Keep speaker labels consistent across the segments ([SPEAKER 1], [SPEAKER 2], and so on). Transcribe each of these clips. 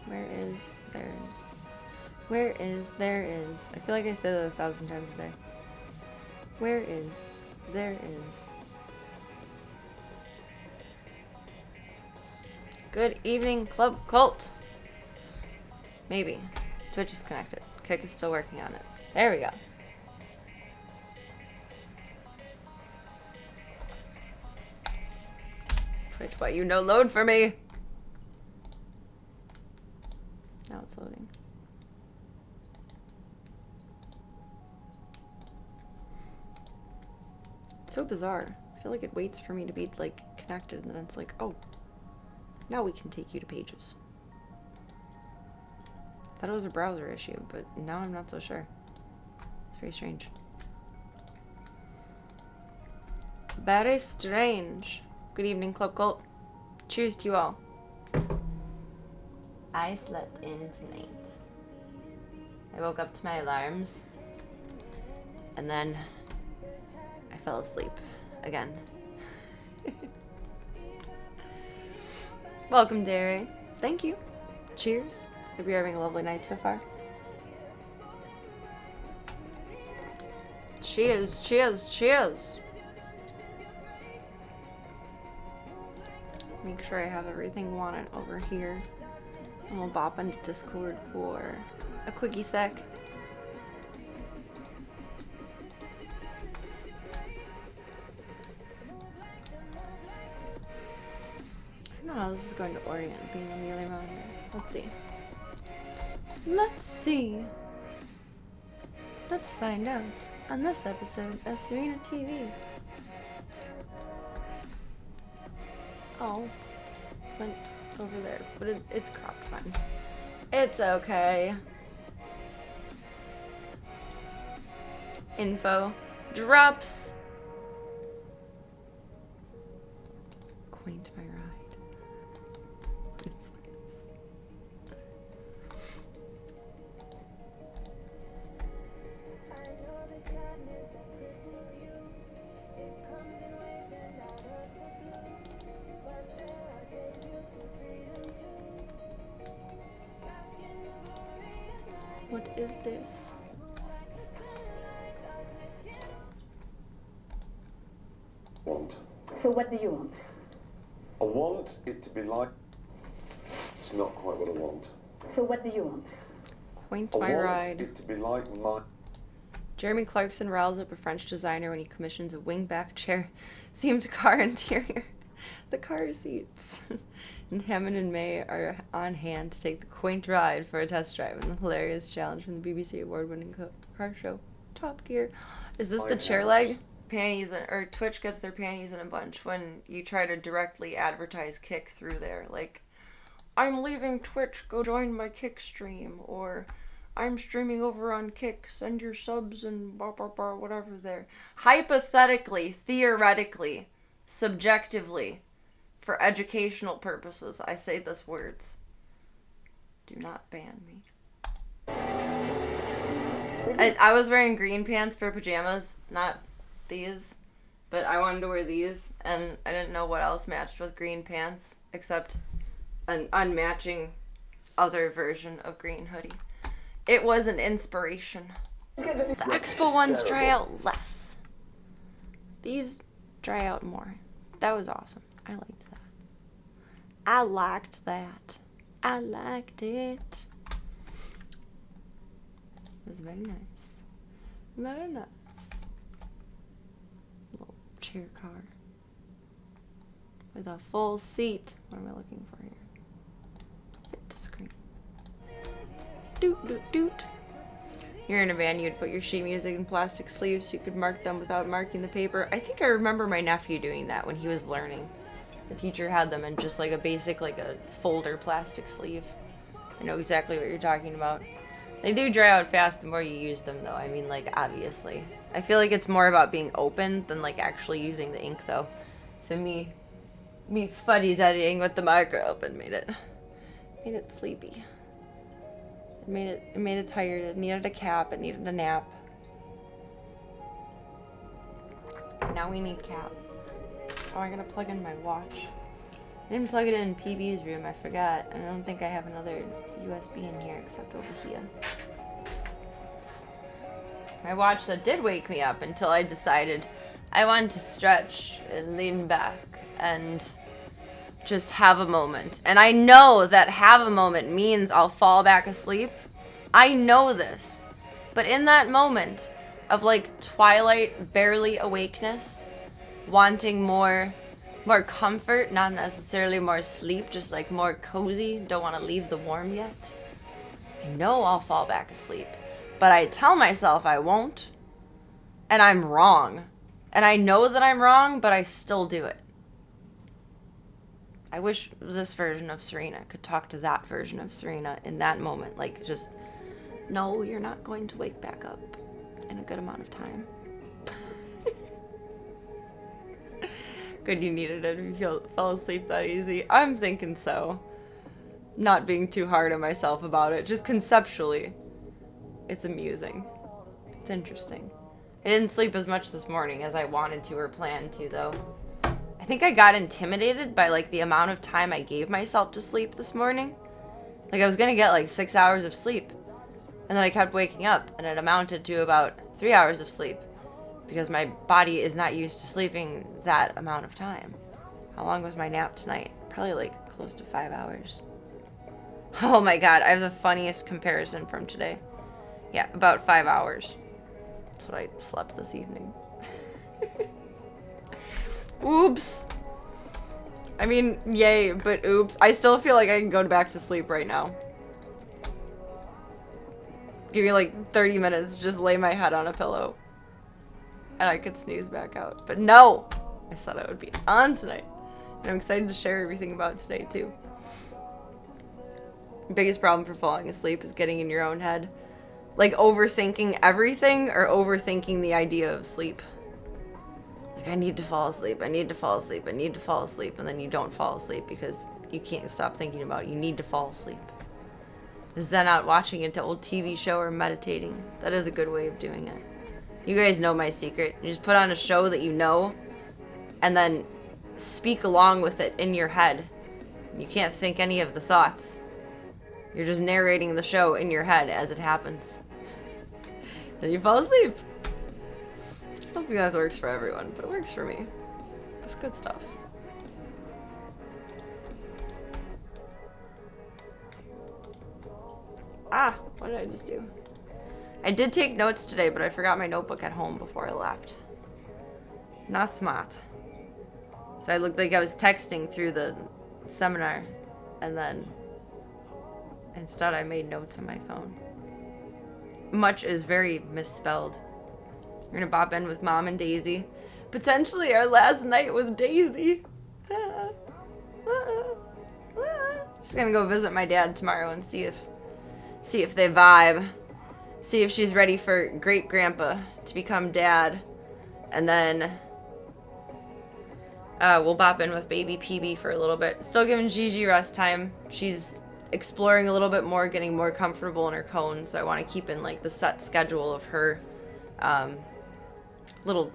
[SPEAKER 1] Where is, there is. Where is, there is. I feel like I say that 1,000 times a day. Where is, there is. Good evening, Club Cult. Maybe. Twitch is connected. Kick is still working on it. There we go. Twitch, why you no load for me? Now it's loading. It's so bizarre. I feel like it waits for me to be like connected and then it's like, oh, now we can take you to pages. Thought it was a browser issue, but now I'm not so sure. It's very strange. Very strange. Good evening, Club Cult. Cheers to you all. I slept in tonight. I woke up to my alarms. And then I fell asleep again. Welcome, Derry. Thank you. Cheers. Hope you're having a lovely night so far. Cheers, cheers, cheers. Make sure I have everything wanted over here. And we'll bop into Discord for a quickie sec. I don't know how this is going to orient being on the other monitor. Let's see. Let's see. Let's find out on this episode of Serena TV. Oh, went over there, but it's cropped fine. It's okay. Info drops. Quaint my ride. It's nice. What is this?
[SPEAKER 2] Want.
[SPEAKER 3] So what do you want?
[SPEAKER 2] I want it to be like... It's not quite what I want.
[SPEAKER 3] So what do you want?
[SPEAKER 1] Quaint
[SPEAKER 2] I
[SPEAKER 1] my
[SPEAKER 2] want
[SPEAKER 1] ride.
[SPEAKER 2] it to be like my...
[SPEAKER 1] Jeremy Clarkson riles up a French designer when he commissions a wingback chair themed car interior. The car seats. And Hammond and May are on hand to take the quaint ride for a test drive in the hilarious challenge from the BBC award-winning car show Top Gear. Is this the chair leg? Panties or Twitch gets their panties in a bunch when you try to directly advertise Kick through there. Like, I'm leaving Twitch, go join my Kick stream, or I'm streaming over on Kick, send your subs and blah blah blah, whatever there. Hypothetically, theoretically, subjectively, for educational purposes, I say those words. Do not ban me. I was wearing green pants for pajamas, not these, but I wanted to wear these, and I didn't know what else matched with green pants, except an unmatching other version of green hoodie. It was an inspiration. The Expo ones dry out less. These dry out more. That was awesome. I liked that. I liked that. I liked it. It was very nice. Very nice. Little chair car. With a full seat. What am I looking for here? Fit to screen. Doot doot doot. You're in a van, you'd put your sheet music in plastic sleeves so you could mark them without marking the paper. I think I remember my nephew doing that when he was learning. The teacher had them in just like a basic, like a folder plastic sleeve. I know exactly what you're talking about. They do dry out fast the more you use them, though. I mean, like, obviously. I feel like it's more about being open than, like, actually using the ink, though. So me fuddy-duddying with the marker open made it sleepy. It made it tired. It needed a cap. It needed a nap. Now we need cats. How am I gonna plug in my watch? I didn't plug it in PB's room, I forgot. I don't think I have another USB in here except over here. My watch that did wake me up until I decided I wanted to stretch and lean back and just have a moment. And I know that have a moment means I'll fall back asleep. I know this. But in that moment of like twilight, barely awakeness, wanting more comfort, not necessarily more sleep, just like more cozy, don't want to leave the warm yet. I know I'll fall back asleep. But I tell myself I won't. And I'm wrong. And I know that I'm wrong, but I still do it. I wish this version of Serena could talk to that version of Serena in that moment. Like, just, no, you're not going to wake back up in a good amount of time. Good, you needed it if you fell asleep that easy. I'm thinking so. Not being too hard on myself about it. Just conceptually, it's amusing. It's interesting. I didn't sleep as much this morning as I wanted to or planned to, though. I think I got intimidated by, like, the amount of time I gave myself to sleep this morning. Like, I was gonna get, like, 6 hours of sleep. And then I kept waking up, and it amounted to about 3 hours of sleep. Because my body is not used to sleeping that amount of time. How long was my nap tonight? Probably, like, close to 5 hours. Oh my god, I have the funniest comparison from today. Yeah, about 5 hours. That's what I slept this evening. Oops. I mean, yay, but oops. I still feel like I can go back to sleep right now. Give me like 30 minutes, just lay my head on a pillow. And I could snooze back out. But no! I said I would be on tonight. And I'm excited to share everything about today, too. The biggest problem for falling asleep is getting in your own head. Like, overthinking everything or overthinking the idea of sleep. Like, I need to fall asleep, I need to fall asleep, I need to fall asleep, and then you don't fall asleep because you can't stop thinking about it. You need to fall asleep. Is that not watching an old TV show or meditating? That is a good way of doing it. You guys know my secret. You just put on a show that you know, and then speak along with it in your head. You can't think any of the thoughts. You're just narrating the show in your head as it happens. Then you fall asleep. I don't think that works for everyone, but it works for me. It's good stuff. Ah, what did I just do? I did take notes today, but I forgot my notebook at home before I left. Not smart. So I looked like I was texting through the seminar, and then instead I made notes on my phone. Much is very misspelled. We're gonna bop in with Mom and Daisy. Potentially our last night with Daisy. Just gonna go visit my dad tomorrow and see if they vibe. See if she's ready for great grandpa to become dad. And then we'll bop in with baby PB for a little bit. Still giving Gigi rest time. She's exploring a little bit more, getting more comfortable in her cone, so I want to keep in like the set schedule of her little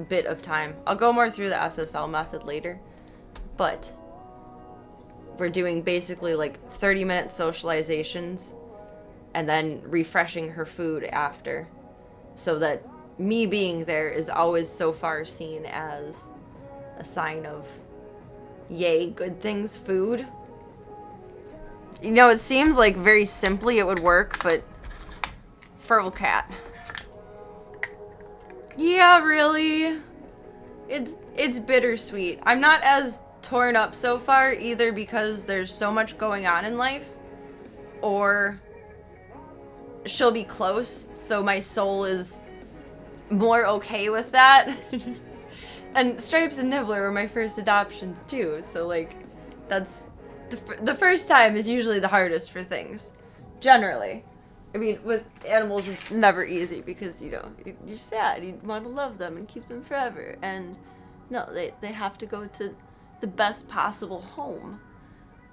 [SPEAKER 1] bit of time. I'll go more through the SSL method later, but we're doing basically like 30-minute socializations and then refreshing her food after, so that me being there is always so far seen as a sign of yay, good things, food. You know, it seems like very simply it would work, but feral cat. Yeah, really. It's bittersweet. I'm not as torn up so far either because there's so much going on in life, or she'll be close, so my soul is more okay with that. And Stripes and Nibbler were my first adoptions too, so like that's the first time is usually the hardest for things, generally. I mean, with animals, it's never easy because, you know, you're sad. You want to love them and keep them forever. And, no, they have to go to the best possible home.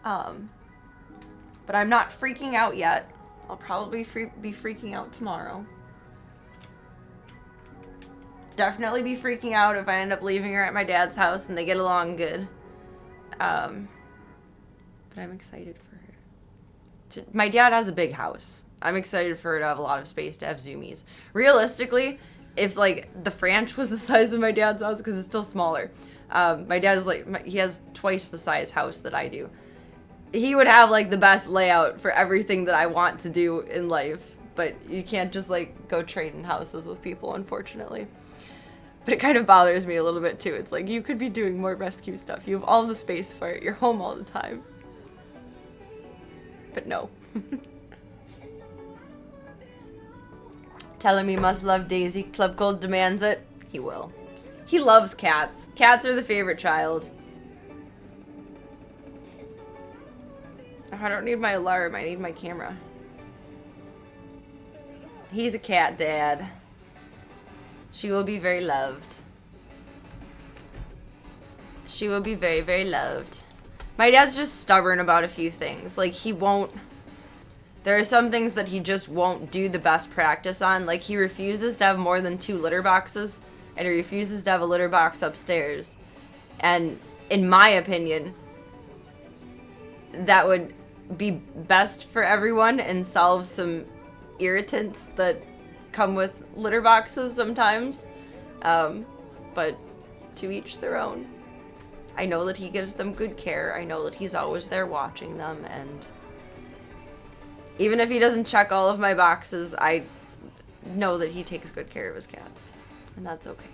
[SPEAKER 1] But I'm not freaking out yet. I'll probably be freaking out tomorrow. Definitely be freaking out if I end up leaving her at my dad's house and they get along good. But I'm excited for her. My dad has a big house. I'm excited for her to have a lot of space to have zoomies. Realistically, if like the Franch was the size of my dad's house, because it's still smaller. My dad's he has twice the size house that I do. He would have like the best layout for everything that I want to do in life. But you can't just like go trade in houses with people, unfortunately. But it kind of bothers me a little bit too. It's like you could be doing more rescue stuff. You have all the space for it. You're home all the time. But no. Tell him he must love Daisy. Club Gold demands it. He will. He loves cats. Cats are the favorite child. Oh, I don't need my alarm. I need my camera. He's a cat dad. She will be very loved. She will be very, very loved. My dad's just stubborn about a few things. Like, he won't... There are some things that he just won't do the best practice on. Like, he refuses to have more than 2 litter boxes, and he refuses to have a litter box upstairs. And in my opinion, that would be best for everyone and solve some irritants that come with litter boxes sometimes. But to each their own. I know that he gives them good care. I know that he's always there watching them, and even if he doesn't check all of my boxes, I know that he takes good care of his cats. And that's okay.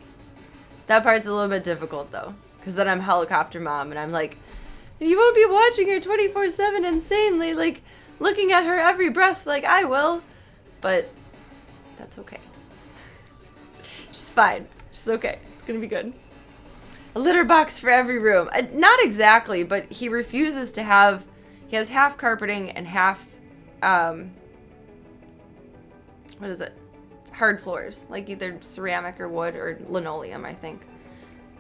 [SPEAKER 1] That part's a little bit difficult, though. Because then I'm helicopter mom, and I'm like, you won't be watching her 24/7 insanely, like, looking at her every breath like I will. But that's okay. She's fine. She's okay. It's gonna be good. A litter box for every room. Not exactly, but he refuses to have... He has half carpeting and half... what is it? Hard floors. Like either ceramic or wood or linoleum, I think.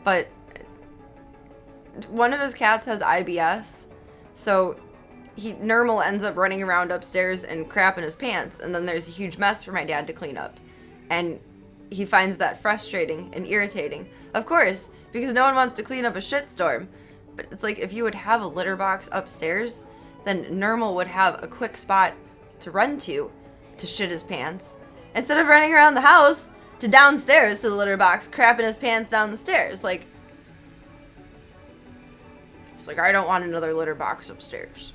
[SPEAKER 1] But one of his cats has IBS, so Nermal ends up running around upstairs and crapping his pants, and then there's a huge mess for my dad to clean up. And he finds that frustrating and irritating. Of course, because no one wants to clean up a shitstorm. But it's like, if you would have a litter box upstairs, then Nermal would have a quick spot to run to shit his pants, instead of running around the house to downstairs to the litter box, crapping his pants down the stairs. Like, it's like, I don't want another litter box upstairs.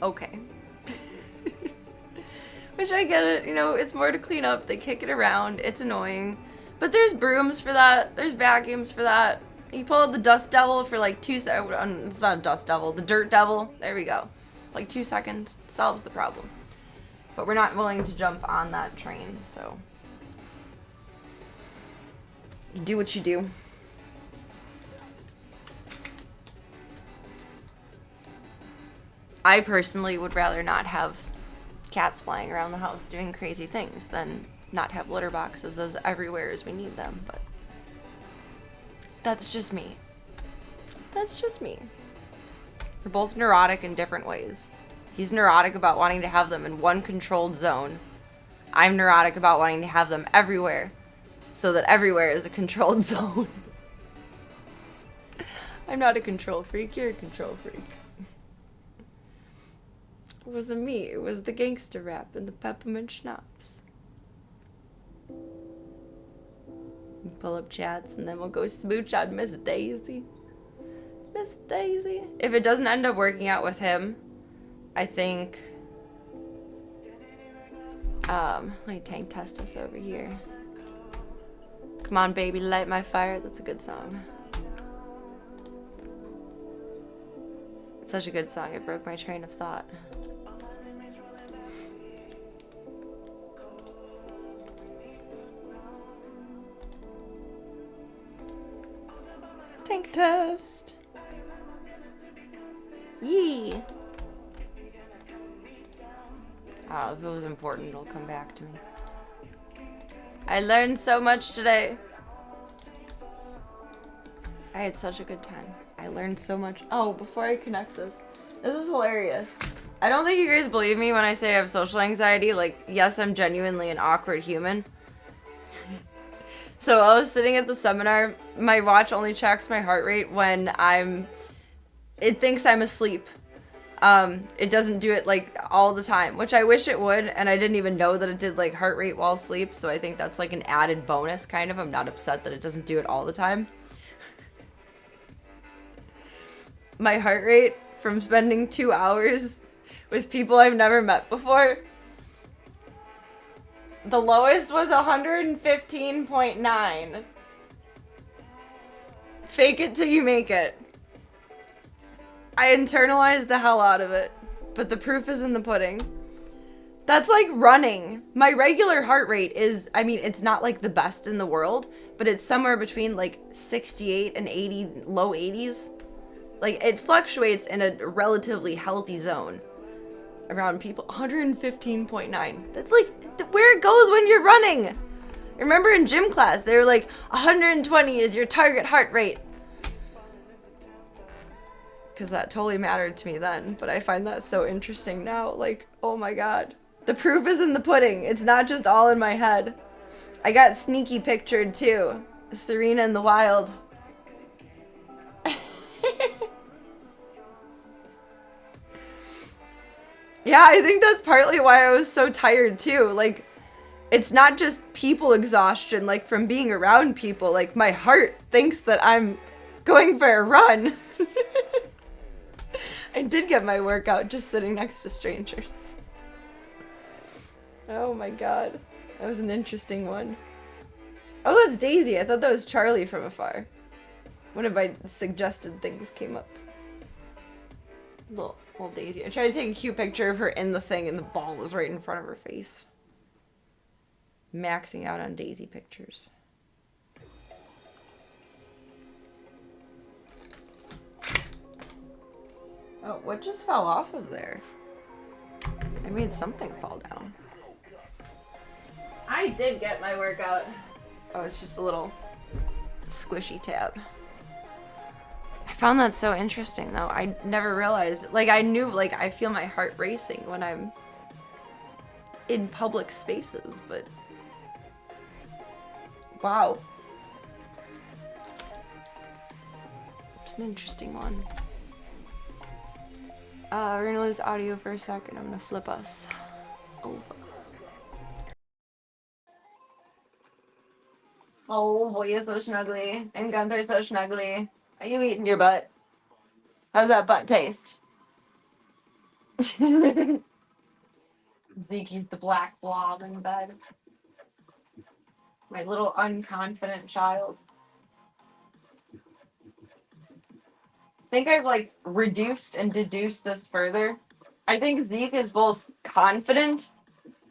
[SPEAKER 1] Okay. Which I get it, you know, it's more to clean up. They kick it around. It's annoying. But there's brooms for that. There's vacuums for that. You pull out the dust devil for like 2 seconds. It's not a dust devil. The dirt devil. There we go. Like 2 seconds. Solves the problem. But we're not willing to jump on that train, so. You do what you do. I personally would rather not have cats flying around the house doing crazy things than not have litter boxes as everywhere as we need them, but that's just me. That's just me. We're both neurotic in different ways. He's neurotic about wanting to have them in one controlled zone. I'm neurotic about wanting to have them everywhere, so that everywhere is a controlled zone. I'm not a control freak, you're a control freak. It wasn't me, it was the gangster rap and the peppermint schnapps. We pull up chats and then we'll go smooch on Miss Daisy. Miss Daisy. If it doesn't end up working out with him, I think... let me tank test us over here. Come on, baby, light my fire. That's a good song. It's such a good song, it broke my train of thought. Tank test. Yee. Oh, if it was important, it'll come back to me. I learned so much today. I had such a good time. I learned so much. Oh, before I connect this is hilarious. I don't think you guys believe me when I say I have social anxiety. Like, yes, I'm genuinely an awkward human. So I was sitting at the seminar. My watch only checks my heart rate when I'm it thinks I'm asleep. It doesn't do it like all the time, which I wish it would, and I didn't even know that it did like heart rate while asleep, so I think that's like an added bonus kind of. I'm not upset that it doesn't do it all the time. My heart rate from spending 2 hours with people I've never met before, the lowest was 115.9. Fake it till you make it. I internalized the hell out of it, but the proof is in the pudding. That's like running. My regular heart rate is, I mean, it's not like the best in the world, but it's somewhere between like 68 and 80, low 80s. Like, it fluctuates in a relatively healthy zone around people. 115.9. That's like where it goes when you're running. Remember in gym class, they were like, 120 is your target heart rate. Because that totally mattered to me then, but I find that so interesting now. Like, oh my god. The proof is in the pudding. It's not just all in my head. I got sneaky pictured too. Serena in the wild. Yeah, I think that's partly why I was so tired too. Like, it's not just people exhaustion, like from being around people. Like, my heart thinks that I'm going for a run. I did get my workout just sitting next to strangers. Oh my god. That was an interesting one. Oh, that's Daisy. I thought that was Charlie from afar. One of my suggested things came up. Little Daisy. I tried to take a cute picture of her in the thing and the ball was right in front of her face. Maxing out on Daisy pictures. Oh, what just fell off of there? I made something fall down. I did get my workout. Oh, it's just a little squishy tab. I found that so interesting though. I never realized, like I knew, like I feel my heart racing when I'm in public spaces, but wow. It's an interesting one. We're gonna lose audio for a second. I'm gonna flip us over. Oh boy, you're so snuggly. And Gunther's so snuggly. Are you eating your butt? How's that butt taste? Zeke's the black blob in bed. My little unconfident child. I think I've like reduced and deduced this further. I think Zeke is both confident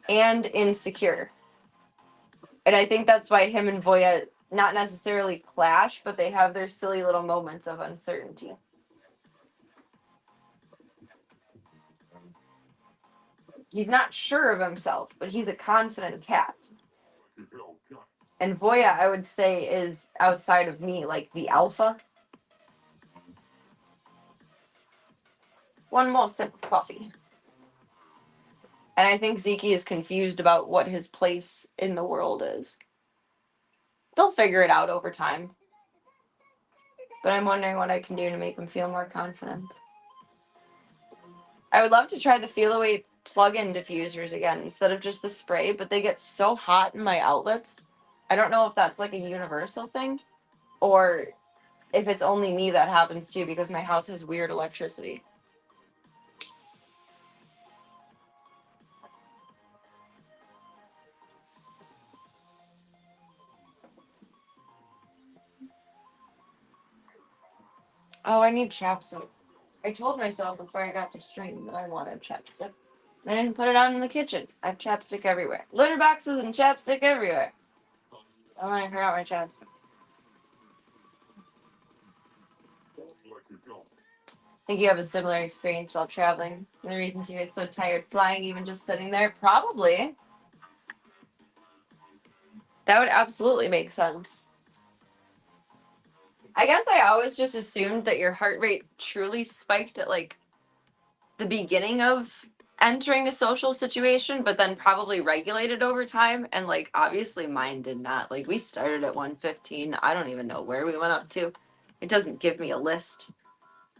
[SPEAKER 1] and insecure. And I think that's why him and Voya not necessarily clash, but they have their silly little moments of uncertainty. He's not sure of himself, but he's a confident cat. And Voya, I would say, is outside of me, like the alpha. One more sip of coffee. And I think Zeke is confused about what his place in the world is. They'll figure it out over time. But I'm wondering what I can do to make him feel more confident. I would love to try the Feel Away plug-in diffusers again instead of just the spray, but they get so hot in my outlets. I don't know if that's like a universal thing or if it's only me that happens to because my house has weird electricity. Oh, I need chapstick. I told myself before I got to stream that I wanted chapstick. I didn't put it out in the kitchen. I have chapstick everywhere. Litter boxes and chapstick everywhere. Oh, I forgot my chapstick. I think you have a similar experience while traveling. And the reason you get so tired flying, even just sitting there, probably. That would absolutely make sense. I guess I always just assumed that your heart rate truly spiked at like the beginning of entering a social situation, but then probably regulated over time. And like, obviously mine did not. Like we started at 115. I don't even know where we went up to. It doesn't give me a list.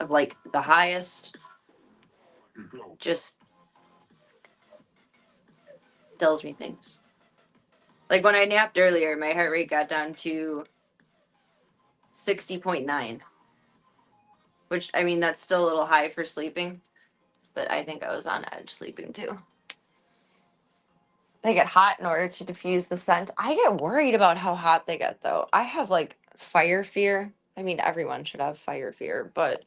[SPEAKER 1] of like the highest just tells me things. Like when I napped earlier, my heart rate got down to 60.9, which I mean, that's still a little high for sleeping, but I think I was on edge sleeping too. They get hot in order to diffuse the scent. I get worried about how hot they get though. I have like fire fear. I mean, everyone should have fire fear, but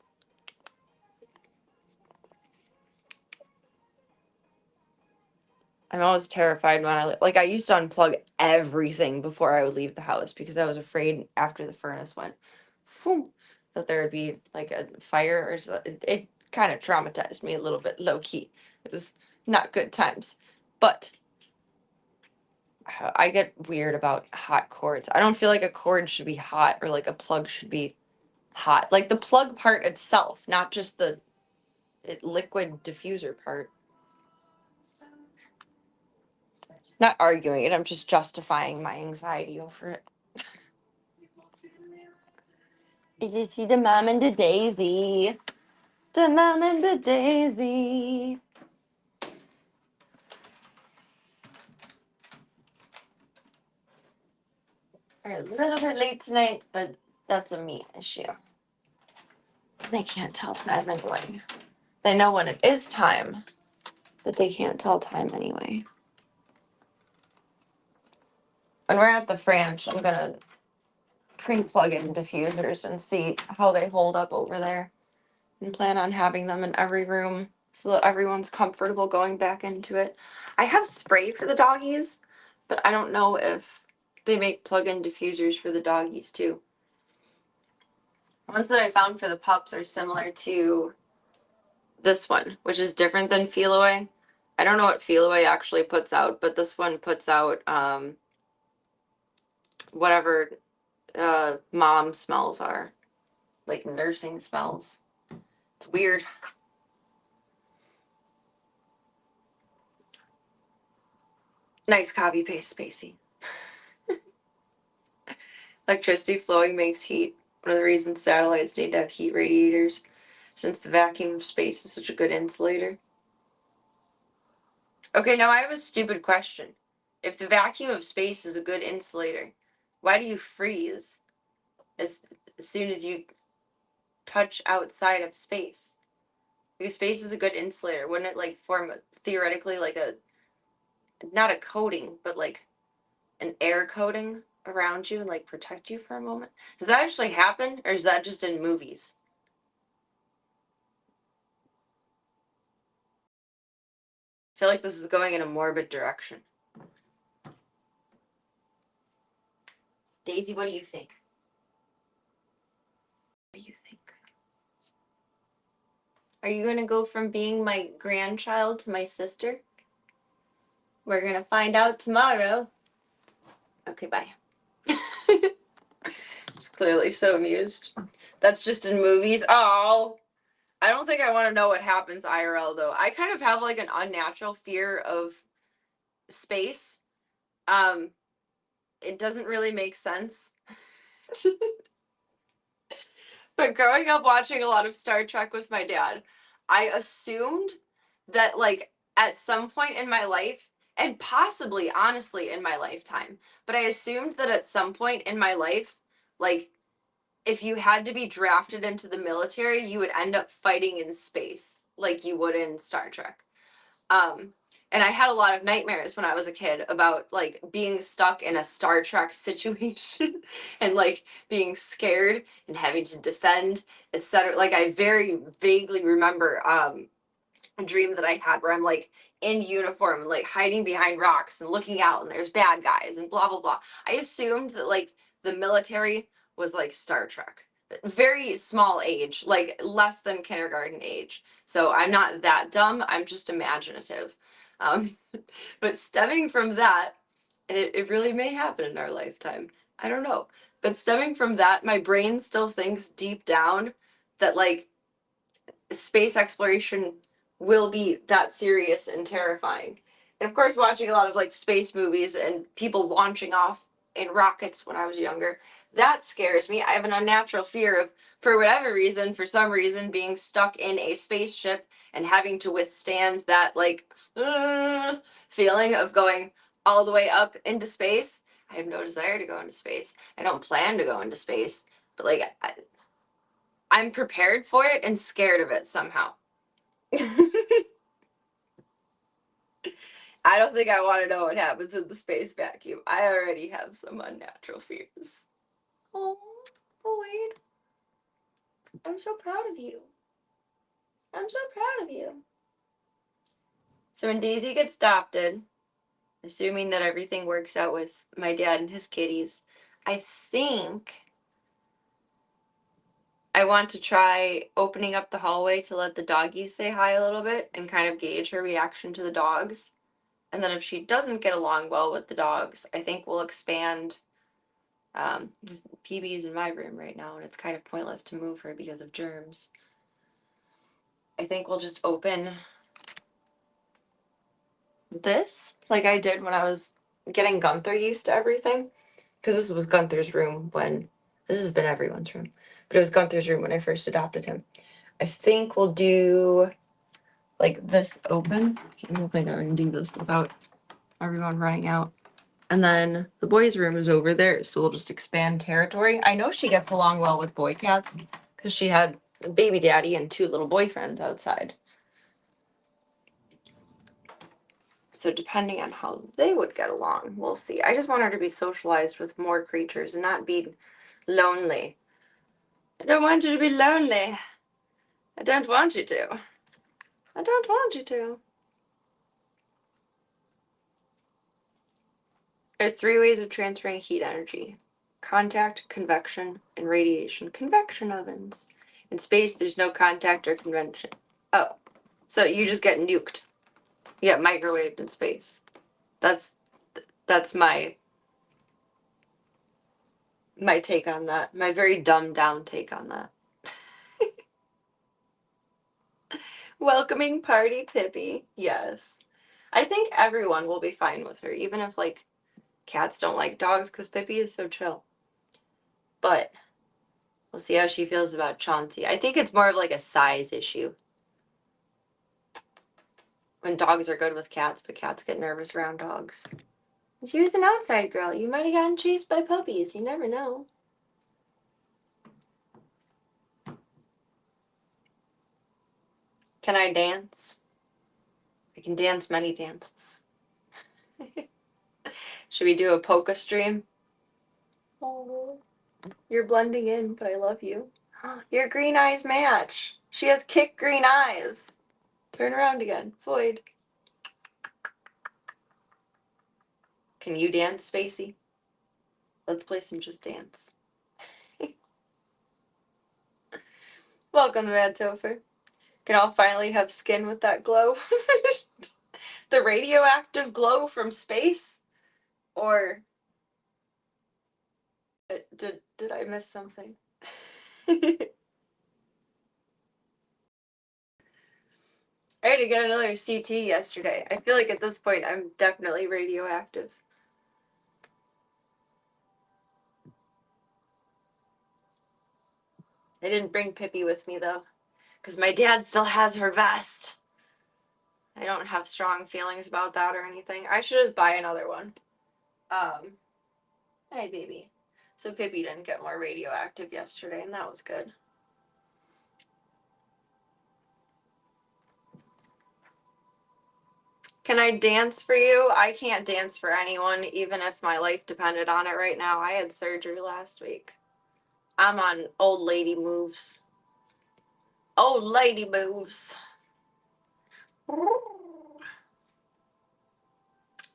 [SPEAKER 1] I'm always terrified when I used to unplug everything before I would leave the house because I was afraid after the furnace went, phoom, that there would be like a fire or so. It kind of traumatized me a little bit, low key. It was not good times, but I get weird about hot cords. I don't feel like a cord should be hot or like a plug should be hot. Like the plug part itself, not just the liquid diffuser part. Not arguing it, I'm just justifying my anxiety over it. Is it see the mom and the daisy? The mom and the daisy. We're a little bit late tonight, but that's a me issue. They can't tell time anyway. They know when it is time, but they can't tell time anyway. When we're at the French, I'm gonna pre-plug in diffusers and see how they hold up over there and plan on having them in every room so that everyone's comfortable going back into it. I have spray for the doggies, but I don't know if they make plug-in diffusers for the doggies too. Ones that I found for the pups are similar to this one, which is different than Feel Away. I don't know what Feel Away actually puts out, but this one puts out whatever mom smells are, like nursing smells. It's weird. Nice copy paste, Spacey. Electricity flowing makes heat. One of the reasons satellites need to have heat radiators, since the vacuum of space is such a good insulator. Okay, now I have a stupid question. If the vacuum of space is a good insulator, why do you freeze as soon as you touch outside of space? Because space is a good insulator. Wouldn't it like form theoretically like a, not a coating, but like an air coating around you and like protect you for a moment? Does that actually happen, or is that just in movies? I feel like this is going in a morbid direction. Daisy, what do you think? What do you think? Are you going to go from being my grandchild to my sister? We're going to find out tomorrow. Okay, bye. Just clearly so amused. That's just in movies. Oh, I don't think I want to know what happens IRL though. I kind of have like an unnatural fear of space. It doesn't really make sense. But growing up watching a lot of Star Trek with my dad, I assumed that like at some point in my life, and possibly honestly in my lifetime, but I assumed that at some point in my life, like if you had to be drafted into the military, you would end up fighting in space like you would in Star Trek. Um, and I had a lot of nightmares when I was a kid about like being stuck in a Star Trek situation and like being scared and having to defend, etc. Like I very vaguely remember a dream that I had where I'm like in uniform and like hiding behind rocks and looking out and there's bad guys and blah blah blah. I assumed that like the military was like Star Trek. Very small age, like less than kindergarten age. So I'm not that dumb. I'm just imaginative. Um, but stemming from that, and it really may happen in our lifetime. I don't know. But stemming from that, my brain still thinks deep down that like space exploration will be that serious and terrifying. And of course, watching a lot of like space movies and people launching off in rockets when I was younger, That scares me. I have an unnatural fear of, for whatever reason, for some reason, being stuck in a spaceship and having to withstand that, like, feeling of going all the way up into space. I have no desire to go into space. I don't plan to go into space, but, like, I'm prepared for it and scared of it somehow. I don't think I want to know what happens in the space vacuum. I already have some unnatural fears. Oh, Boyd. I'm so proud of you. I'm so proud of you. So when Daisy gets adopted, assuming that everything works out with my dad and his kitties, I think I want to try opening up the hallway to let the doggies say hi a little bit and kind of gauge her reaction to the dogs. And then if she doesn't get along well with the dogs, I think we'll expand. PB's in my room right now, and it's kind of pointless to move her because of germs. I think we'll just open this like I did when I was getting Gunther used to everything. Because this was Gunther's room when, this has been everyone's room, but it was Gunther's room when I first adopted him. I think we'll do like this open. I don't think I can do this without everyone running out. And then the boys' room is over there, so we'll just expand territory. I know she gets along well with boy cats because she had a baby daddy and 2 little boyfriends outside. So depending on how they would get along, we'll see. I just want her to be socialized with more creatures and not be lonely. I don't want you to be lonely. I don't want you to. I don't want you to. There are 3 ways of transferring heat energy: contact, convection, and radiation. Convection ovens. In space, there's no contact or convection. Oh, so you just get nuked. You get microwaved in space. That's my take on that. My very dumbed down take on that. Welcoming party Pippi. Yes. I think everyone will be fine with her, even if, like, cats don't like dogs because Pippi is so chill. But we'll see how she feels about Chauncey. I think it's more of like a size issue. When dogs are good with cats, but cats get nervous around dogs. She was an outside girl. You might have gotten chased by puppies. You never know. Can I dance? I can dance many dances. Should we do a polka stream? Oh, you're blending in, but I love you. Your green eyes match. She has kick green eyes. Turn around again. Void. Can you dance, Spacey? Let's play some Just Dance. Welcome, Mad Topher. Can all finally have skin with that glow? The radioactive glow from space? Or did I miss something? I had to get another CT yesterday. I feel like at this point I'm definitely radioactive. I didn't bring Pippi with me though, because my dad still has her vest. I don't have strong feelings about that or anything. I should just buy another one. Hey baby. So Pippi didn't get more radioactive yesterday, and that was good. Can I dance for you? I can't dance for anyone, even if my life depended on it right now. I had surgery last week. I'm on old lady moves. Old lady moves.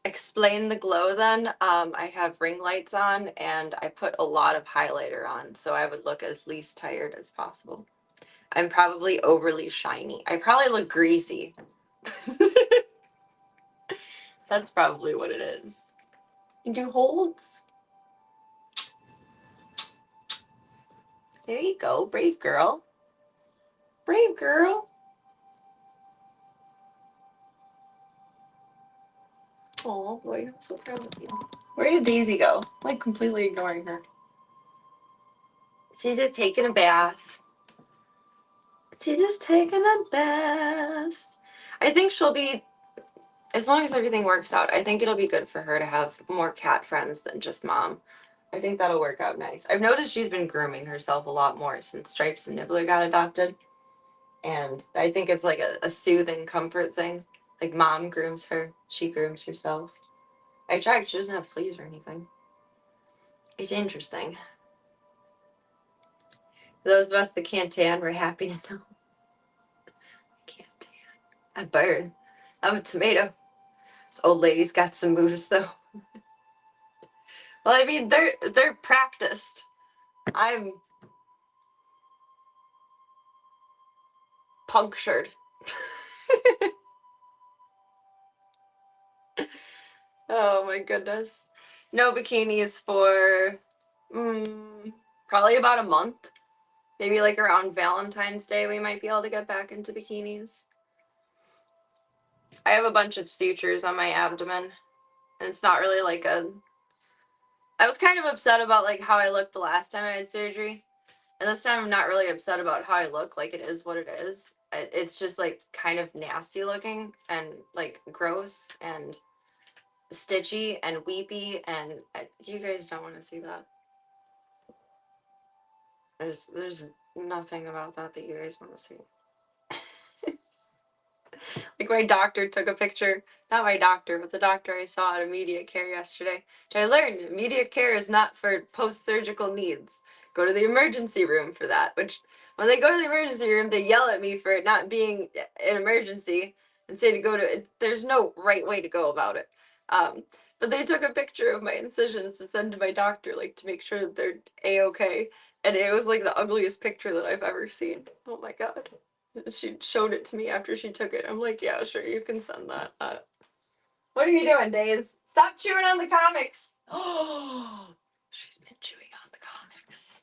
[SPEAKER 1] Explain the glow then. I have ring lights on and I put a lot of highlighter on so I would look as least tired as possible. I'm probably overly shiny. I probably look greasy. That's probably what it is. You do holds? There you go. Brave girl. Brave girl. Oh boy, I'm so proud of you. Where did Daisy go? Like completely ignoring her. She's just taking a bath. She's just taking a bath. I think she'll be, as long as everything works out, I think it'll be good for her to have more cat friends than just mom. I think that'll work out nice. I've noticed she's been grooming herself a lot more since Stripes and Nibbler got adopted. And I think it's like a soothing comfort thing. Like mom grooms her, she grooms herself. I checked, she doesn't have fleas or anything. It's interesting. Those of us that can't tan, we're happy to know. I can't tan. I burn. I'm a tomato. This old lady's got some moves though. Well, I mean, they're practiced. I'm punctured. Oh my goodness. No bikinis for probably about a month. Maybe like around Valentine's Day we might be able to get back into bikinis. I have a bunch of sutures on my abdomen, and it's not really like a... I was kind of upset about like how I looked the last time I had surgery. And this time I'm not really upset about how I look, like it is what it is. It's just like kind of nasty looking and like gross and stitchy and weepy, and you guys don't want to see that. There's nothing about that you guys want to see. Like my doctor took a picture, not my doctor, but the doctor I saw at immediate care yesterday. Which I learned immediate care is not for post-surgical needs. Go to the emergency room for that. Which when they go to the emergency room, they yell at me for it not being an emergency and say to go to it. There's no right way to go about it. But they took a picture of my incisions to send to my doctor, like to make sure that they're a-okay. And it was like the ugliest picture that I've ever seen. Oh my god. She showed it to me after she took it. I'm like, yeah, sure, you can send that. What are you doing, Days? Stop chewing on the comics. Oh, she's been chewing on the comics.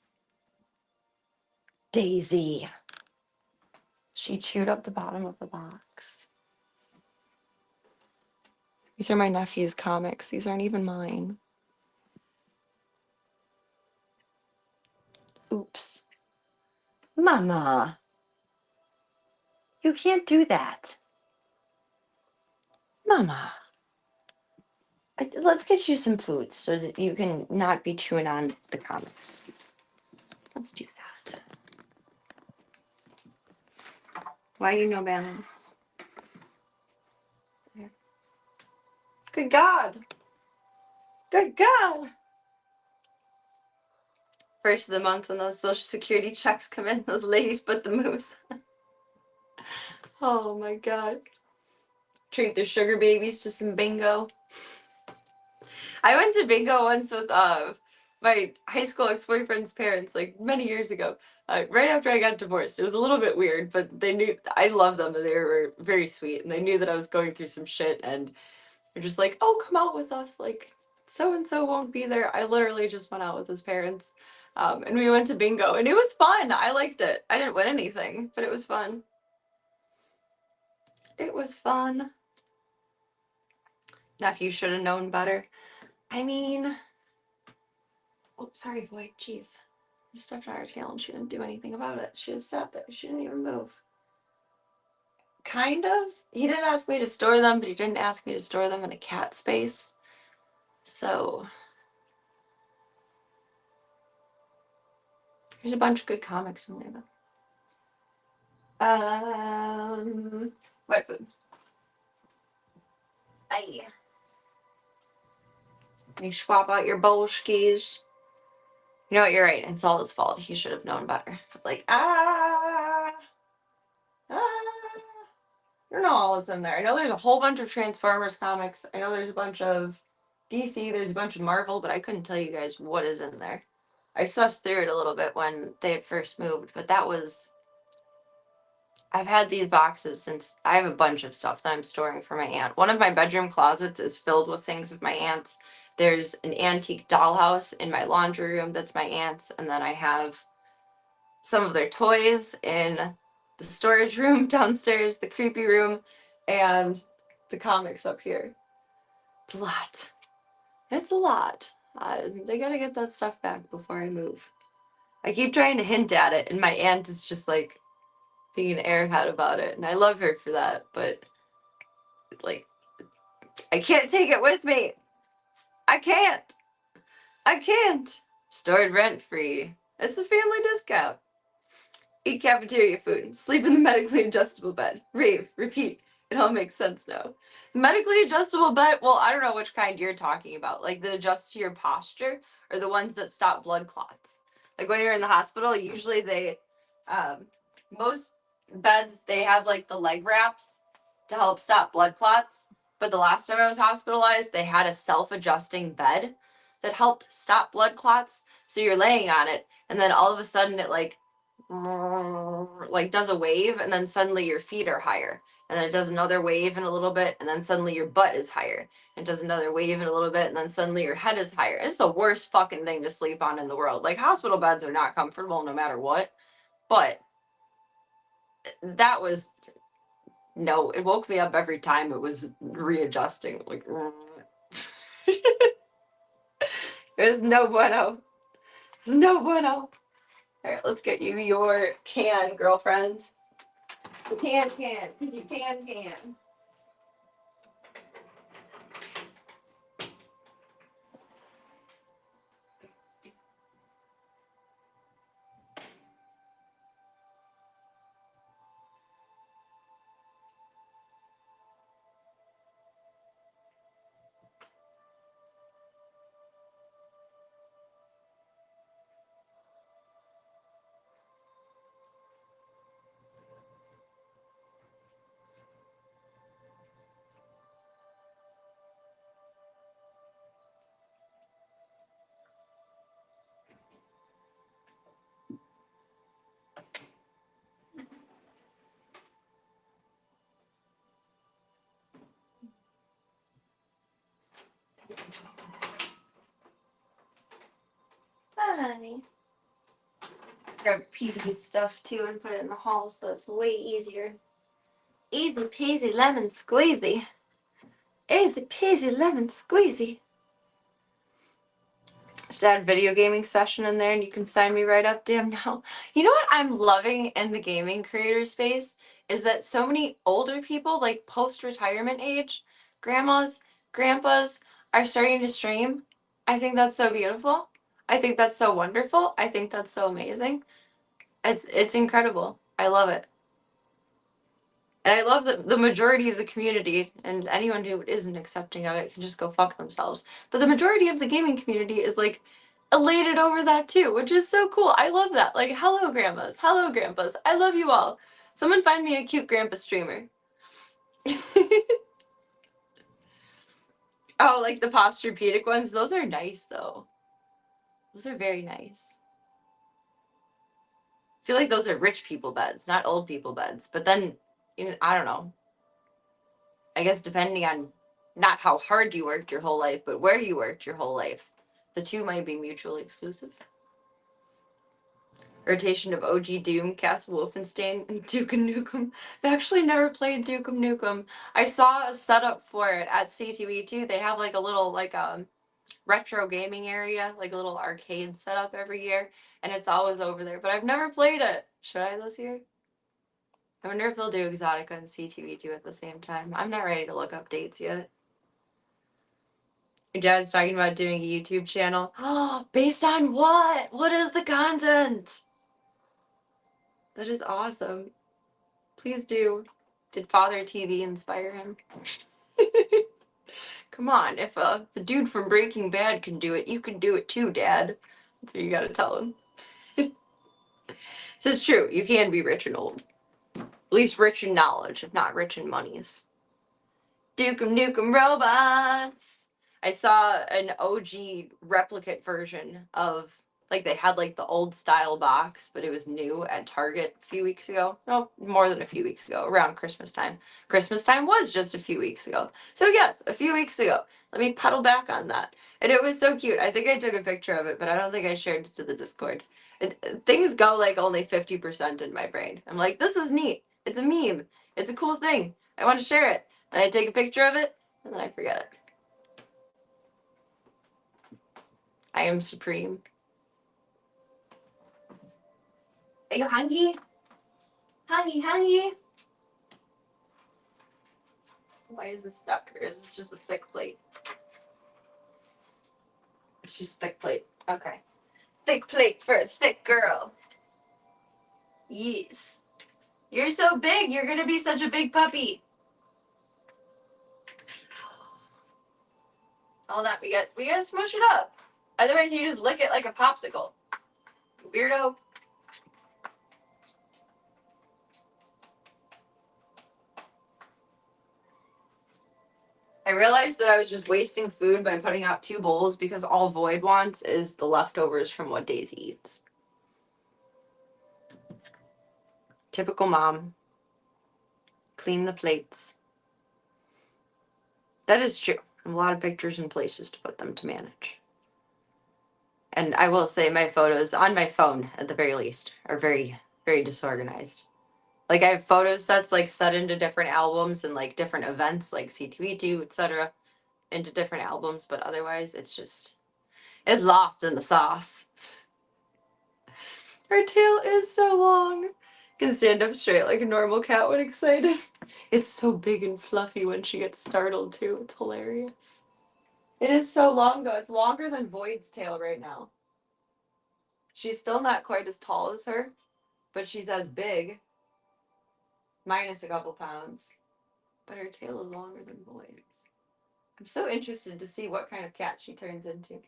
[SPEAKER 1] Daisy. She chewed up the bottom of the box. These are my nephew's comics. These aren't even mine. Oops. Mama. You can't do that. Mama. Let's get you some food so that you can not be chewing on the comics. Let's do that. Why you no balance? There. Good God. Good God. First of the month when those Social Security checks come in, those ladies put the moves. Oh my God. Treat their sugar babies to some bingo. I went to bingo once with my high school ex-boyfriend's parents, like many years ago, right after I got divorced. It was a little bit weird, but they knew I loved them and they were very sweet, and they knew that I was going through some shit, and they're just like, oh, come out with us, like so and so won't be there. I literally just went out with his parents, and we went to bingo, and it was fun. I liked it. I didn't win anything, but it was fun. It was fun. Nephew should have known better. I mean, oh, sorry, Void. Jeez. You stepped on her tail and she didn't do anything about it. She just sat there. She didn't even move. Kind of. He didn't ask me to store them, but he didn't ask me to store them in a cat space. So there's a bunch of good comics in there, though. Wet food. Aye. You swap out your bolshkis. You know what? You're right. It's all his fault. He should have known better. Like, I don't know all that's in there. I know there's a whole bunch of Transformers comics. I know there's a bunch of DC. There's a bunch of Marvel, but I couldn't tell you guys what is in there. I sussed through it a little bit when they had first moved, but that was... I've had these boxes since... I have a bunch of stuff that I'm storing for my aunt. One of my bedroom closets is filled with things of my aunt's. There's an antique dollhouse in my laundry room that's my aunt's, and then I have some of their toys in the storage room downstairs, the creepy room, and the comics up here. It's a lot. It's a lot. They gotta get that stuff back before I move. I keep trying to hint at it, and my aunt is just like being an airhead about it, and I love her for that, but like, I can't take it with me. I can't. I can't. Stored rent free. It's a family discount. Eat cafeteria food. Sleep in the medically adjustable bed. Rave. Repeat. It all makes sense now. The medically adjustable bed, well, I don't know which kind you're talking about. Like that adjust to your posture or the ones that stop blood clots. Like when you're in the hospital, usually um, most beds, they have like the leg wraps to help stop blood clots. But the last time I was hospitalized, they had a self-adjusting bed that helped stop blood clots. So you're laying on it, and then all of a sudden it like does a wave, and then suddenly your feet are higher, and then it does another wave in a little bit, and then suddenly your butt is higher. It does another wave in a little bit, and then suddenly your head is higher. It's the worst fucking thing to sleep on in the world. Like hospital beds are not comfortable no matter what, but that was no. It woke me up every time it was readjusting. Like it was no bueno. It's no bueno. All right, let's get you your can, girlfriend. You can, because you can. Honey. Grab PB stuff too and put it in the hall so it's way easier. Easy peasy lemon squeezy. Easy peasy lemon squeezy. Just add video gaming session in there and you can sign me right up. Damn no. You know what I'm loving in the gaming creator space is that so many older people, like post-retirement age, grandmas, grandpas, are starting to stream. I think that's so beautiful. I think that's so wonderful. I think that's so amazing. It's incredible. I love it. And I love that the majority of the community and anyone who isn't accepting of it can just go fuck themselves. But the majority of the gaming community is like elated over that too, which is so cool. I love that. Like, hello grandmas, hello grandpas. I love you all. Someone find me a cute grandpa streamer. Oh, like the posturepedic ones? Those are nice though. Those are very nice. I feel like those are rich people beds, not old people beds. But then, I don't know. I guess depending on not how hard you worked your whole life, but where you worked your whole life, the two might be mutually exclusive. Rotation of OG Doom, Castle Wolfenstein, and Duke Nukem. I've actually never played Duke Nukem. I saw a setup for it at CTV2. They have like a little retro gaming area, like a little arcade setup every year, and it's always over there. But I've never played it. Should I this year? I wonder if they'll do Exotica and CTV2 at the same time. I'm not ready to look up dates yet. Your dad's talking about doing a YouTube channel. Oh, based on what? What is the content? That is awesome. Please do. Did Father TV inspire him? Come on, if the dude from Breaking Bad can do it, you can do it too, Dad. That's what you gotta tell him. This is true. You can be rich and old. At least rich in knowledge, if not rich in monies. Dukem Nukem Robots. I saw an OG replicate version of, like, they had like the old style box, but it was new at Target a few weeks ago. No, more than a few weeks ago, around Christmas time. Christmas time was just a few weeks ago. So yes, a few weeks ago. Let me pedal back on that. And it was so cute. I think I took a picture of it, but I don't think I shared it to the Discord. Things go like only 50% in my brain. I'm like, this is neat. It's a meme. It's a cool thing. I want to share it. Then I take a picture of it, and then I forget it. I am supreme. Are you hungry? Hungry? Why is this stuck? Or is this just a thick plate? It's just thick plate. Okay. Thick plate for a thick girl. Yes. You're so big. You're gonna be such a big puppy. Hold on. We gotta smush it up. Otherwise, you just lick it like a popsicle. Weirdo. I realized that I was just wasting food by putting out 2 bowls because all Void wants is the leftovers from what Daisy eats. Typical mom. Clean the plates. That is true. I have a lot of pictures and places to put them to manage. And I will say my photos on my phone, at the very least, are very, very disorganized. Like, I have photo sets, like, set into different albums and, like, different events, like C2E2, etc., into different albums, but otherwise, it's lost in the sauce. Her tail is so long. Can stand up straight like a normal cat when excited. It's so big and fluffy when she gets startled, too. It's hilarious. It is so long, though. It's longer than Void's tail right now. She's still not quite as tall as her, but she's as big, minus a couple pounds. But her tail is longer than Void's. I'm so interested to see what kind of cat she turns into.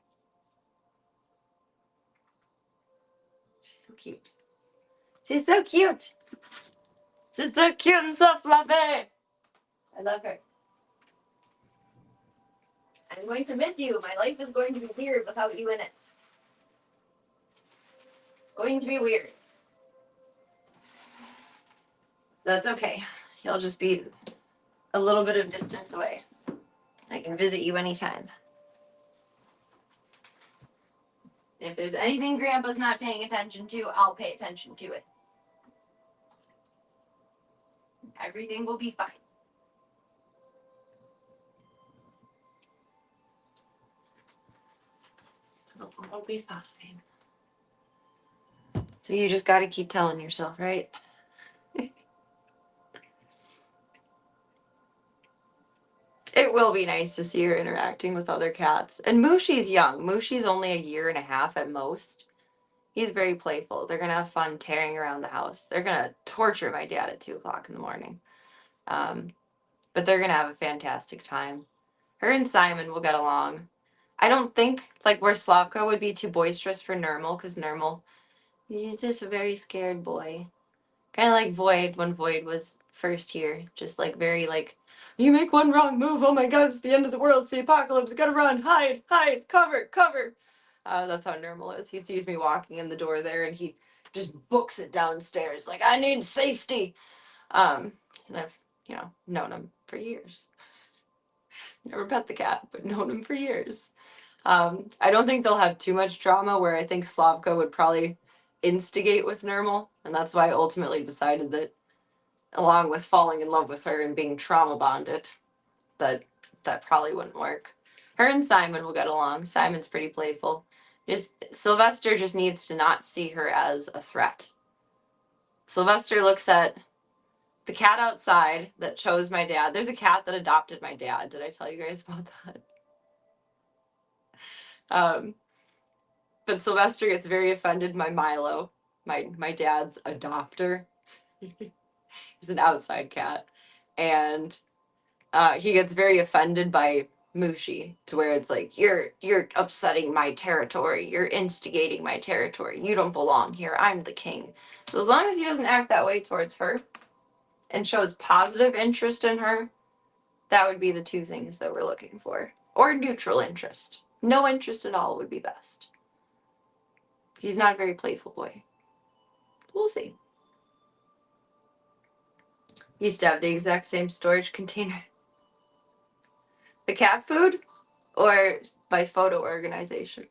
[SPEAKER 1] She's so cute. She's so cute! She's so cute and so fluffy! I love her. I'm going to miss you. My life is going to be weird without you in it. Going to be weird. That's okay. You'll just be a little bit of distance away. I can visit you anytime. And if there's anything Grandpa's not paying attention to, I'll pay attention to it. Everything will be fine. It'll be fine. So you just gotta keep telling yourself, right? It will be nice to see her interacting with other cats. And Mushi's young. Mushi's only 1.5 years at most. He's very playful. They're gonna have fun tearing around the house. They're gonna torture my dad at 2 o'clock in the morning. But they're gonna have a fantastic time. Her and Simon will get along. I don't think, like, where Slavka would be too boisterous for Nermal, because Nermal, he's just a very scared boy. Kind of like Void when Void was first here. Just, like, very, like, you make one wrong move, oh my god, it's the end of the world, it's the apocalypse, gotta run, hide, cover. That's how Nermal is. He sees me walking in the door there, and he just books it downstairs, like, I need safety. And I've, known him for years. Never pet the cat, but known him for years. I don't think they'll have too much drama, where I think Slavka would probably instigate with Nermal, and that's why I ultimately decided that, along with falling in love with her and being trauma bonded, that probably wouldn't work. Her and Simon will get along. Simon's pretty playful. Sylvester just needs to not see her as a threat. Sylvester looks at the cat outside that chose my dad. There's a cat that adopted my dad. Did I tell you guys about that? But Sylvester gets very offended by Milo, my dad's adopter. He's an outside cat. And he gets very offended by Mushi, to where it's like, you're upsetting my territory. You're instigating my territory. You don't belong here. I'm the king. So as long as he doesn't act that way towards her and shows positive interest in her, that would be the 2 things that we're looking for. Or neutral interest. No interest at all would be best. He's not a very playful boy. We'll see. Used to have the exact same storage container. The cat food or my photo organization?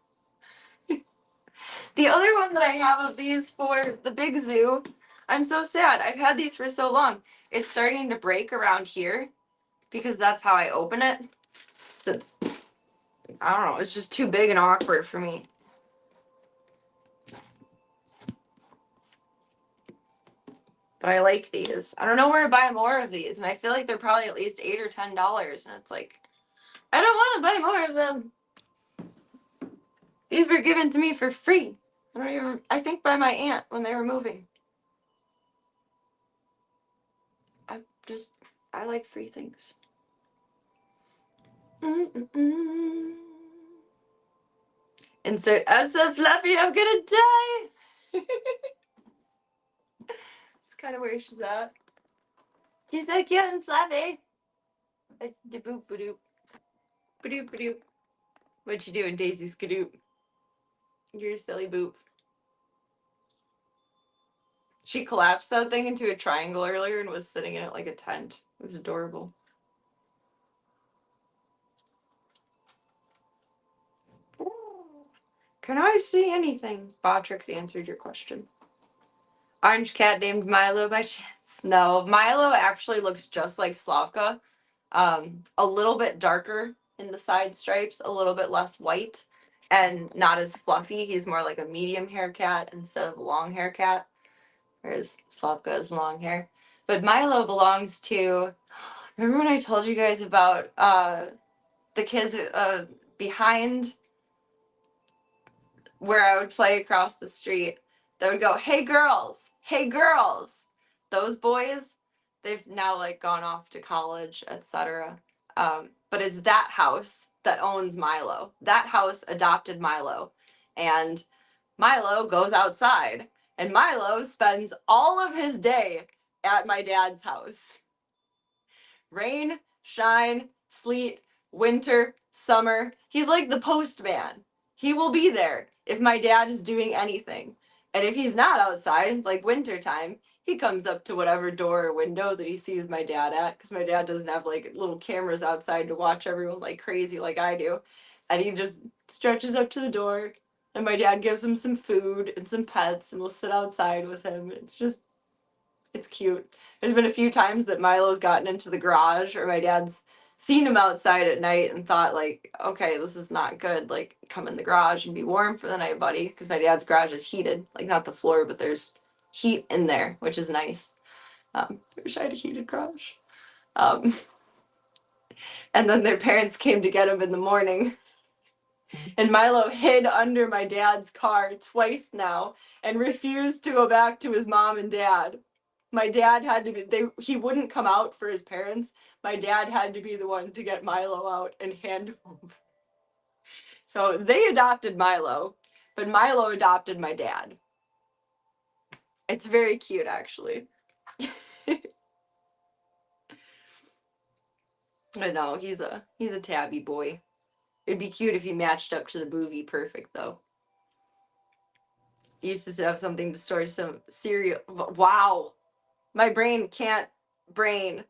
[SPEAKER 1] The other one that I have of these for the big zoo, I'm so sad. I've had these for so long. It's starting to break around here because that's how I open it. So it's, I don't know, it's just too big and awkward for me. But I like these. I don't know where to buy more of these, and I feel like they're probably at least $8 or $10, and it's like, I don't want to buy more of them. These were given to me for free. I think by my aunt when they were moving. I like free things. Insert I'm so fluffy, I'm gonna die. It's kind of where she's at. She's so cute and fluffy. Boop ba-doop. Ba-doop ba-doop. What you doing, Daisy Skadoop? You're a silly boop. She collapsed that thing into a triangle earlier and was sitting in it like a tent. It was adorable. Can I see anything? Botrix answered your question. Orange cat named Milo by chance? No, Milo actually looks just like Slavka. A little bit darker in the side stripes, a little bit less white, and not as fluffy. He's more like a medium hair cat instead of a long hair cat, whereas Slavka is long hair. But Milo belongs to. Remember when I told you guys about the kids behind where I would play across the street? They would go, "Hey girls, hey girls." Those boys, they've now like gone off to college, etc. But it's that house that owns Milo. That house adopted Milo, and Milo goes outside, and Milo spends all of his day at my dad's house. Rain, shine, sleet, winter, summer. He's like the postman. He will be there if my dad is doing anything. And if he's not outside, like wintertime, he comes up to whatever door or window that he sees my dad at, because my dad doesn't have like little cameras outside to watch everyone like crazy like I do. And he just stretches up to the door, and my dad gives him some food and some pets, and we'll sit outside with him. It's cute. There's been a few times that Milo's gotten into the garage, or my dad's seen him outside at night and thought like, okay, this is not good. Like, come in the garage and be warm for the night, buddy. Because my dad's garage is heated. Like, not the floor, but there's heat in there, which is nice. I wish I had a heated garage. And then their parents came to get him in the morning. And Milo hid under my dad's car twice now and refused to go back to his mom and dad. My dad had to be, he wouldn't come out for his parents. My dad had to be the one to get Milo out and hand him over. So they adopted Milo, but Milo adopted my dad. It's very cute, actually. I know, he's a tabby boy. It'd be cute if he matched up to the movie perfect, though. He used to have something to store some cereal. Wow! My brain can't brain.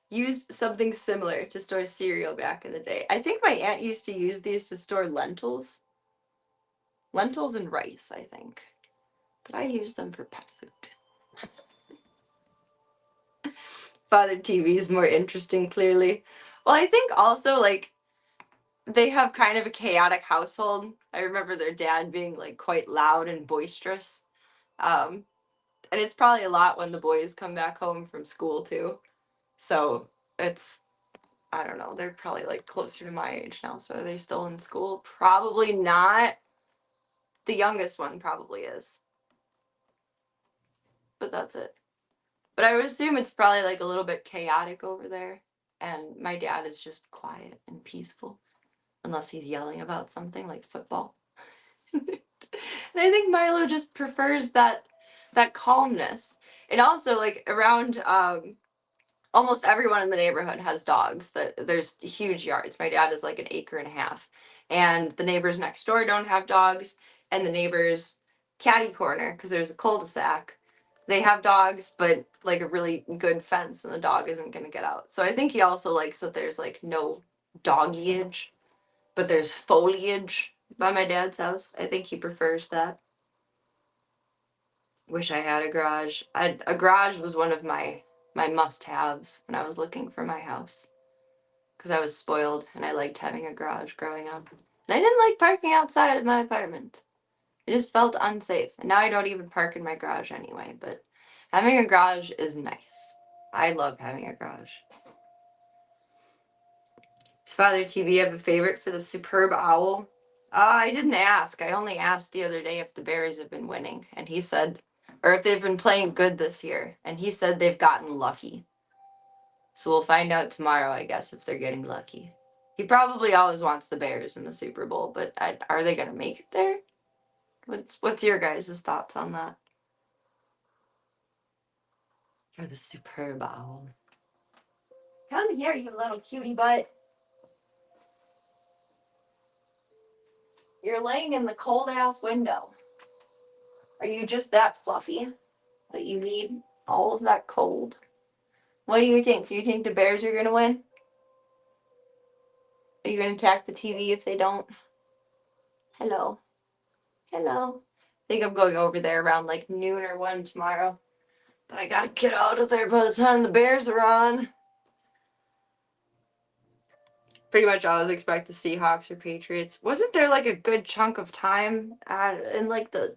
[SPEAKER 1] Used something similar to store cereal back in the day. I think my aunt used to use these to store lentils. Lentils and rice, I think. But I use them for pet food. Father TV is more interesting, clearly. Well, I think also, like, they have kind of a chaotic household. I remember their dad being, like, quite loud and boisterous. And it's probably a lot when the boys come back home from school, too. So it's, I don't know, they're probably like closer to my age now. So are they still in school? Probably not. The youngest one probably is. But that's it. But I would assume it's probably like a little bit chaotic over there. And my dad is just quiet and peaceful. Unless he's yelling about something like football. And I think Milo just prefers that calmness. And also like around almost everyone in the neighborhood has dogs. There's huge yards. My dad is like an acre and a half, and the neighbors next door don't have dogs, and the neighbors catty corner, because there's a cul-de-sac, they have dogs, but like a really good fence, and the dog isn't going to get out. So I think he also likes that there's like no doggiage, but there's foliage by my dad's house. I think he prefers that. Wish I had a garage. A garage was one of my must-haves when I was looking for my house, because I was spoiled and I liked having a garage growing up. And I didn't like parking outside of my apartment. It just felt unsafe. And now I don't even park in my garage anyway. But Having a garage is nice. I love having a garage. Does Father TV have a favorite for the superb owl? I didn't ask. I only asked the other day if the Bears have been winning, and he said, or if they've been playing good this year, and he said they've gotten lucky. So we'll find out tomorrow, I guess, if they're getting lucky. He probably always wants the Bears in the Super Bowl, but are they going to make it there? What's your guys' thoughts on that? For the superb owl. Come here, you little cutie butt. You're laying in the cold ass window. Are you just that fluffy that you need all of that cold? What do you think? Do you think the Bears are going to win? Are you going to attack the TV if they don't? Hello. Hello. I think I'm going over there around like noon or 1 tomorrow. But I gotta get out of there by the time the Bears are on. Pretty much always expect the Seahawks or Patriots. Wasn't there like a good chunk of time in like the,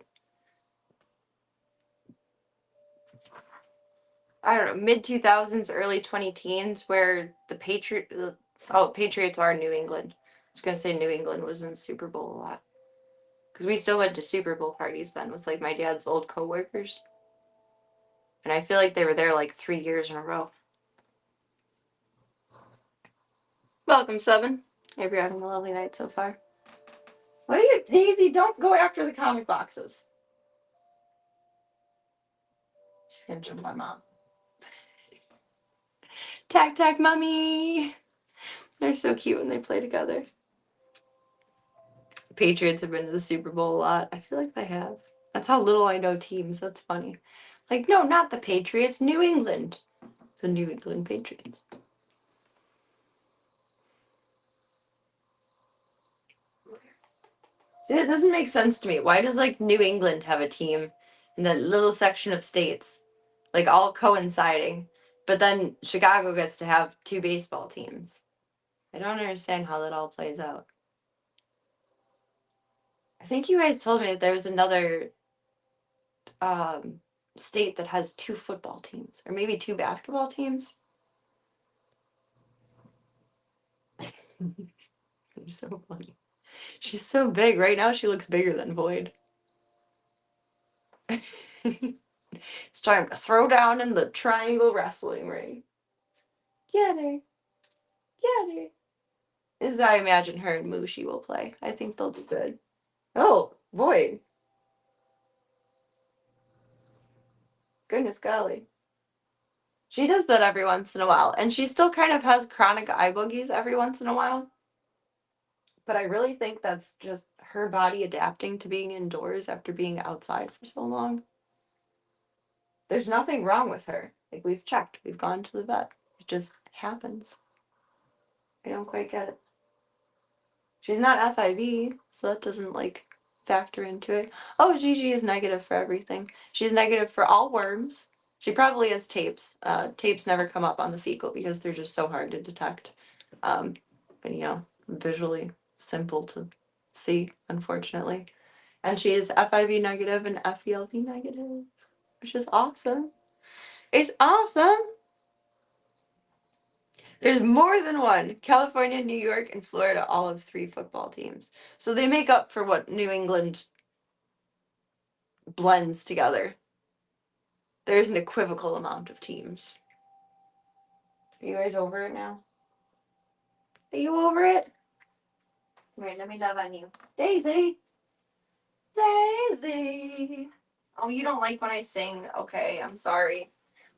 [SPEAKER 1] I don't know, mid 2000s, early 2010s where the Patriots are New England. I was gonna say New England was in the Super Bowl a lot. Because we still went to Super Bowl parties then with like my dad's old coworkers. And I feel like they were there like 3 years in a row. Welcome, Seven. Hope you're having a lovely night so far. What are you, Daisy? Don't go after the comic boxes. She's gonna jump my mom. Tack, tack, mummy. They're so cute when they play together. The Patriots have been to the Super Bowl a lot. I feel like they have. That's how little I know teams. That's funny. Like, no, not the Patriots. New England. The New England Patriots. See, that doesn't make sense to me. Why does, like, New England have a team in that little section of states? Like, all coinciding. But then Chicago gets to have 2 baseball teams. I don't understand how that all plays out. I think you guys told me that there's another state that has 2 football teams. Or maybe 2 basketball teams. They're so funny. She's so big. Right now she looks bigger than Void. It's time to throw down in the triangle wrestling ring. Get her. Get her. This is how I imagine her and Mushi will play. I think they'll do good. Oh, Void. Goodness golly. She does that every once in a while. And she still kind of has chronic eye boogies every once in a while. But I really think that's just her body adapting to being indoors after being outside for so long. There's nothing wrong with her. Like, we've checked. We've gone to the vet. It just happens. I don't quite get it. She's not FIV, so that doesn't, like, factor into it. Oh, Gigi is negative for everything. She's negative for all worms. She probably has tapes. Tapes never come up on the fecal because they're just so hard to detect. And, you know, visually simple to see, unfortunately. And she is FIV negative and FELV negative, which is awesome. It's awesome! There's more than one. California, New York, and Florida all have 3 football teams. So they make up for what New England blends together. There's an equivocal amount of teams. Are you guys over it now? Are you over it? Right, let me love on you. Daisy! Daisy! Oh, you don't like when I sing? Okay, I'm sorry.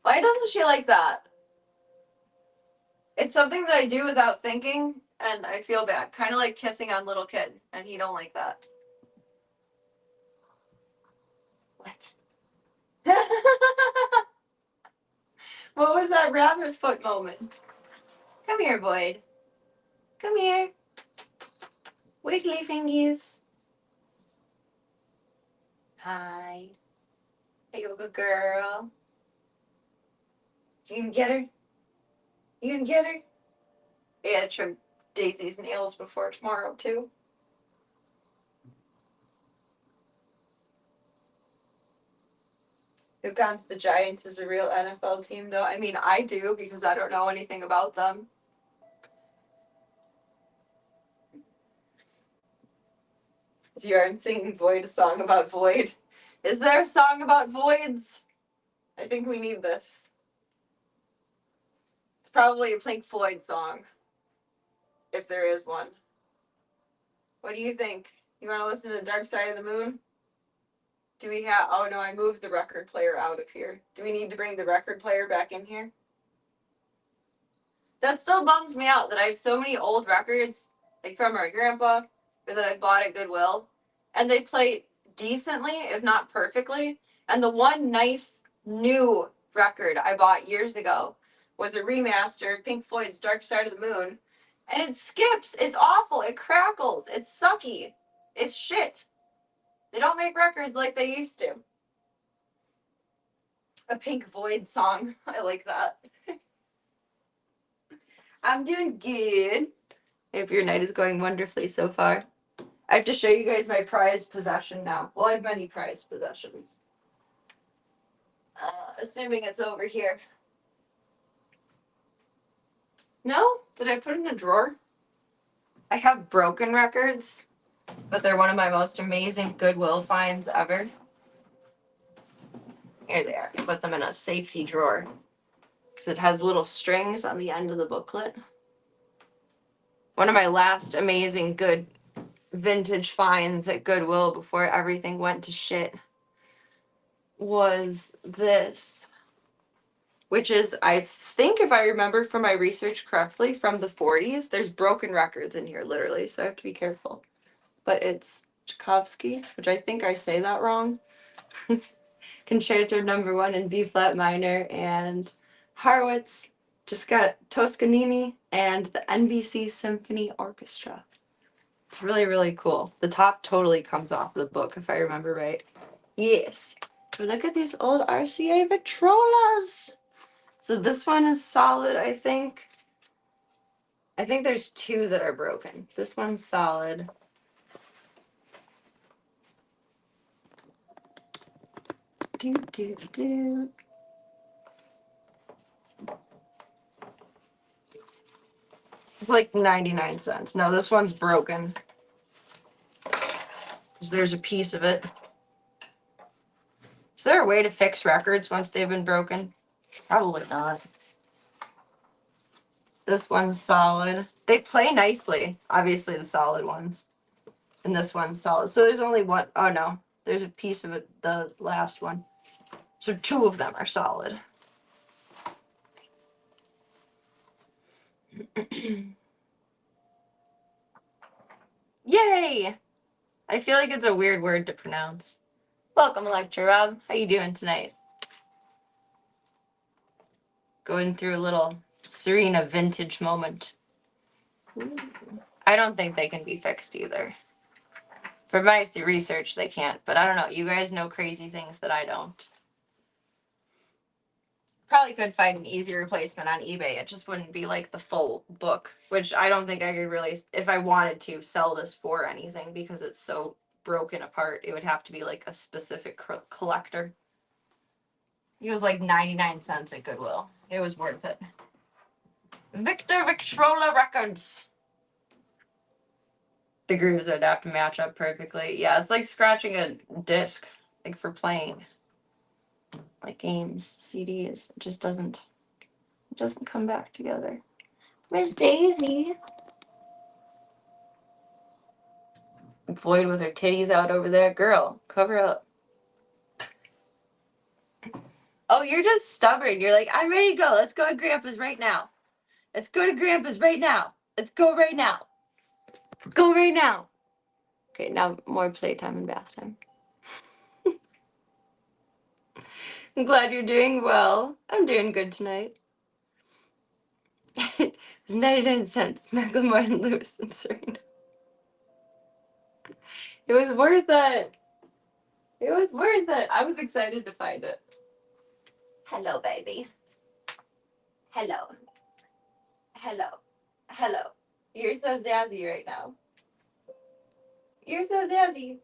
[SPEAKER 1] Why doesn't she like that? It's something that I do without thinking, and I feel bad. Kind of like kissing on little kid, and he don't like that. What? What was that rabbit foot moment? Come here, Boyd. Come here. Wiggly fingies. Hi. Are you a good girl? You gonna get her? You gonna get her? I gotta trim Daisy's nails before tomorrow, too. Who counts the Giants as a real NFL team, though? I mean, I do, because I don't know anything about them. You aren't singing Void, a song about void. Is there a song about voids? I think we need this. It's probably a Pink Floyd song, if there is one. What do you think? You want to listen to Dark Side of the Moon? Do we have... Oh, no, I moved the record player out of here. Do we need to bring the record player back in here? That still bums me out that I have so many old records, like from my grandpa, or that I bought at Goodwill, and they play decently, if not perfectly. And the one nice new record I bought years ago was a remaster of Pink Floyd's Dark Side of the Moon. And it skips. It's awful. It crackles. It's sucky. It's shit. They don't make records like they used to. A Pink Void song. I like that. I'm doing good. If your night is going wonderfully so far. I have to show you guys my prized possession now. Well, I have many prized possessions. Assuming it's over here. No? Did I put it in a drawer? I have broken records, but they're one of my most amazing Goodwill finds ever. Here they are. I put them in a safety drawer because it has little strings on the end of the booklet. One of my last amazing good vintage finds at Goodwill before everything went to shit was this, which is, I think if I remember from my research correctly, from the 40s. There's broken records in here, literally, so I have to be careful. But it's Tchaikovsky, which I think I say that wrong. Concerto No. 1 in B flat minor, and Harwitz, Toscanini, and the NBC Symphony Orchestra. It's really, really cool. The top totally comes off the book, if I remember right. Yes. But look at these old RCA Victrolas. So this one is solid, I think. I think there's two that are broken. This one's solid. Do, do, do. It's like 99 cents. No, this one's broken. Because there's a piece of it. Is there a way to fix records once they've been broken? Probably not. This one's solid. They play nicely. Obviously the solid ones. And this one's solid. So there's only one. Oh no. There's a piece of it, the last one. So two of them are solid. Yay! I feel like it's a weird word to pronounce. Welcome, Electra Rob. How you doing tonight? Going through a little Serena vintage moment. Ooh. I don't think they can be fixed either. For my research, they can't. But I don't know. You guys know crazy things that I don't. Probably could find an easy replacement on eBay. It just wouldn't be like the full book, which I don't think I could really, if I wanted to sell this for anything because it's so broken apart, it would have to be like a specific collector. It was like 99 cents at Goodwill. It was worth it. Victor Victrola Records. The grooves would have to match up perfectly. Yeah, it's like scratching a disc, like for playing. Like games, CDs. It just doesn't come back together. Miss Daisy. Floyd with her titties out over there. Girl, cover up. Oh, you're just stubborn. You're like, I'm ready to go. Let's go to Grandpa's right now. Let's go to Grandpa's right now. Let's go right now. Let's go right now. Okay, now more playtime and bath time. I'm glad you're doing well. I'm doing good tonight. It was 99 cents. Macklemore and Lewis and Serena. It was worth it. It was worth it. I was excited to find it. Hello, baby. Hello. Hello. Hello. You're so zazzy right now. You're so zazzy.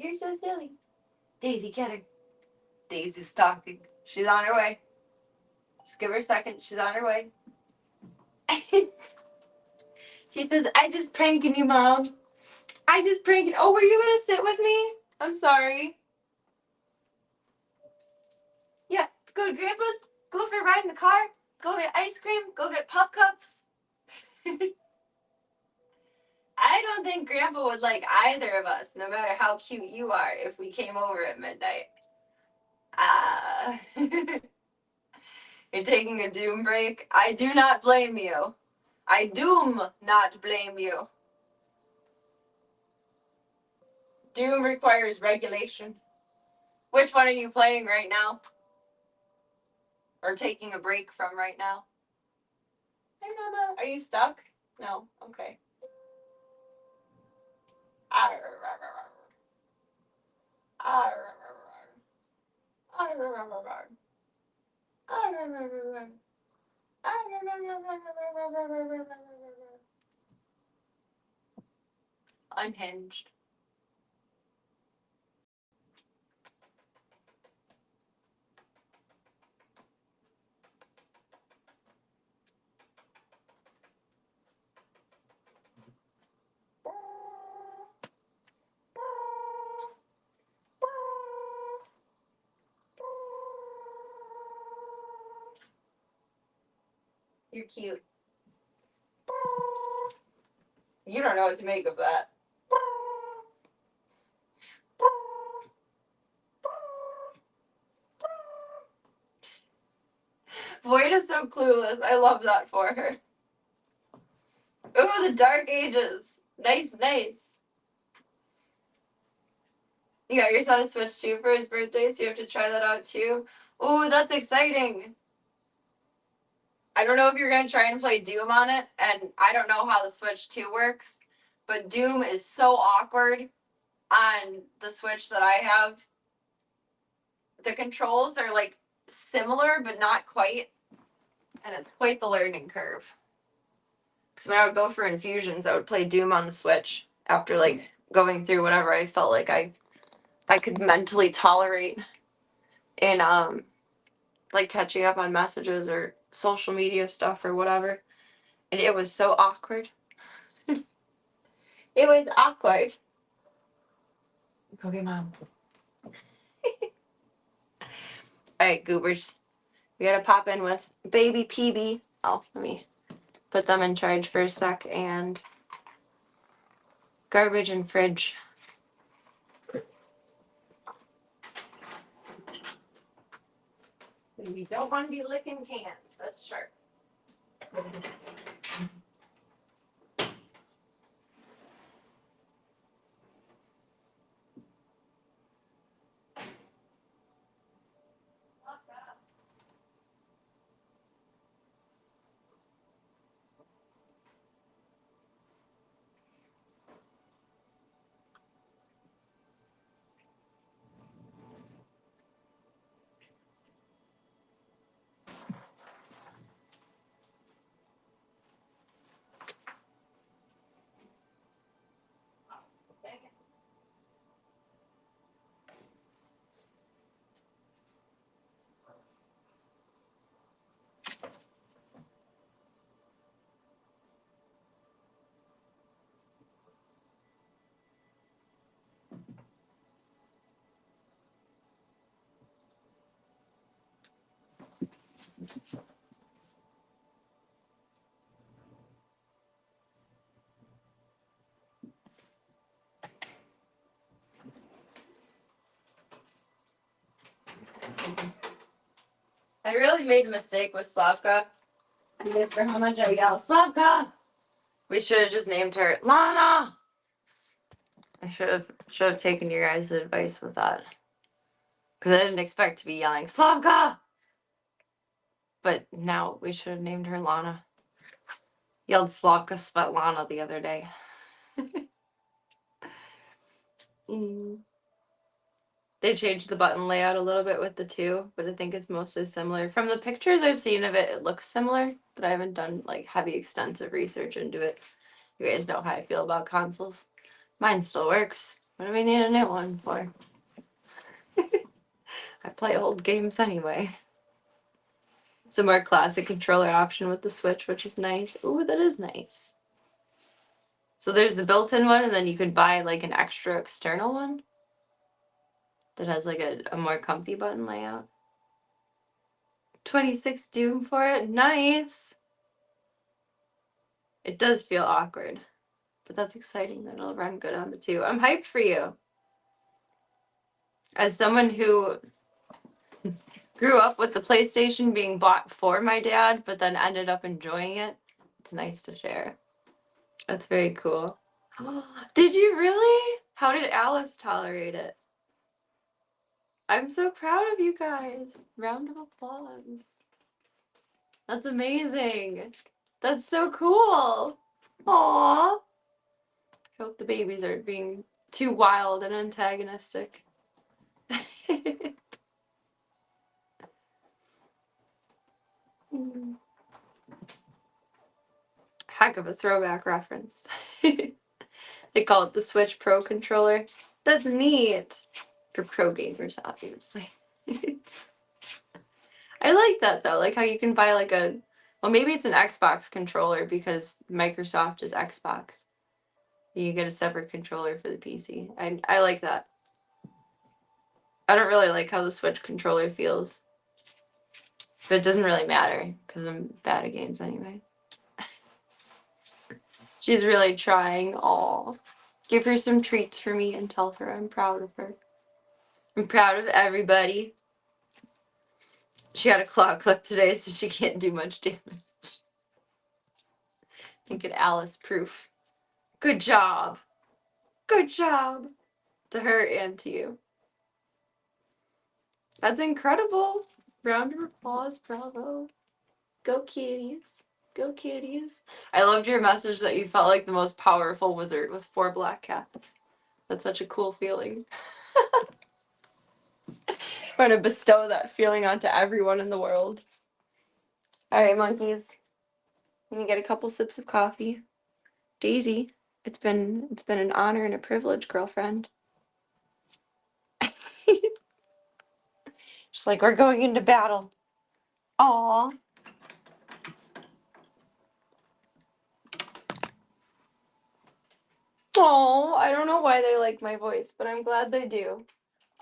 [SPEAKER 1] You're so silly. Daisy, get her. Daisy's talking. She's on her way. Just give her a second. She's on her way. She says, I just pranking you, Mom. I just pranking. Oh, were you going to sit with me? I'm sorry. Yeah, go to Grandpa's. Go for a ride in the car. Go get ice cream. Go get pop cups. I don't think Grandpa would like either of us, no matter how cute you are, if we came over at midnight. You're taking a doom break? I do not blame you. I doom not blame you. Doom requires regulation. Which one are you playing right now? Or taking a break from right now? Hey, Mama, are you stuck? No? Okay. Unhinged. You're cute. You don't know what to make of that. Void is so clueless. I love that for her. Ooh, the Dark Ages. Nice, nice. You got your son a Switch 2 for his birthday, so you have to try that out too. Ooh, that's exciting. I don't know if you're going to try and play Doom on it, and I don't know how the Switch 2 works, but Doom is so awkward on the Switch that I have. The controls are like similar, but not quite, and it's quite the learning curve. Because when I would go for infusions, I would play Doom on the Switch after like going through whatever I felt like I could mentally tolerate in like catching up on messages or social media stuff or whatever. And it was so awkward. It was awkward. Go get Mom. Alright, goobers. We gotta pop in with baby PB. Oh, let me put them in charge for a sec. And garbage and fridge. We don't want to be licking cans. That's sharp. I really made a mistake with Slavka. Just for how much I yell, Slavka! We should have just named her Lana! I should have taken your guys' advice with that. Because I didn't expect to be yelling, Slavka! But now we should have named her Lana. Yelled Slavka Svetlana the other day. They changed the button layout a little bit with the two, but I think it's mostly similar. From the pictures I've seen of it, it looks similar, but I haven't done like heavy, extensive research into it. You guys know how I feel about consoles. Mine still works. What do we need a new one for? I play old games anyway. It's a more classic controller option with the Switch, which is nice. Ooh, that is nice. So there's the built-in one, and then you could buy like an extra external one that has like a more comfy button layout. 26 Doom for it. Nice. It does feel awkward, but that's exciting that it'll run good on the 2. I'm hyped for you. As someone who grew up with the PlayStation being bought for my dad, but then ended up enjoying it, it's nice to share. That's very cool. Did you really? How did Alice tolerate it? I'm so proud of you guys. Round of applause. That's amazing. That's so cool. Aww. I hope the babies aren't being too wild and antagonistic. Heck of a throwback reference. They call it the Switch Pro controller. That's neat. For pro gamers, obviously. I like that though. Like how you can buy like well, maybe it's an Xbox controller because Microsoft is Xbox. You get a separate controller for the PC. I like that. I don't really like how the Switch controller feels. But it doesn't really matter because I'm bad at games anyway. She's really trying. Aw. Give her some treats for me and tell her I'm proud of her. I'm proud of everybody. She had a claw clip today, so she can't do much damage. Think it Alice proof. Good job. Good job. To her and to you. That's incredible. Round of applause. Bravo. Go kitties. Go kitties. I loved your message that you felt like the most powerful wizard with 4 black cats. That's such a cool feeling. I'm going to bestow that feeling onto everyone in the world. All right, monkeys. I'm going to get a couple sips of coffee. Daisy, it's been an honor and a privilege, girlfriend. She's like, we're going into battle. Aww. Oh, I don't know why they like my voice, but I'm glad they do.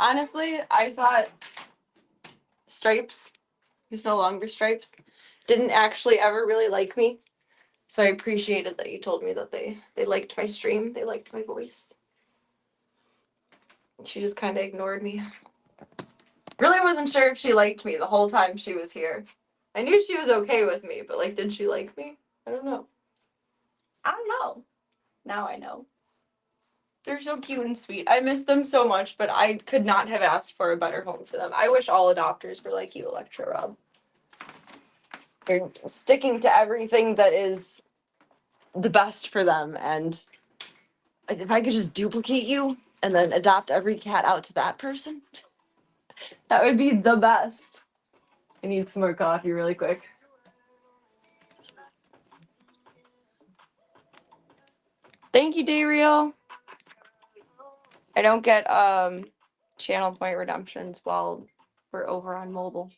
[SPEAKER 1] Honestly, I thought Stripes, who's no longer Stripes, didn't actually ever really like me. So I appreciated that you told me that they liked my stream, they liked my voice. She just kind of ignored me. Really wasn't sure if she liked me the whole time she was here. I knew she was okay with me, but like, did she like me? I don't know. I don't know. Now I know. They're so cute and sweet. I miss them so much, but I could not have asked for a better home for them. I wish all adopters were like you, Electra Rob. You're sticking to everything that is the best for them, and if I could just duplicate you and then adopt every cat out to that person, that would be the best. I need some more coffee really quick. Thank you, Dayreal. I don't get channel point redemptions while we're over on mobile.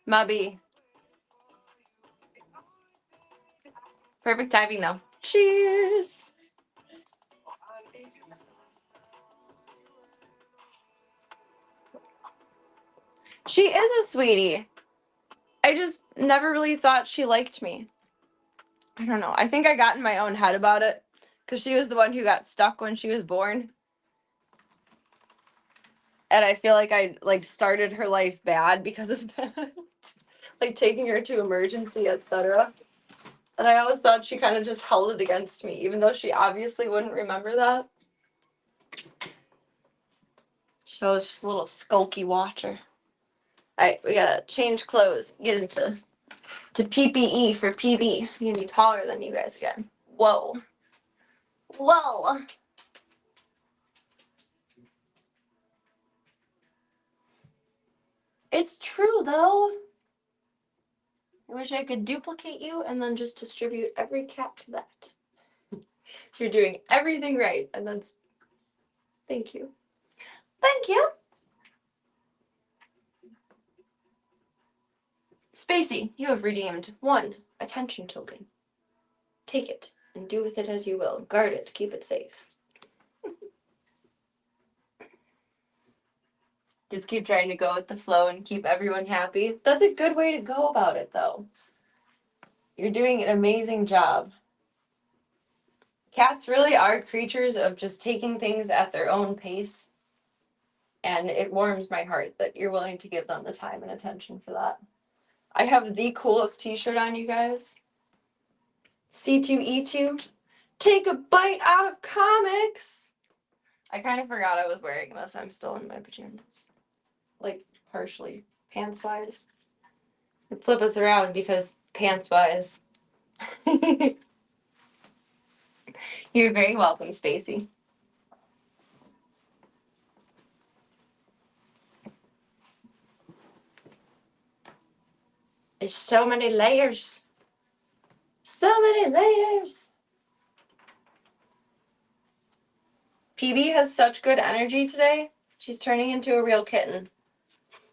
[SPEAKER 1] Mubby. Perfect timing though. Cheers. She is a sweetie. I just never really thought she liked me. I don't know. I think I got in my own head about it because she was the one who got stuck when she was born. And I feel like I started her life bad because of that. Like taking her to emergency, etc. And I always thought she kind of just held it against me, even though she obviously wouldn't remember that. So it's just a little skulky watcher. Alright, we gotta change clothes, get into PPE for PB. You can be taller than you guys again. Whoa. Whoa. It's true, though. I wish I could duplicate you and then just distribute every cat to that. So you're doing everything right, and that's Thank you. Thank you. Spacey, you have redeemed 1 attention token. Take it and do with it as you will. Guard it. Keep it safe. Just keep trying to go with the flow and keep everyone happy. That's a good way to go about it, though. You're doing an amazing job. Cats really are creatures of just taking things at their own pace. And it warms my heart that you're willing to give them the time and attention for that. I have the coolest t-shirt on, you guys. C2E2. Take a bite out of comics. I kind of forgot I was wearing this. I'm still in my pajamas. Like, partially. Pants-wise. Flip us around because pants-wise. You're very welcome, Spacey. There's so many layers. So many layers. PB has such good energy today. She's turning into a real kitten.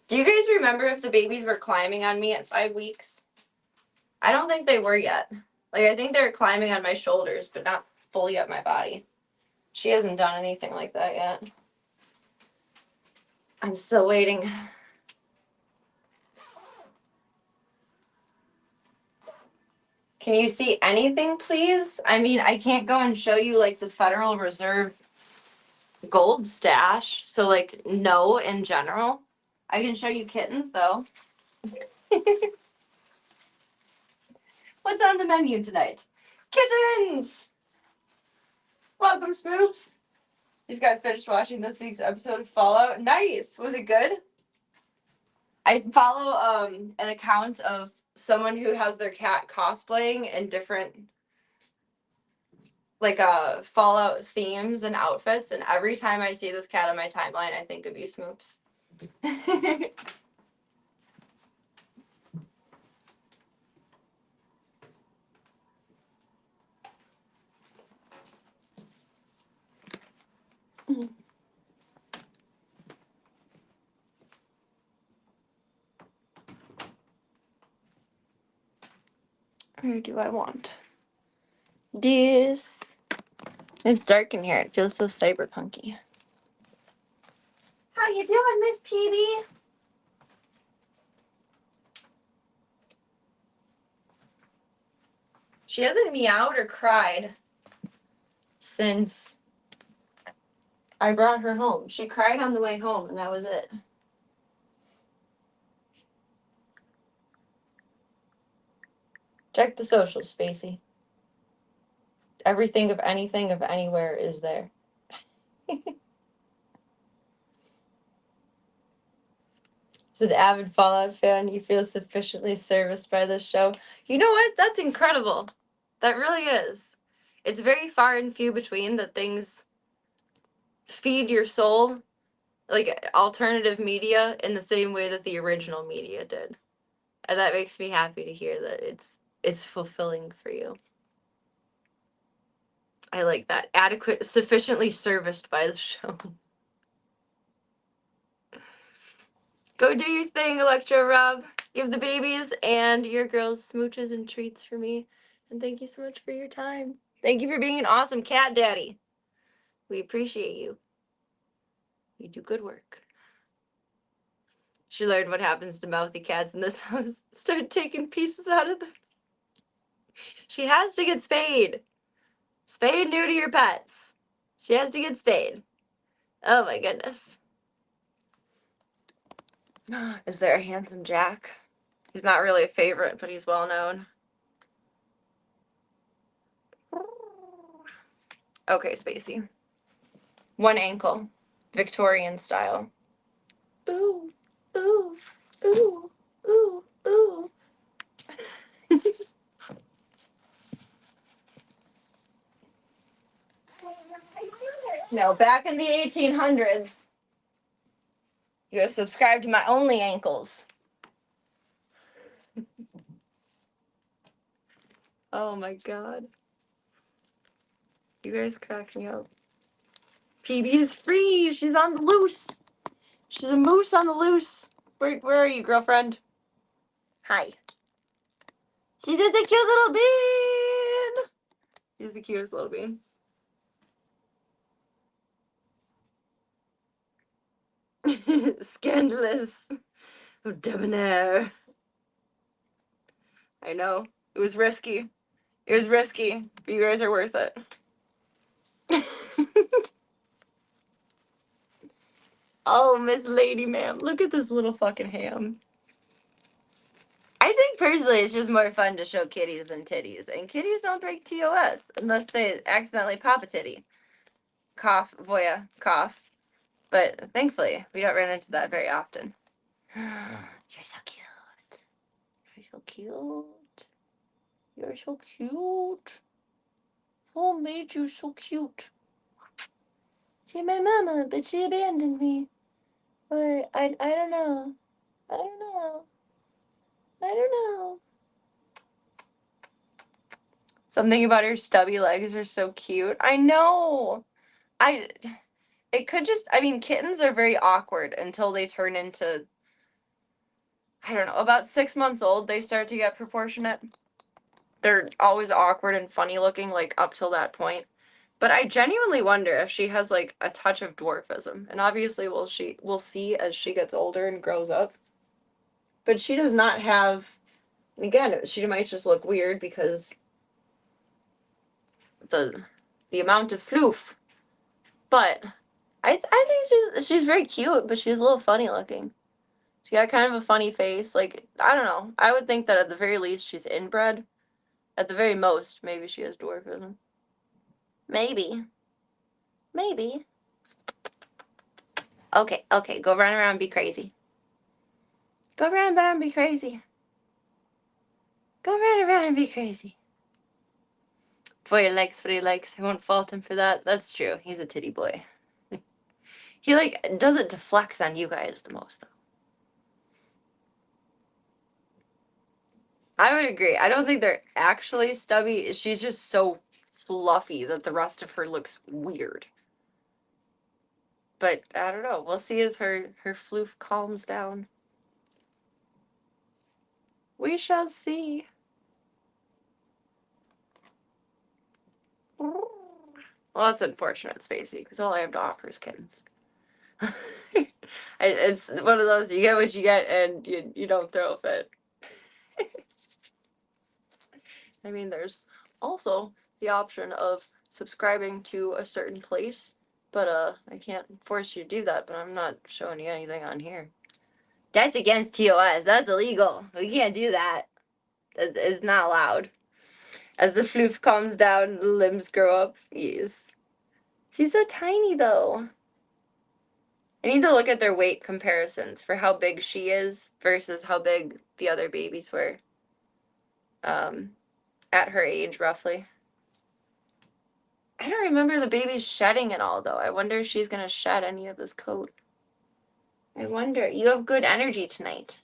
[SPEAKER 1] Do you guys remember if the babies were climbing on me at 5 weeks? I don't think they were yet. Like, I think they were climbing on my shoulders, but not fully up my body. She hasn't done anything like that yet. I'm still waiting. Can you see anything, please? I mean, I can't go and show you, like, the Federal Reserve gold stash. So, like, no in general. I can show you kittens, though. What's on the menu tonight? Kittens! Welcome, Smoops. Just got finished watching this week's episode of Fallout. Nice. Was it good? I follow an account of someone who has their cat cosplaying in different like Fallout themes and outfits, and every time I see this cat on my timeline, I think of you, Smoops. Or do I want this? It's dark in here. It feels so cyberpunky. How you doing, Miss PB? She hasn't meowed or cried since I brought her home. She cried on the way home, and that was it. Check the socials, Spacey. Everything of anything of anywhere is there. As an avid Fallout fan, you feel sufficiently serviced by this show. You know what? That's incredible. That really is. It's very far and few between that things feed your soul, like alternative media, in the same way that the original media did. And that makes me happy to hear that it's fulfilling for you. I like that. Adequate, sufficiently serviced by the show. Go do your thing, Electro Rob. Give the babies and your girls smooches and treats for me. And thank you so much for your time. Thank you for being an awesome cat daddy. We appreciate you. You do good work. She learned what happens to mouthy cats in this house. Start taking pieces out of them. She has to get spayed. Spay and neuter your pets. She has to get spayed. Oh my goodness. Is there a handsome Jack? He's not really a favorite, but he's well known. Okay, Spacey. 1 ankle. Victorian style. Ooh, ooh, ooh, ooh, ooh. No, back in the 1800s, you have subscribed to my only ankles. Oh my god. You guys crack me up. Phoebe is free. She's on the loose. She's a moose on the loose. Where are you, girlfriend? Hi. She's just a cute little bean. She's the cutest little bean. Scandalous. Oh, debonair. I know. It was risky. It was risky, but you guys are worth it. Oh, Miss Lady Ma'am. Look at this little fucking ham. I think personally it's just more fun to show kitties than titties. And kitties don't break TOS unless they accidentally pop a titty. Cough, voya, cough. But thankfully, we don't run into that very often. You're so cute. You're so cute. You're so cute. Who made you so cute? See, my mama, but she abandoned me. Or, I don't know. I don't know. I don't know. Something about her stubby legs are so cute. I know. It could just, I mean, kittens are very awkward until they turn into, I don't know, about 6 months old, they start to get proportionate. They're always awkward and funny looking, like, up till that point. But I genuinely wonder if she has, like, a touch of dwarfism. And obviously we'll see as she gets older and grows up. But she does not have, and again, she might just look weird because the amount of floof. But I think she's very cute, but she's a little funny looking. She got kind of a funny face. Like, I don't know. I would think that at the very least she's inbred. At the very most, maybe she has dwarfism. Maybe. Maybe. Okay, go run around and be crazy. Go run around and be crazy. Go run around and be crazy. For your legs, for your legs. I won't fault him for that. That's true. He's a titty boy. He, like, does it to flex on you guys the most, though. I would agree. I don't think they're actually stubby. She's just so fluffy that the rest of her looks weird. But I don't know. We'll see as her floof calms down. We shall see. Well, that's unfortunate, Spacey, because all I have to offer is kittens. It's one of those, you get what you get, and you don't throw a fit. I mean, there's also the option of subscribing to a certain place, but I can't force you to do that, but I'm not showing you anything on here. That's against TOS. That's illegal. We can't do that. It's not allowed. As the floof calms down, the limbs grow up. Yes. She's so tiny, though. I need to look at their weight comparisons for how big she is versus how big the other babies were. At her age, roughly. I don't remember the baby's shedding at all, though. I wonder if she's going to shed any of this coat. I wonder. You have good energy tonight.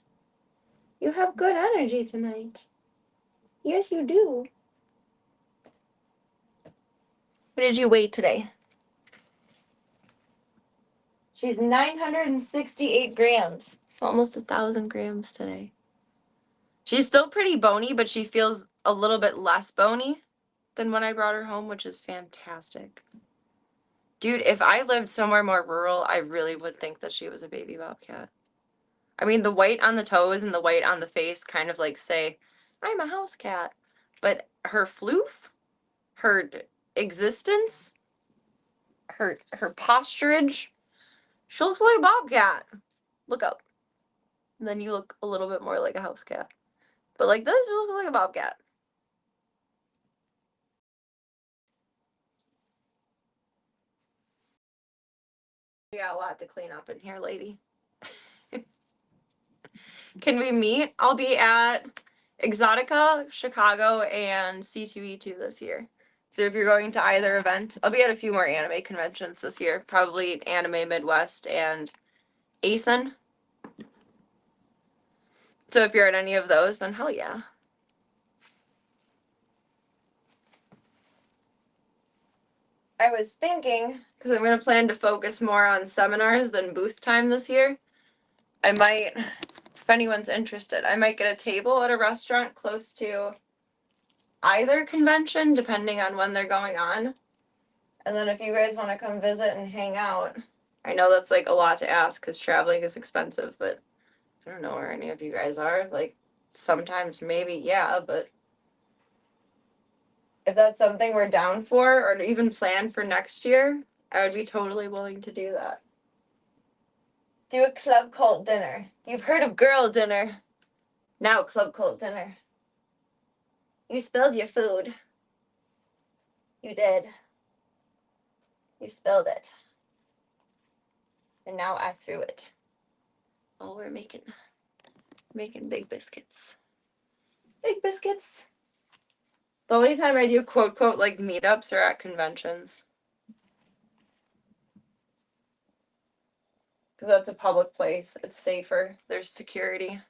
[SPEAKER 1] You have good energy tonight. Yes, you do. What did you weigh today? She's 968 grams. So almost 1,000 grams today. She's still pretty bony, but she feels a little bit less bony than when I brought her home, which is fantastic. Dude, if I lived somewhere more rural, I really would think that she was a baby bobcat. I mean, the white on the toes and the white on the face kind of like say, I'm a house cat. But her floof, her existence, her posturage, she looks like a bobcat. Look up. And then you look a little bit more like a house cat. But like this, you look like a bobcat. We got a lot to clean up in here, lady. Can we meet? I'll be at Exotica, Chicago, and C2E2 this year. So if you're going to either event, I'll be at a few more anime conventions this year. Probably Anime Midwest and ASIN. So if you're at any of those, then hell yeah. I was thinking, because I'm going to plan to focus more on seminars than booth time this year, I might, if anyone's interested, I might get a table at a restaurant close to either convention, depending on when they're going on. And then if you guys want to come visit and hang out, I know that's like a lot to ask because traveling is expensive, but I don't know where any of you guys are. Like, sometimes maybe, yeah, but if that's something we're down for or to even plan for next year, I would be totally willing to do that. Do a club cult dinner. You've heard of girl dinner. Now club cult dinner. You spilled your food. You did. You spilled it. And now I threw it. Oh, we're making big biscuits. Big biscuits. The only time I do quote quote like meetups are at conventions. Because that's a public place. It's safer. There's security.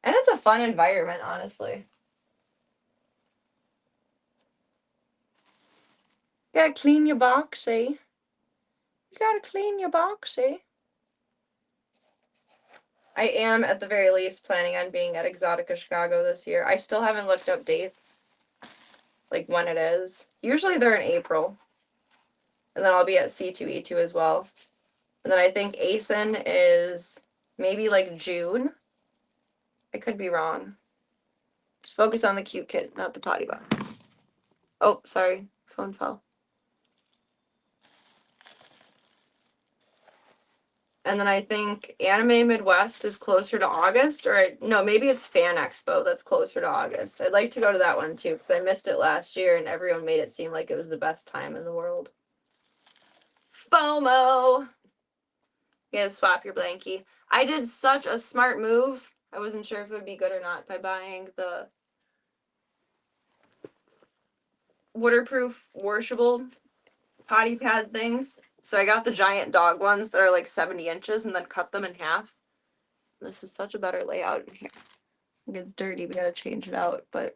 [SPEAKER 1] And it's a fun environment, honestly. You gotta clean your box, eh? You gotta clean your box, eh? I am, at the very least, planning on being at Exotica Chicago this year. I still haven't looked up dates, like when it is. Usually they're in April. And then I'll be at C2E2 as well. And then I think ASIN is maybe like June. I could be wrong. Just focus on the cute kid, not the potty box. Oh, sorry. Phone fell. And then I think Anime Midwest is closer to August, or no, maybe it's Fan Expo that's closer to August. I'd like to go to that one too, because I missed it last year and everyone made it seem like it was the best time in the world. FOMO! You gotta swap your blankie. I did such a smart move. I wasn't sure if it would be good or not by buying the waterproof, washable potty pad things. So I got the giant dog ones that are like 70 inches and then cut them in half. This is such a better layout in here. It gets dirty, we gotta change it out, but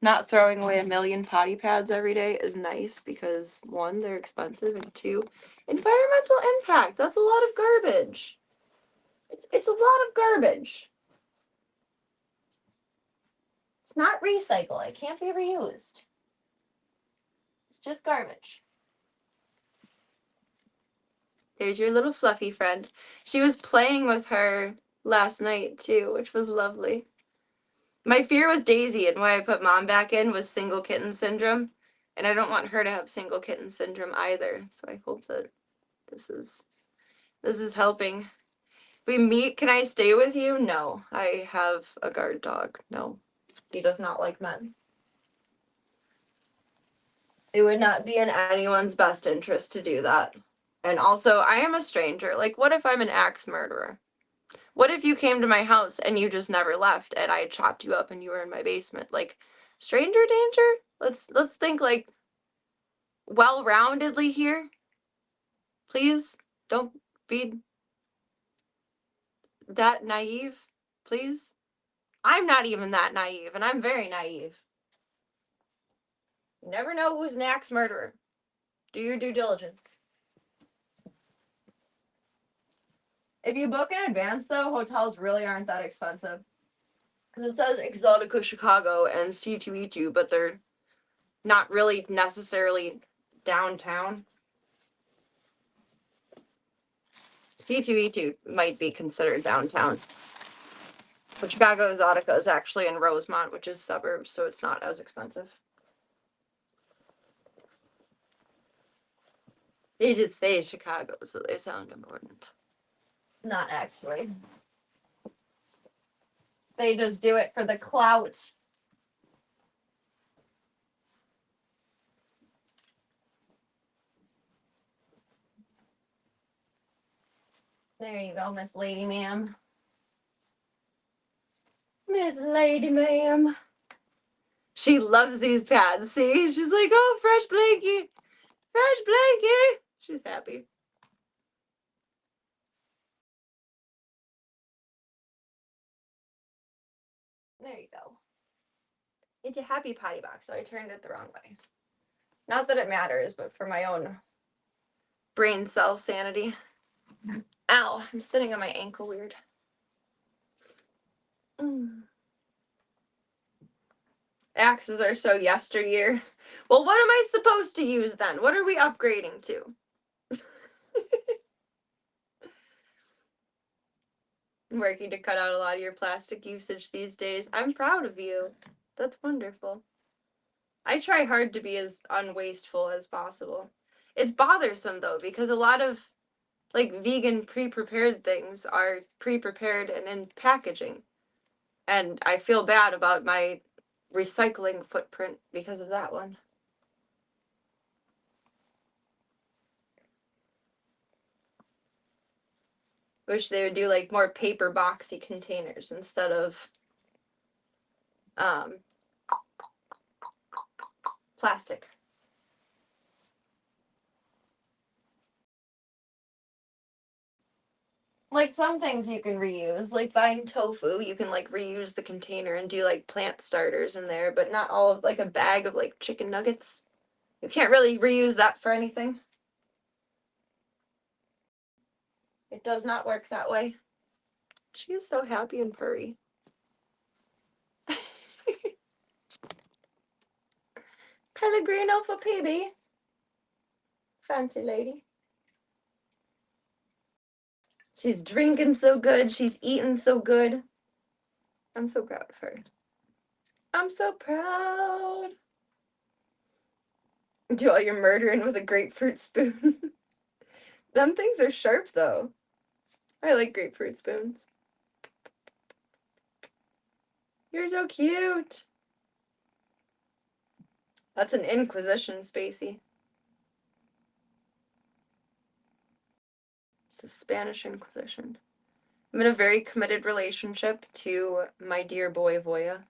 [SPEAKER 1] not throwing away a million potty pads every day is nice because one, they're expensive, and two, environmental impact. That's a lot of garbage. It's a lot of garbage. It's not recycle. It can't be reused. It's just garbage. There's your little fluffy friend. She was playing with her last night too, which was lovely. My fear with Daisy and why I put mom back in was single kitten syndrome. And I don't want her to have single kitten syndrome either. So I hope that this is helping. If we meet, can I stay with you? No. I have a guard dog. No. He does not like men. It would not be in anyone's best interest to do that. And also, I am a stranger. Like, what if I'm an axe murderer? What if you came to my house and you just never left and I chopped you up and you were in my basement? Like, stranger danger? Let's think like well-roundedly here. Please don't be that naive. Please. I'm not even that naive, and I'm very naive. You never know who's an axe murderer. Do your due diligence. If you book in advance, though, hotels really aren't that expensive. Because it says Exotica Chicago and C2E2, but they're not really necessarily downtown. C2E2 might be considered downtown. But Chicago Exotica is actually in Rosemont, which is suburbs, so it's not as expensive. They just say Chicago, so they sound important. Not actually. They just do it for the clout. There you go, Miss Lady Ma'am. Miss Lady Ma'am. She loves these pads, see? She's like, oh, fresh blankie. Fresh blankie. She's happy. There you go. It's a happy potty box, so I turned it the wrong way. Not that it matters, but for my own brain cell sanity. Ow, I'm sitting on my ankle weird. Axes are so yesteryear. Well, what am I supposed to use then? What are we upgrading to? Working to cut out a lot of your plastic usage these days. I'm proud of you. That's wonderful. I try hard to be as unwasteful as possible. It's bothersome though, because a lot of like vegan pre-prepared things are pre-prepared and in packaging. And I feel bad about my recycling footprint because of that one. Wish they would do like more paper boxy containers instead of plastic. Like some things you can reuse, like buying tofu, you can like reuse the container and do like plant starters in there, but not all of like a bag of like chicken nuggets. You can't really reuse that for anything. It does not work that way. She is so happy and purry. Pellegrino for PB. Fancy lady. She's drinking so good. She's eating so good. I'm so proud of her. I'm so proud. Do all your murdering with a grapefruit spoon. Them things are sharp though. I like grapefruit spoons. You're so cute. That's an Inquisition, Spacey. It's a Spanish Inquisition. I'm in a very committed relationship to my dear boy Voya.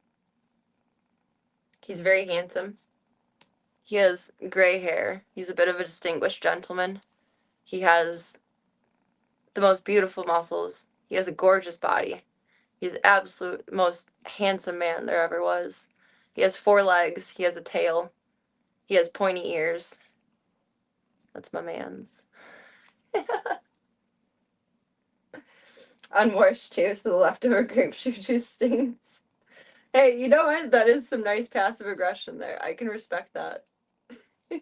[SPEAKER 1] He's very handsome. He has gray hair. He's a bit of a distinguished gentleman. He has the most beautiful muscles. He has a gorgeous body. He's the absolute most handsome man there ever was. He has 4 legs. He has a tail. He has pointy ears. That's my man's. Unwashed too, so the leftover grapefruit juice stings. Hey, you know what? That is some nice passive aggression there. I can respect that. A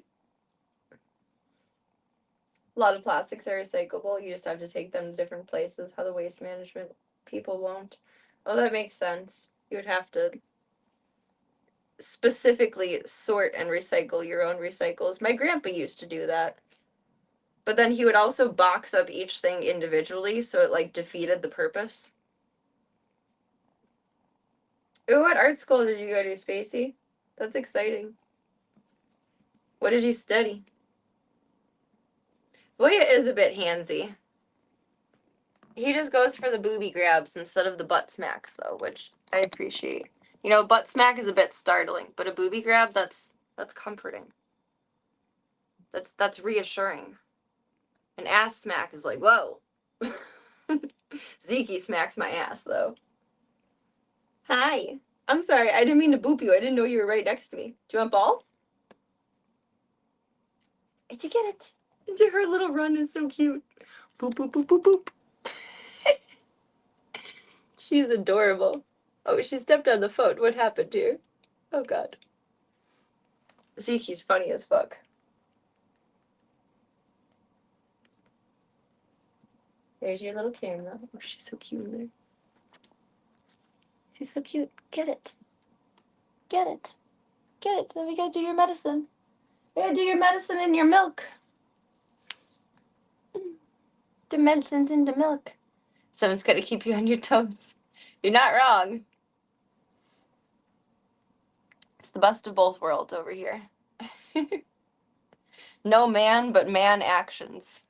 [SPEAKER 1] lot of plastics are recyclable. You just have to take them to different places. How the waste management people won't. Oh, that makes sense. You would have to specifically sort and recycle your own recycles. My grandpa used to do that. But then he would also box up each thing individually, so it like defeated the purpose. Ooh, what art school did you go to, Spacey? That's exciting. What did you study? Voya is a bit handsy. He just goes for the booby grabs instead of the butt smacks, though, which I appreciate. You know, butt smack is a bit startling, but a booby grab, that's comforting. That's reassuring. An ass smack is like, whoa. Zeke smacks my ass, though. Hi. I'm sorry, I didn't mean to boop you. I didn't know you were right next to me. Do you want ball? Did you get it? Her little run is so cute. Boop, boop, boop, boop, boop. She's adorable. Oh, she stepped on the phone. What happened to her? Oh, God. Zeke's funny as fuck. There's your little camera. Oh, she's so cute in there. She's so cute. Get it. Get it. Get it. Then we gotta do your medicine. We gotta do your medicine in your milk. The medicine's in the milk. Someone's gotta keep you on your toes. You're not wrong. It's the best of both worlds over here. No man, but man actions.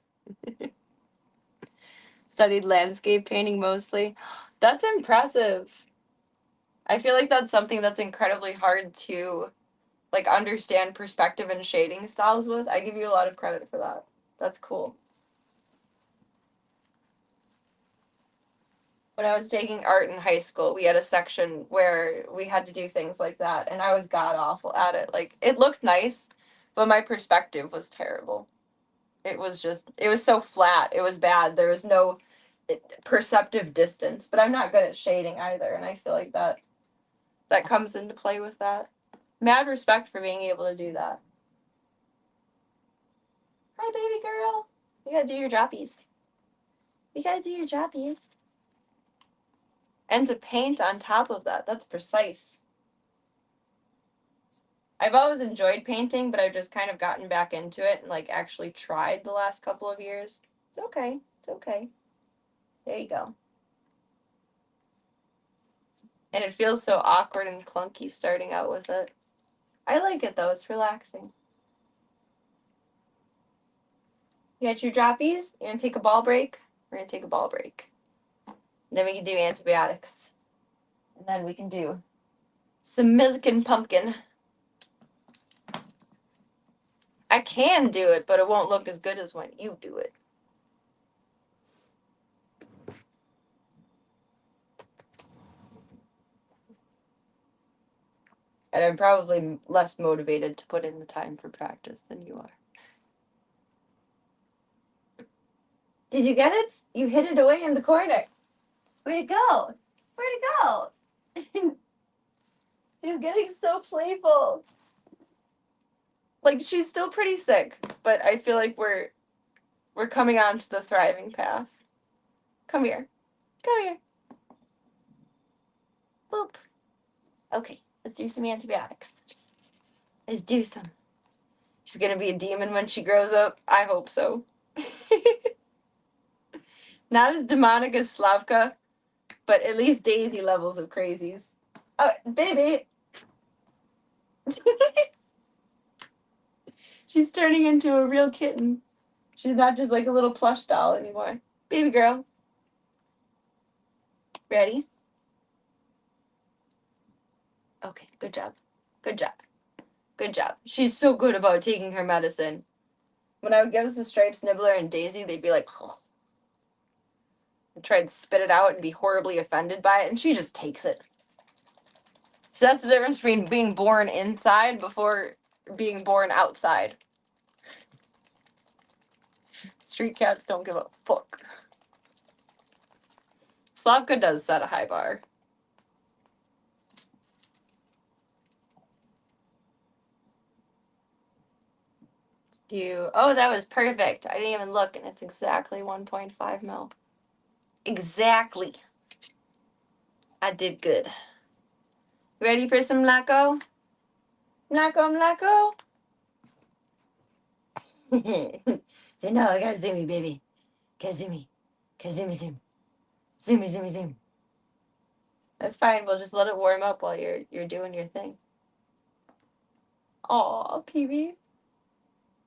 [SPEAKER 1] Studied landscape painting mostly. That's impressive. I feel like that's something that's incredibly hard to like understand perspective and shading styles with. I give you a lot of credit for that. That's cool. when I was taking art in high school, we had a section where we had to do things like that, and I was god awful at it. Like, it looked nice, but my perspective was terrible. It was so flat. It was bad. There was no perceptive distance, but I'm not good at shading either, and I feel like that comes into play with that. Mad respect for being able to do that. Hi, baby girl. You gotta do your jobbies. You gotta do your jobbies. And to paint on top of that, that's precise. I've always enjoyed painting, but I've just kind of gotten back into it and like actually tried the last couple of years. It's okay. It's okay. There you go. And it feels so awkward and clunky starting out with it. I like it though, it's relaxing. You got your droppies? You gonna take a ball break? We're gonna take a ball break. And then we can do antibiotics. And then we can do some milk and pumpkin. I can do it, but it won't look as good as when you do it. And I'm probably less motivated to put in the time for practice than you are. Did you get it? You hid it away in the corner. Where'd it go? Where'd it go? She's getting so playful. Like, she's still pretty sick, but I feel like we're coming on to the thriving path. Come here. Come here. Boop. Okay, let's do some antibiotics. Let's do some. She's gonna be a demon when she grows up. I hope so. Not as demonic as Slavka, but at least Daisy levels of crazies. Oh, baby! She's turning into a real kitten. She's not just like a little plush doll anymore. Baby girl. Ready? Okay, good job. Good job. Good job. She's so good about taking her medicine. When I would give us the Stripes Nibbler and Daisy, they'd be like, oh. I'd try and spit it out and be horribly offended by it, and she just takes it. So that's the difference between being born inside before being born outside. Street cats don't give a fuck. Slavka does set a high bar. Oh, that was perfect. I didn't even look, and it's exactly 1.5 mil. Exactly. I did good. Ready for some Mlako? Mlako? Say no, I gotta zoom me, baby. Gotta zoom me. Gotta zoom me, zoom. Zoom me, zoom me, zoom. That's fine. We'll just let it warm up while you're doing your thing. Aw, Peewee.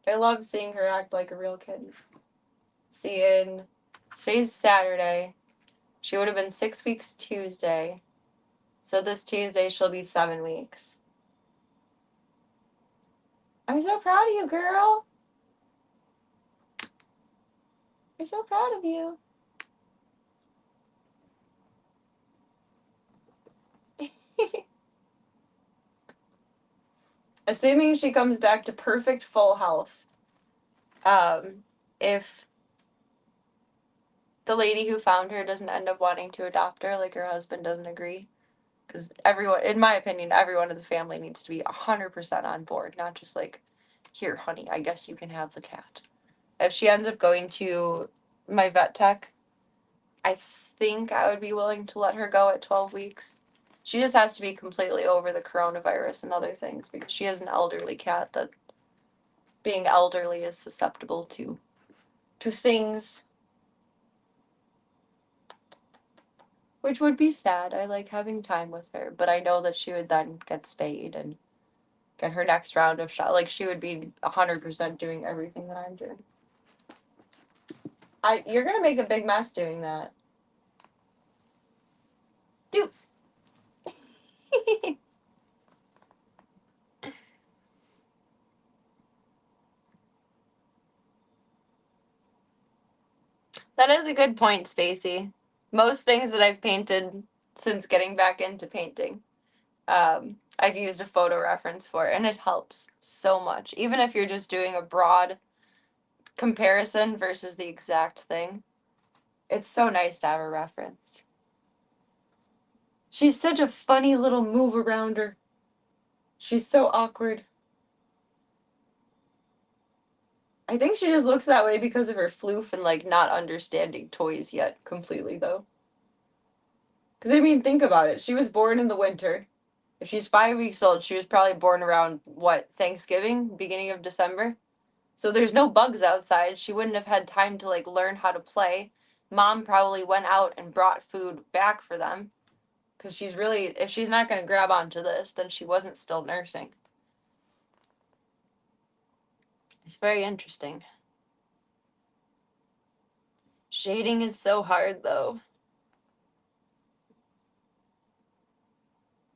[SPEAKER 1] I love seeing her act like a real kid. Today's Saturday. She would have been 6 weeks Tuesday. So this Tuesday she'll be 7 weeks. I'm so proud of you, girl. I'm so proud of you. Assuming she comes back to perfect full health. If the lady who found her doesn't end up wanting to adopt her, like her husband doesn't agree. Because everyone, in my opinion, everyone in the family needs to be 100% on board, not just like, here, honey, I guess you can have the cat. If she ends up going to my vet tech, I think I would be willing to let her go at 12 weeks. She just has to be completely over the coronavirus and other things, because she is an elderly cat that being elderly is susceptible to things, which would be sad. I like having time with her, but I know that she would then get spayed and get her next round of shot. Like, she would be 100% doing everything that I'm doing. You're gonna make a big mess doing that. Doof. That is a good point, Spacey. Most things that I've painted since getting back into painting, I've used a photo reference for, and it helps so much. Even if you're just doing a broad comparison versus the exact thing, it's so nice to have a reference. She's such a funny little move around her. She's so awkward. I think she just looks that way because of her floof and like not understanding toys yet completely though. Because I mean, think about it. She was born in the winter. If she's 5 weeks old, she was probably born around what, Thanksgiving, beginning of December. So there's no bugs outside. She wouldn't have had time to like learn how to play. Mom probably went out and brought food back for them. Because she's really, if she's not going to grab onto this, then she wasn't still nursing. It's very interesting. Shading is so hard, though.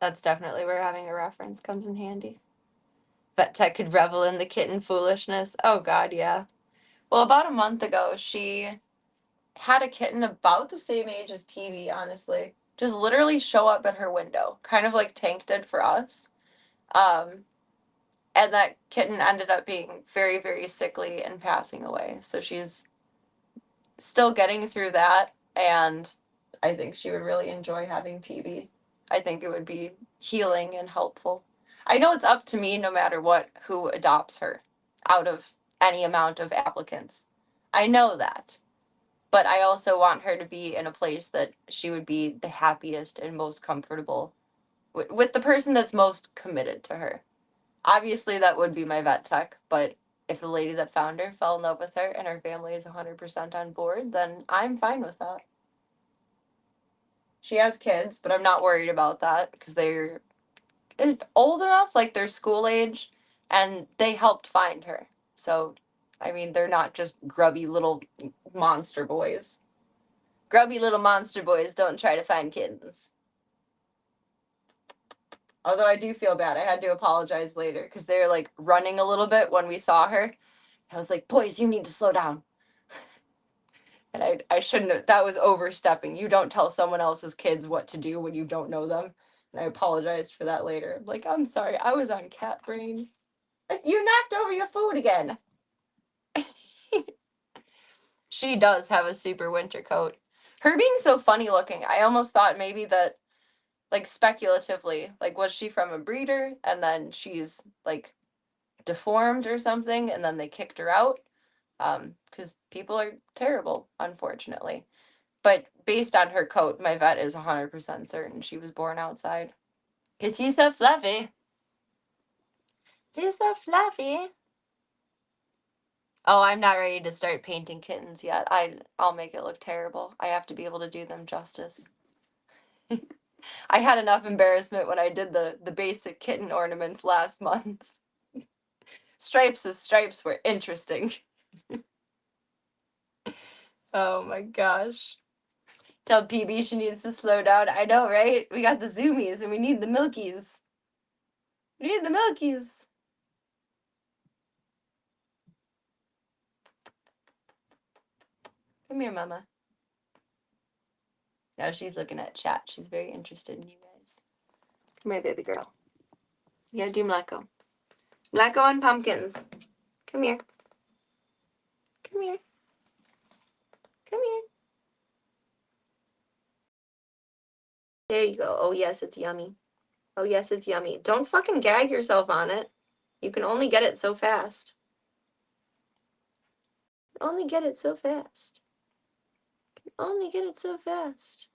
[SPEAKER 1] That's definitely where having a reference comes in handy. Vet Tech could revel in the kitten foolishness. Oh, God, yeah. Well, about a month ago, she had a kitten about the same age as Peavy, honestly. Just literally show up at her window, kind of like Tank did for us. And that kitten ended up being very, very sickly and passing away. So she's still getting through that, and I think she would really enjoy having Peavy. I think it would be healing and helpful. I know it's up to me no matter what who adopts her out of any amount of applicants. I know that. But I also want her to be in a place that she would be the happiest and most comfortable with the person that's most committed to her. Obviously, that would be my vet tech, but if the lady that found her fell in love with her and her family is 100% on board, then I'm fine with that. She has kids, but I'm not worried about that because they're old enough, like they're school age, and they helped find her. So, I mean, they're not just grubby little monster boys. Grubby little monster boys don't try to find kittens. Although I do feel bad. I had to apologize later because they were like running a little bit when we saw her. I was like, boys, you need to slow down. And I shouldn't have. That was overstepping. You don't tell someone else's kids what to do when you don't know them. And I apologized for that later. I'm like, I'm sorry. I was on cat brain. You knocked over your food again. She does have a super winter coat. Her being so funny looking, I almost thought maybe that, like speculatively, like was she from a breeder and then she's like deformed or something and then they kicked her out? Because people are terrible, unfortunately. But based on her coat, my vet is 100% certain she was born outside. Because he's so fluffy. He's so fluffy. Oh, I'm not ready to start painting kittens yet. I'll make it look terrible. I have to be able to do them justice. I had enough embarrassment when I did the basic kitten ornaments last month. Stripes as stripes were interesting. Oh my gosh. Tell PB she needs to slow down. I know, right? We got the zoomies and we need the milkies. We need the milkies. Come here, mama. Now she's looking at chat. She's very interested in you guys. Come here, baby girl. You gotta do Mleko. Mleko on pumpkins. Come here. Come here. Come here. There you go. Oh, yes, it's yummy. Oh, yes, it's yummy. Don't fucking gag yourself on it. You can only get it so fast. Only get it so fast. Only get it so fast.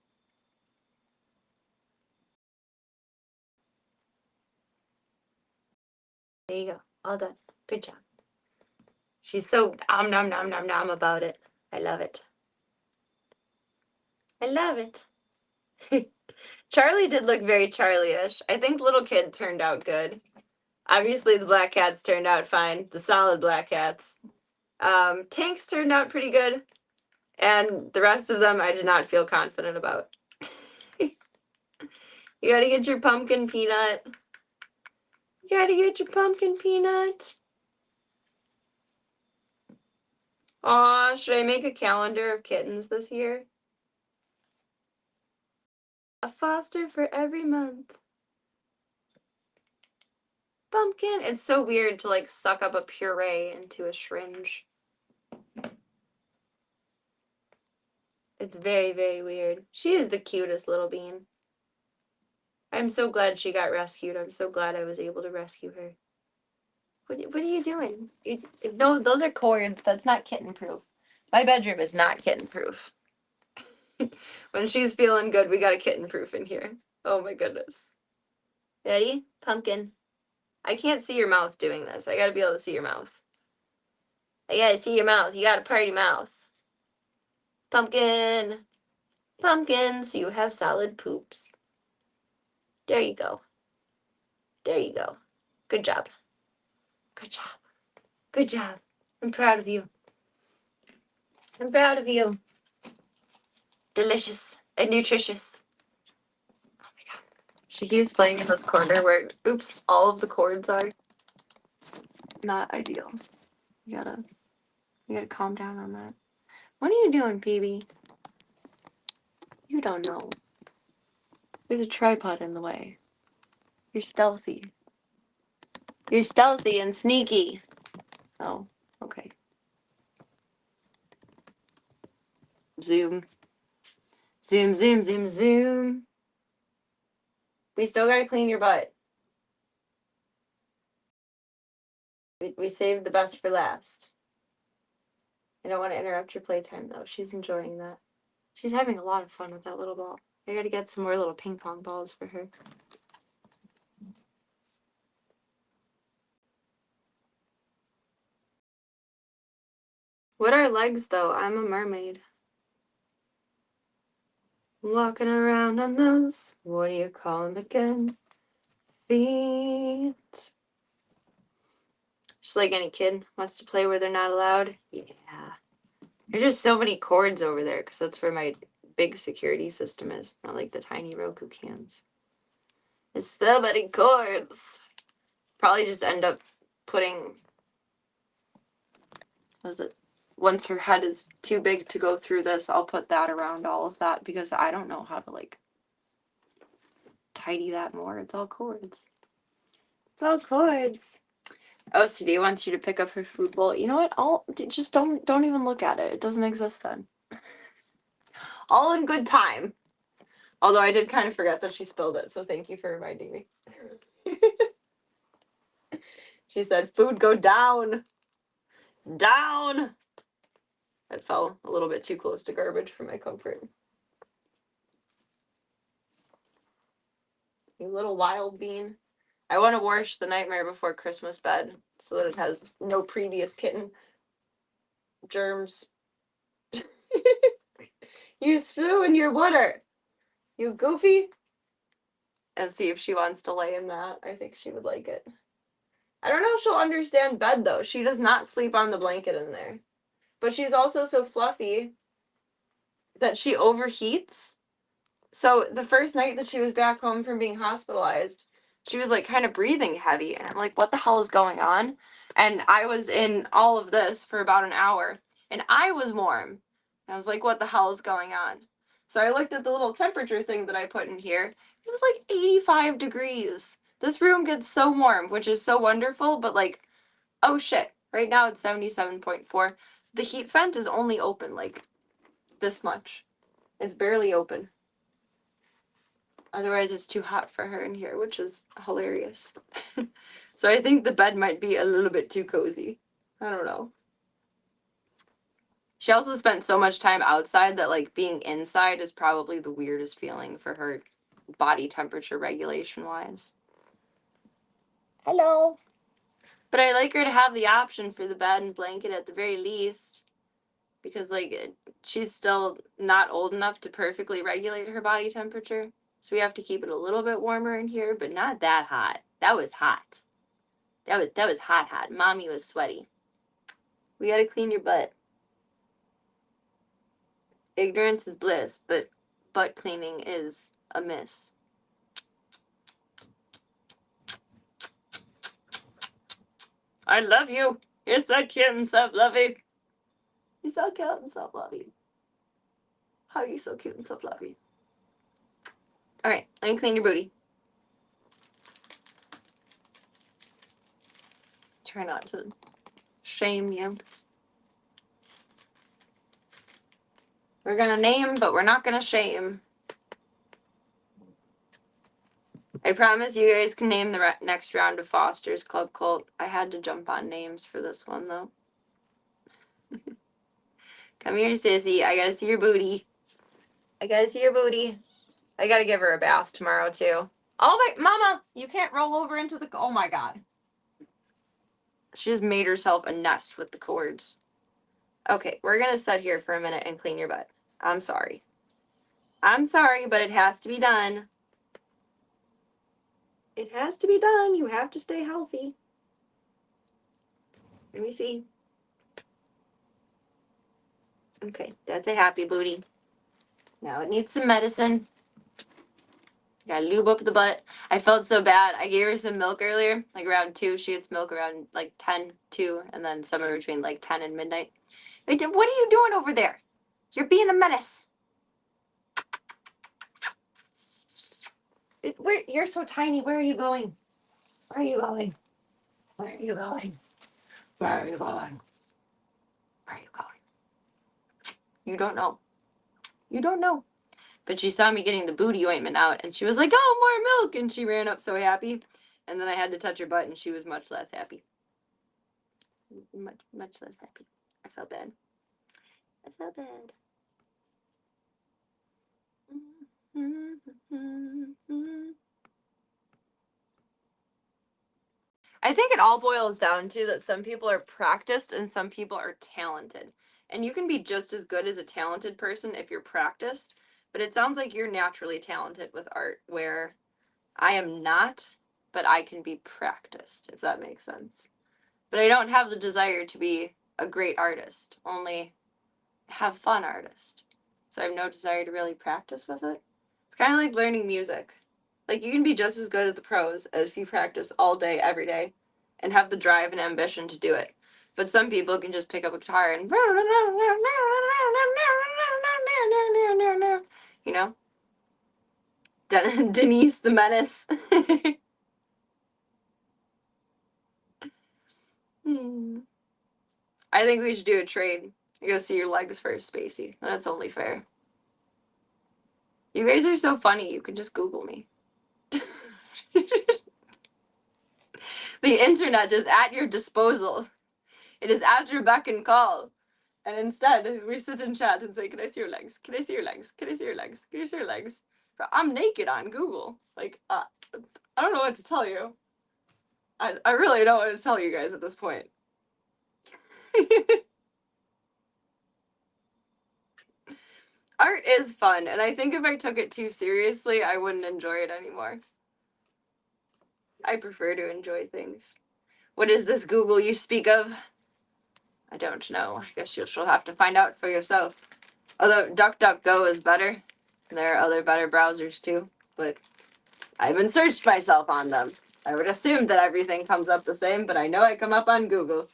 [SPEAKER 1] There you go. All done. Good job. She's so nom nom nom nom about it. I love it. I love it. Charlie did look very Charlie-ish. I think little kid turned out good. Obviously, the black cats turned out fine. The solid black cats. Tanks turned out pretty good. And the rest of them I did not feel confident about. You gotta get your pumpkin peanut. You gotta get your pumpkin peanut. Aw, should I make a calendar of kittens this year? A foster for every month. Pumpkin. It's so weird to like suck up a puree into a syringe. It's very, very weird. She is the cutest little bean. I'm so glad she got rescued. I'm so glad I was able to rescue her. What are you doing? No, those are cords. That's not kitten proof. My bedroom is not kitten proof. When she's feeling good, we got a kitten proof in here. Oh my goodness. Ready? Pumpkin. I can't see your mouth doing this. I gotta be able to see your mouth. I gotta see your mouth. You got a party mouth. Pumpkin. Pumpkin, so you have solid poops. There you go. There you go. Good job. Good job. Good job. I'm proud of you. I'm proud of you. Delicious and nutritious. Oh my god. She keeps playing in this corner where, oops, all of the cords are. It's not ideal. You gotta calm down on that. What are you doing, Phoebe? You don't know. There's a tripod in the way. You're stealthy. You're stealthy and sneaky. Oh, okay. Zoom. Zoom, zoom, zoom, zoom. We still gotta clean your butt. We saved the best for last. I don't want to interrupt your playtime, though. She's enjoying that. She's having a lot of fun with that little ball. I gotta get some more little ping pong balls for her. What are legs, though? I'm a mermaid. Walking around on those, what do you call them again? Feet. Just like any kid wants to play where they're not allowed. Yeah. There's just so many cords over there because that's where my big security system is, not like the tiny Roku cams. There's so many cords. Probably just end up putting, what is it? Once her head is too big to go through this, I'll put that around all of that because I don't know how to like tidy that more. It's all cords. It's all cords. OCD wants you to pick up her food bowl. You know what? Just don't even look at it. It doesn't exist then. All in good time. Although I did kind of forget that she spilled it, so thank you for reminding me. She said, "Food go down. Down." That fell a little bit too close to garbage for my comfort. You little wild bean. I want to wash the Nightmare Before Christmas bed so that it has no previous kitten germs. You flew in your water. You goofy. And see if she wants to lay in that. I think she would like it. I don't know if she'll understand bed, though. She does not sleep on the blanket in there. But she's also so fluffy that she overheats. So the first night that she was back home from being hospitalized, she was like kind of breathing heavy. And I'm like, what the hell is going on? And I was in all of this for about an hour. And I was warm. And I was like, what the hell is going on? So I looked at the little temperature thing that I put in here. It was like 85 degrees. This room gets so warm, which is so wonderful. But like, oh shit. Right now it's 77.4. The heat vent is only open like this much. It's barely open. Otherwise, it's too hot for her in here, which is hilarious. So I think the bed might be a little bit too cozy. I don't know. She also spent so much time outside that, like, being inside is probably the weirdest feeling for her body temperature regulation-wise. Hello. But I like her to have the option for the bed and blanket at the very least. Because, like, she's still not old enough to perfectly regulate her body temperature. So we have to keep it a little bit warmer in here, but not that hot. That was hot. That was hot. Mommy was sweaty. We gotta clean your butt. Ignorance is bliss, but butt cleaning is a miss. I love you. You're so cute and so fluffy. You're so cute and so fluffy. How are you so cute and so fluffy? Okay, let me clean your booty. Try not to shame you. We're gonna name, but we're not gonna shame. I promise you guys can name the next round of Foster's Club Cult. I had to jump on names for this one, though. Come here, sissy. I gotta see your booty. I gotta see your booty. I gotta give her a bath tomorrow, too. Oh my, Mama, you can't roll over into the, oh my God. She just made herself a nest with the cords. Okay, we're gonna sit here for a minute and clean your butt. I'm sorry. I'm sorry, but it has to be done. It has to be done. You have to stay healthy. Let me see. Okay, that's a happy booty. Now it needs some medicine. Gotta lube up the butt. I felt so bad. I gave her some milk earlier, like around 2. She gets milk around like 10, 2, and then somewhere between like 10 and midnight. What are you doing over there? You're being a menace. You're so tiny. Where are you going? Where are you going? Where are you going? Where are you going? Where are you going? You don't know. You don't know. But she saw me getting the booty ointment out, and she was like, oh, more milk! And she ran up so happy. And then I had to touch her butt, and she was much less happy. Much less happy. I felt bad. I felt bad. I think it all boils down to that some people are practiced and some people are talented. And you can be just as good as a talented person if you're practiced, but it sounds like you're naturally talented with art, where I am not, but I can be practiced, if that makes sense. But I don't have the desire to be a great artist, only have fun artist. So I have no desire to really practice with it. It's kind of like learning music. Like, you can be just as good at the pros as if you practice all day, every day, and have the drive and ambition to do it. But some people can just pick up a guitar and, you know, Denise the Menace. I think we should do a trade. You gotta see your legs first, Spacey. That's only fair. You guys are so funny. You can just Google me. The internet is at your disposal. It is at your beck and call. And instead, we sit and chat and say, can I see your legs? Can I see your legs? Can I see your legs? Can you see your legs? I'm naked on Google. Like, I don't know what to tell you. I really don't know what to tell you guys at this point. Art is fun, and I think if I took it too seriously, I wouldn't enjoy it anymore. I prefer to enjoy things. What is this Google you speak of? I don't know. I guess you'll have to find out for yourself. Although DuckDuckGo is better. There are other better browsers too, but I haven't searched myself on them. I would assume that everything comes up the same, but I know I come up on Google.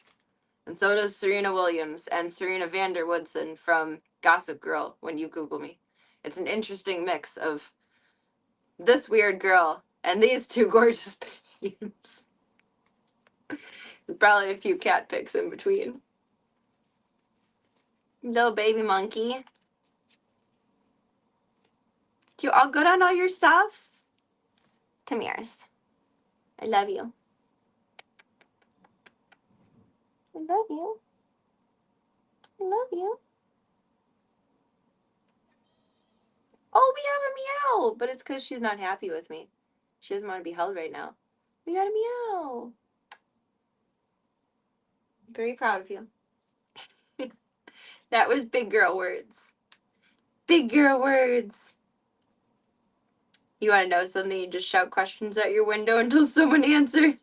[SPEAKER 1] And so does Serena Williams and Serena Vanderwoodson from Gossip Girl when you Google me. It's an interesting mix of this weird girl and these two gorgeous babes. Probably a few cat pics in between. Little baby monkey. You all good on all your stuffs? Come here. I love you. I love you. I love you. Oh, we have a meow! But it's because she's not happy with me. She doesn't want to be held right now. We got a meow. I'm very proud of you. That was big girl words. Big girl words. You want to know something? You just shout questions out your window until someone answers.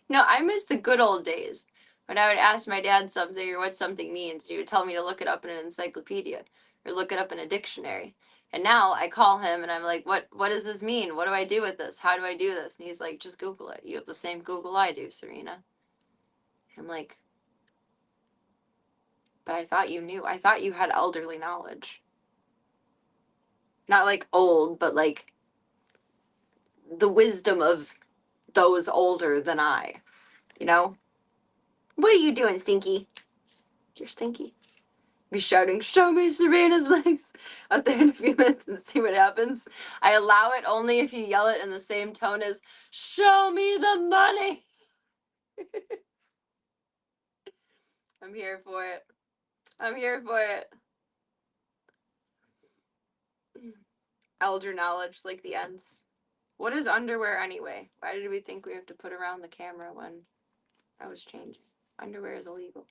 [SPEAKER 1] No, I miss the good old days when I would ask my dad something or what something means. He would tell me to look it up in an encyclopedia or look it up in a dictionary. And now I call him and I'm like, what does this mean? What do I do with this? How do I do this? And he's like, just Google it. You have the same Google I do, Serena. I'm like, but I thought you knew. I thought you had elderly knowledge. Not like old, but like the wisdom of those older than I, you know? What are you doing, Stinky? You're Stinky. Be shouting, "Show me Serena's legs," out there in a few minutes and see what happens. I allow it only if you yell it in the same tone as, "Show me the money." I'm here for it. I'm here for it. Elder knowledge, like the ends. What is underwear anyway? Why did we think we have to put around the camera when I was changing? Underwear is illegal.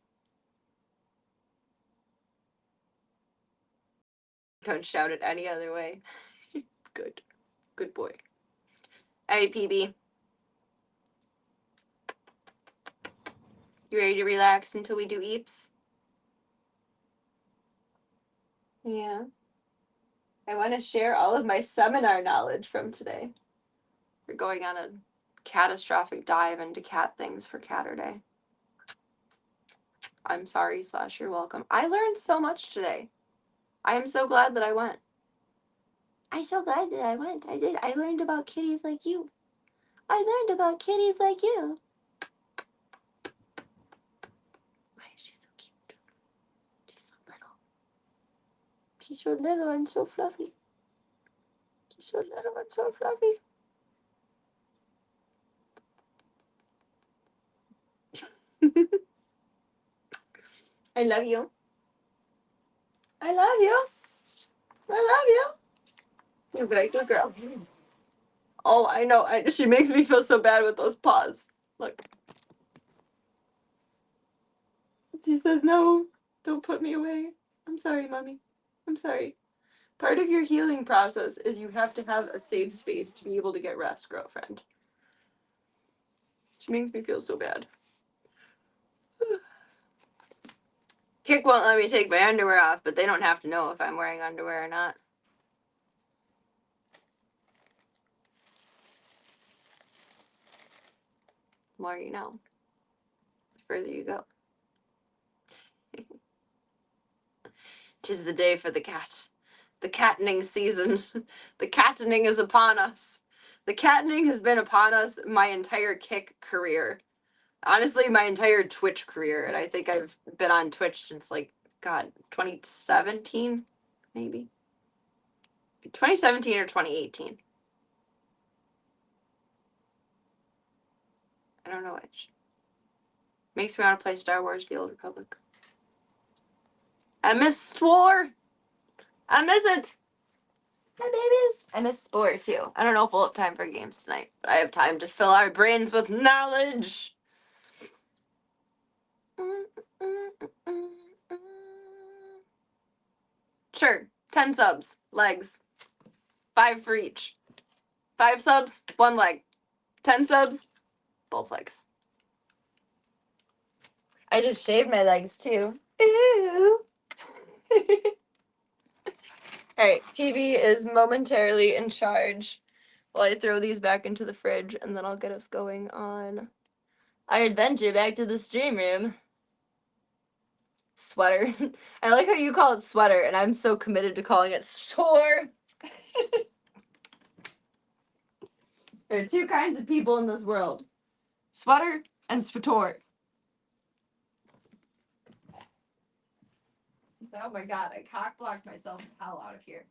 [SPEAKER 1] Don't shout it any other way. Good. Good boy. Hey, PB. You ready to relax until we do eeps? Yeah. I want to share all of my seminar knowledge from today. We're going on a catastrophic dive into cat things for Caturday. I'm sorry / you're welcome. I learned so much today. I am so glad that I went. I'm so glad that I went. I did. I learned about kitties like you. I learned about kitties like you. Why is she so cute? She's so little. She's so little and so fluffy. She's so little and so fluffy. I love you. I love you. I love you. You're a very good girl. Oh, I know. She makes me feel so bad with those paws. Look. She says, "No, don't put me away. I'm sorry, Mommy. I'm sorry." Part of your healing process is you have to have a safe space to be able to get rest, girlfriend. She makes me feel so bad. Kick won't let me take my underwear off, but they don't have to know if I'm wearing underwear or not. The more you know, the further you go. 'Tis the day for the cat. The cattening season. The cattening is upon us. The cattening has been upon us my entire Kick career. Honestly, my entire Twitch career. And I think I've been on Twitch since, like, God, 2017? Maybe. 2017 or 2018. I don't know which. Makes me want to play Star Wars The Old Republic. I miss Swore! I miss it! Hi, babies! I miss Spore, too. I don't know if we'll have time for games tonight, but I have time to fill our brains with knowledge! Sure. 10 subs. Legs. 5 for each. 5 subs, 1 leg. 10 subs, both legs. I just shaved my legs, too. Ew! Alright, PB is momentarily in charge while I throw these back into the fridge, and then I'll get us going on our adventure back to the stream room. Sweater. I like how you call it sweater, and I'm so committed to calling it store. There are 2 kinds of people in this world. Sweater and spator. Oh my god, I cock-blocked myself the hell out of here.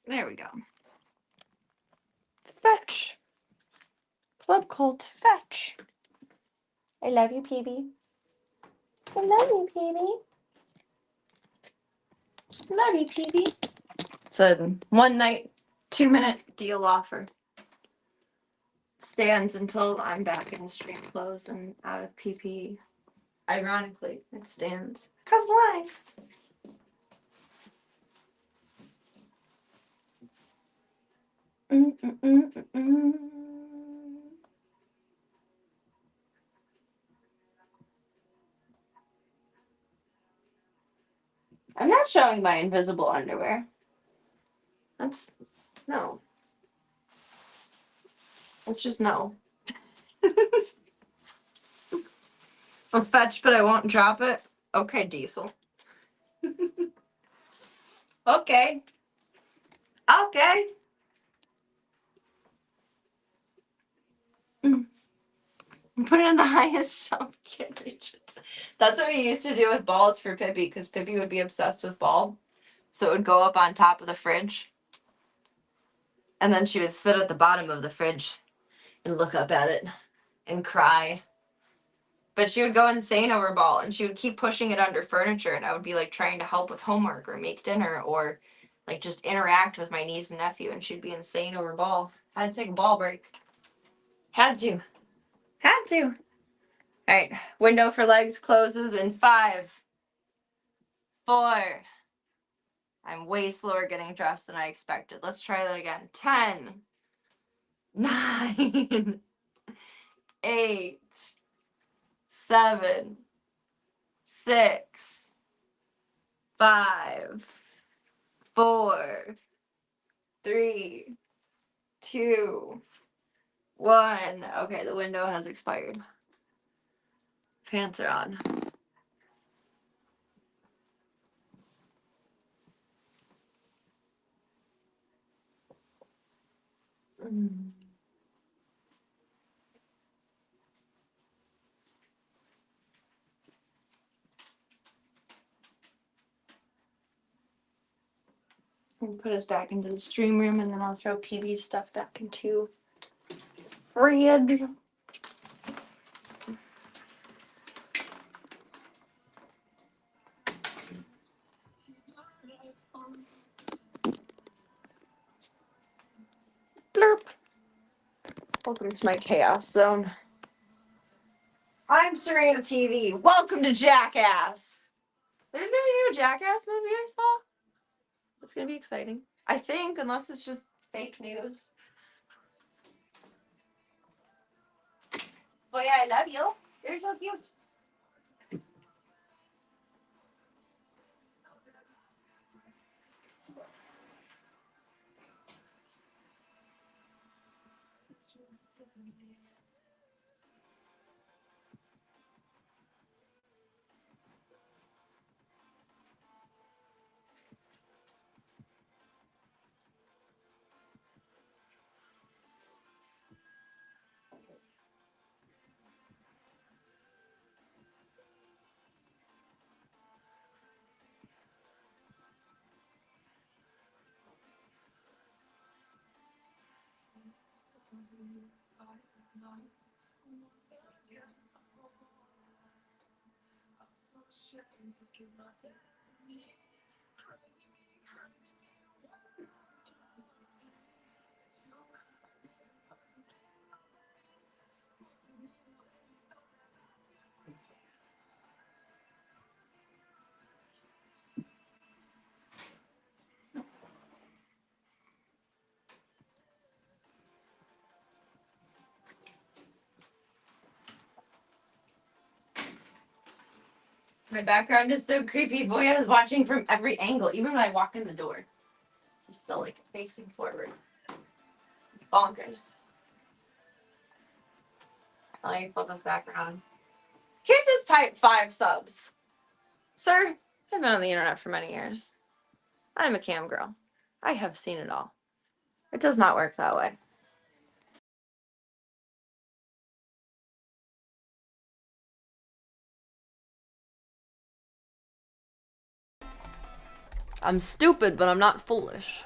[SPEAKER 1] There we go. Fetch. Club called Fetch. I love you, PB. I love you, PB. Love you, PB. It's a 1 night, 2-minute deal offer. Stands until I'm back in stream clothes and out of PP. Ironically, it stands. 'Cause life. I'm not showing my invisible underwear. That's no. That's just no. I'll fetch, but I won't drop it. Okay, Diesel. Okay. Okay. Put it in the highest shelf. Can't reach it. That's what we used to do with balls for Pippi, because Pippi would be obsessed with ball. So it would go up on top of the fridge. And then she would sit at the bottom of the fridge and look up at it and cry. But she would go insane over ball, and she would keep pushing it under furniture, and I would be like trying to help with homework or make dinner or like just interact with my niece and nephew, and she'd be insane over ball. Had to take a ball break. Had to. All right. Window for legs closes in 5, 4. I'm way slower getting dressed than I expected. Let's try that again. 10, 9, 8, 7, 6, 5, 4, 3, 2, 1. Okay, the window has expired. Pants are on. And put us back into the stream room, and then I'll throw PB's stuff back into fridge. Blurp. Welcome to my chaos zone. I'm Serena TV. Welcome to Jackass. There's gonna be a new Jackass movie I saw. It's gonna be exciting. I think, unless it's just fake news. But yeah, I love you. You're so cute. My background is so creepy. Voya is watching from every angle, even when I walk in the door. He's still like facing forward. It's bonkers. Let me flip this back around. Can't just type 5 subs. Sir, I've been on the internet for many years. I'm a cam girl. I have seen it all. It does not work that way. I'm stupid, but I'm not foolish.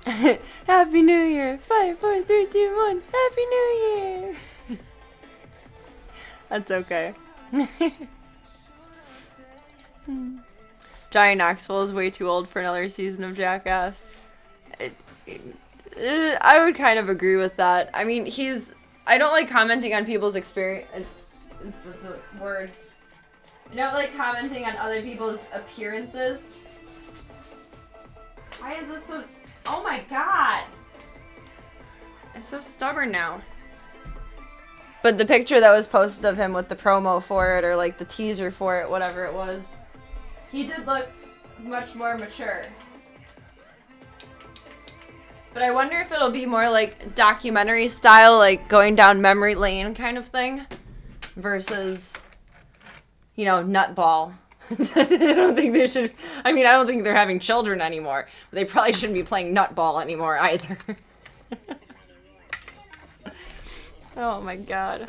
[SPEAKER 1] Happy New Year! 5, 4, 3, 2, 1. Happy New Year! That's okay. Johnny Knoxville is way too old for another season of Jackass. I would kind of agree with that. I mean, I don't like commenting on people's experience. Words. I don't like commenting on other people's appearances. Why is this so... Oh my god! I'm so stubborn now. But the picture that was posted of him with the promo for it, or like the teaser for it, whatever it was, he did look much more mature. But I wonder if it'll be more like documentary style, like going down memory lane kind of thing, versus, you know, nutball. I don't think they should. I mean, I don't think they're having children anymore. They probably shouldn't be playing nutball anymore either. Oh my god.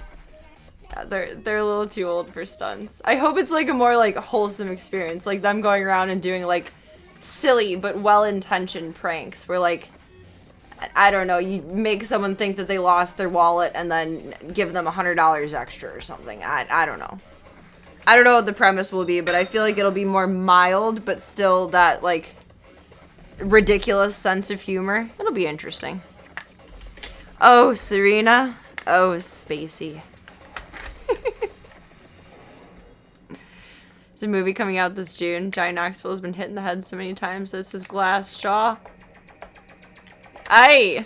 [SPEAKER 1] Yeah, they're a little too old for stunts. I hope it's like a more like wholesome experience, like them going around and doing like silly but well-intentioned pranks where like, I don't know, you make someone think that they lost their wallet and then give them $100 extra or something. I don't know. I don't know what the premise will be, but I feel like it'll be more mild, but still that, like, ridiculous sense of humor. It'll be interesting. Oh, Serena. Oh, Spacey. There's a movie coming out this June. Johnny Knoxville has been hit in the head so many times that it's his glass jaw. Aye!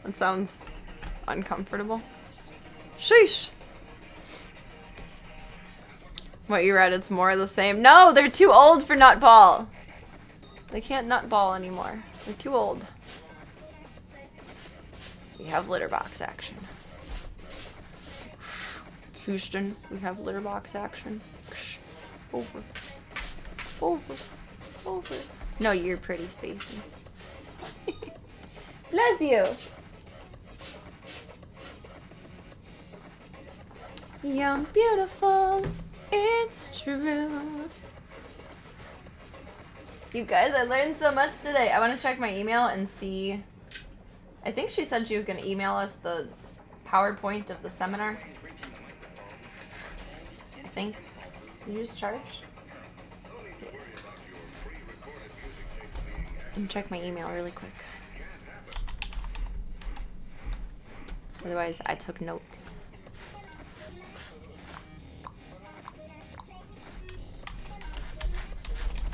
[SPEAKER 1] That sounds uncomfortable. Sheesh. What you read, it's more of the same. No, they're too old for nutball. They can't nutball anymore. They're too old. We have litter box action. Houston, we have litter box action. Over. Over. Over. No, you're pretty, Spacey. Bless you. Young, beautiful. It's true. You guys, I learned so much today. I want to check my email and see. I think she said she was going to email us the PowerPoint of the seminar. I think. Did you just charge? Yes. Let me check my email really quick. Otherwise, I took notes.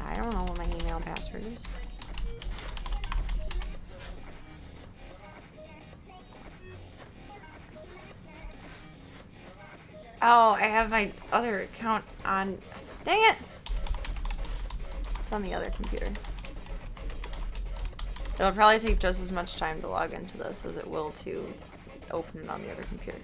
[SPEAKER 1] I don't know what my email password is. Oh, I have my other account on. Dang it! It's on the other computer. It'll probably take just as much time to log into this as it will to open it on the other computer.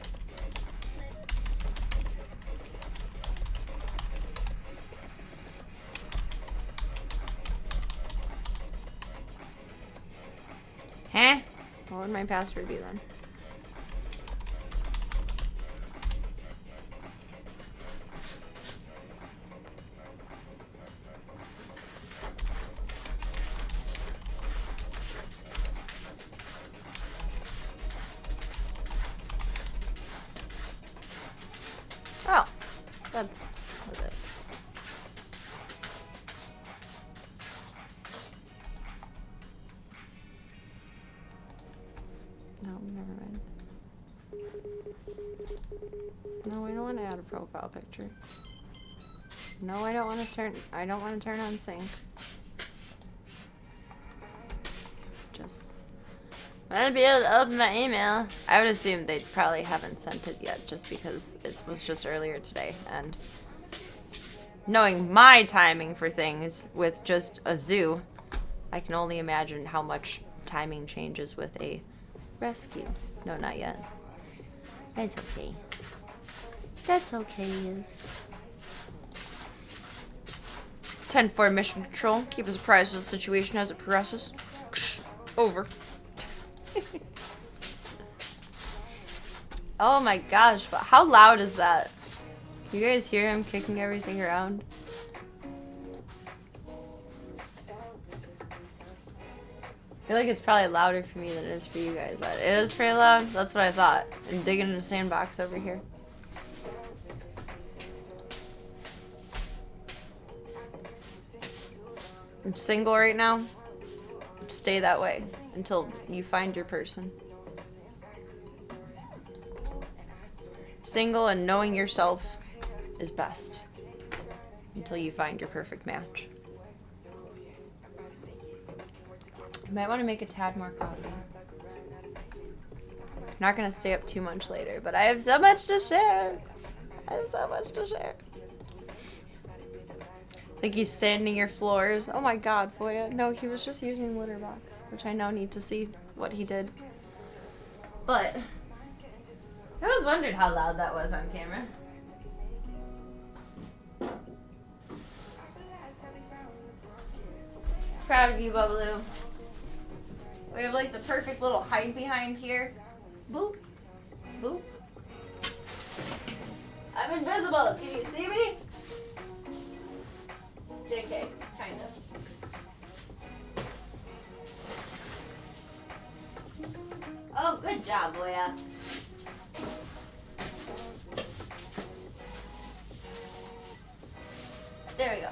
[SPEAKER 1] Huh? What would my password be then? Oh, that's what it is. No, never mind. No, I don't want to add a profile picture. No, I don't want to turn on sync. Just want to be able to open my email. I would assume they probably haven't sent it yet just because it was just earlier today, and knowing my timing for things with just a zoo, I can only imagine how much timing changes with a rescue. No, not yet. That's okay. That's okay. 10-4 mission control. Keep us apprised of the situation as it progresses. Over. Oh my gosh, but how loud is that? You guys hear him kicking everything around? I feel like it's probably louder for me than it is for you guys. It is pretty loud. That's what I thought. I'm digging in a sandbox over here. I'm single right now. Stay that way until you find your person. Single and knowing yourself is best until you find your perfect match. You might want to make a tad more coffee. I'm not going to stay up too much later, but I have so much to share. I have so much to share. Like he's sanding your floors. Oh my god, Foya. No, he was just using the litter box, which I now need to see what he did. But I was wondering how loud that was on camera. Proud of you, Bubbaloo. We have like the perfect little hide behind here. Boop. Boop. I'm invisible. Can you see me? JK, kind of. Oh, good job, Boya. There we go.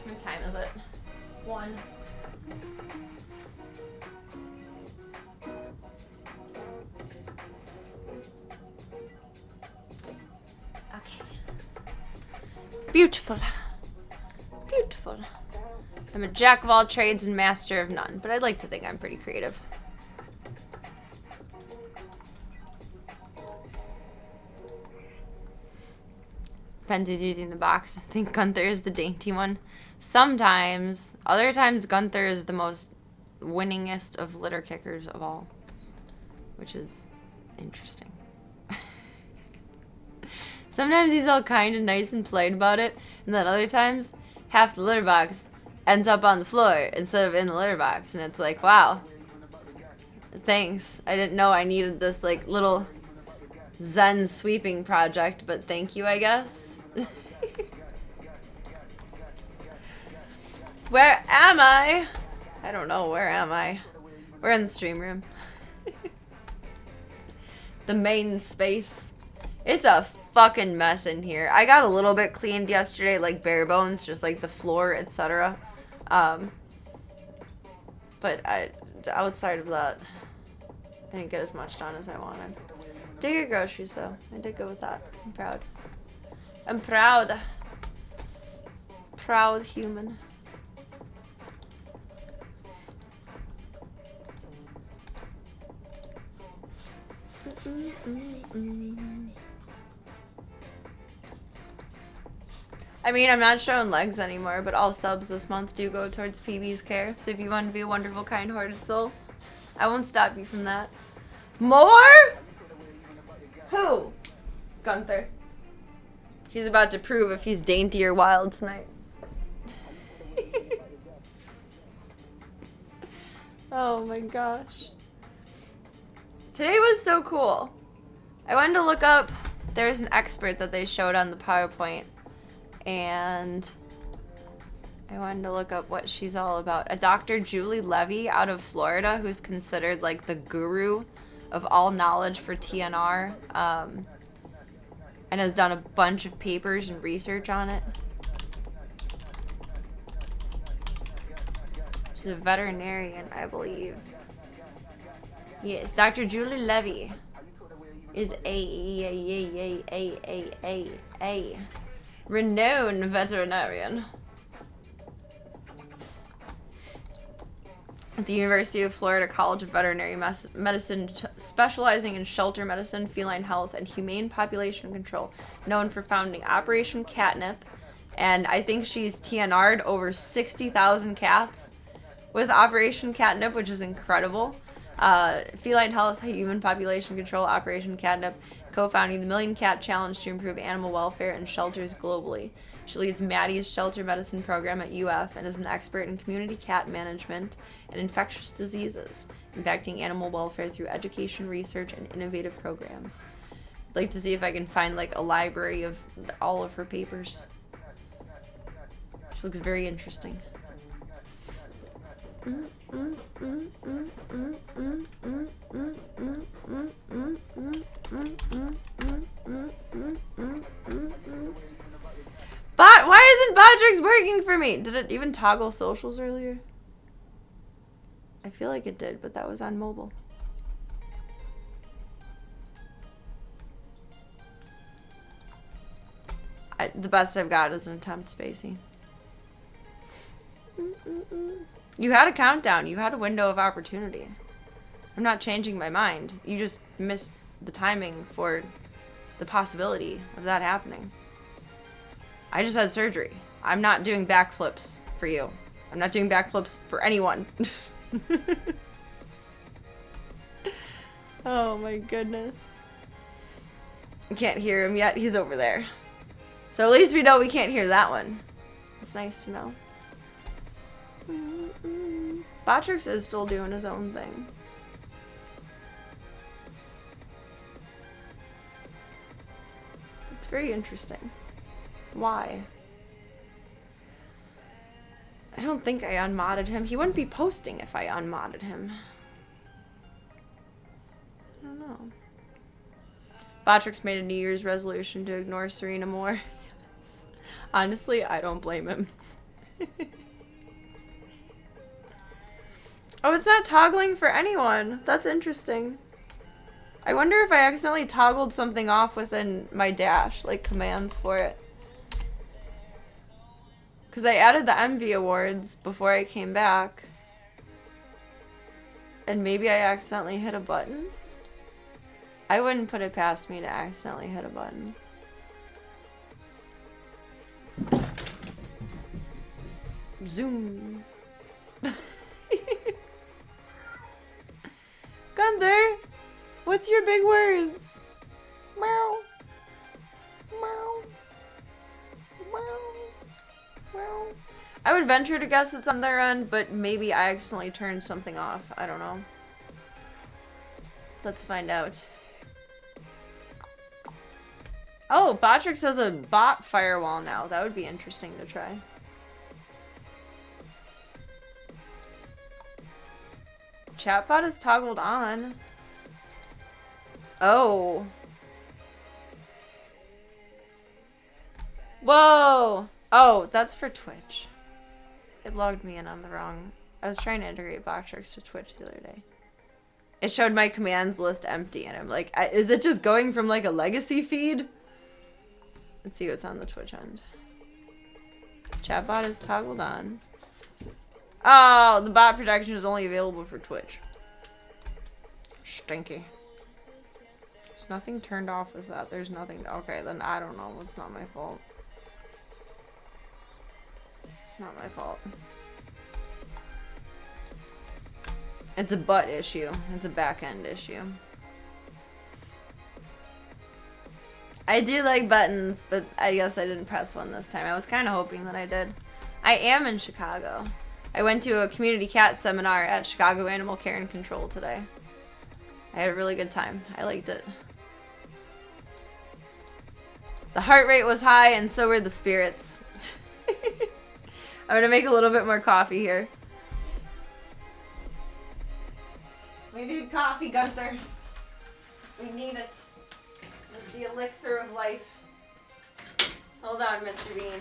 [SPEAKER 1] What time is it? 1. Okay. Beautiful. Beautiful. I'm a jack of all trades and master of none, but I'd like to think I'm pretty creative. Depends who's using the box. I think Gunther is the dainty one. Sometimes. Other times Gunther is the most winningest of litter kickers of all. Which is interesting. Sometimes he's all kind and nice and polite about it. And then other times, half the litter box ends up on the floor instead of in the litter box. And it's like, wow. Thanks. I didn't know I needed this like little Zen sweeping project, but thank you, I guess. Where am I? I don't know. Where am I? We're in the stream room. The main space. It's a fucking mess in here. I got a little bit cleaned yesterday, like bare bones, just like the floor, etc. But outside of that, I didn't get as much done as I wanted. Did your groceries though. I did go with that. I'm proud. I'm proud. Proud human. I mean, I'm not showing legs anymore, but all subs this month do go towards PB's care. So if you want to be a wonderful, kind-hearted soul, I won't stop you from that. More? Who? Gunther. He's about to prove if he's dainty or wild tonight. Oh my gosh. Today was so cool. I wanted to look up, there's an expert that they showed on the PowerPoint, and I wanted to look up what she's all about. A Dr. Julie Levy out of Florida, who's considered like the guru of all knowledge for TNR, and has done a bunch of papers and research on it. She's a veterinarian, I believe. Yes, Dr. Julie Levy is a renowned veterinarian at the University of Florida College of Veterinary Medicine, specializing in shelter medicine, feline health, and humane population control, known for founding Operation Catnip, and I think she's TNR'd over 60,000 cats with Operation Catnip, which is incredible. Feline health, human population control, Operation Catnip, co-founding the Million Cat Challenge to improve animal welfare in shelters globally. She leads Maddie's shelter medicine program at UF and is an expert in community cat management and infectious diseases, impacting animal welfare through education, research, and innovative programs. I'd like to see if I can find like a library of all of her papers. She looks very interesting. But why isn't Bodrix working for me? Did it even toggle socials earlier? I feel like it did, but that was on mobile. The best I've got is an attempt, Spacey. You had a countdown. You had a window of opportunity. I'm not changing my mind. You just missed the timing for the possibility of that happening. I just had surgery. I'm not doing backflips for you. I'm not doing backflips for anyone. Oh my goodness. I can't hear him yet. He's over there. So at least we know we can't hear that one. It's nice to know. Botrix is still doing his own thing. It's very interesting. Why? I don't think I unmodded him. He wouldn't be posting if I unmodded him. I don't know. Botrix made a New Year's resolution to ignore Serena more. Yes. Honestly, I don't blame him. Oh, it's not toggling for anyone. That's interesting. I wonder if I accidentally toggled something off within my dash, like commands for it. Because I added the Envy Awards before I came back. And maybe I accidentally hit a button? I wouldn't put it past me to accidentally hit a button. Zoom. Gunther, what's your big words? Meow. Meow. Meow. Meow. I would venture to guess it's on their end, but maybe I accidentally turned something off. I don't know. Let's find out. Oh, Botrix has a bot firewall now. That would be interesting to try. Chatbot is toggled on. Oh. Whoa. Oh, that's for Twitch. It logged me in on the wrong. I was trying to integrate Botrix to Twitch the other day. It showed my commands list empty, and I'm like, is it just going from like a legacy feed? Let's see what's on the Twitch end. Chatbot is toggled on. Oh, the bot protection is only available for Twitch. Stinky. There's nothing turned off with that. There's nothing. Okay, then I don't know. It's not my fault. It's not my fault. It's a butt issue. It's a back end issue. I do like buttons, but I guess I didn't press one this time. I was kind of hoping that I did. I am in Chicago. I went to a community cat seminar at Chicago Animal Care and Control today. I had a really good time. I liked it. The heart rate was high, and so were the spirits. I'm gonna make a little bit more coffee here. We need coffee, Gunther. We need it. It's the elixir of life. Hold on, Mr. Bean.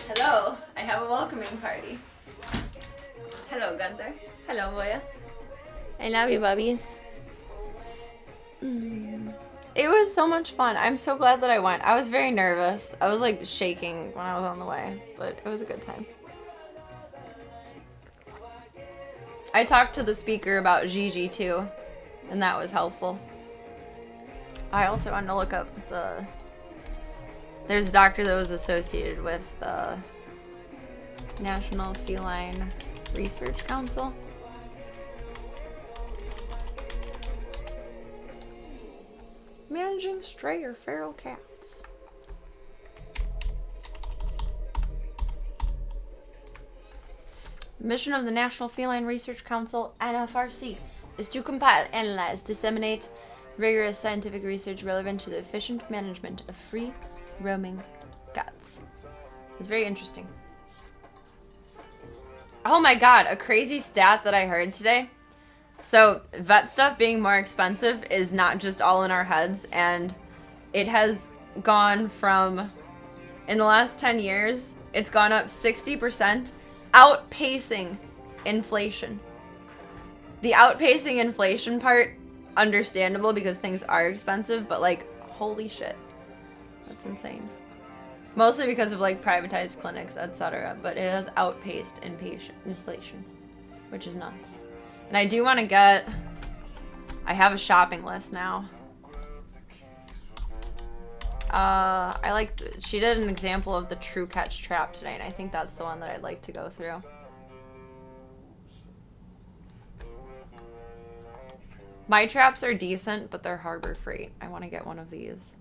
[SPEAKER 1] Hello, I have a welcoming party. Hello, Gunther. Hello, Voya. I love you, bubbies. It was so much fun. I'm so glad that I went. I was very nervous. I was like shaking when I was on the way, but it was a good time. I talked to the speaker about Gigi too, and that was helpful. I also wanted to look up there's a doctor that was associated with the National Feline Research Council. Managing stray or feral cats. The mission of the National Feline Research Council, NFRC, is to compile, analyze, disseminate rigorous scientific research relevant to the efficient management of free roaming cats. It's very interesting. Oh my god, a crazy stat that I heard today. So, vet stuff being more expensive is not just all in our heads, and it has gone from, in the last 10 years, it's gone up 60%, outpacing inflation. The outpacing inflation part, understandable because things are expensive, but like, holy shit. That's insane. Mostly because of like privatized clinics, etc. But it has outpaced inflation, which is nuts. And I do want to I have a shopping list now. She did an example of the True Catch trap today, and I think that's the one that I'd like to go through. My traps are decent, but they're Harbor Freight. I want to get one of these.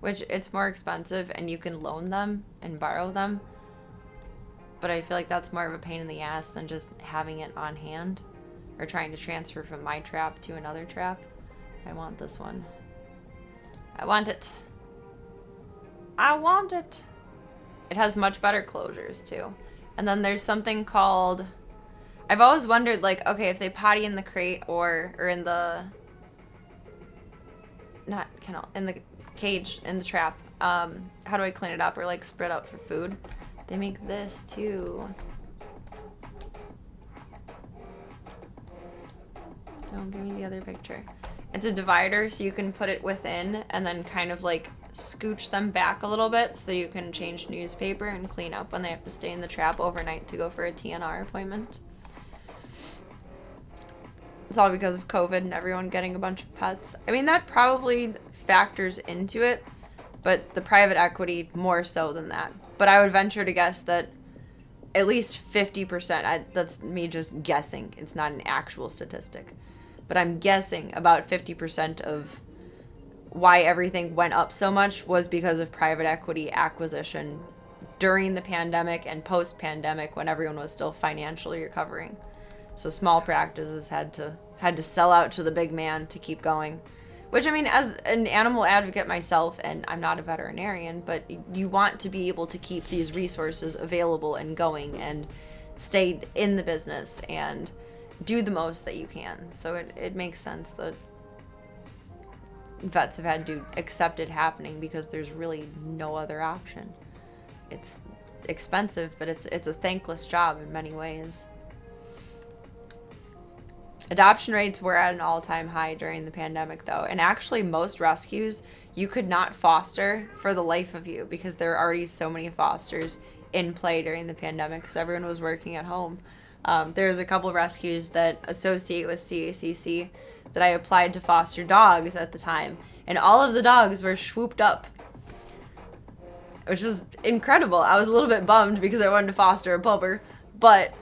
[SPEAKER 1] Which, it's more expensive, and you can loan them and borrow them. But I feel like that's more of a pain in the ass than just having it on hand. Or trying to transfer from my trap to another trap. I want this one. I want it. I want it. It has much better closures, too. And then there's something called... I've always wondered, like, okay, if they potty in the crate or in the... Not kennel, in the cage, in the trap, how do I clean it up or, like, spread out for food? They make this, too. Don't give me the other picture. It's a divider, so you can put it within and then kind of, like, scooch them back a little bit so you can change newspaper and clean up when they have to stay in the trap overnight to go for a TNR appointment. It's all because of COVID and everyone getting a bunch of pets. I mean, that probably factors into it, but the private equity more so than that. But I would venture to guess that at least 50%, that's me just guessing, it's not an actual statistic, but I'm guessing about 50% of why everything went up so much was because of private equity acquisition during the pandemic and post-pandemic when everyone was still financially recovering. So small practices had to sell out to the big man to keep going. Which, I mean, as an animal advocate myself, and I'm not a veterinarian, but you want to be able to keep these resources available and going and stay in the business and do the most that you can. So it makes sense that vets have had to accept it happening because there's really no other option. It's expensive, but it's a thankless job in many ways. Adoption rates were at an all-time high during the pandemic, though, and actually most rescues you could not foster for the life of you because there are already so many fosters in play during the pandemic because everyone was working at home. There's a couple rescues that associate with CACC that I applied to foster dogs at the time, and all of the dogs were swooped up, which is incredible. I was a little bit bummed because I wanted to foster a pupper, but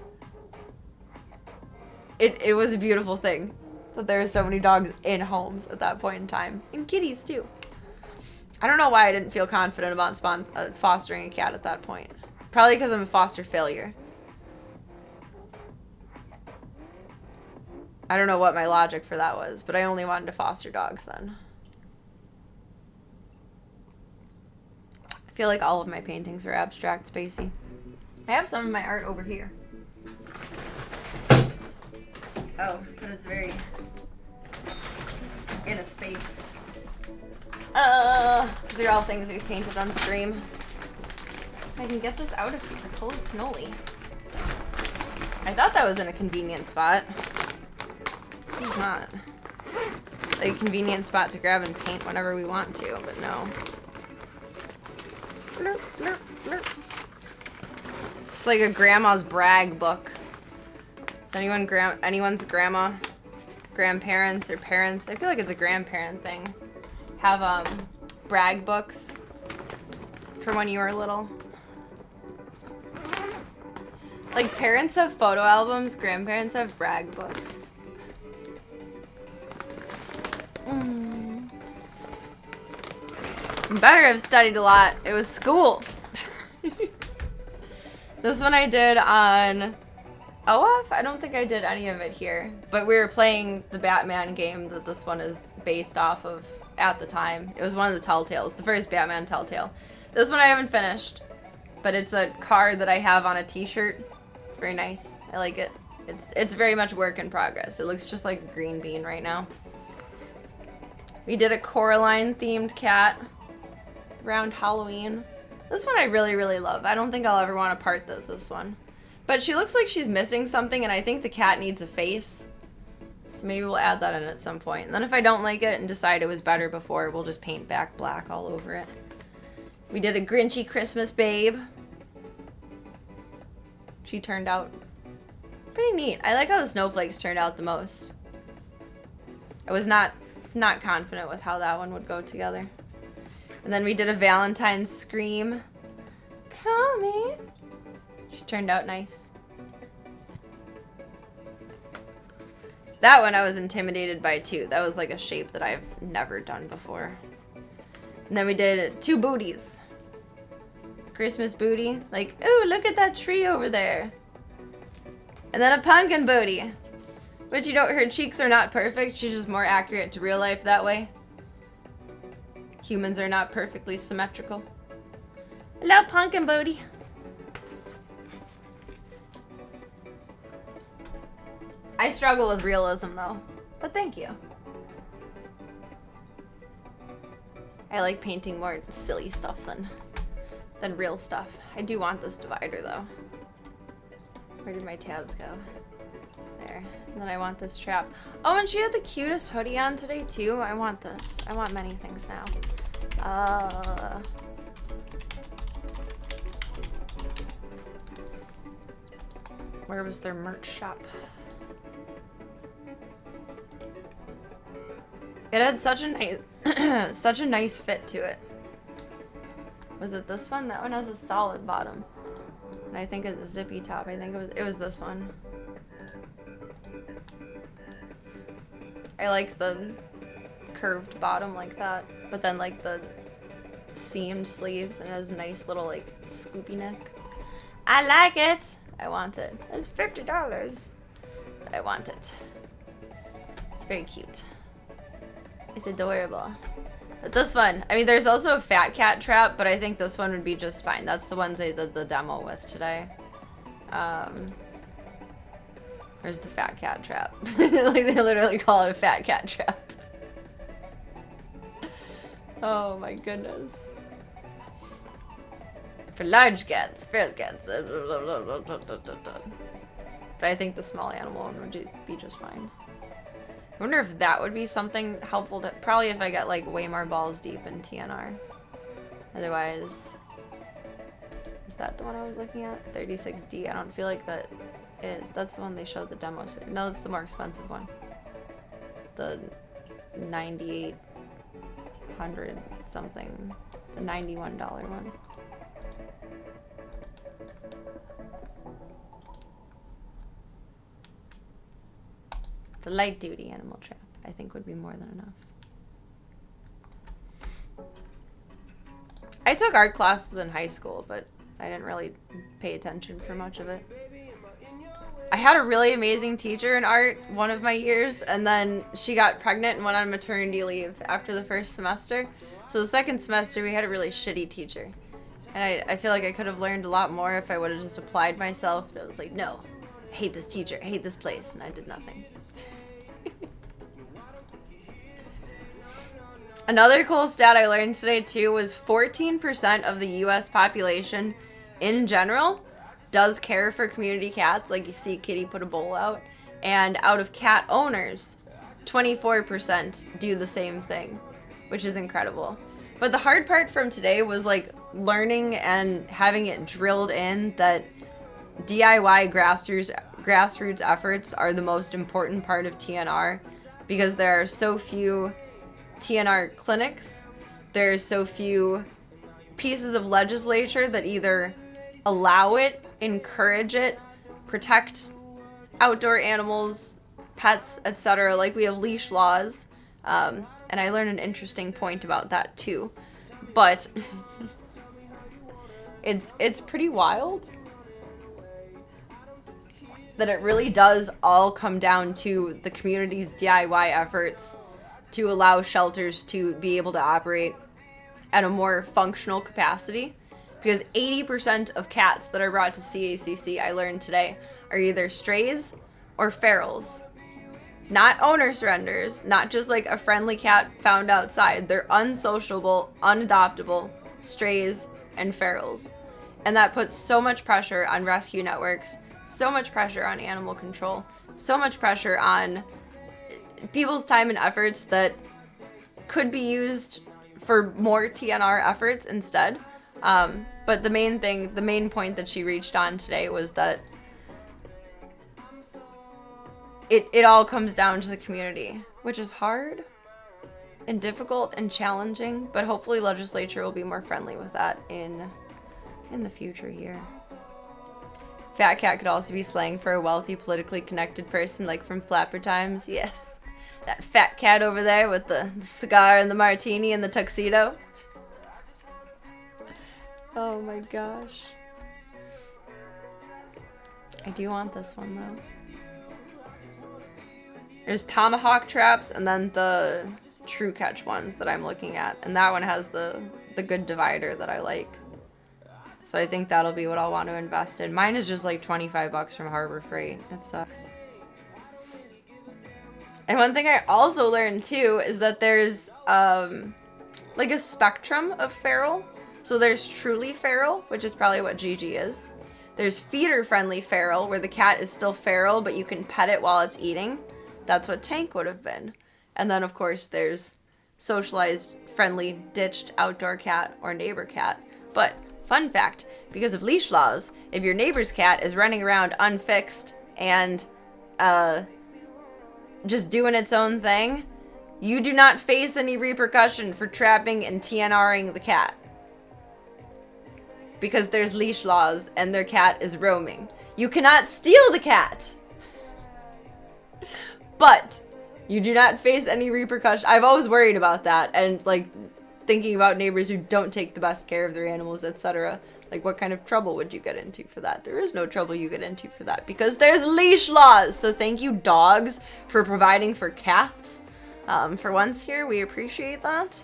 [SPEAKER 1] it was a beautiful thing that there were so many dogs in homes at that point in time. And kitties, too. I don't know why I didn't feel confident about fostering a cat at that point. Probably because I'm a foster failure. I don't know what my logic for that was, but I only wanted to foster dogs then. I feel like all of my paintings are abstract, spacey. I have some of my art over here. Oh, but it's very in a space. These are all things we've painted on stream. If I can get this out of here, holy cannoli. I thought that was in a convenient spot. It's not. Like a convenient spot to grab and paint whenever we want to, but no. Blurp, blurp, blurp. It's like a grandma's brag book. Is anyone's grandma, grandparents, or parents? I feel like it's a grandparent thing. Have brag books for when you were little. Like parents have photo albums, grandparents have brag books. Better have studied a lot. It was school. This one I did on OF? I don't think I did any of it here. But we were playing the Batman game that this one is based off of at the time. It was one of the Telltales, the first Batman Telltale. This one I haven't finished, but it's a card that I have on a t-shirt. It's very nice. I like it. It's very much work in progress. It looks just like a green bean right now. We did a Coraline themed cat around Halloween. This one I really, really love. I don't think I'll ever want to part this one. But she looks like she's missing something, and I think the cat needs a face. So maybe we'll add that in at some point. And then if I don't like it and decide it was better before, we'll just paint back black all over it. We did a Grinchy Christmas babe. She turned out pretty neat. I like how the snowflakes turned out the most. I was not confident with how that one would go together. And then we did a Valentine's Scream. Call me. She turned out nice. That one I was intimidated by too. That was like a shape that I've never done before. And then we did 2 booties. Christmas booty. Like, ooh, look at that tree over there. And then a pumpkin booty. But you know, her cheeks are not perfect. She's just more accurate to real life that way. Humans are not perfectly symmetrical. Hello, pumpkin booty. I struggle with realism though, but thank you. I like painting more silly stuff than real stuff. I do want this divider though. Where did my tabs go? There. And then I want this trap. Oh, and she had the cutest hoodie on today too. I want this. I want many things now. Where was their merch shop? It had such a nice, such a nice fit to it. Was it this one? That one has a solid bottom, and I think it's a zippy top. I think it was this one. I like the curved bottom like that, but then like the seamed sleeves, and it has a nice little like scoopy neck. I like it. I want it. It's $50, but I want it. It's very cute. It's adorable. But this one, I mean, there's also a fat cat trap, but I think this one would be just fine. That's the ones they did the demo with today. Where's the fat cat trap? Like, they literally call it a fat cat trap. Oh my goodness. For large cats, feral cats. But I think the small animal one would be just fine. I wonder if that would be something helpful to, probably if I get like way more balls deep in TNR. Otherwise, is that the one I was looking at? 36D, I don't feel like that is. That's the one they showed the demo to. No, it's the more expensive one. The 9,800 something. The $91 one. The light duty animal trap, I think, would be more than enough. I took art classes in high school, but I didn't really pay attention for much of it. I had a really amazing teacher in art one of my years, and then she got pregnant and went on maternity leave after the first semester. So the second semester, we had a really shitty teacher. And I feel like I could have learned a lot more if I would have just applied myself. But I was like, no, I hate this teacher, I hate this place, and I did nothing. Another cool stat I learned today, too, was 14% of the U.S. population in general does care for community cats. Like, you see Kitty put a bowl out. And out of cat owners, 24% do the same thing, which is incredible. But the hard part from today was, like, learning and having it drilled in that DIY grassroots efforts are the most important part of TNR, because there are so few TNR clinics, there's so few pieces of legislature that either allow it, encourage it, protect outdoor animals, pets, etc. Like, we have leash laws, and I learned an interesting point about that too. But it's pretty wild that it really does all come down to the community's DIY efforts to allow shelters to be able to operate at a more functional capacity. Because 80% of cats that are brought to CACC, I learned today, are either strays or ferals. Not owner surrenders, not just like a friendly cat found outside. They're unsociable, unadoptable strays and ferals. And that puts so much pressure on rescue networks, so much pressure on animal control, so much pressure on people's time and efforts that could be used for more TNR efforts instead. But the main point that she reached on today was that it all comes down to the community, which is hard and difficult and challenging, but hopefully legislature will be more friendly with that in the future here. Fat cat could also be slang for a wealthy, politically connected person, like from Flapper Times. Yes. That fat cat over there with the cigar and the martini and the tuxedo. Oh my gosh. I do want this one though. There's tomahawk traps and then the true catch ones that I'm looking at. And that one has the good divider that I like. So I think that'll be what I'll want to invest in. Mine is just like $25 from Harbor Freight. It sucks. And one thing I also learned too is that there's like a spectrum of feral. So there's truly feral, which is probably what Gigi is. There's feeder-friendly feral, where the cat is still feral, but you can pet it while it's eating. That's what Tank would have been. And then, of course, there's socialized, friendly, ditched outdoor cat or neighbor cat. But, fun fact, because of leash laws, if your neighbor's cat is running around unfixed and just doing its own thing, you do not face any repercussion for trapping and TNRing the cat. Because there's leash laws and their cat is roaming. You cannot steal the cat. But you do not face any repercussion. I've always worried about that, and like thinking about neighbors who don't take the best care of their animals, etc. Like, what kind of trouble would you get into for that? There is no trouble you get into for that because there's leash laws. So thank you, dogs, for providing for cats. For once here, we appreciate that.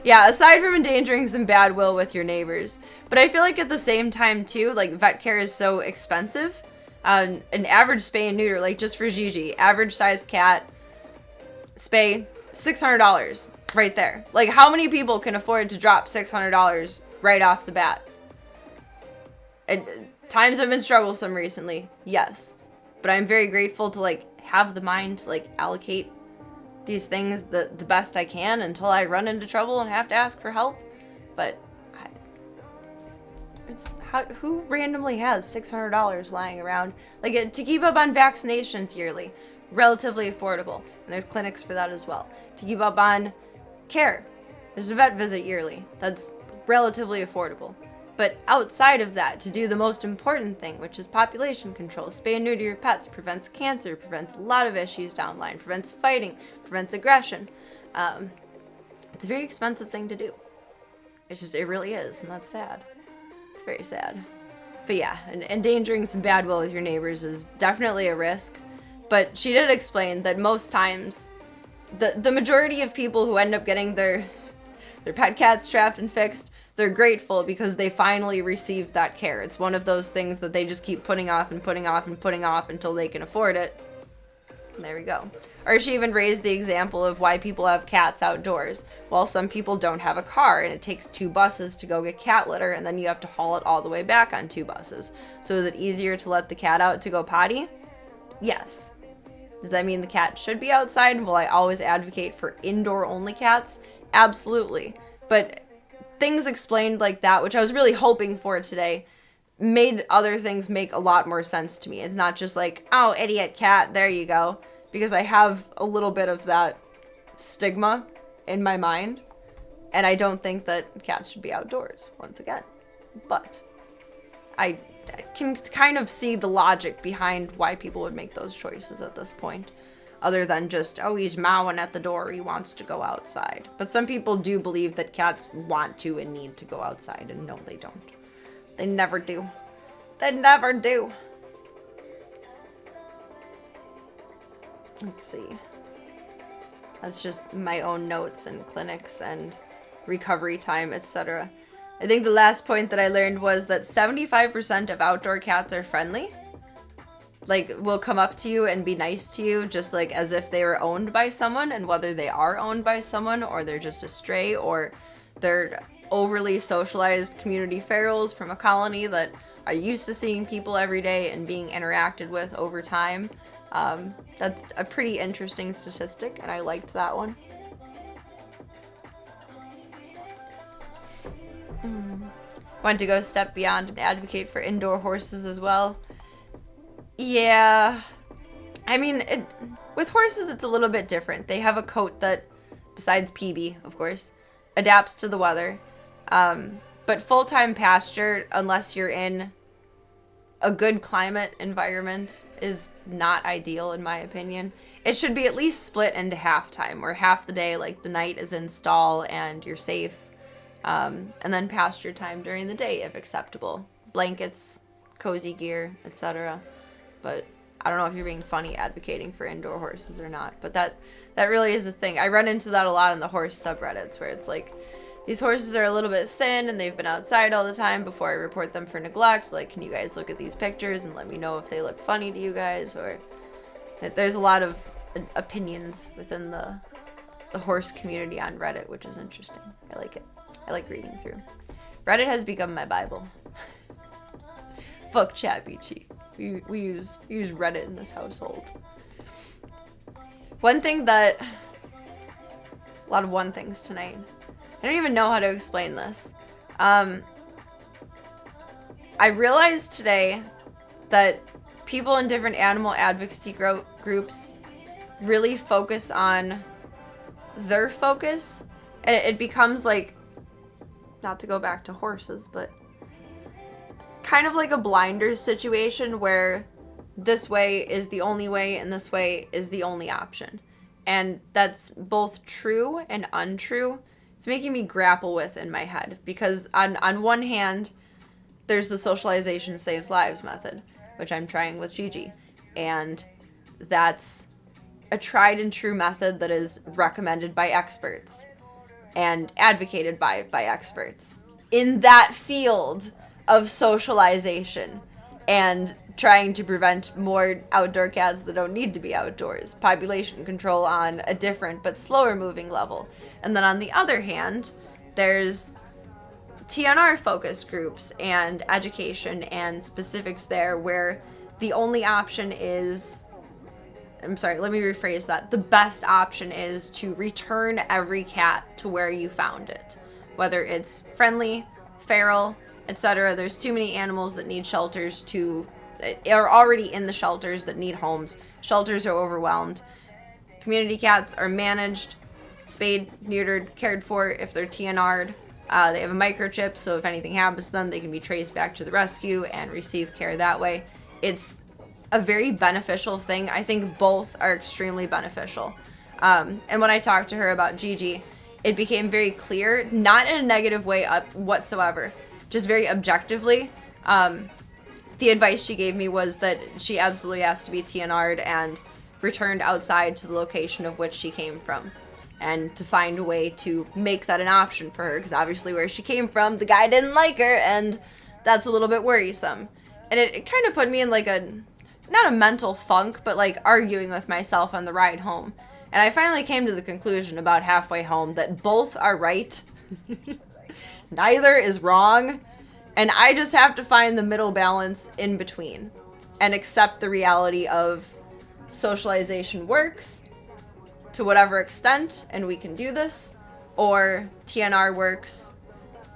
[SPEAKER 1] Yeah, aside from endangering some bad will with your neighbors. But I feel like at the same time, too, like, vet care is so expensive. An average spay and neuter, like, just for Gigi, average sized cat, spay, $600 right there. Like, how many people can afford to drop $600 right off the bat? Times have been strugglesome recently, yes. But I'm very grateful to, like, have the mind to, like, allocate these things the best I can until I run into trouble and have to ask for help. But who randomly has $600 lying around? Like, to keep up on vaccinations yearly, relatively affordable. And there's clinics for that as well. To keep up on care, there's a vet visit yearly. That's relatively affordable. But outside of that, to do the most important thing, which is population control, spay and neuter your pets, prevents cancer, prevents a lot of issues down the line, prevents fighting, prevents aggression. It's a very expensive thing to do. It really is, and that's sad. It's very sad. But yeah, endangering some bad will with your neighbors is definitely a risk. But she did explain that most times, the majority of people who end up getting their pet cats trapped and fixed, they're grateful because they finally received that care. It's one of those things that they just keep putting off and putting off and putting off until they can afford it. And there we go. Or she even raised the example of why people have cats outdoors. Well, some people don't have a car, and it takes 2 buses to go get cat litter, and then you have to haul it all the way back on 2 buses. So is it easier to let the cat out to go potty? Yes. Does that mean the cat should be outside? Will I always advocate for indoor-only cats? Absolutely. But things explained like that, which I was really hoping for today, made other things make a lot more sense to me. It's not just like, oh, idiot cat, there you go. Because I have a little bit of that stigma in my mind. And I don't think that cats should be outdoors, once again. But I can kind of see the logic behind why people would make those choices at this point. Other than just, oh, he's mowing at the door, he wants to go outside. But some people do believe that cats want to and need to go outside, and no, they don't. They never do. They never do. Let's see. That's just my own notes and clinics and recovery time, etc. I think the last point that I learned was that 75% of outdoor cats are friendly. Like, will come up to you and be nice to you, just like as if they were owned by someone, and whether they are owned by someone or they're just a stray or they're overly socialized community ferals from a colony that are used to seeing people every day and being interacted with over time. That's a pretty interesting statistic, and I liked that one. Want to go a step beyond and advocate for indoor horses as well. Yeah, I mean, with horses it's a little bit different. They have a coat that, besides PB, of course, adapts to the weather. But full-time pasture, unless you're in a good climate environment, is not ideal in my opinion. It should be at least split into half time, where half the day, like the night, is in stall and you're safe. And then pasture time during the day, if acceptable. Blankets, cozy gear, etc. But I don't know if you're being funny advocating for indoor horses or not. But that really is a thing. I run into that a lot in the horse subreddits, where it's like, these horses are a little bit thin and they've been outside all the time before I report them for neglect. Like, can you guys look at these pictures and let me know if they look funny to you guys? Or there's a lot of opinions within the horse community on Reddit, which is interesting. I like it. I like reading through. Reddit has become my Bible. Fuck ChatGPT. We use Reddit in this household. One thing that... A lot of one things tonight. I don't even know how to explain this. I realized today that people in different animal advocacy groups really focus on their focus. And it becomes like, not to go back to horses, but kind of like a blinders situation where this way is the only way and this way is the only option. And that's both true and untrue. It's making me grapple with in my head, because on one hand, there's the socialization saves lives method, which I'm trying with Gigi. And that's a tried and true method that is recommended by experts and advocated by experts in that field of socialization and trying to prevent more outdoor cats that don't need to be outdoors. Population control on a different but slower moving level. And then on the other hand, there's TNR focus groups and education and specifics there where the only option is, I'm sorry, let me rephrase that. The best option is to return every cat to where you found it. Whether it's friendly, feral, etc. There's too many animals that need shelters are already in the shelters that need homes. Shelters are overwhelmed. Community cats are managed, spayed, neutered, cared for if they're TNR'd. They have a microchip, so if anything happens to them, they can be traced back to the rescue and receive care that way. It's a very beneficial thing. I think both are extremely beneficial. And when I talked to her about Gigi, it became very clear, not in a negative way whatsoever, just very objectively. The advice she gave me was that she absolutely has to be TNR'd and returned outside to the location of which she came from, and to find a way to make that an option for her, because obviously where she came from, the guy didn't like her, and that's a little bit worrisome. And it kind of put me in like not a mental funk, but like arguing with myself on the ride home. And I finally came to the conclusion about halfway home that both are right. Neither is wrong. And I just have to find the middle balance in between and accept the reality of socialization works to whatever extent, and we can do this, or TNR works,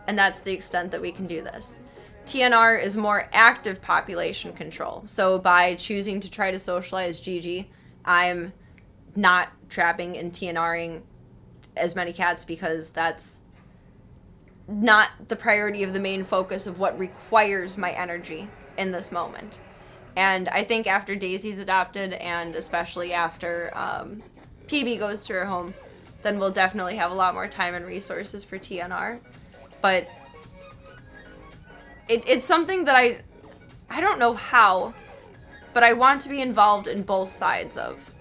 [SPEAKER 1] and that's the extent that we can do this. TNR is more active population control. So by choosing to try to socialize Gigi, I'm not trapping and TNRing as many cats, because that's not the priority of the main focus of what requires my energy in this moment. And I think after Daisy's adopted, and especially after PB goes to her home, then we'll definitely have a lot more time and resources for TNR. But it's something that I don't know how, but I want to be involved in both sides of.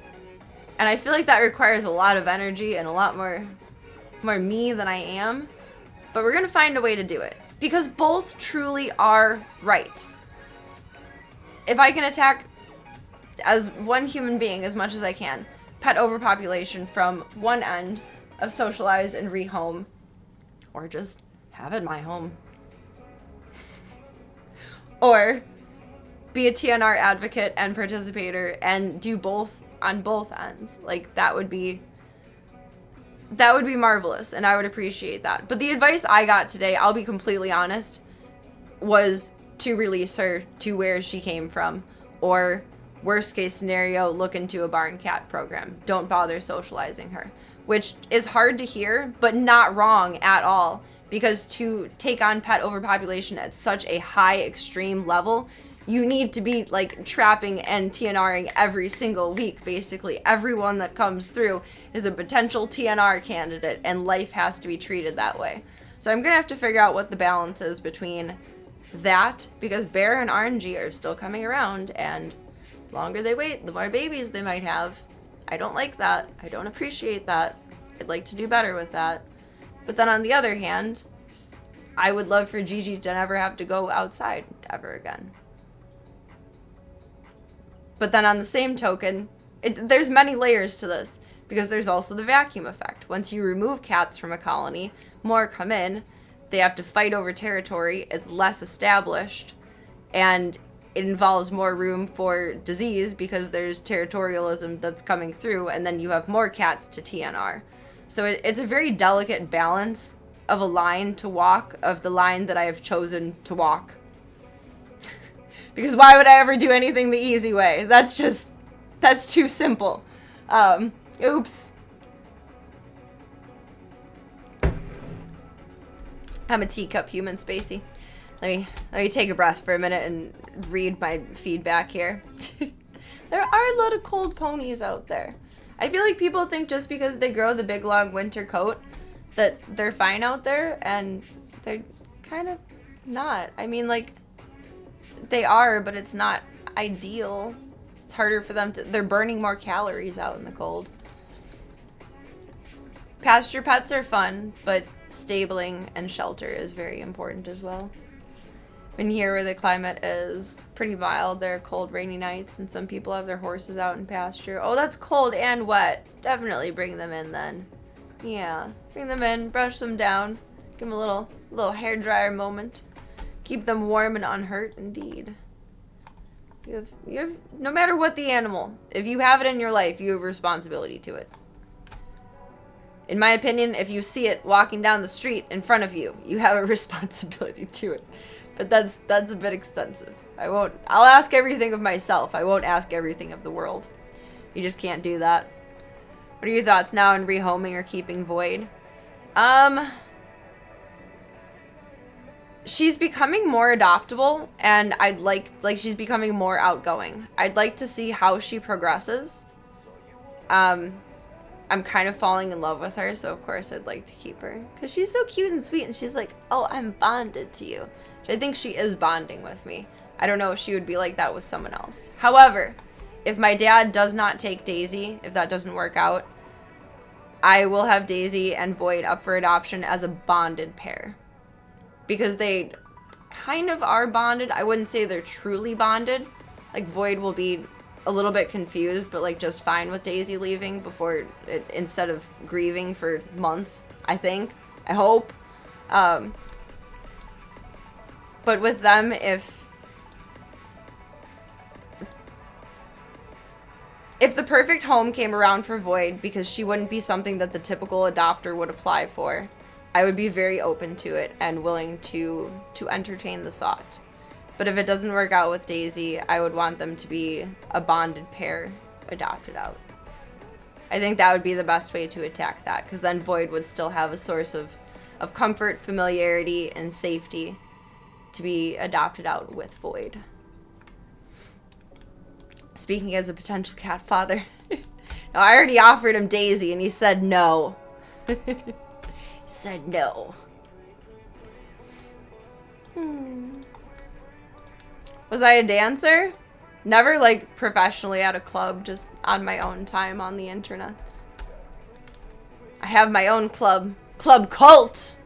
[SPEAKER 1] And I feel like that requires a lot of energy and a lot more me than I am. But we're going to find a way to do it, because both truly are right. If I can attack, as one human being, as much as I can, pet overpopulation from one end of socialize and rehome, or just have it in my home, or be a TNR advocate and participator and do both on both ends, like that would be marvelous, and I would appreciate that. But the advice I got today, I'll be completely honest, was to release her to where she came from, or worst case scenario, look into a barn cat program. Don't bother socializing her, which is hard to hear, but not wrong at all, because to take on pet overpopulation at such a high extreme level, you need to be like trapping and TNRing every single week. Basically everyone that comes through is a potential TNR candidate, and life has to be treated that way. So I'm gonna have to figure out what the balance is between that, because Bear and RNG are still coming around, and the longer they wait, the more babies they might have. I don't like that. I don't appreciate that. I'd like to do better with that. But then on the other hand, I would love for Gigi to never have to go outside ever again. But then on the same token, there's many layers to this, because there's also the vacuum effect. Once you remove cats from a colony, more come in. They have to fight over territory. It's less established, and it involves more room for disease because there's territorialism that's coming through, and then you have more cats to TNR. So it's a very delicate balance of a line to walk, of the line that I have chosen to walk. Because why would I ever do anything the easy way? That's too simple. Oops. I'm a teacup human, Spacey. Let me take a breath for a minute and read my feedback here. There are a lot of cold ponies out there. I feel like people think just because they grow the big long winter coat that they're fine out there, and they're kind of not. I mean, like, they are, but it's not ideal. It's harder for them to, they're burning more calories out in the cold. Pasture pets are fun, but stabling and shelter is very important as well. In here where the climate is pretty mild, there are cold, rainy nights, and some people have their horses out in pasture. Oh, that's cold and wet. Definitely bring them in then. Yeah, bring them in, brush them down, give them a little hair dryer moment. Keep them warm and unhurt, indeed. You have, no matter what the animal, if you have it in your life, you have a responsibility to it. In my opinion, if you see it walking down the street in front of you, you have a responsibility to it. But that's a bit extensive. I'll ask everything of myself. I won't ask everything of the world. You just can't do that. What are your thoughts now on rehoming or keeping void? she's becoming more adoptable, and I'd like she's becoming more outgoing. I'd like to see how she progresses. I'm kind of falling in love with her, so of course I'd like to keep her. Because she's so cute and sweet, and she's like, oh, I'm bonded to you. I think she is bonding with me. I don't know if she would be like that with someone else. However, if my dad does not take Daisy, if that doesn't work out, I will have Daisy and Void up for adoption as a bonded pair. Because they kind of are bonded. I wouldn't say they're truly bonded. Like, Void will be a little bit confused, but like just fine with Daisy leaving before it, instead of grieving for months, I think. I hope. But with them, if the perfect home came around for Void, because she wouldn't be something that the typical adopter would apply for, I would be very open to it and willing to entertain the thought. But if it doesn't work out with Daisy, I would want them to be a bonded pair adopted out. I think that would be the best way to attack that, because then Void would still have a source of comfort, familiarity, and safety to be adopted out with Void. Speaking as a potential cat father. No, I already offered him Daisy, and he said no. Said no. Was I a dancer? Never, like, professionally at a club, just on my own time on the internets. I have my own club. Club Cult!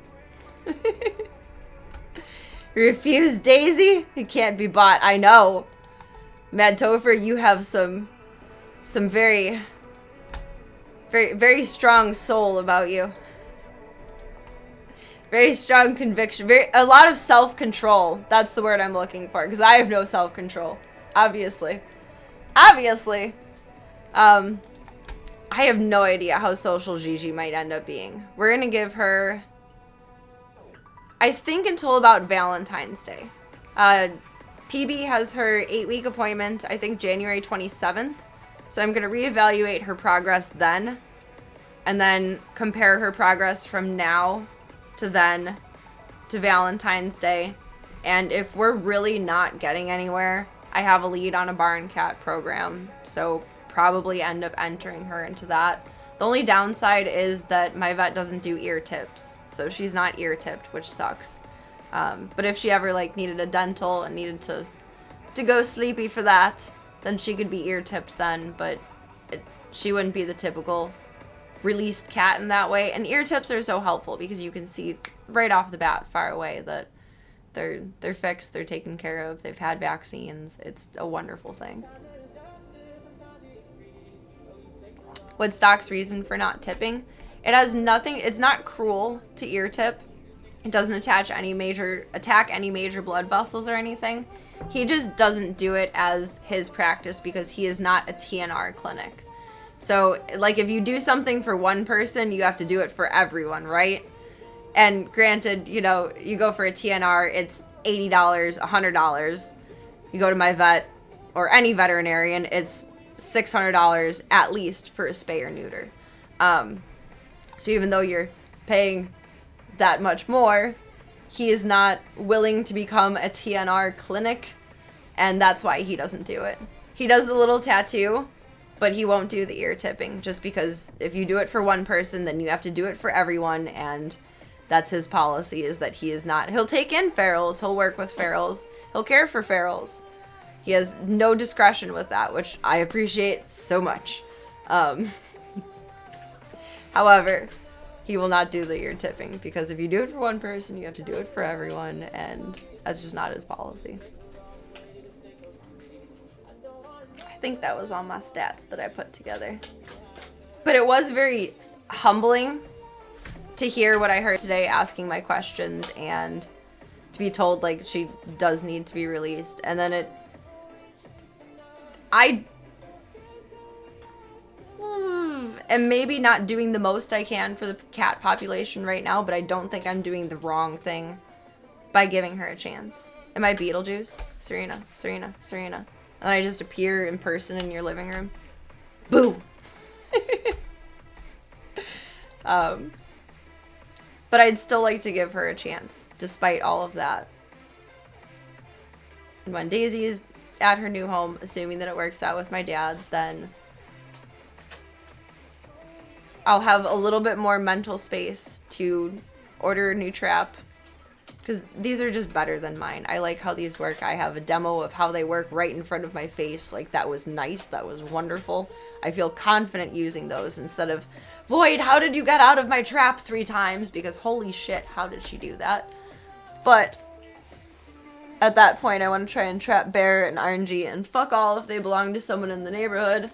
[SPEAKER 1] Refuse Daisy? It can't be bought. I know. Mad Topher, you have some very, very, very strong soul about you. Very strong conviction. A lot of self-control. That's the word I'm looking for. Because I have no self-control. Obviously. Obviously. I have no idea how social Gigi might end up being. We're going to give her, I think, until about Valentine's Day. PB has her 8-week appointment, I think January 27th. So I'm going to reevaluate her progress then. And then compare her progress from now to then to Valentine's Day. And if we're really not getting anywhere, I have a lead on a barn cat program, so probably end up entering her into that. The only downside is that my vet doesn't do ear tips, so she's not ear tipped, which sucks. But if she ever like needed a dental and needed to go sleepy for that, then she could be ear tipped then, but she wouldn't be the typical released cat in that way. And ear tips are so helpful because you can see right off the bat far away that they're fixed, they're taken care of, they've had vaccines. It's a wonderful thing. Woodstock's reason for not tipping, it has nothing, it's not cruel to ear tip. It doesn't attack any major blood vessels or anything. He just doesn't do it as his practice because he is not a TNR clinic. So, like, if you do something for one person, you have to do it for everyone, right? And granted, you know, you go for a TNR, it's $80, $100. You go to my vet or any veterinarian, it's $600 at least for a spay or neuter. So even though you're paying that much more, he is not willing to become a TNR clinic, and that's why he doesn't do it. He does the little tattoo, but he won't do the ear tipping, just because if you do it for one person, then you have to do it for everyone, and that's his policy, is that he is not. He'll take in ferals, he'll work with ferals, he'll care for ferals. He has no discretion with that, which I appreciate so much. However, he will not do the ear tipping, because if you do it for one person, you have to do it for everyone, and that's just not his policy. I think that was all my stats that I put together. But it was very humbling to hear what I heard today, asking my questions, and to be told, like, she does need to be released. And then I am maybe not doing the most I can for the cat population right now, but I don't think I'm doing the wrong thing by giving her a chance. Am I Beetlejuice? Serena, Serena, Serena. And I just appear in person in your living room. Boo! But I'd still like to give her a chance, despite all of that. And when Daisy is at her new home, assuming that it works out with my dad, then I'll have a little bit more mental space to order a new trap. Because these are just better than mine. I like how these work. I have a demo of how they work right in front of my face. Like, that was nice. That was wonderful. I feel confident using those instead of, Void, how did you get out of my trap 3 times? Because holy shit, how did she do that? But at that point, I want to try and trap Bear and RNG, and fuck all if they belong to someone in the neighborhood.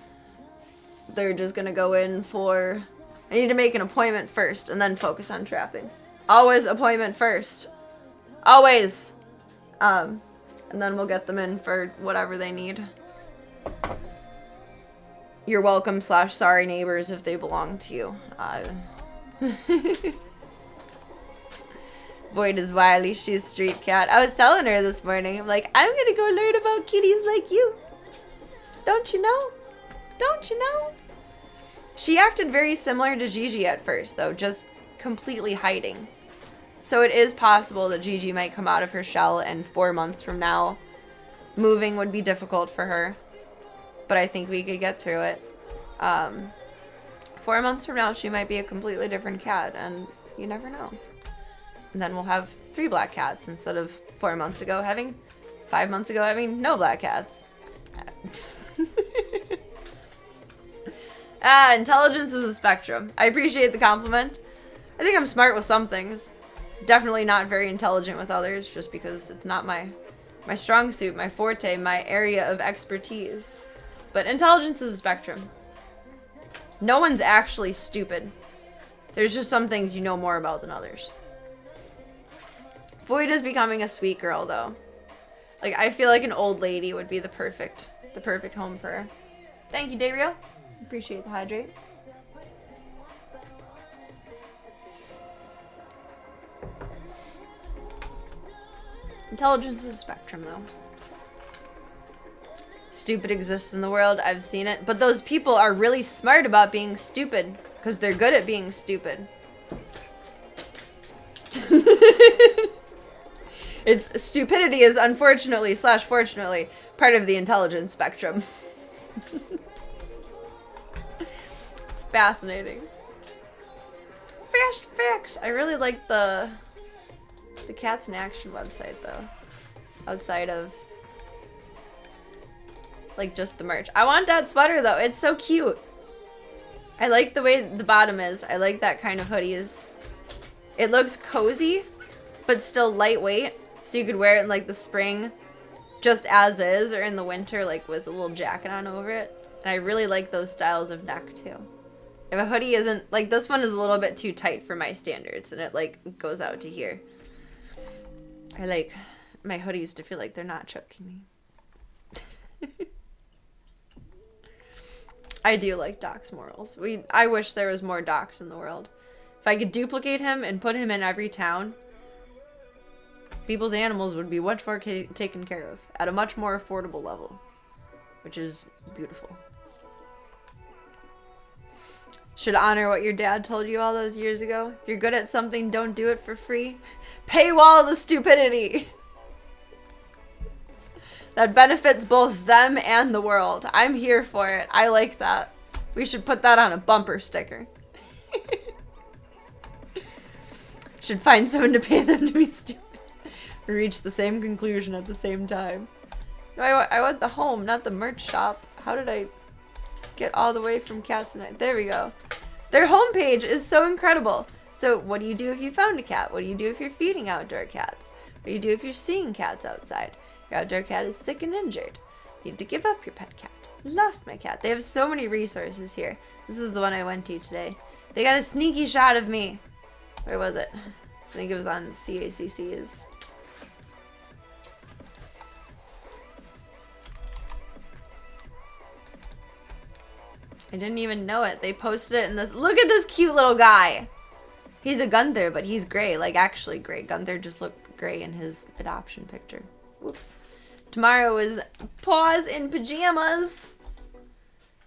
[SPEAKER 1] They're just gonna go in for... I need to make an appointment first, and then focus on trapping. Always appointment first. Always! And then we'll get them in for whatever they need. You're welcome / sorry neighbors if they belong to you. Void is wily, she's street cat. I was telling her this morning, I'm like, I'm gonna go learn about kitties like you. Don't you know? Don't you know? She acted very similar to Gigi at first, though, just completely hiding. So it is possible that Gigi might come out of her shell, and 4 months from now, moving would be difficult for her. But I think we could get through it. 4 months from now, she might be a completely different cat, and you never know. And then we'll have 3 black cats instead of 4 months ago having, 5 months ago having no black cats. Intelligence is a spectrum. I appreciate the compliment. I think I'm smart with some things. Definitely not very intelligent with others, just because it's not my strong suit, my forte, my area of expertise. But intelligence is a spectrum. No one's actually stupid. There's just some things you know more about than others. Void is becoming a sweet girl, though. Like, I feel like an old lady would be the perfect home for her. Thank you, Dario. Appreciate the hydrate. Intelligence is a spectrum, though. Stupid exists in the world. I've seen it. But those people are really smart about being stupid because they're good at being stupid. It's stupidity is unfortunately / fortunately part of the intelligence spectrum. It's fascinating. Fast facts. I really like the Cats in Action website, though. Outside of, like, just the merch. I want that sweater, though. It's so cute. I like the way the bottom is. I like that kind of hoodies. It looks cozy, but still lightweight. So you could wear it in, like, the spring just as is, or in the winter, like, with a little jacket on over it. And I really like those styles of neck, too. If a hoodie isn't, like, this one is a little bit too tight for my standards, and it, like, goes out to here. I like my hoodies to feel like they're not choking me. I do like Doc's morals. I wish there was more Docs in the world. If I could duplicate him and put him in every town, people's animals would be much more taken care of at a much more affordable level, which is beautiful. Should honor what your dad told you all those years ago. You're good at something, don't do it for free. Paywall the stupidity. That benefits both them and the world. I'm here for it. I like that. We should put that on a bumper sticker. Should find someone to pay them to be stupid. We reach the same conclusion at the same time. No, I want the home, not the merch shop. How did I get all the way from Cats Night? There we go. Their homepage is so incredible. So what do you do if you found a cat? What do you do if you're feeding outdoor cats? What do you do if you're seeing cats outside? Your outdoor cat is sick and injured. You need to give up your pet cat. Lost my cat. They have so many resources here. This is the one I went to today. They got a sneaky shot of me. Where was it? I think it was on CACC's. I didn't even know it. They posted it in this. Look at this cute little guy. He's a Gunther, but he's gray. Like, actually gray. Gunther just looked gray in his adoption picture. Whoops. Tomorrow is Paws in Pajamas.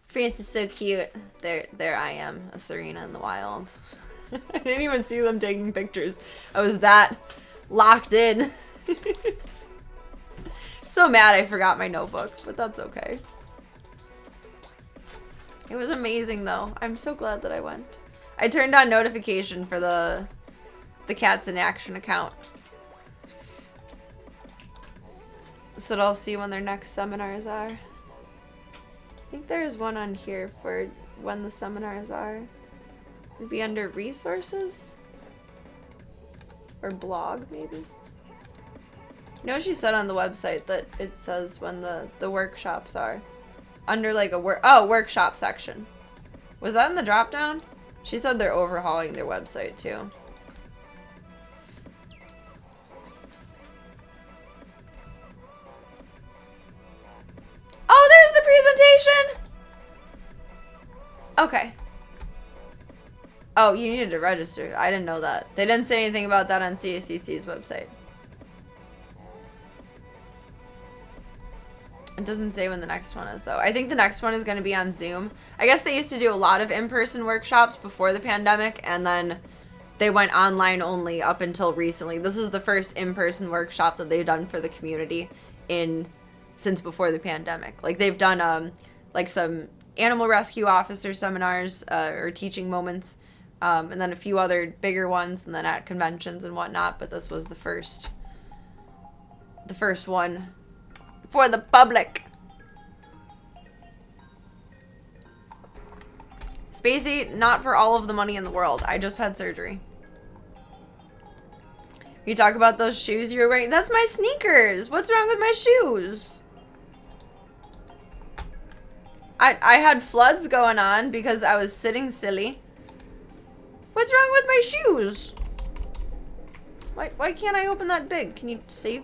[SPEAKER 1] France is so cute. There I am, a Serena in the wild. I didn't even see them taking pictures. I was that locked in. So mad I forgot my notebook, but that's okay. It was amazing though. I'm so glad that I went. I turned on notification for the Cats in Action account, so that I'll see when their next seminars are. I think there is one on here for when the seminars are. It'd be under resources? Or blog, maybe? You know, she said on the website that it says when the workshops are. Under like a workshop section. Was that in the drop down? She said they're overhauling their website too. Oh, there's the presentation! Okay. Oh, you needed to register. I didn't know that. They didn't say anything about that on CACC's website. It doesn't say when the next one is, though. I think the next one is going to be on Zoom. I guess they used to do a lot of in-person workshops before the pandemic, and then they went online only up until recently. This is the first in-person workshop that they've done for the community since before the pandemic. Like, they've done like some animal rescue officer seminars or teaching moments, and then a few other bigger ones, and then at conventions and whatnot. But this was the first one for the public. Spacey, not for all of the money in the world. I just had surgery. You talk about those shoes you were wearing. That's my sneakers. What's wrong with my shoes? I had floods going on because I was sitting silly. What's wrong with my shoes? Why can't I open that big? Can you save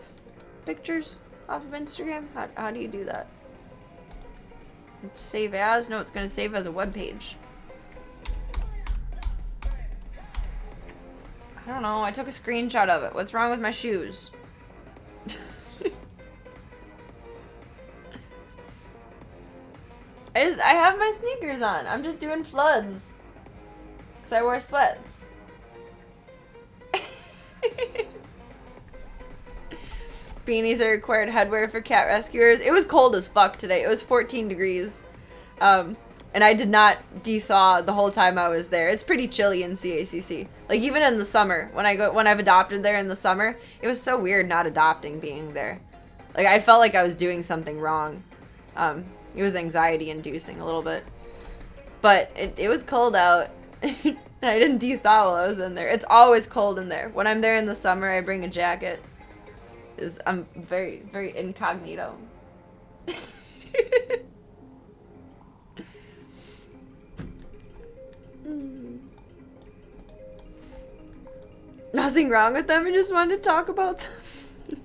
[SPEAKER 1] pictures off of Instagram? How do you do that? Save as? No, it's going to save as a web page. I don't know. I took a screenshot of it. What's wrong with my shoes? I have my sneakers on. I'm just doing floods. Because I wear sweats. Beanies are required headwear for cat rescuers. It was cold as fuck today. It was 14 degrees. And I did not de-thaw the whole time I was there. It's pretty chilly in CACC. Like, even in the summer, when I've adopted there in the summer, it was so weird not adopting being there. Like, I felt like I was doing something wrong. It was anxiety inducing a little bit. But it was cold out. I didn't de-thaw while I was in there. It's always cold in there. When I'm there in the summer, I bring a jacket. I'm very, very incognito. Nothing wrong with them. I just wanted to talk about them.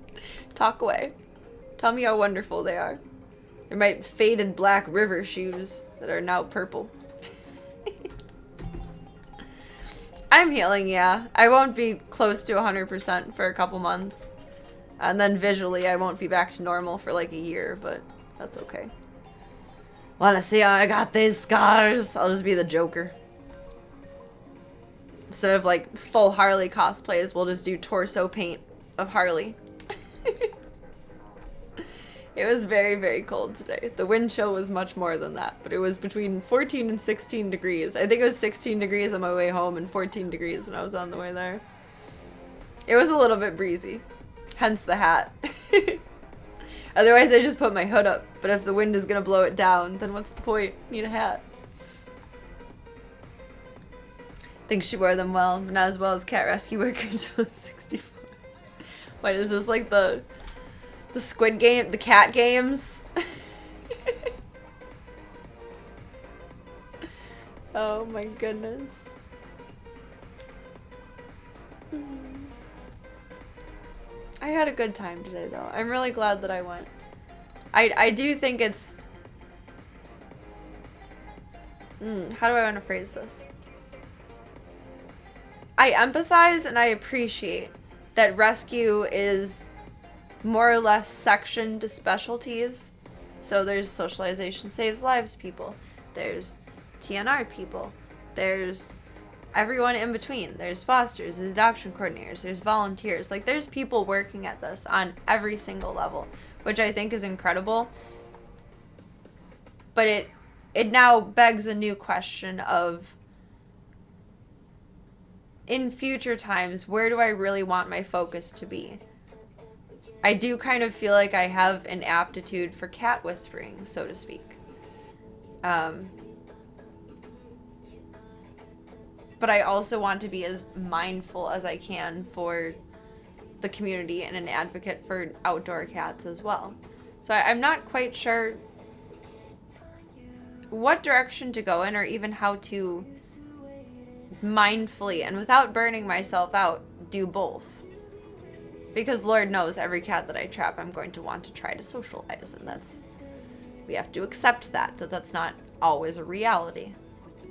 [SPEAKER 1] Talk away. Tell me how wonderful they are. They're my faded black river shoes that are now purple. I'm healing, yeah. I won't be close to 100% for a couple months. And then visually, I won't be back to normal for like a year, but that's okay. Wanna see how I got these scars? I'll just be the Joker. Instead of like full Harley cosplays, we'll just do torso paint of Harley. It was very, very cold today. The wind chill was much more than that, but it was between 14 and 16 degrees. I think it was 16 degrees on my way home and 14 degrees when I was on the way there. It was a little bit breezy, hence the hat. Otherwise, I just put my hood up, but if the wind is gonna blow it down, then what's the point? Need a hat. Think she wore them well, but not as well as cat rescue worker until 64. What is this, like the Squid Game, the cat games? Oh my goodness. I had a good time today though. I'm really glad that I went. I do think it's... how do I want to phrase this? I empathize and I appreciate that rescue is more or less sectioned to specialties. So there's socialization saves lives people. There's TNR people. There's everyone in between. There's fosters, there's adoption coordinators, there's volunteers. Like, there's people working at this on every single level, which I think is incredible. But it now begs a new question of, in future times, where do I really want my focus to be? I do kind of feel like I have an aptitude for cat whispering, so to speak. But I also want to be as mindful as I can for the community and an advocate for outdoor cats as well. So I'm not quite sure what direction to go in, or even how to mindfully and without burning myself out do both. Because Lord knows every cat that I trap I'm going to want to try to socialize, and we have to accept that's not always a reality.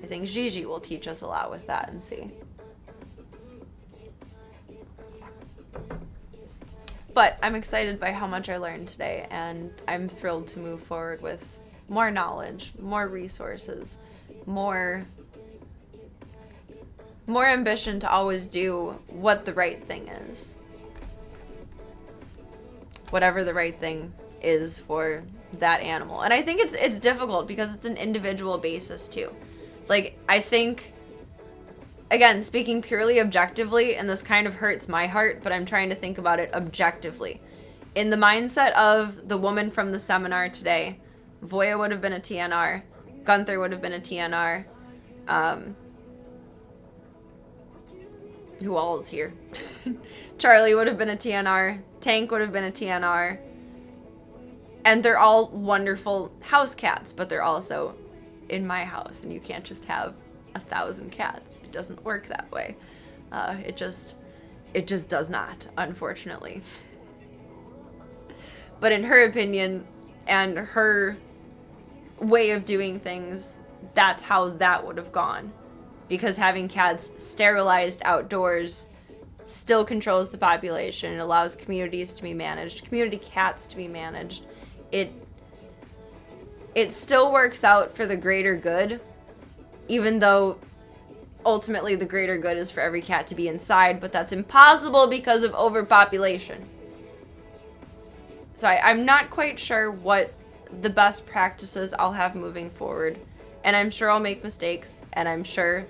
[SPEAKER 1] I think Gigi will teach us a lot with that and see. But I'm excited by how much I learned today, and I'm thrilled to move forward with more knowledge, more resources, more ambition to always do what the right thing is. Whatever the right thing is for that animal. And I think it's difficult because it's an individual basis too. Like, I think, again, speaking purely objectively, and this kind of hurts my heart, but I'm trying to think about it objectively. In the mindset of the woman from the seminar today, Voya would have been a TNR, Gunther would have been a TNR, who all is here? Charlie would have been a TNR, Tank would have been a TNR, and they're all wonderful house cats, but they're also in my house, and you can't just have 1,000 cats. It doesn't work that way. It just does not, unfortunately. But in her opinion and her way of doing things, that's how that would have gone. Because having cats sterilized outdoors still controls the population. It allows communities to be managed, community cats to be managed. It still works out for the greater good, even though ultimately the greater good is for every cat to be inside, but that's impossible because of overpopulation. So I'm not quite sure what the best practices I'll have moving forward, and I'm sure I'll make mistakes, and I'm sure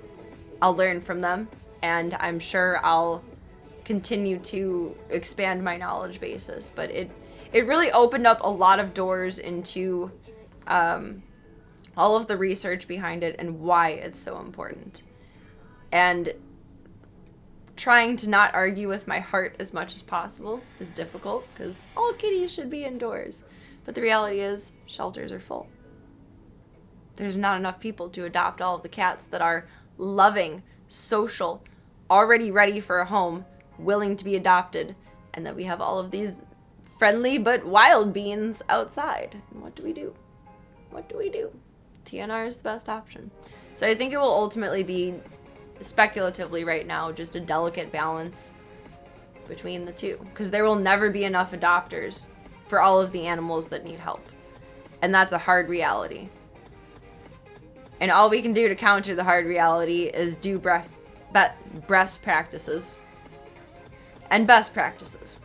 [SPEAKER 1] I'll learn from them, and I'm sure I'll continue to expand my knowledge basis. But it really opened up a lot of doors into all of the research behind it and why it's so important. And trying to not argue with my heart as much as possible is difficult, because all kitties should be indoors. But the reality is, shelters are full. There's not enough people to adopt all of the cats that are loving, social, already ready for a home, willing to be adopted, and that we have all of these friendly but wild beings outside. And what do we do? What do we do? TNR is the best option. So I think it will ultimately be, speculatively right now, just a delicate balance between the two. Because there will never be enough adopters for all of the animals that need help. And that's a hard reality. And all we can do to counter the hard reality is do breast practices and best practices.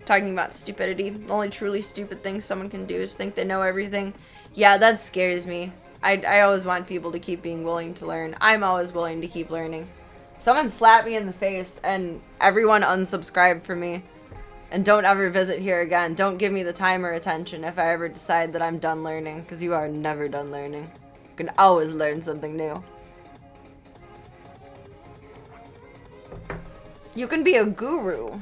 [SPEAKER 1] Talking about stupidity, the only truly stupid thing someone can do is think they know everything. Yeah, that scares me. I always want people to keep being willing to learn. I'm always willing to keep learning. Someone slap me in the face and everyone unsubscribe from me. And don't ever visit here again. Don't give me the time or attention if I ever decide that I'm done learning, because you are never done learning. You can always learn something new. You can be a guru,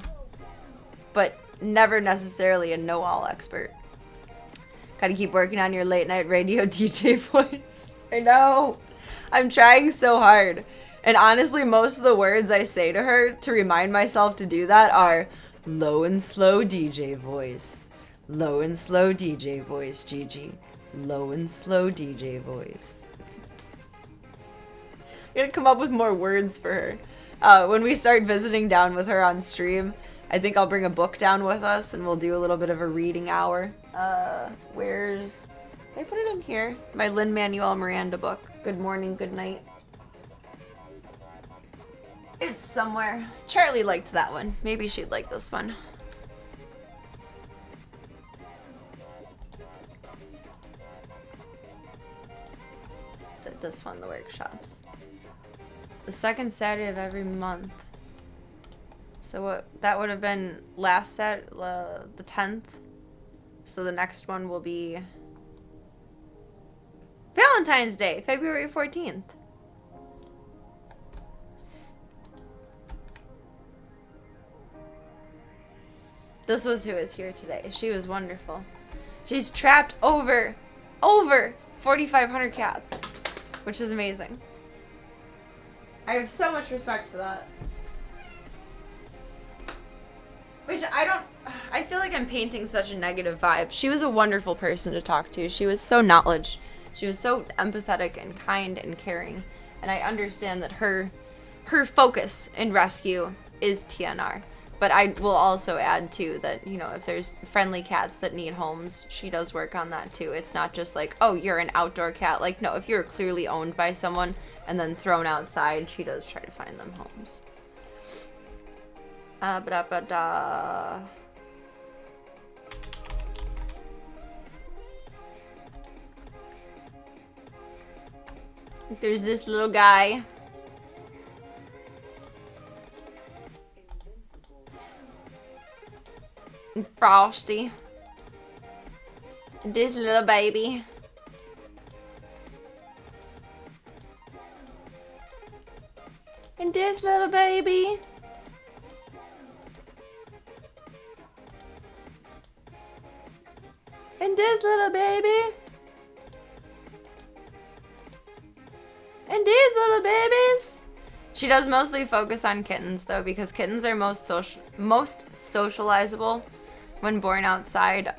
[SPEAKER 1] but never necessarily a know-all expert. Gotta keep working on your late night radio DJ voice. I know. I'm trying so hard. And honestly, most of the words I say to her to remind myself to do that are low and slow DJ voice. Low and slow DJ voice, Gigi. Low and slow DJ voice. I'm gonna come up with more words for her. When we start visiting down with her on stream, I think I'll bring a book down with us and we'll do a little bit of a reading hour. Where's... Did I put it in here? My Lin-Manuel Miranda book. Good morning, good night. It's somewhere. Charlie liked that one. Maybe she'd like this one. Is it this one, the workshops? The second Saturday of every month. So what? That would have been last the 10th. So the next one will be Valentine's Day, February 14th. This was who is here today. She was wonderful. She's trapped over 4,500 cats, which is amazing. I have so much respect for that. Which I feel like I'm painting such a negative vibe. She was a wonderful person to talk to. She was so knowledgeable. She was so empathetic and kind and caring. And I understand that her focus in rescue is TNR. But I will also add, too, that, you know, if there's friendly cats that need homes, she does work on that, too. It's not just like, oh, you're an outdoor cat. Like, no, if you're clearly owned by someone and then thrown outside, she does try to find them homes. There's this little guy. And Frosty. And this little baby. And this little baby. And this little baby. And these little babies. She does mostly focus on kittens, though, because kittens are most socializable when born outside,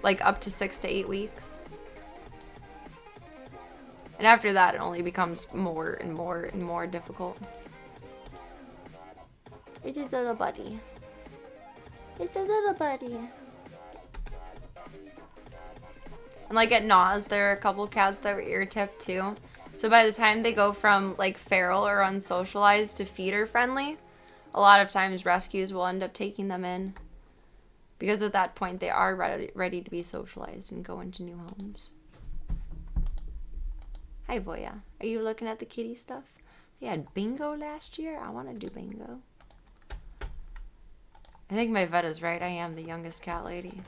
[SPEAKER 1] like up to 6 to 8 weeks. And after that, it only becomes more and more and more difficult. It's a little buddy. It's a little buddy. And like at Nas, there are a couple cats that were ear-tipped too. So by the time they go from like feral or unsocialized to feeder friendly, a lot of times rescues will end up taking them in. Because at that point they are ready to be socialized and go into new homes. Hi Voya, are you looking at the kitty stuff? They had bingo last year. I want to do bingo. I think my vet is right. I am the youngest cat lady.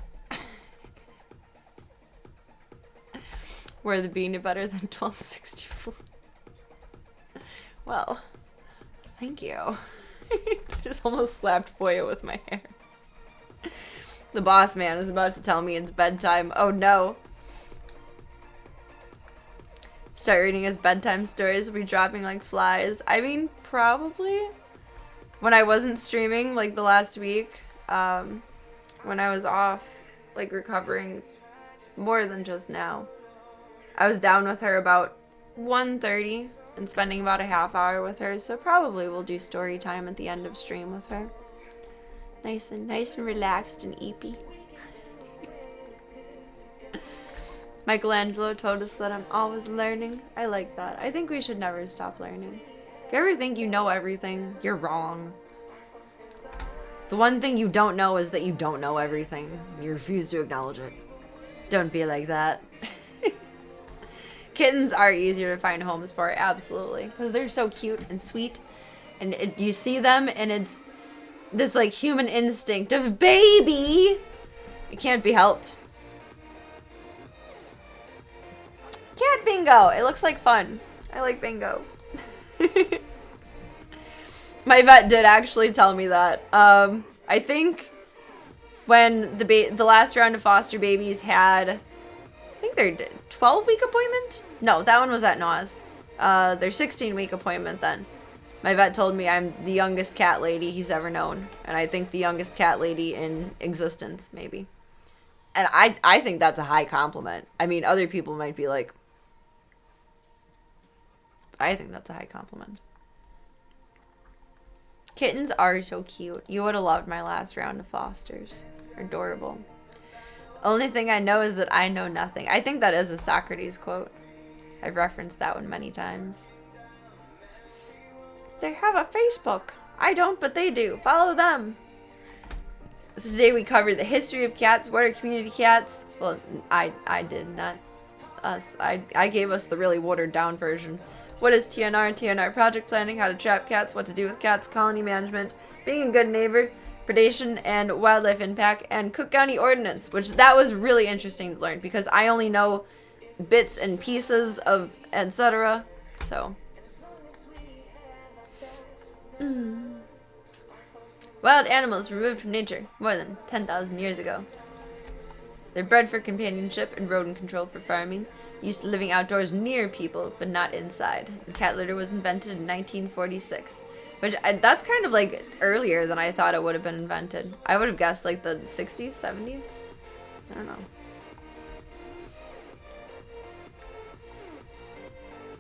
[SPEAKER 1] Wear the beanie better than 1264. Well, thank you. I just almost slapped Voya with my hair. The boss man is about to tell me it's bedtime. Oh no. Start reading his bedtime stories. We'll be dropping like flies. I mean, probably. When I wasn't streaming like the last week, when I was off, like recovering more than just now, I was down with her about 1:30 and spending about a half hour with her, so probably we'll do story time at the end of stream with her. Nice and relaxed and eepy. Michelangelo told us that I'm always learning. I like that. I think we should never stop learning. If you ever think you know everything, you're wrong. The one thing you don't know is that you don't know everything. You refuse to acknowledge it. Don't be like that. Kittens are easier to find homes for, absolutely. Because they're so cute and sweet. And you see them and it's this like human instinct of baby. It can't be helped. Cat bingo! It looks like fun. I like bingo. My vet did actually tell me that. I think when the last round of foster babies had, I think their 12-week appointment? No, that one was at Nas. Their 16-week appointment then. My vet told me I'm the youngest cat lady he's ever known. And I think the youngest cat lady in existence, maybe. And I think that's a high compliment. I mean, other people might be like, I think that's a high compliment. Kittens are so cute. You would have loved my last round of fosters. They're adorable. Only thing I know is that I know nothing. I think that is a Socrates quote. I've referenced that one many times. They have a Facebook. I don't, but they do. Follow them. So today we covered the history of cats. What are community cats? Well, I did, not us. I gave us the really watered down version. What is TNR? TNR project planning, how to trap cats, what to do with cats, colony management, being a good neighbor, predation and wildlife impact, and Cook County Ordinance, which that was really interesting to learn because I only know bits and pieces of etc. So. Wild animals removed from nature more than 10,000 years ago. They're bred for companionship and rodent control for farming, used to living outdoors near people, but not inside. And cat litter was invented in 1946, which that's kind of like earlier than I thought it would have been invented. I would have guessed like the 60s, 70s. I don't know.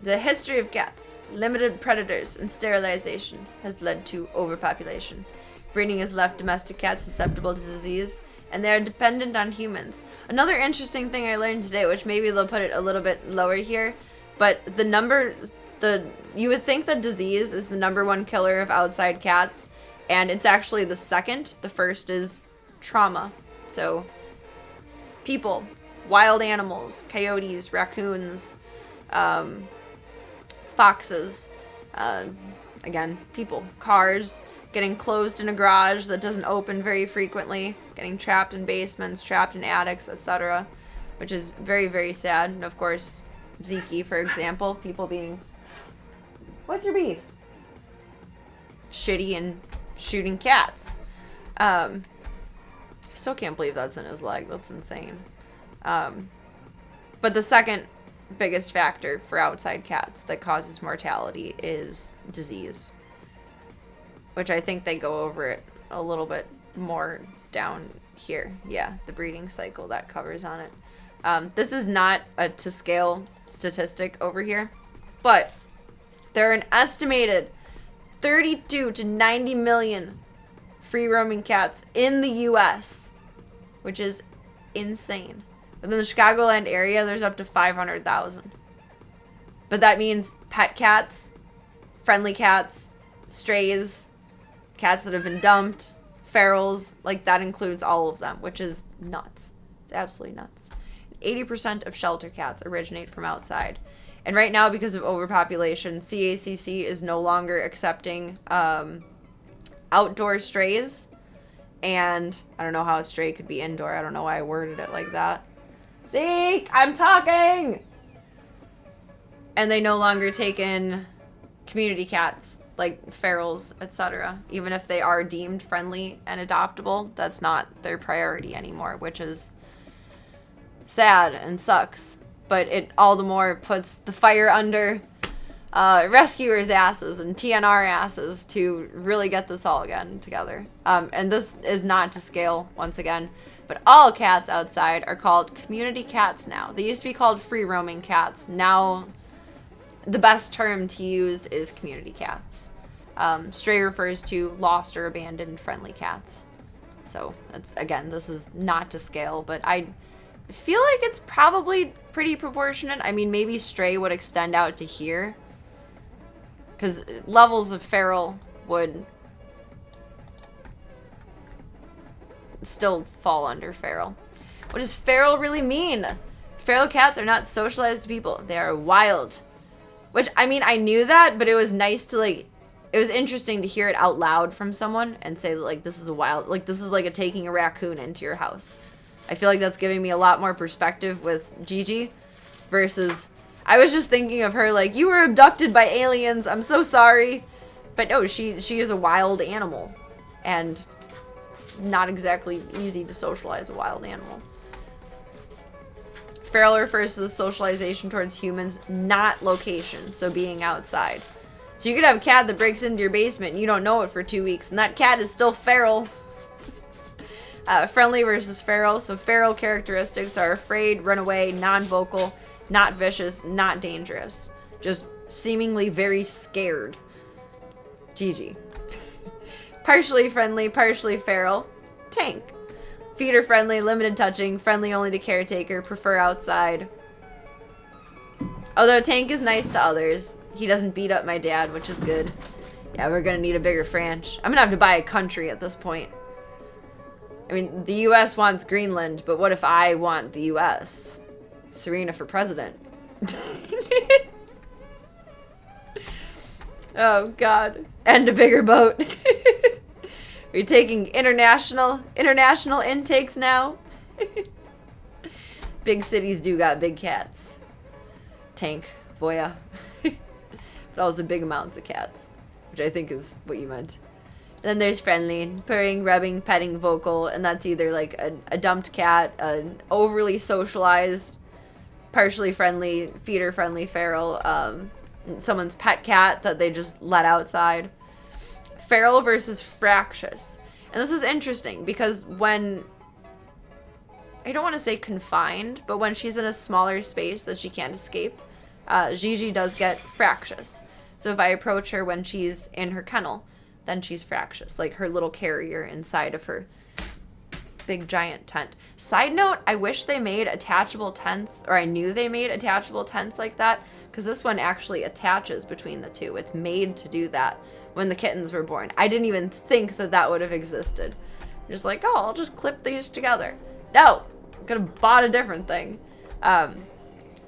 [SPEAKER 1] The history of cats, limited predators, and sterilization has led to overpopulation. Breeding has left domestic cats susceptible to disease, and they are dependent on humans. Another interesting thing I learned today, which maybe they'll put it a little bit lower here, but you would think that disease is the #1 killer of outside cats, and it's actually the second. The first is trauma. So, people, wild animals, coyotes, raccoons, foxes, again, people, cars, getting closed in a garage that doesn't open very frequently, getting trapped in basements, trapped in attics, etc., which is very, very sad. And of course, Zeke, for example, people being, what's your beef? Shitty and shooting cats. I still can't believe that's in his leg. That's insane. But the second biggest factor for outside cats that causes mortality is disease, which I think they go over it a little bit more down here. Yeah, the breeding cycle, that covers on it. This is not a to scale statistic over here, but there are an estimated 32 to 90 million free roaming cats in the US, which is insane. Within the Chicagoland area, there's up to 500,000. But that means pet cats, friendly cats, strays, cats that have been dumped, ferals, like that includes all of them, which is nuts. It's absolutely nuts. 80% of shelter cats originate from outside. And right now, because of overpopulation, CACC is no longer accepting outdoor strays. And I don't know how a stray could be indoor. I don't know why I worded it like that. Zeke, I'm talking! And they no longer take in community cats, like ferals, etc. Even if they are deemed friendly and adoptable, that's not their priority anymore, which is sad and sucks. But it all the more puts the fire under rescuers' asses and TNR asses to really get this all again together. And this is not to scale, once again, but all cats outside are called community cats now. They used to be called free roaming cats. Now the best term to use is community cats. Stray refers to lost or abandoned friendly cats. So, that's, again, this is not to scale, but I feel like it's probably pretty proportionate. I mean, maybe stray would extend out to here, because levels of feral would still fall under feral. What does feral really mean? Feral cats are not socialized to people. They are wild. Which, I mean, I knew that, but it was nice to, like, it was interesting to hear it out loud from someone and say, like, this is a wild, like, this is like taking a raccoon into your house. I feel like that's giving me a lot more perspective with Gigi versus, I was just thinking of her like, you were abducted by aliens, I'm so sorry. But no, she is a wild animal, and it's not exactly easy to socialize a wild animal. Feral refers to the socialization towards humans, not location, so being outside. So you could have a cat that breaks into your basement and you don't know it for 2 weeks, and that cat is still feral. Friendly versus feral. So feral characteristics are afraid, run away, non-vocal, not vicious, not dangerous. Just seemingly very scared. Gigi. Partially friendly, partially feral. Tank. Feeder friendly, limited touching, friendly only to caretaker, prefer outside. Although Tank is nice to others. He doesn't beat up my dad, which is good. Yeah, we're gonna need a bigger franch. I'm gonna have to buy a country at this point. I mean, the US wants Greenland, but what if I want the US? Serena for president. Oh, God. And a bigger boat. Are you taking international intakes now? Big cities do got big cats. Tank, Voya. But also big amounts of cats, which I think is what you meant. And then there's friendly, purring, rubbing, petting, vocal, and that's either like a dumped cat, an overly socialized, partially friendly, feeder friendly feral, someone's pet cat that they just let outside. Feral versus fractious. And this is interesting because when, I don't want to say confined, but when she's in a smaller space that she can't escape, Gigi does get fractious. So if I approach her when she's in her kennel, then she's fractious, like her little carrier inside of her big giant tent. Side note, I wish they made attachable tents, or I knew they made attachable tents like that, because this one actually attaches between the two. It's made to do that when the kittens were born. I didn't even think that that would have existed. Just like, oh, I'll just clip these together. No, could have bought a different thing.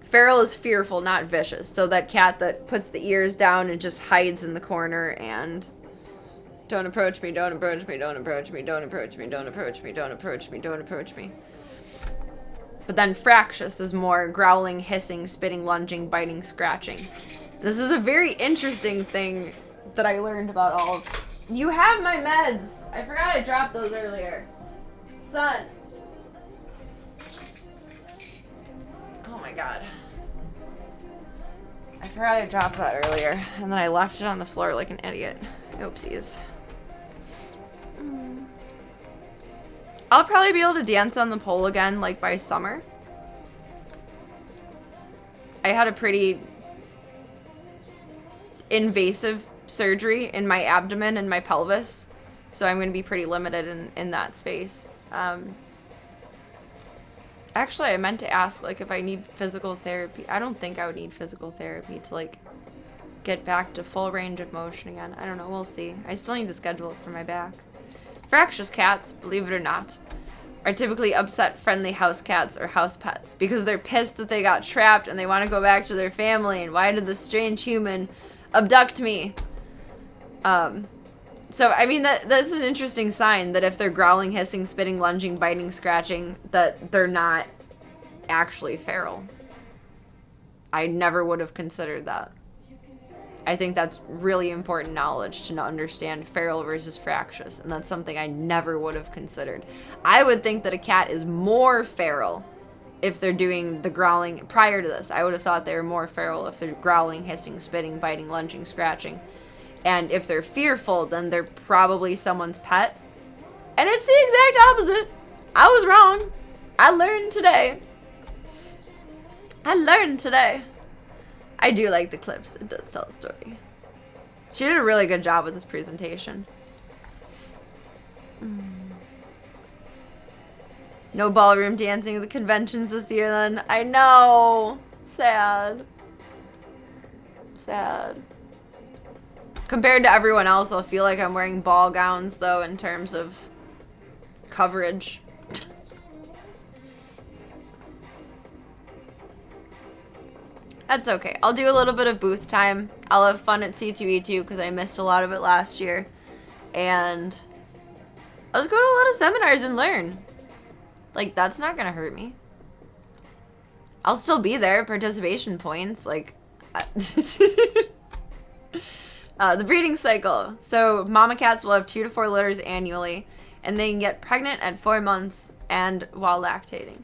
[SPEAKER 1] Feral is fearful, not vicious. So that cat that puts the ears down and just hides in the corner and don't approach me, don't approach me, don't approach me, don't approach me, don't approach me, don't approach me, don't approach me. But then fractious is more growling, hissing, spitting, lunging, biting, scratching. This is a very interesting thing that I learned about all of. You have my meds. I forgot I dropped those earlier. Son. Oh my god. I forgot I dropped that earlier, and then I left it on the floor like an idiot. Oopsies. I'll probably be able to dance on the pole again, like, by summer. I had a pretty invasive surgery in my abdomen and my pelvis, so I'm going to be pretty limited in that space. Actually, I meant to ask, like, if I need physical therapy. I don't think I would need physical therapy to, like, get back to full range of motion again. I don't know. We'll see. I still need to schedule it for my back. Fractious cats, believe it or not, are typically upset friendly house cats or house pets because they're pissed that they got trapped and they want to go back to their family and why did this strange human abduct me? So, I mean, that's an interesting sign that if they're growling, hissing, spitting, lunging, biting, scratching, that they're not actually feral. I never would have considered that. I think that's really important knowledge to understand feral versus fractious, and that's something I never would have considered. I would think that a cat is more feral if they're doing the growling. Prior to this, I would have thought they were more feral if they're growling, hissing, spitting, biting, lunging, scratching. And if they're fearful, then they're probably someone's pet. And it's the exact opposite. I was wrong. I learned today. I do like the clips. It does tell a story. She did a really good job with this presentation. No ballroom dancing at the conventions this year then. I know. Sad. Compared to everyone else, I'll feel like I'm wearing ball gowns, though, in terms of coverage. That's okay. I'll do a little bit of booth time. I'll have fun at C2E2 because I missed a lot of it last year. And I'll just go to a lot of seminars and learn. Like, that's not going to hurt me. I'll still be there. Participation points. Like, the breeding cycle. So mama cats will have 2 to 4 litters annually, and they can get pregnant at 4 months and while lactating.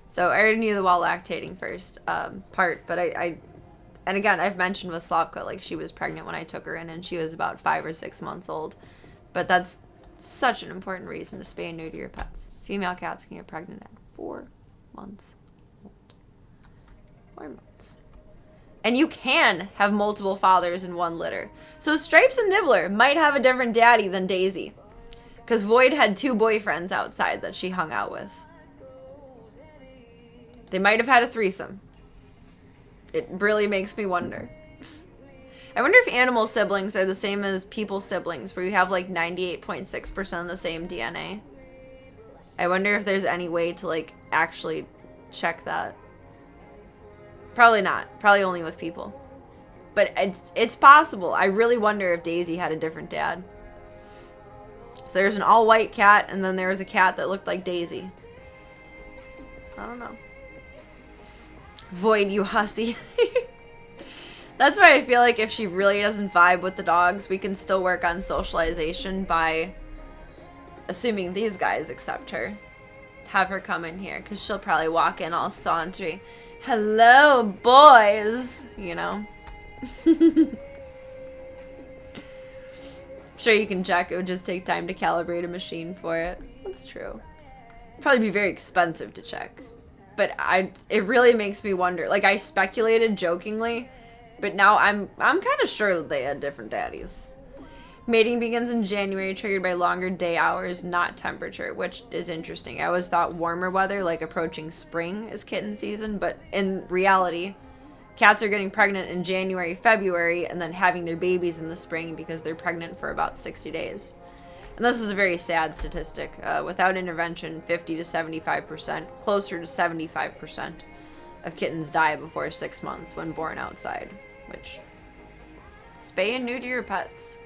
[SPEAKER 1] So I already knew the while lactating first part, but and again, I've mentioned with Slavka, like she was pregnant when I took her in, and she was about 5 or 6 months old. But that's such an important reason to spay and neuter your pets. Female cats can get pregnant at 4 months old. 4 months. And you can have multiple fathers in one litter. So Stripes and Nibbler might have a different daddy than Daisy. Because Void had 2 boyfriends outside that she hung out with. They might have had a threesome. It really makes me wonder. I wonder if animal siblings are the same as people siblings, where you have like 98.6% of the same DNA. I wonder if there's any way to like actually check that. Probably not. Probably only with people. But it's possible. I really wonder if Daisy had a different dad. So there's an all-white cat, and then there was a cat that looked like Daisy. I don't know. Void, you hussy. That's why I feel like if she really doesn't vibe with the dogs, we can still work on socialization by assuming these guys accept her. Have her come in here, because she'll probably walk in all sauntering. Hello, boys! You know? Sure, you can check. It would just take time to calibrate a machine for it. That's true. Probably be very expensive to check. But it really makes me wonder. Like, I speculated jokingly, but now I'm kind of sure that they had different daddies. Mating begins in January, triggered by longer day hours, not temperature, which is interesting. I always thought warmer weather, like approaching spring, is kitten season, but in reality, cats are getting pregnant in January, February, and then having their babies in the spring because they're pregnant for about 60 days. And this is a very sad statistic. Without intervention, 50 to 75%, closer to 75% of kittens die before 6 months when born outside, which, spay and neuter your pets.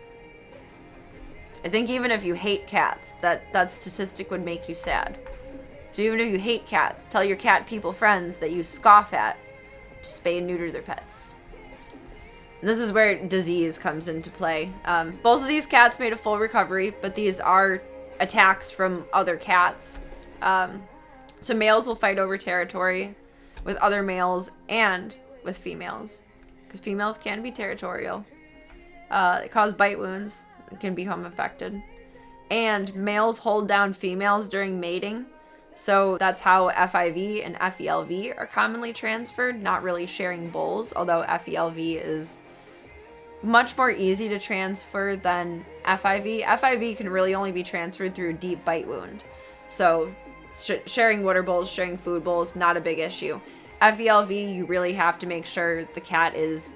[SPEAKER 1] I think even if you hate cats, that statistic would make you sad. So even if you hate cats, tell your cat people friends that you scoff at to spay and neuter their pets. And this is where disease comes into play. Both of these cats made a full recovery, but these are attacks from other cats. So males will fight over territory with other males and with females, because females can be territorial. It causes bite wounds, can become infected. And males hold down females during mating. So that's how FIV and FELV are commonly transferred, not really sharing bowls, although FELV is much more easy to transfer than FIV. FIV can really only be transferred through a deep bite wound. So sharing water bowls, sharing food bowls, not a big issue. FELV, you really have to make sure the cat is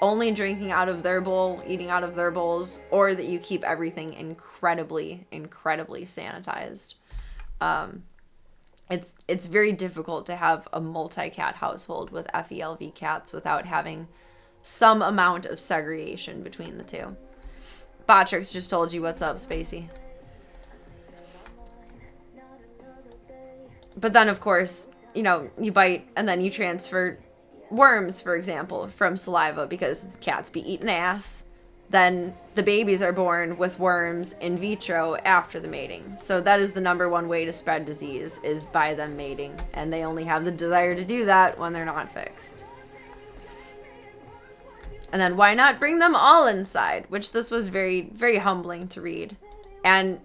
[SPEAKER 1] only drinking out of their bowl, eating out of their bowls, or that you keep everything incredibly, incredibly sanitized. It's very difficult to have a multi-cat household with FELV cats without having some amount of segregation between the two. Botrix just told you what's up, Spacey. But then, of course, you know, you bite and then you transfer worms, for example, from saliva because cats be eating ass. Then the babies are born with worms in vitro after the mating. So that is the number one way to spread disease, is by them mating. And they only have the desire to do that when they're not fixed. And then why not bring them all inside? Which this was very, very humbling to read. And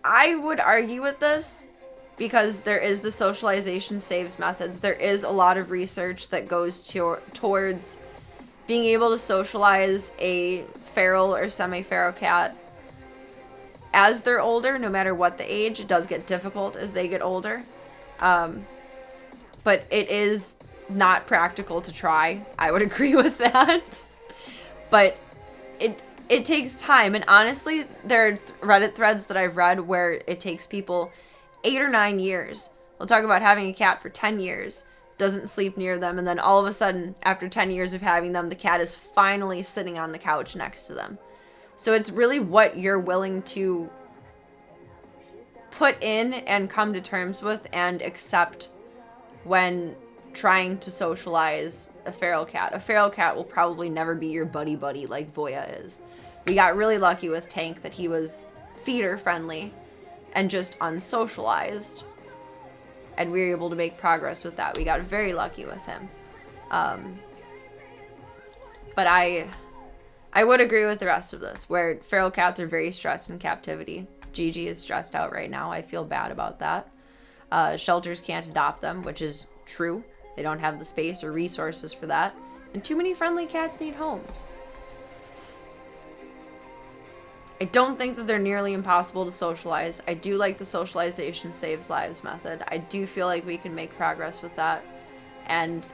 [SPEAKER 1] I would argue with this because there is the socialization saves methods. There is a lot of research that goes towards being able to socialize a feral or semi-feral cat as they're older, no matter what the age. It does get difficult as they get older. But it is not practical to try. I would agree with that. But it takes time. And honestly, there are Reddit threads that I've read where it takes people 8 or 9 years. They'll talk about having a cat for 10 years, doesn't sleep near them, and then all of a sudden, after 10 years of having them, the cat is finally sitting on the couch next to them. So it's really what you're willing to put in and come to terms with and accept when trying to socialize a feral cat. A feral cat will probably never be your buddy like Voya is. We got really lucky with Tank that he was feeder friendly and just unsocialized. And we were able to make progress with that. We got very lucky with him. But I would agree with the rest of this, where feral cats are very stressed in captivity. Gigi is stressed out right now. I feel bad about that. Shelters can't adopt them, which is true. They don't have the space or resources for that. And too many friendly cats need homes. I don't think that they're nearly impossible to socialize. I do like the socialization saves lives method. I do feel like we can make progress with that. And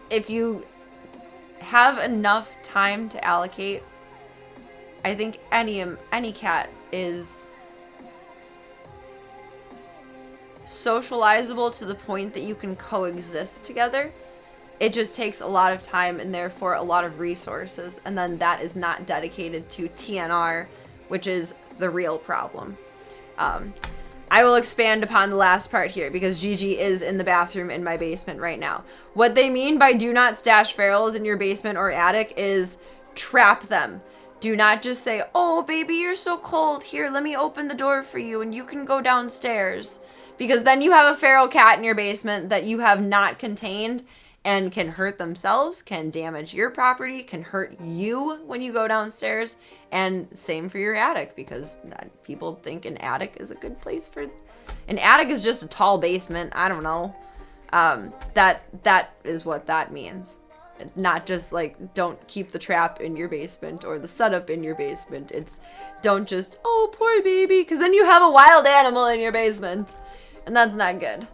[SPEAKER 1] if you have enough time to allocate, I think any cat is socializable to the point that you can coexist together. It just takes a lot of time and therefore a lot of resources, and then that is not dedicated to TNR, which is the real problem. I will expand upon the last part here because Gigi is in the bathroom in my basement right now. What they mean by do not stash ferals in your basement or attic is trap them. Do not just say, oh, baby, you're so cold. Here, let me open the door for you and you can go downstairs. Because then you have a feral cat in your basement that you have not contained and can hurt themselves, can damage your property, can hurt you when you go downstairs. And same for your attic, because people think an attic is a good place for... An attic is just a tall basement. I don't know. That is what that means. Not just like, don't keep the trap in your basement or the setup in your basement. It's don't just, oh, poor baby, because then you have a wild animal in your basement. And that's not good.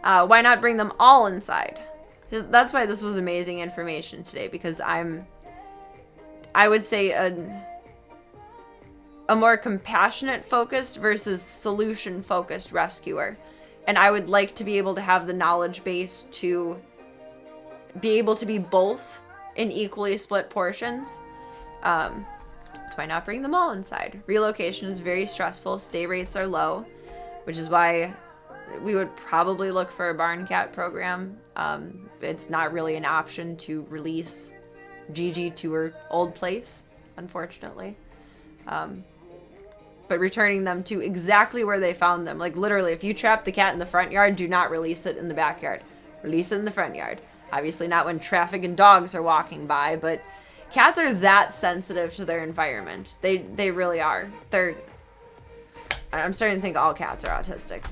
[SPEAKER 1] Why not bring them all inside? That's why this was amazing information today, because I would say a more compassionate focused versus solution focused rescuer. And I would like to be able to have the knowledge base to be able to be both in equally split portions. So why not bring them all inside? Relocation is very stressful. Stay rates are low, which is why we would probably look for a barn cat program. It's not really an option to release Gigi to her old place, unfortunately. But returning them to exactly where they found them. Like literally, if you trap the cat in the front yard, do not release it in the backyard. Release it in the front yard. Obviously not when traffic and dogs are walking by, but cats are that sensitive to their environment. They really are. I'm starting to think all cats are autistic.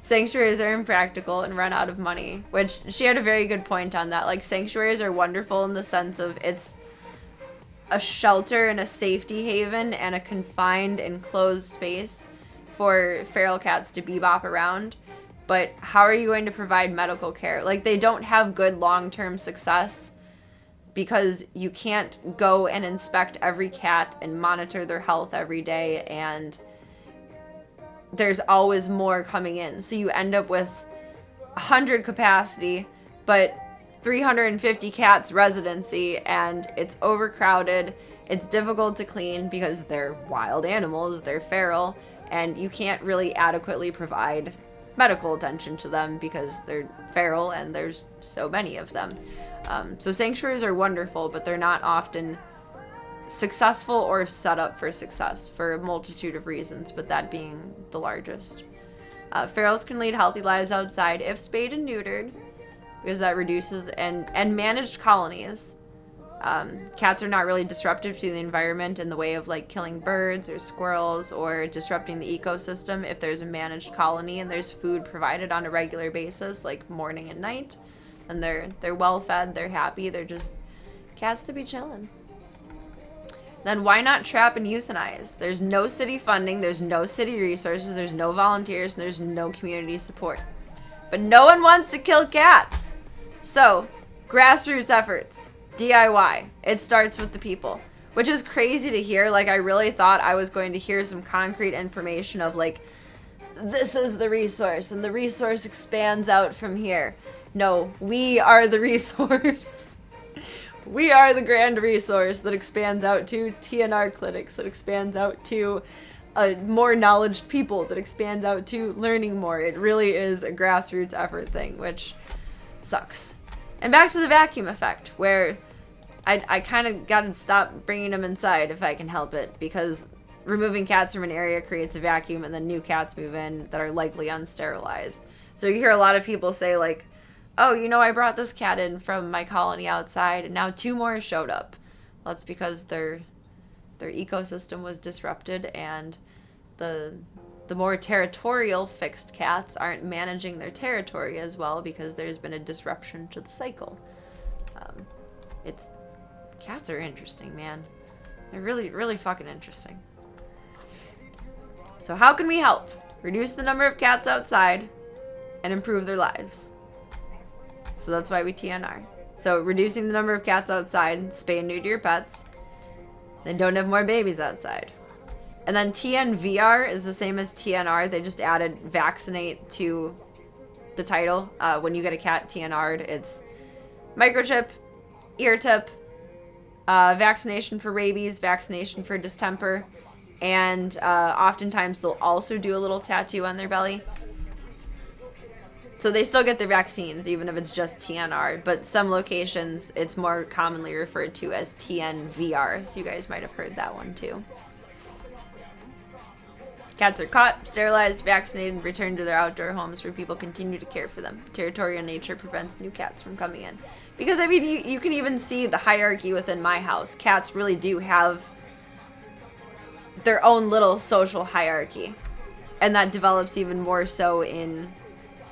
[SPEAKER 1] Sanctuaries are impractical and run out of money, which she had a very good point on that. Like, sanctuaries are wonderful in the sense of it's a shelter and a safety haven and a confined, enclosed space for feral cats to bebop around. But how are you going to provide medical care? Like, they don't have good long-term success because you can't go and inspect every cat and monitor their health every day, and there's always more coming in. So you end up with 100 capacity, but 350 cats residency, and it's overcrowded. It's difficult to clean because they're wild animals, they're feral, and you can't really adequately provide medical attention to them because they're feral and there's so many of them. So sanctuaries are wonderful, but they're not often successful or set up for success for a multitude of reasons, but that being the largest. Ferals can lead healthy lives outside if spayed and neutered, because that reduces and managed colonies. Cats are not really disruptive to the environment in the way of like killing birds or squirrels or disrupting the ecosystem if there's a managed colony and there's food provided on a regular basis, like morning and night, and they're well fed, they're happy, they're just cats that be chilling. Then why not trap and euthanize? There's no city funding, there's no city resources, there's no volunteers, and there's no community support. But no one wants to kill cats. So, grassroots efforts, DIY. It starts with the people, which is crazy to hear. Like, I really thought I was going to hear some concrete information of like, this is the resource, and the resource expands out from here. No, we are the resource. We are the grand resource that expands out to TNR clinics, that expands out to more knowledge people, that expands out to learning more. It really is a grassroots effort thing, which sucks. And back to the vacuum effect, where I kind of got to stop bringing them inside if I can help it, because removing cats from an area creates a vacuum, and then new cats move in that are likely unsterilized. So you hear a lot of people say like, oh, you know, I brought this cat in from my colony outside, and now 2 more showed up. Well, that's because their ecosystem was disrupted, and the more territorial fixed cats aren't managing their territory as well because there's been a disruption to the cycle. Cats are interesting, man. They're really, really fucking interesting. So how can we help? Reduce the number of cats outside and improve their lives. So that's why we TNR. So reducing the number of cats outside, spay and neuter your pets, then don't have more babies outside. And then TNVR is the same as TNR. They just added vaccinate to the title. When you get a cat TNR'd, it's microchip, ear tip, vaccination for rabies, vaccination for distemper, and oftentimes they'll also do a little tattoo on their belly. So they still get their vaccines, even if it's just TNR. But some locations, it's more commonly referred to as TNVR. So you guys might have heard that one too. Cats are caught, sterilized, vaccinated, and returned to their outdoor homes where people continue to care for them. Territorial nature prevents new cats from coming in. Because, I mean, you can even see the hierarchy within my house. Cats really do have their own little social hierarchy. And that develops even more so in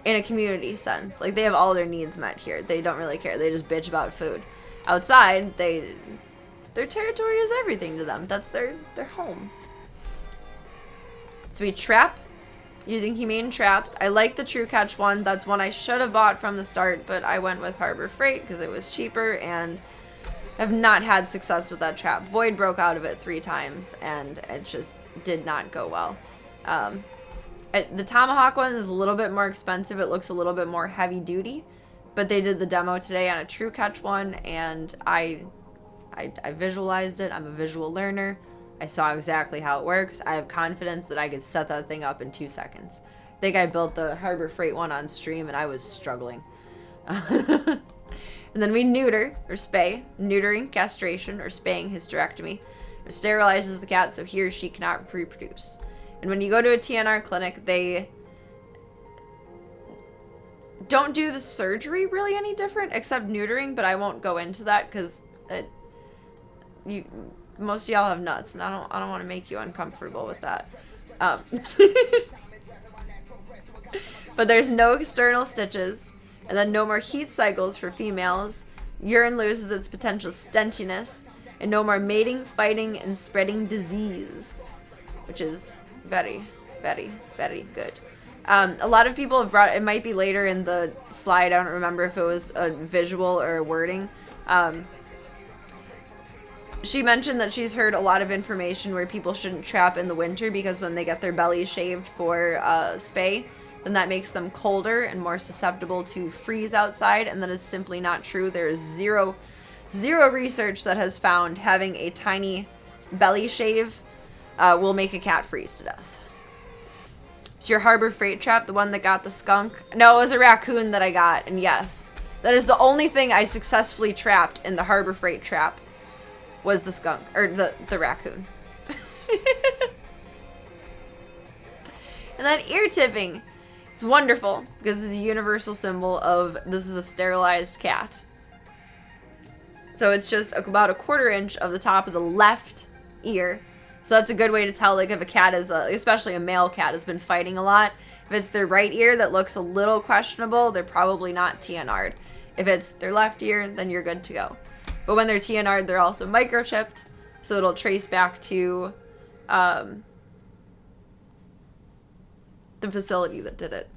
[SPEAKER 1] a community sense. Like, they have all their needs met here. They don't really care. They just bitch about food. Outside, their territory is everything to them. That's their home. So we trap using humane traps. I like the True Catch one. That's one I should have bought from the start, but I went with Harbor Freight because it was cheaper and have not had success with that trap. Void broke out of it 3 times and it just did not go well. The Tomahawk one is a little bit more expensive. It looks a little bit more heavy duty, but they did the demo today on a True Catch one and I visualized it. I'm a visual learner. I saw exactly how it works. I have confidence that I could set that thing up in 2 seconds. I think I built the Harbor Freight one on stream and I was struggling. And then we neuter, or spay. Neutering, castration, or spaying hysterectomy. It sterilizes the cat so he or she cannot reproduce. And when you go to a TNR clinic, they don't do the surgery really any different, except neutering, but I won't go into that because most of y'all have nuts, and I don't want to make you uncomfortable with that. But there's no external stitches, and then no more heat cycles for females. Urine loses its potential stenchiness, and no more mating, fighting, and spreading disease, which is very, very, very good. A lot of people have brought, it might be later in the slide, I don't remember if it was a visual or a wording. She mentioned that she's heard a lot of information where people shouldn't trap in the winter because when they get their belly shaved for spay, then that makes them colder and more susceptible to freeze outside, and that is simply not true. There is zero research that has found having a tiny belly shave will make a cat freeze to death. So your Harbor Freight trap, the one that got the skunk? No, it was a raccoon that I got, and yes, that is the only thing I successfully trapped in the Harbor Freight trap. Was the skunk, or the raccoon. And then ear tipping. It's wonderful, because it's a universal symbol of this is a sterilized cat. So it's just about a 1/4 inch of the top of the left ear. So that's a good way to tell, like, if a cat is, especially a male cat, has been fighting a lot. If it's their right ear that looks a little questionable, they're probably not TNR'd. If it's their left ear, then you're good to go. But when they're TNR'd, they're also microchipped, so it'll trace back to the facility that did it.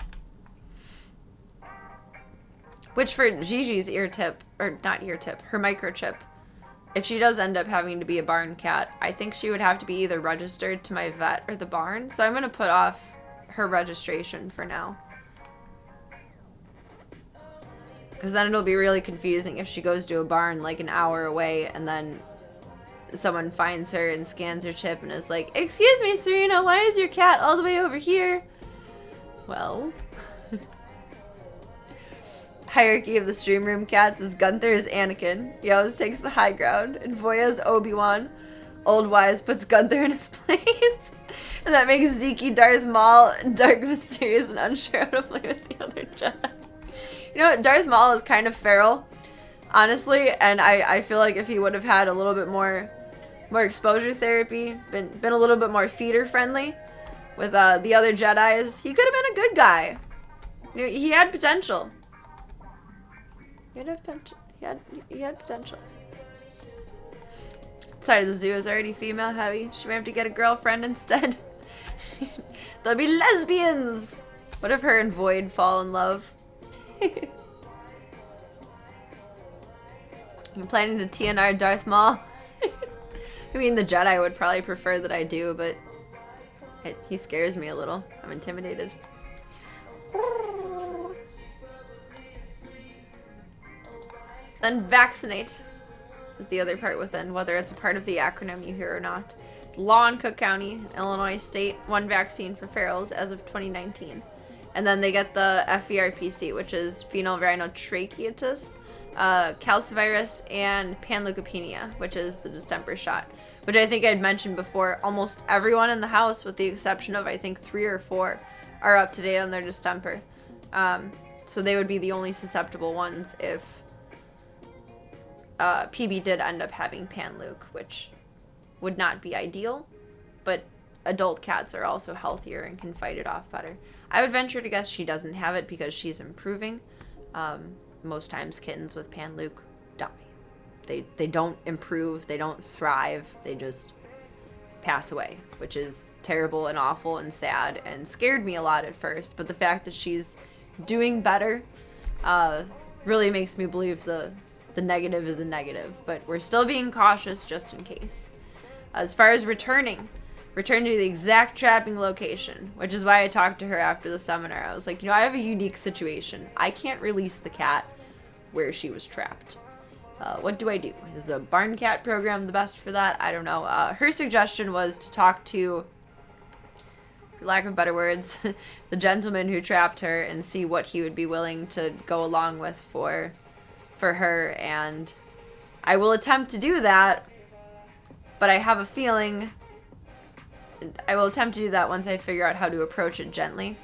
[SPEAKER 1] Which for Gigi's ear tip, or not ear tip, her microchip, if she does end up having to be a barn cat, I think she would have to be either registered to my vet or the barn. So I'm going to put off her registration for now. Because then it'll be really confusing if she goes to a barn like an hour away and then someone finds her and scans her chip and is like, "Excuse me, Serena, why is your cat all the way over here?" Well, hierarchy of the stream room cats is Gunther is Anakin. He always takes the high ground. And Voya is Obi-Wan. Old Wise puts Gunther in his place. And that makes Zeke Darth Maul dark, mysterious, and unsure how to play with the other Jedi. You know what? Darth Maul is kind of feral, honestly, and I feel like if he would have had a little bit more exposure therapy, been a little bit more feeder friendly with the other Jedis, he could have been a good guy. You know, he had potential. He had potential. Sorry, the zoo is already female heavy. She may have to get a girlfriend instead. They'll be lesbians! What if her and Void fall in love? I'm planning to TNR Darth Maul. I mean, the Jedi would probably prefer that I do, but he scares me a little. I'm intimidated. Then vaccinate is the other part within, whether it's a part of the acronym you hear or not. It's law in Cook County, Illinois State, 1 vaccine for ferals as of 2019. And then they get the FVRPC, which is fetal rhinotracheosis, calcivirus, and panleukopenia, which is the distemper shot, which I think I'd mentioned before. Almost everyone in the house, with the exception of I think 3 or 4, are up to date on their distemper. So they would be the only susceptible ones if PB did end up having panleuk, which would not be ideal, but adult cats are also healthier and can fight it off better. I would venture to guess she doesn't have it because she's improving. Most times kittens with panleuk die. They don't improve, they don't thrive, they just pass away, which is terrible and awful and sad and scared me a lot at first. But the fact that she's doing better really makes me believe the negative is a negative. But we're still being cautious just in case. As far as return to the exact trapping location, which is why I talked to her after the seminar. I was like, I have a unique situation. I can't release the cat where she was trapped. What do I do? Is the barn cat program the best for that? I don't know. Her suggestion was to talk to, for lack of better words, the gentleman who trapped her and see what he would be willing to go along with for her. And I will attempt to do that, but I have a feeling I will attempt to do that once I figure out how to approach it gently.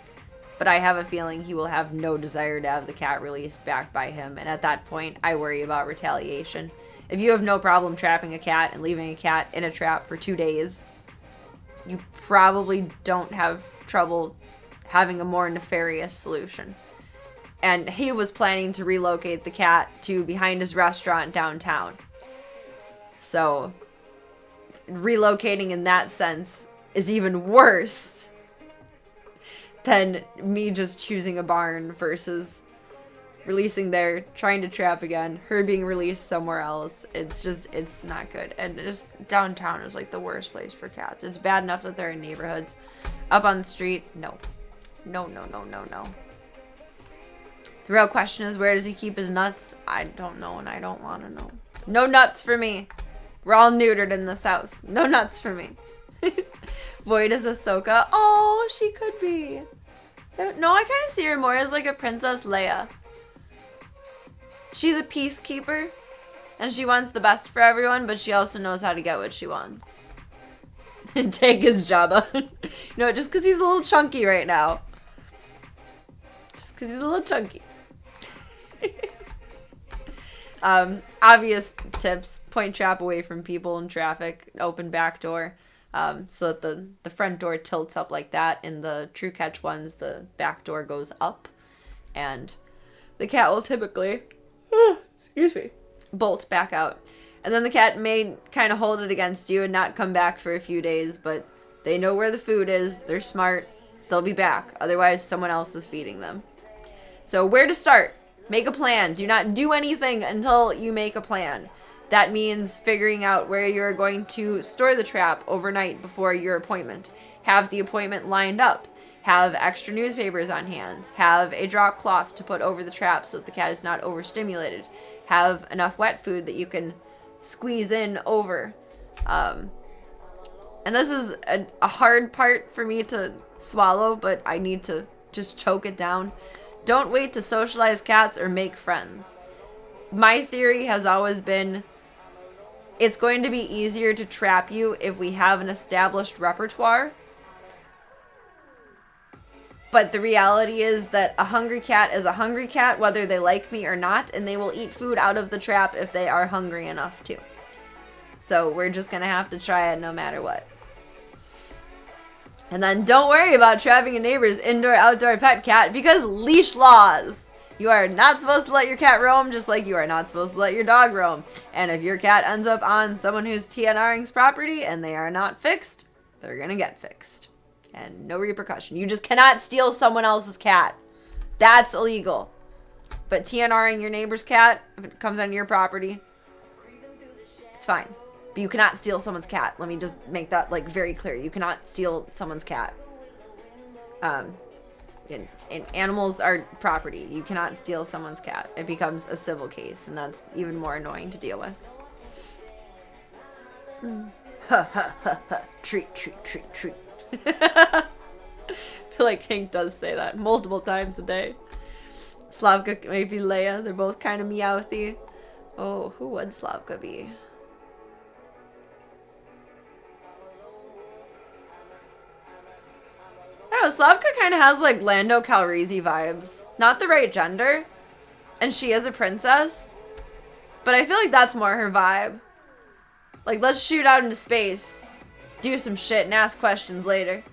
[SPEAKER 1] But I have a feeling he will have no desire to have the cat released back by him. And at that point, I worry about retaliation. If you have no problem trapping a cat and leaving a cat in a trap for 2 days, you probably don't have trouble having a more nefarious solution. And he was planning to relocate the cat to behind his restaurant downtown. So, relocating in that sense is even worse than me just choosing a barn versus releasing there, trying to trap again, her being released somewhere else. It's not good. And just downtown is like the worst place for cats. It's bad enough that they're in neighborhoods. Up on the street, no. No. The real question is, where does he keep his nuts? I don't know, and I don't want to know. No nuts for me. We're all neutered in this house. No nuts for me. Void is Ahsoka. Oh, she could be. No, I kind of see her more as like a Princess Leia. She's a peacekeeper, and she wants the best for everyone, but she also knows how to get what she wants. Take his Jabba. Just because he's a little chunky right now. Just because he's a little chunky. Obvious tips: point trap away from people in traffic, open back door, so that the front door tilts up like that. In the True Catch ones, the back door goes up, and the cat will typically, bolt back out. And then the cat may kind of hold it against you and not come back for a few days, but they know where the food is, they're smart, they'll be back. Otherwise, someone else is feeding them. So where to start? Make a plan. Do not do anything until you make a plan. That means figuring out where you're going to store the trap overnight before your appointment. Have the appointment lined up. Have extra newspapers on hand. Have a drop cloth to put over the trap so that the cat is not overstimulated. Have enough wet food that you can squeeze in over. And this is a hard part for me to swallow, but I need to just choke it down. Don't wait to socialize cats or make friends. My theory has always been it's going to be easier to trap you if we have an established repertoire. But the reality is that a hungry cat is a hungry cat, whether they like me or not, and they will eat food out of the trap if they are hungry enough to. So we're just going to have to try it no matter what. And then don't worry about trapping a neighbor's indoor-outdoor pet cat because leash laws. You are not supposed to let your cat roam, just like you are not supposed to let your dog roam. And if your cat ends up on someone who's TNRing's property and they are not fixed, they're gonna get fixed. And no repercussion. You just cannot steal someone else's cat. That's illegal. But TNRing your neighbor's cat, if it comes on your property, it's fine. But you cannot steal someone's cat. Let me just make that like very clear. You cannot steal someone's cat. And animals are property. You cannot steal someone's cat. It becomes a civil case, and that's even more annoying to deal with. Ha ha ha ha. Treat, treat, treat, treat. I feel like Hank does say that multiple times a day. Slavka, maybe Leia. They're both kind of meowthy. Oh, who would Slavka be? I don't know, Slavka kind of has like Lando Calrissian vibes. Not the right gender. And she is a princess. But I feel like that's more her vibe. Like, let's shoot out into space. Do some shit and ask questions later.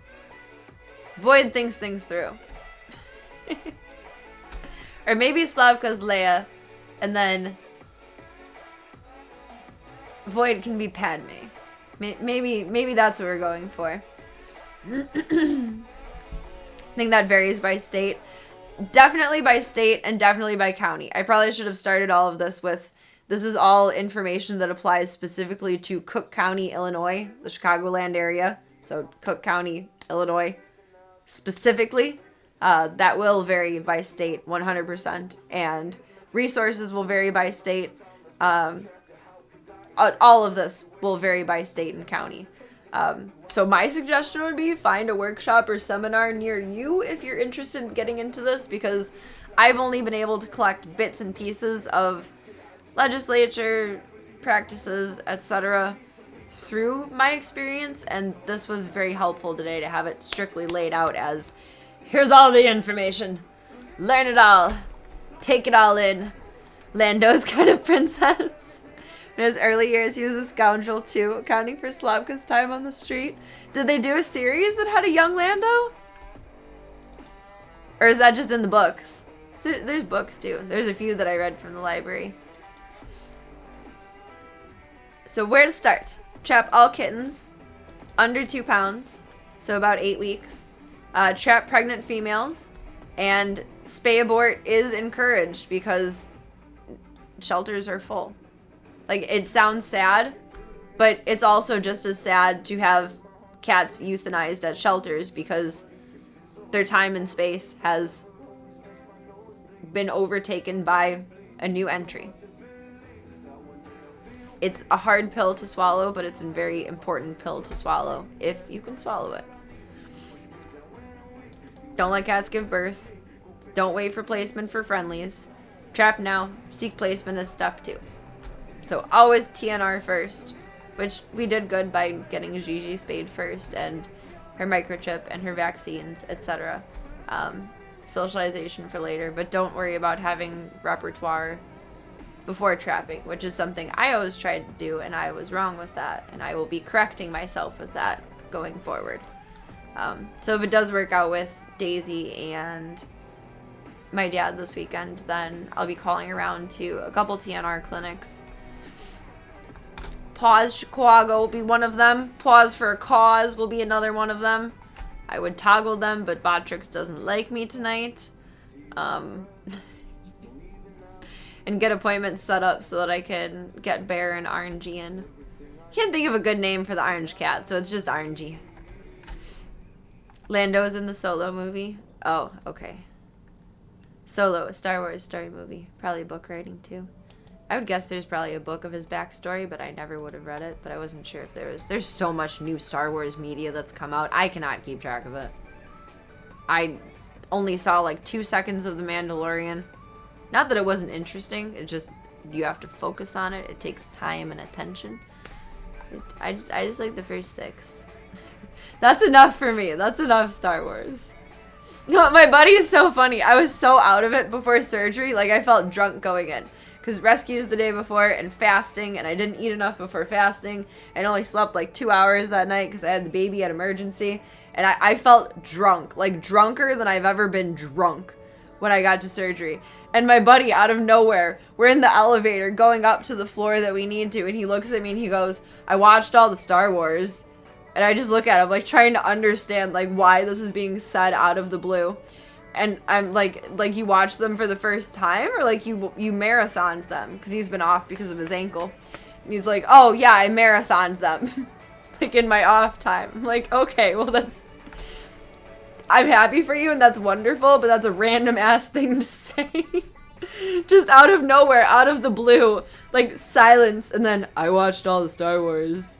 [SPEAKER 1] Void thinks things through. Or maybe Slavka's Leia. And then Void can be Padme. Maybe that's what we're going for. I think that varies by state. Definitely by state and definitely by county. I probably should have started all of this with, this is all information that applies specifically to Cook County, Illinois, the Chicagoland area. So Cook County, Illinois, specifically. That will vary by state 100%. And resources will vary by state. All of this will vary by state and county. So my suggestion would be find a workshop or seminar near you if you're interested in getting into this, because I've only been able to collect bits and pieces of legislature practices, etc. through my experience, and this was very helpful today to have it strictly laid out as, here's all the information. Learn it all. Take it all in. Lando's kind of princess. In his early years, he was a scoundrel too, accounting for Slavka's time on the street. Did they do a series that had a young Lando? Or is that just in the books? There's books too. There's a few that I read from the library. So where to start? Trap all kittens under 2 pounds, so about 8 weeks. Trap pregnant females, and spay abort is encouraged because shelters are full. Like, it sounds sad, but it's also just as sad to have cats euthanized at shelters because their time and space has been overtaken by a new entry. It's a hard pill to swallow, but it's a very important pill to swallow if you can swallow it. Don't let cats give birth. Don't wait for placement for friendlies. Trap now. Seek placement as step 2. So always TNR first, which we did good by getting Gigi spayed first and her microchip and her vaccines, etc. Socialization for later, but don't worry about having repertoire before trapping, which is something I always tried to do, and I was wrong with that, and I will be correcting myself with that going forward. So if it does work out with Daisy and my dad this weekend, then I'll be calling around to a couple TNR clinics. Pause Chicago will be one of them. Pause for a Cause will be another one of them. I would toggle them, but Botrix doesn't like me tonight. And get appointments set up so that I can get Bear and Orangey in. Can't think of a good name for the orange cat, so it's just Orangey. Lando's in the Solo movie. Oh, okay. Solo, a Star Wars story movie. Probably book writing too. I would guess there's probably a book of his backstory, but I never would have read it. But I wasn't sure if there was. There's so much new Star Wars media that's come out. I cannot keep track of it. I only saw like 2 seconds of The Mandalorian. Not that it wasn't interesting. It just, you have to focus on it. It takes time and attention. I just like the first 6. That's enough for me. That's enough Star Wars. No, my buddy is so funny. I was so out of it before surgery. Like, I felt drunk going in. Because rescues the day before and fasting, and I didn't eat enough before fasting. I only slept like 2 hours that night because I had the baby at emergency. And I felt drunk. Like, drunker than I've ever been drunk when I got to surgery. And my buddy, out of nowhere, we're in the elevator going up to the floor that we need to, and he looks at me and he goes, I watched all the Star Wars. And I just look at him, like, trying to understand, like, why this is being said out of the blue. And I'm like you watched them for the first time? Or, like, you marathoned them? Because he's been off because of his ankle. And he's like, oh, yeah, I marathoned them. Like, in my off time. I'm like, okay, well, I'm happy for you, and that's wonderful, but that's a random-ass thing to say. Just out of nowhere, out of the blue. Like, silence, and then, I watched all the Star Wars.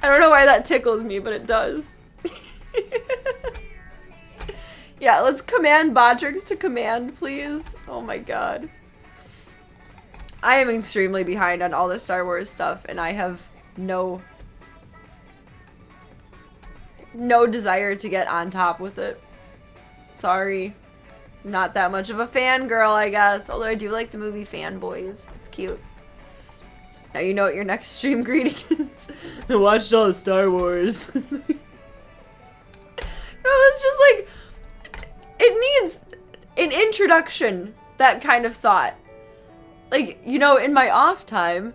[SPEAKER 1] I don't know why that tickles me, but it does. Yeah, let's command Botrix to command, please. Oh my god. I am extremely behind on all the Star Wars stuff, and I have no desire to get on top with it. Sorry. Not that much of a fangirl, I guess. Although I do like the movie Fanboys. It's cute. Now you know what your next stream greeting is. I watched all the Star Wars. No, it's just like, it needs an introduction, that kind of thought. Like, you know, in my off time,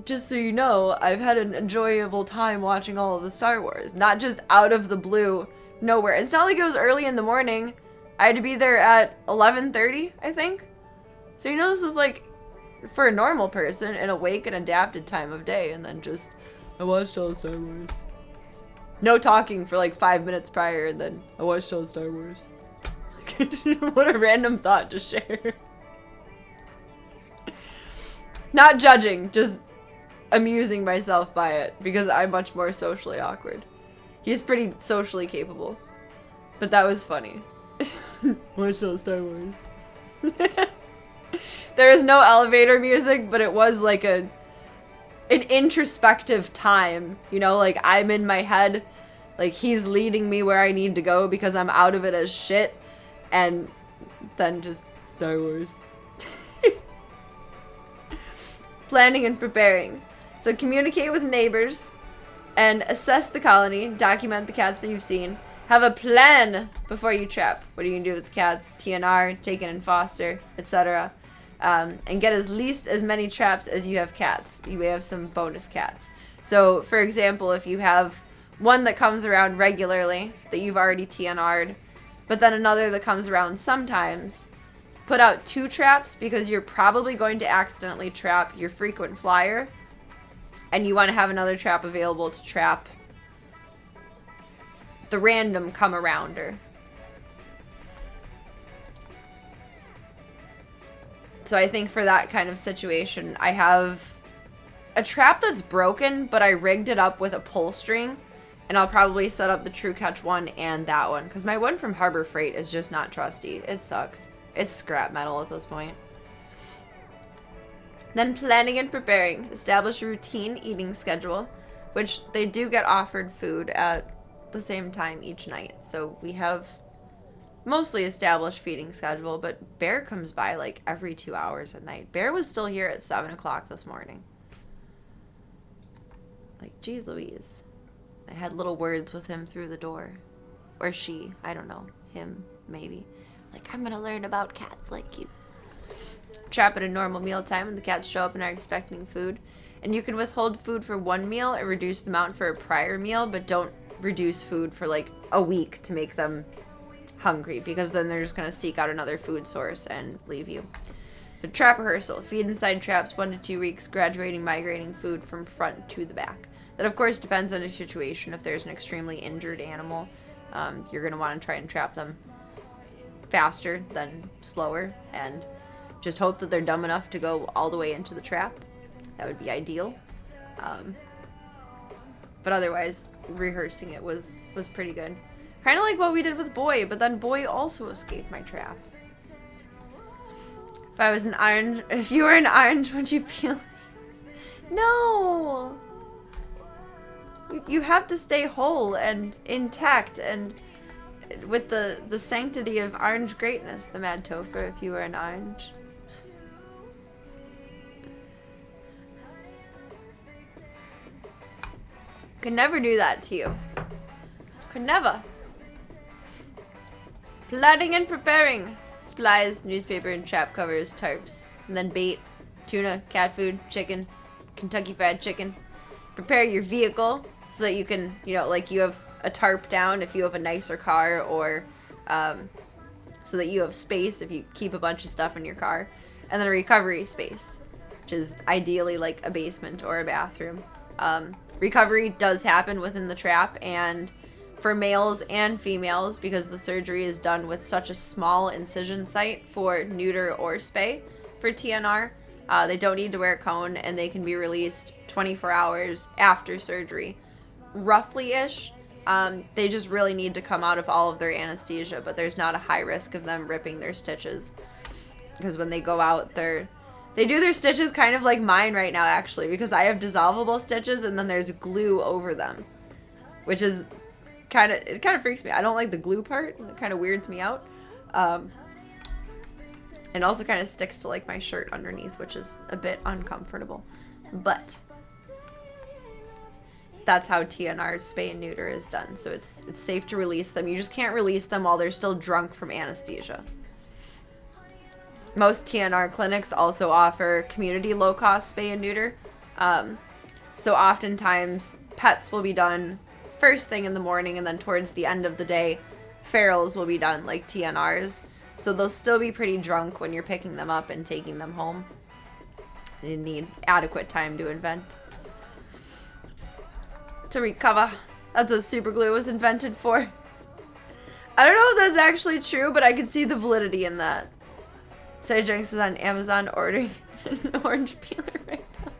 [SPEAKER 1] just so you know, I've had an enjoyable time watching all of the Star Wars. Not just out of the blue, nowhere. It's not like it was early in the morning. I had to be there at 11:30, I think. So you know, this is like, for a normal person, an awake and adapted time of day, and then just, I watched all the Star Wars. No talking for like 5 minutes prior, and then I watched all the Star Wars. What a random thought to share. Not judging, just amusing myself by it, because I'm much more socially awkward. He's pretty socially capable. But that was funny. Watched all the Star Wars. There is no elevator music, but it was like an introspective time. You know, like I'm in my head, like he's leading me where I need to go because I'm out of it as shit. And then just Star Wars. Planning and preparing. So communicate with neighbors and assess the colony, document the cats that you've seen. Have a plan before you trap. What are you going to do with the cats? TNR, take in and foster, etc. And get as many traps as you have cats. You may have some bonus cats. So, for example, if you have one that comes around regularly that you've already TNR'd, but then another that comes around sometimes, put out 2 traps because you're probably going to accidentally trap your frequent flyer, and you want to have another trap available to trap the random come-arounder. So I think for that kind of situation, I have a trap that's broken, but I rigged it up with a pull string, and I'll probably set up the True Catch one and that one, because my one from Harbor Freight is just not trusty. It sucks. It's scrap metal at this point. Then planning and preparing. Establish a routine eating schedule, which they do get offered food at the same time each night. So we have mostly established feeding schedule, but Bear comes by like every 2 hours at night. Bear was still here at 7 o'clock this morning. Like, geez Louise. I had little words with him through the door. Or she. I don't know. Him, maybe. Like, I'm gonna learn about cats like you. Trap at a normal meal time when the cats show up and are expecting food. And you can withhold food for 1 meal and reduce the amount for a prior meal, but don't reduce food for like a week to make them hungry, because then they're just gonna seek out another food source and leave you. The trap rehearsal. Feed inside traps 1 to 2 weeks, graduating migrating food from front to the back. That of course depends on the situation. If there's an extremely injured animal, you're gonna want to try and trap them faster than slower, and just hope that they're dumb enough to go all the way into the trap. That would be ideal. But otherwise, rehearsing it was pretty good. Kind of like what we did with Boy, but then Boy also escaped my trap. If you were an orange, would you feel? No! You have to stay whole and intact and with the sanctity of orange greatness, the Mad Topher, if you were an orange. Could never do that to you. Could never. Planning and preparing. Supplies, newspaper, and trap covers, tarps. And then bait, tuna, cat food, chicken, Kentucky Fried Chicken. Prepare your vehicle so that you can, like you have a tarp down if you have a nicer car, or so that you have space if you keep a bunch of stuff in your car. And then a recovery space, which is ideally like a basement or a bathroom. Recovery does happen within the trap, and for males and females, because the surgery is done with such a small incision site for neuter or spay for TNR, they don't need to wear a cone, and they can be released 24 hours after surgery, roughly-ish. They just really need to come out of all of their anesthesia, but there's not a high risk of them ripping their stitches, because when they go out, they do their stitches kind of like mine right now, actually, because I have dissolvable stitches and then there's glue over them, which is it kind of freaks me. I don't like the glue part. It kind of weirds me out. And also kind of sticks to like my shirt underneath, which is a bit uncomfortable. But that's how TNR spay and neuter is done. So it's safe to release them. You just can't release them while they're still drunk from anesthesia. Most TNR clinics also offer community low-cost spay and neuter. So oftentimes pets will be done first thing in the morning, and then towards the end of the day, ferals will be done like TNRs. So they'll still be pretty drunk when you're picking them up and taking them home. They need adequate time to invent. To recover. That's what super glue was invented for. I don't know if that's actually true, but I can see the validity in that. Say Jenks is on Amazon ordering an orange peeler right now.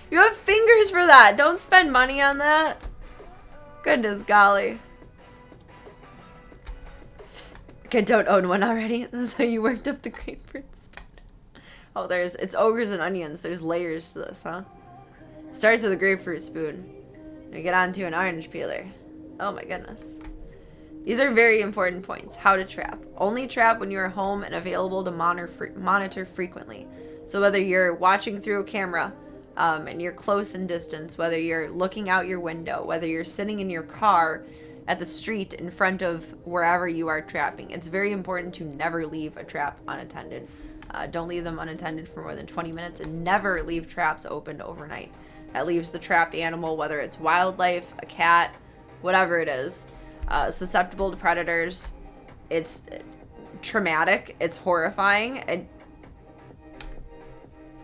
[SPEAKER 1] You have fingers for that. Don't spend money on that. Goodness golly. Okay, don't own one already. This is how you worked up the grapefruit spoon. Oh, it's ogres and onions. There's layers to this, huh? Starts with a grapefruit spoon. We get on to an orange peeler. Oh my goodness. These are very important points. How to trap. Only trap when you are home and available to monitor frequently. So whether you're watching through a camera and you're close in distance, whether you're looking out your window, whether you're sitting in your car at the street in front of wherever you are trapping, it's very important to never leave a trap unattended. Don't leave them unattended for more than 20 minutes, and never leave traps opened overnight. That leaves the trapped animal, whether it's wildlife, a cat, whatever it is, susceptible to predators. It's traumatic. It's horrifying.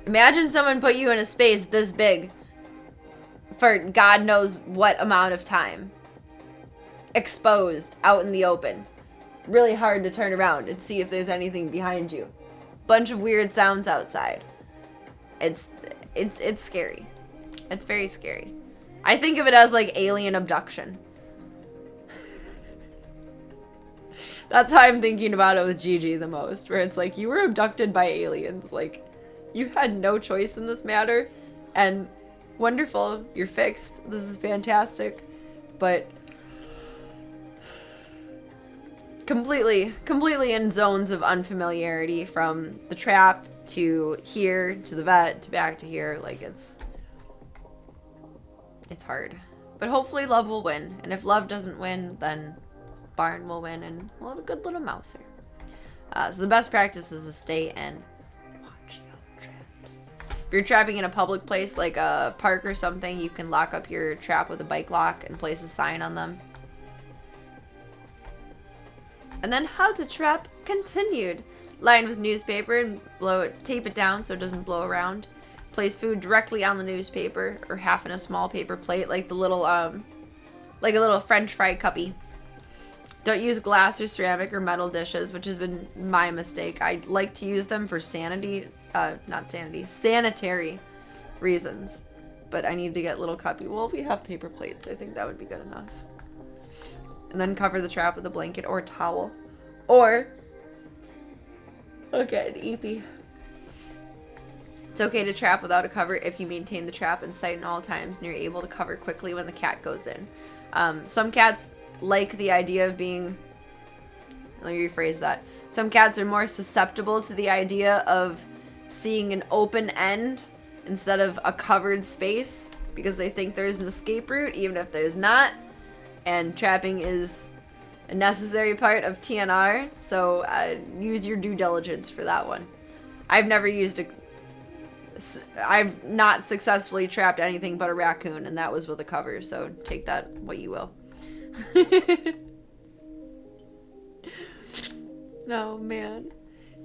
[SPEAKER 1] Imagine someone put you in a space this big for God knows what amount of time. Exposed, out in the open. Really hard to turn around and see if there's anything behind you. Bunch of weird sounds outside. It's scary. It's very scary. I think of it as like alien abduction. That's how I'm thinking about it with Gigi the most, where it's like, you were abducted by aliens. Like, you had no choice in this matter, and wonderful, you're fixed. This is fantastic, but completely in zones of unfamiliarity, from the trap to here to the vet to back to here. Like, it's hard, but hopefully love will win, and if love doesn't win, then barn will win, and we'll have a good little mouser. So the best practice is to stay and watch out traps. If you're trapping in a public place like a park or something, you can lock up your trap with a bike lock and place a sign on them. And then how to trap continued. Line with newspaper and tape it down so it doesn't blow around. Place food directly on the newspaper, or half in a small paper plate, like the little like a little French fry cuppy. Don't use glass or ceramic or metal dishes, which has been my mistake. I like to use them for sanitary reasons. But I need to get little cuppy. Well, we have paper plates. I think that would be good enough. And then cover the trap with a blanket or towel. Or, okay, an eepee. It's okay to trap without a cover if you maintain the trap in sight at all times and you're able to cover quickly when the cat goes in. Some cats like the idea of being, let me rephrase that. Some cats are more susceptible to the idea of seeing an open end instead of a covered space, because they think there's an escape route even if there's not. And trapping is a necessary part of TNR, so use your due diligence for that one. I've not successfully trapped anything but a raccoon, and that was with a cover, so take that what you will. No, man.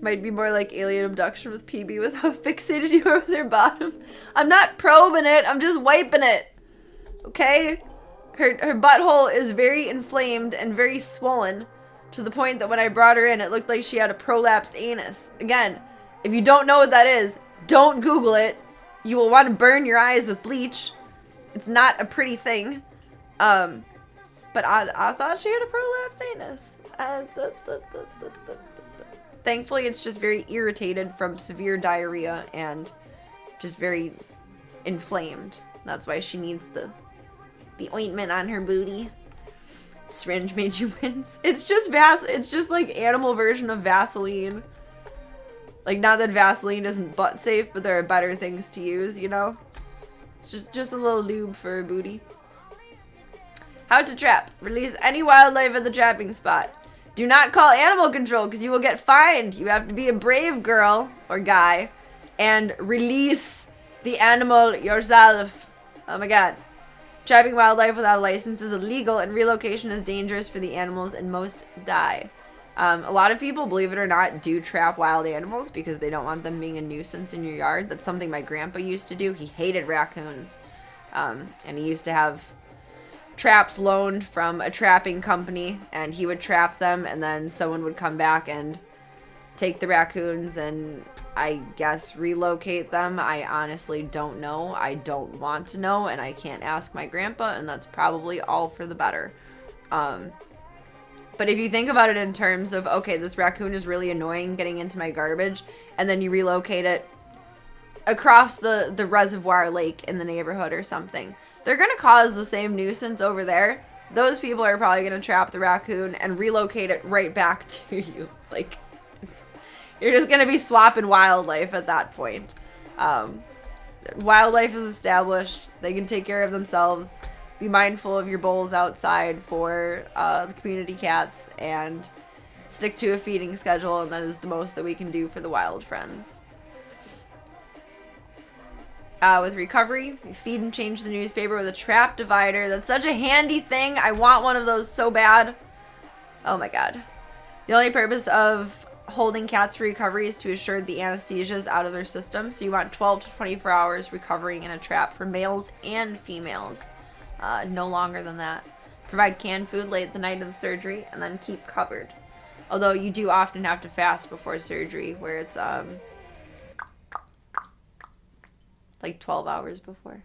[SPEAKER 1] Might be more like alien abduction with PB with how fixated you are with her bottom. I'm not probing it, I'm just wiping it. Okay? Her butthole is very inflamed and very swollen to the point that when I brought her in, it looked like she had a prolapsed anus. Again, if you don't know what that is, don't Google it. You will want to burn your eyes with bleach. It's not a pretty thing. But I thought she had a prolapsed anus. Thankfully, it's just very irritated from severe diarrhea and just very inflamed. That's why she needs the ointment on her booty. Syringe made you wince. It's just like animal version of Vaseline. Like, not that Vaseline isn't butt safe, but there are better things to use, you know? Just a little lube for her booty. How to trap. Release any wildlife at the trapping spot. Do not call animal control because you will get fined. You have to be a brave girl or guy and release the animal yourself. Oh my god. Trapping wildlife without a license is illegal and relocation is dangerous for the animals and most die. A lot of people, believe it or not, do trap wild animals because they don't want them being a nuisance in your yard. That's something my grandpa used to do. He hated raccoons. And he used to have traps loaned from a trapping company, and he would trap them, and then someone would come back and take the raccoons and, I guess, relocate them. I honestly don't know. I don't want to know, and I can't ask my grandpa, and that's probably all for the better. But if you think about it in terms of, okay, this raccoon is really annoying getting into my garbage, and then you relocate it across the reservoir lake in the neighborhood or something, they're going to cause the same nuisance over there. Those people are probably going to trap the raccoon and relocate it right back to you. Like, you're just going to be swapping wildlife at that point. Wildlife is established. They can take care of themselves. Be mindful of your bowls outside for the community cats and stick to a feeding schedule, and that is the most that we can do for the wild friends. With recovery, you feed and change the newspaper with a trap divider. That's such a handy thing. I want one of those so bad. Oh my god. The only purpose of holding cats for recovery is to assure the anesthesia is out of their system. So you want 12 to 24 hours recovering in a trap for males and females. No longer than that. Provide canned food late the night of the surgery and then keep covered. Although you do often have to fast before surgery, where it's like 12 hours before.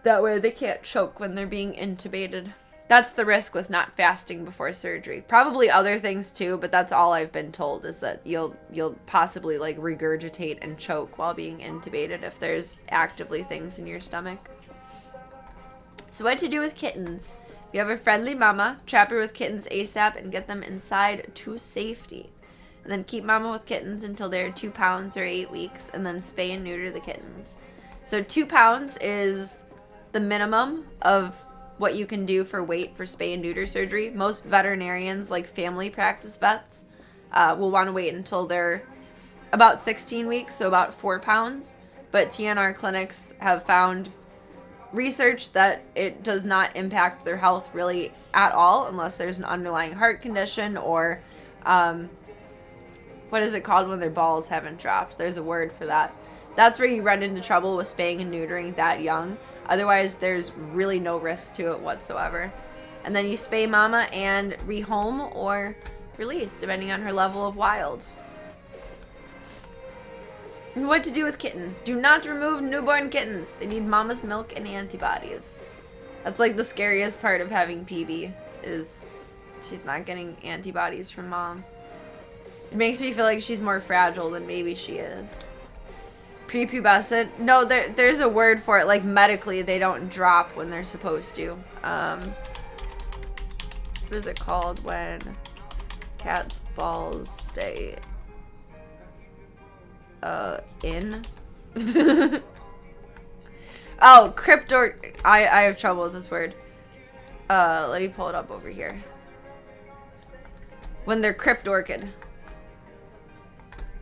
[SPEAKER 1] That way they can't choke when they're being intubated. That's the risk with not fasting before surgery. Probably other things too, but that's all I've been told, is that you'll possibly like regurgitate and choke while being intubated if there's actively things in your stomach. So what to do with kittens? If you have a friendly mama, trap her with kittens ASAP and get them inside to safety. And then keep mama with kittens until they're 2 pounds or 8 weeks, and then spay and neuter the kittens. So 2 pounds is the minimum of what you can do for weight for spay and neuter surgery. Most veterinarians, like family practice vets, will want to wait until they're about 16 weeks, so about 4 pounds. But TNR clinics have found research that it does not impact their health really at all unless there's an underlying heart condition or what is it called when their balls haven't dropped? There's a word for that. That's where you run into trouble with spaying and neutering that young. Otherwise, there's really no risk to it whatsoever. And then you spay mama and rehome or release, depending on her level of wild. And what to do with kittens? Do not remove newborn kittens. They need mama's milk and antibodies. That's like the scariest part of having PB, is she's not getting antibodies from mom. It makes me feel like she's more fragile than maybe she is. Prepubescent. No, there's a word for it. Like, medically, they don't drop when they're supposed to. What is it called when cats' balls stay in? Oh, I have trouble with this word. Let me pull it up over here. When they're cryptorchid.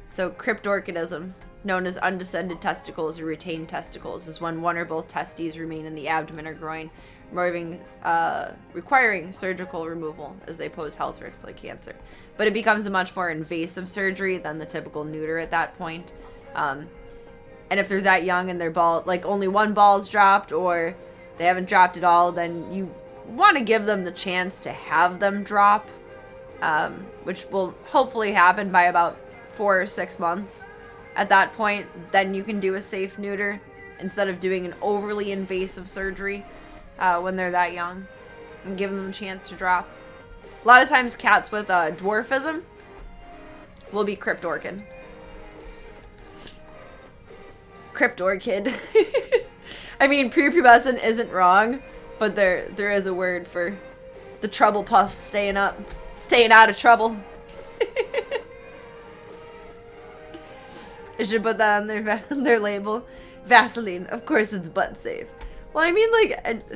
[SPEAKER 1] So cryptorchidism, known as undescended testicles or retained testicles, is when one or both testes remain in the abdomen or groin, requiring surgical removal as they pose health risks like cancer. But it becomes a much more invasive surgery than the typical neuter at that point. And if they're that young and their ball, like only one ball's dropped or they haven't dropped at all, then you want to give them the chance to have them drop, which will hopefully happen by about 4 or 6 months. At that point, then you can do a safe neuter instead of doing an overly invasive surgery when they're that young and give them a chance to drop. A lot of times cats with dwarfism will be cryptorchid. Cryptorchid. I mean, prepubescent isn't wrong, but there is a word for the trouble puffs staying out of trouble. I should put that on their label. Vaseline, of course it's butt safe. Well, I mean, like,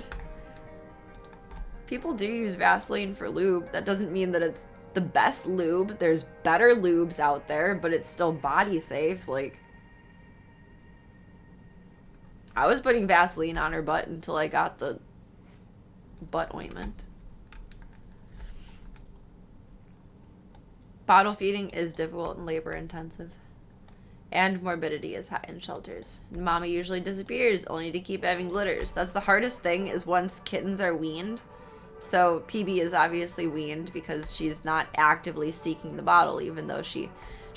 [SPEAKER 1] people do use Vaseline for lube. That doesn't mean that it's the best lube. There's better lubes out there, but it's still body safe. Like, I was putting Vaseline on her butt until I got the butt ointment. Bottle feeding is difficult and labor intensive. And morbidity is high in shelters. Mama usually disappears, only to keep having glitters. That's the hardest thing, is once kittens are weaned. So PB is obviously weaned because she's not actively seeking the bottle, even though she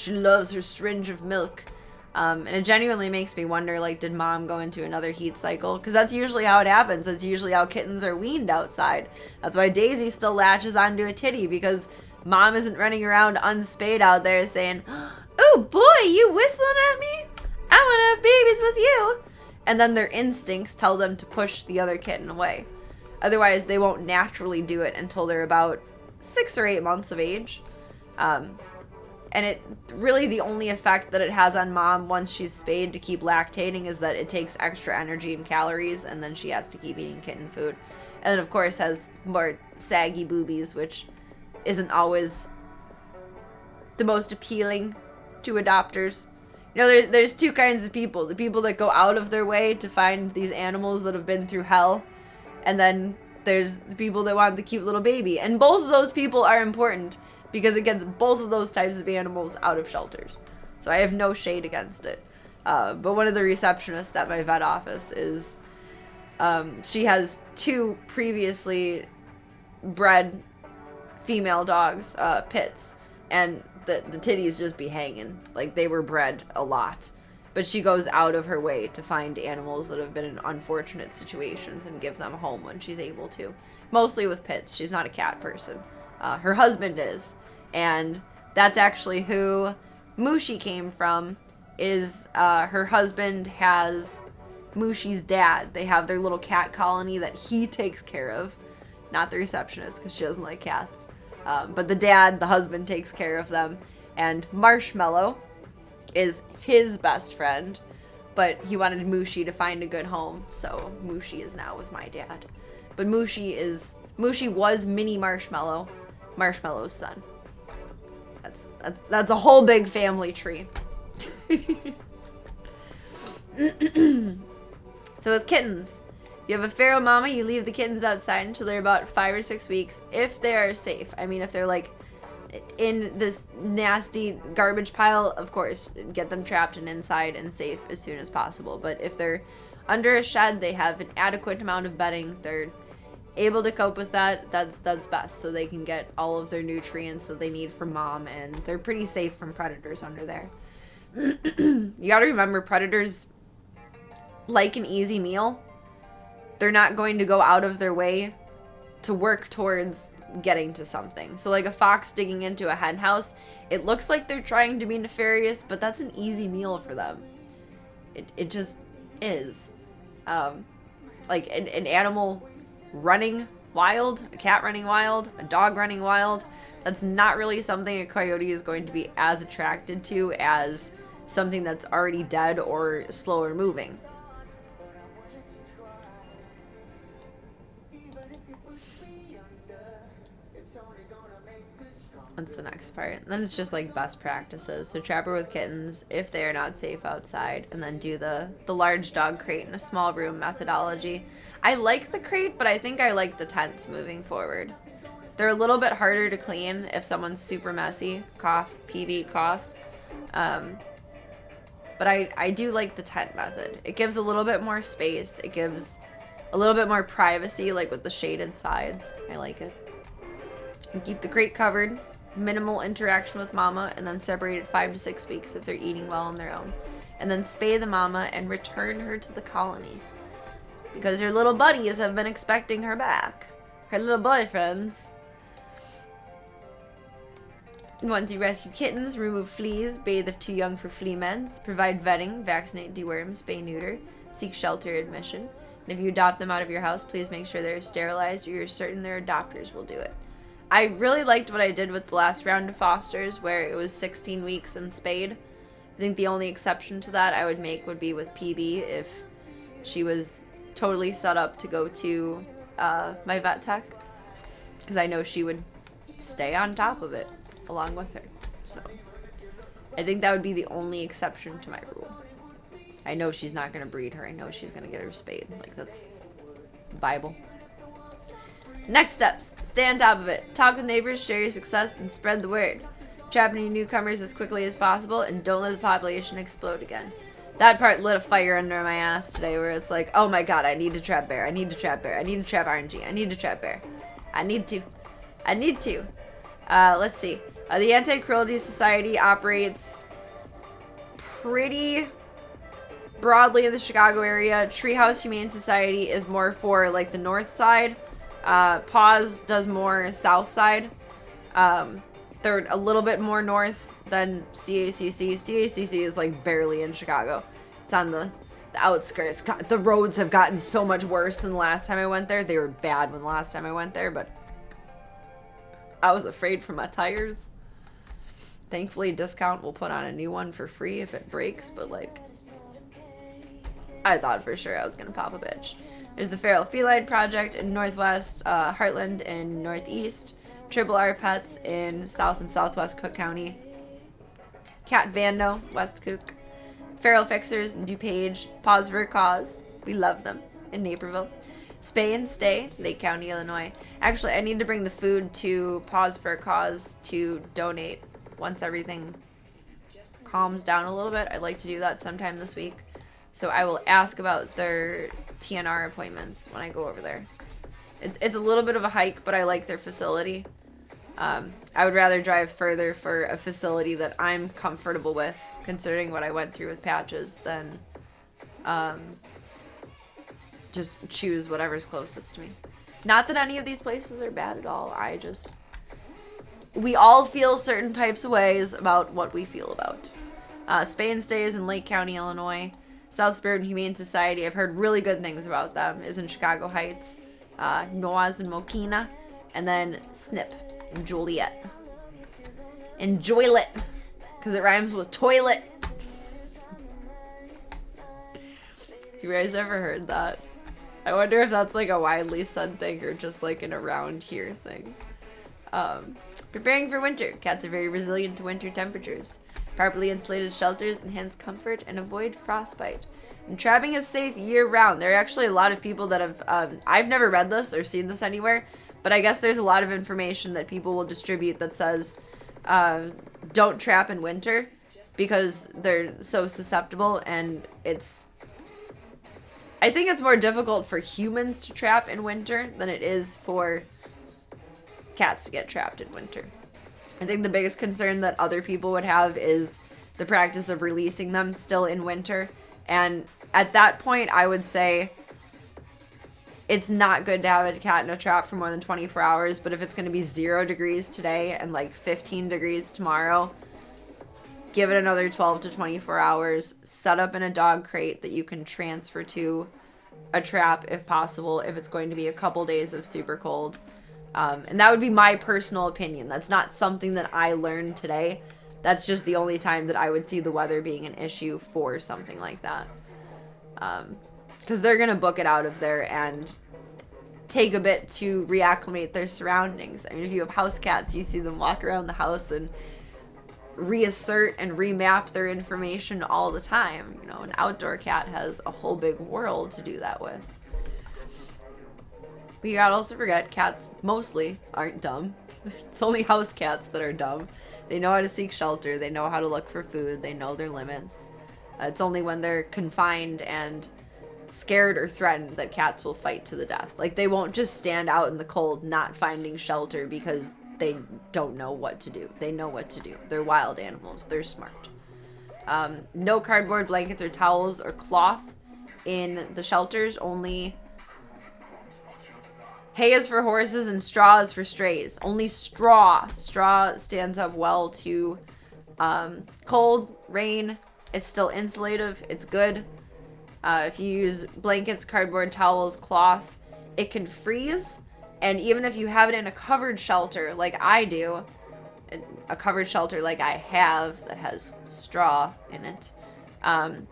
[SPEAKER 1] loves her syringe of milk. And it genuinely makes me wonder, like, did mom go into another heat cycle? Because that's usually how it happens. That's usually how kittens are weaned outside. That's why Daisy still latches onto a titty, because mom isn't running around unspayed out there saying, "Oh boy, you whistling at me? I want to have babies with you." And then their instincts tell them to push the other kitten away. Otherwise, they won't naturally do it until they're about 6 or 8 months of age. And it really, the only effect that it has on mom once she's spayed to keep lactating is that it takes extra energy and calories, and then she has to keep eating kitten food. And then, of course, has more saggy boobies, which isn't always the most appealing to adopters. You know, there's two kinds of people. The people that go out of their way to find these animals that have been through hell, and then there's the people that want the cute little baby. And both of those people are important, because it gets both of those types of animals out of shelters. So I have no shade against it. But one of the receptionists at my vet office is, she has 2 previously bred female dogs, pits, and the titties just be hanging. Like, they were bred a lot. But she goes out of her way to find animals that have been in unfortunate situations and give them a home when she's able to. Mostly with pits. She's not a cat person. Her husband is. And that's actually who Mushi came from, is her husband has Mushi's dad. They have their little cat colony that he takes care of. Not the receptionist, because she doesn't like cats. But the dad, the husband, takes care of them. And Marshmallow is his best friend, but he wanted Mushi to find a good home, so Mushi is now with my dad. But Mushi was Mini Marshmallow, Marshmallow's son. That's a whole big family tree. So with kittens, you have a feral mama, you leave the kittens outside until they're about 5 or 6 weeks, if they are safe. I mean, if they're like in this nasty garbage pile, of course, get them trapped and inside and safe as soon as possible. But if they're under a shed, they have an adequate amount of bedding, they're able to cope with that, that's best, so they can get all of their nutrients that they need from mom, and they're pretty safe from predators under there. You gotta remember, predators like an easy meal. They're not going to go out of their way to work towards getting to something. So like a fox digging into a hen house, it looks like they're trying to be nefarious, but that's an easy meal for them. It just is. Like an animal running wild, a cat running wild, a dog running wild, that's not really something a coyote is going to be as attracted to as something that's already dead or slower moving. That's the next part. And then it's just like best practices. So trap her with kittens if they are not safe outside, and then do the large dog crate in a small room methodology. I like the crate, but I think I like the tents moving forward. They're a little bit harder to clean if someone's super messy. Cough, PV, cough. But I do like the tent method. It gives a little bit more space. It gives a little bit more privacy, like with the shaded sides. I like it. And keep the crate covered. Minimal interaction with mama, and then separated 5 to 6 weeks if they're eating well on their own. And then spay the mama and return her to the colony. Because her little buddies have been expecting her back. Her little boyfriends. Once you rescue kittens, remove fleas, bathe if too young for flea meds, provide vetting, vaccinate, deworm, spay, neuter, seek shelter admission. And if you adopt them out of your house, please make sure they're sterilized or you're certain their adopters will do it. I really liked what I did with the last round of fosters, where it was 16 weeks and spayed. I think the only exception to that I would make would be with PB if she was totally set up to go to my vet tech, because I know she would stay on top of it along with her. So I think that would be the only exception to my rule. I know she's not going to breed her. I know she's going to get her spayed. Like, that's Bible. Next steps. Stay on top of it. Talk with neighbors, share your success, and spread the word. Trap any newcomers as quickly as possible, and don't let the population explode again. That part lit a fire under my ass today, where it's like, oh my god, I need to trap bear. I need to trap bear. I need to trap RNG. I need to trap bear. I need to. Let's see. The Anti-Cruelty Society operates pretty broadly in the Chicago area. Treehouse Humane Society is more for like the north side. Paws does more south side. They're a little bit more north than CACC. CACC is like barely in Chicago. It's on the outskirts. God, the roads have gotten so much worse than the last time I went there. They were bad when the last time I went there, but I was afraid for my tires. Thankfully, Discount will put on a new one for free if it breaks, but like, I thought for sure I was gonna pop a bitch. There's the Feral Feline Project in Northwest, Heartland in Northeast, Triple R Pets in South and Southwest Cook County, Cat Vando, West Cook, Feral Fixers in DuPage, Paws for a Cause, we love them, in Naperville, Spay and Stay, Lake County, Illinois. Actually, I need to bring the food to Paws for a Cause to donate once everything calms down a little bit. I'd like to do that sometime this week. So I will ask about their TNR appointments when I go over there. It's a little bit of a hike, but I like their facility. I would rather drive further for a facility that I'm comfortable with, considering what I went through with Patches, than just choose whatever's closest to me. Not that any of these places are bad at all. We all feel certain types of ways about what we feel about. Spay and Stay is in Lake County, Illinois. South Suburban Humane Society, I've heard really good things about them, is in Chicago Heights. Noah's in Mokina. And then Snip in Joliet. And Joylet, because it rhymes with toilet. You guys ever heard that? I wonder if that's like a widely said thing or just like an around here thing. Preparing for winter. Cats are very resilient to winter temperatures. Properly insulated shelters enhance comfort and avoid frostbite. And trapping is safe year-round. There are actually a lot of people that have... I've never read this or seen this anywhere, but I guess there's a lot of information that people will distribute that says don't trap in winter because they're so susceptible, and it's... I think it's more difficult for humans to trap in winter than it is for cats to get trapped in winter. I think the biggest concern that other people would have is the practice of releasing them still in winter. And at that point, I would say it's not good to have a cat in a trap for more than 24 hours. But if it's going to be 0 degrees today and like 15 degrees tomorrow, give it another 12 to 24 hours. Set up in a dog crate that you can transfer to a trap if possible, if it's going to be a couple days of super cold. And that would be my personal opinion. That's not something that I learned today. That's just the only time that I would see the weather being an issue for something like that. Because they're going to book it out of there, and take a bit to reacclimate their surroundings. I mean, if you have house cats, you see them walk around the house and reassert and remap their information all the time. You know, an outdoor cat has a whole big world to do that with. But you gotta also forget, cats mostly aren't dumb. It's only house cats that are dumb. They know how to seek shelter, they know how to look for food, they know their limits. It's only when they're confined and scared or threatened that cats will fight to the death. Like, they won't just stand out in the cold not finding shelter because they don't know what to do. They know what to do. They're wild animals. They're smart. No cardboard blankets or towels or cloth in the shelters. Only hay is for horses and straw is for strays. Only straw. Straw stands up well to cold, rain. It's still insulative. It's good. If you use blankets, cardboard, towels, cloth, it can freeze. And even if you have it in a covered shelter like I do, a covered shelter like I have that has straw in it,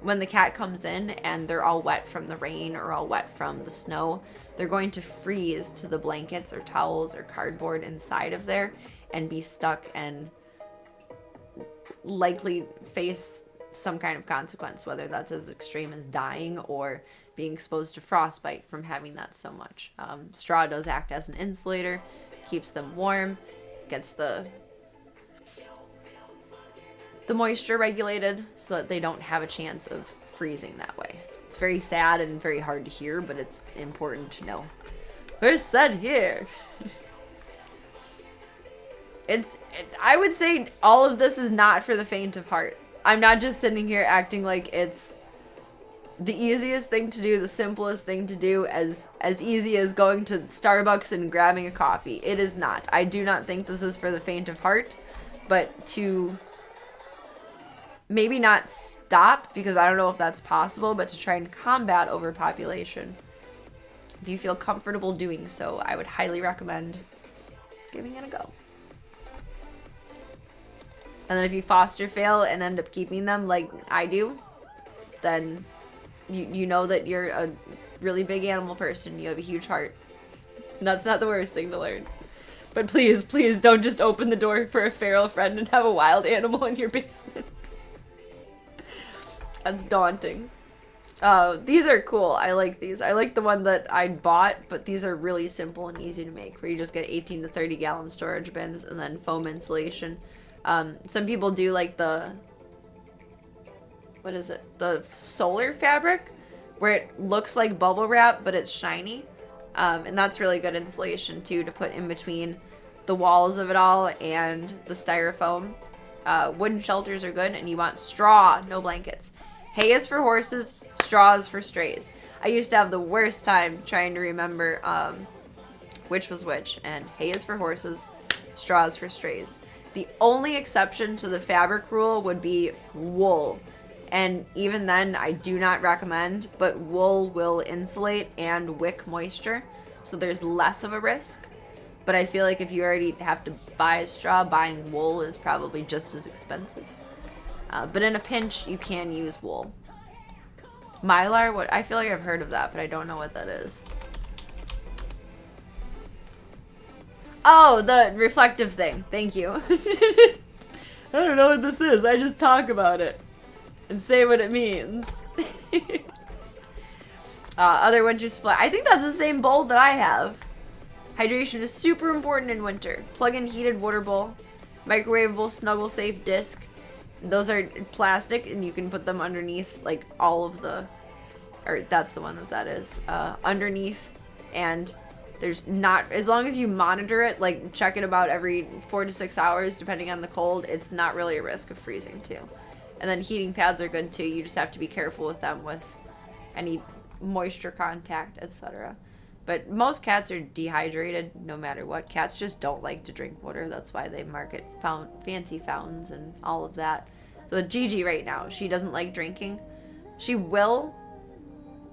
[SPEAKER 1] when the cat comes in and they're all wet from the rain or all wet from the snow, they're going to freeze to the blankets or towels or cardboard inside of there and be stuck and likely face some kind of consequence, whether that's as extreme as dying or being exposed to frostbite from having that so much. Straw does act as an insulator, keeps them warm, gets the moisture regulated so that they don't have a chance of freezing that way. It's very sad and very hard to hear, but it's important to know. First said here. I would say all of this is not for the faint of heart. I'm not just sitting here acting like it's the easiest thing to do, the simplest thing to do, as easy as going to Starbucks and grabbing a coffee. It is not. I do not think this is for the faint of heart, but to maybe not stop, because I don't know if that's possible, but to try and combat overpopulation. If you feel comfortable doing so, I would highly recommend giving it a go. And then if you foster fail and end up keeping them like I do, then you know that you're a really big animal person. You have a huge heart. And that's not the worst thing to learn. But please, please don't just open the door for a feral friend and have a wild animal in your basement. That's daunting. These are cool. I like these. I like the one that I bought, but these are really simple and easy to make, where you just get 18 to 30 gallon storage bins and then foam insulation. Some people do like the, what is it? The solar fabric, where it looks like bubble wrap, but it's shiny. And that's really good insulation too, to put in between the walls of it all and the styrofoam. Wooden shelters are good, and you want straw, no blankets. Hay is for horses, straw is for strays. I used to have the worst time trying to remember which was which, and hay is for horses, straw is for strays. The only exception to the fabric rule would be wool. And even then, I do not recommend, but wool will insulate and wick moisture, so there's less of a risk. But I feel like if you already have to buy straw, buying wool is probably just as expensive. But in a pinch, you can use wool. Mylar, what? I feel like I've heard of that, but I don't know what that is. Oh, the reflective thing. Thank you. I don't know what this is. I just talk about it and say what it means. Other winter supply. I think that's the same bowl that I have. Hydration is super important in winter. Plug in heated water bowl. Microwavable, snuggle safe disc. Those are plastic, and you can put them underneath like all of the, or that's the one that is, underneath, and there's not, as long as you monitor it, like check it about every 4 to 6 hours, depending on the cold, it's not really a risk of freezing too. And then heating pads are good too. You just have to be careful with them with any moisture contact, etc. But most cats are dehydrated no matter what. Cats just don't like to drink water. That's why they market fancy fountains and all of that. So Gigi right now, she doesn't like drinking. She will,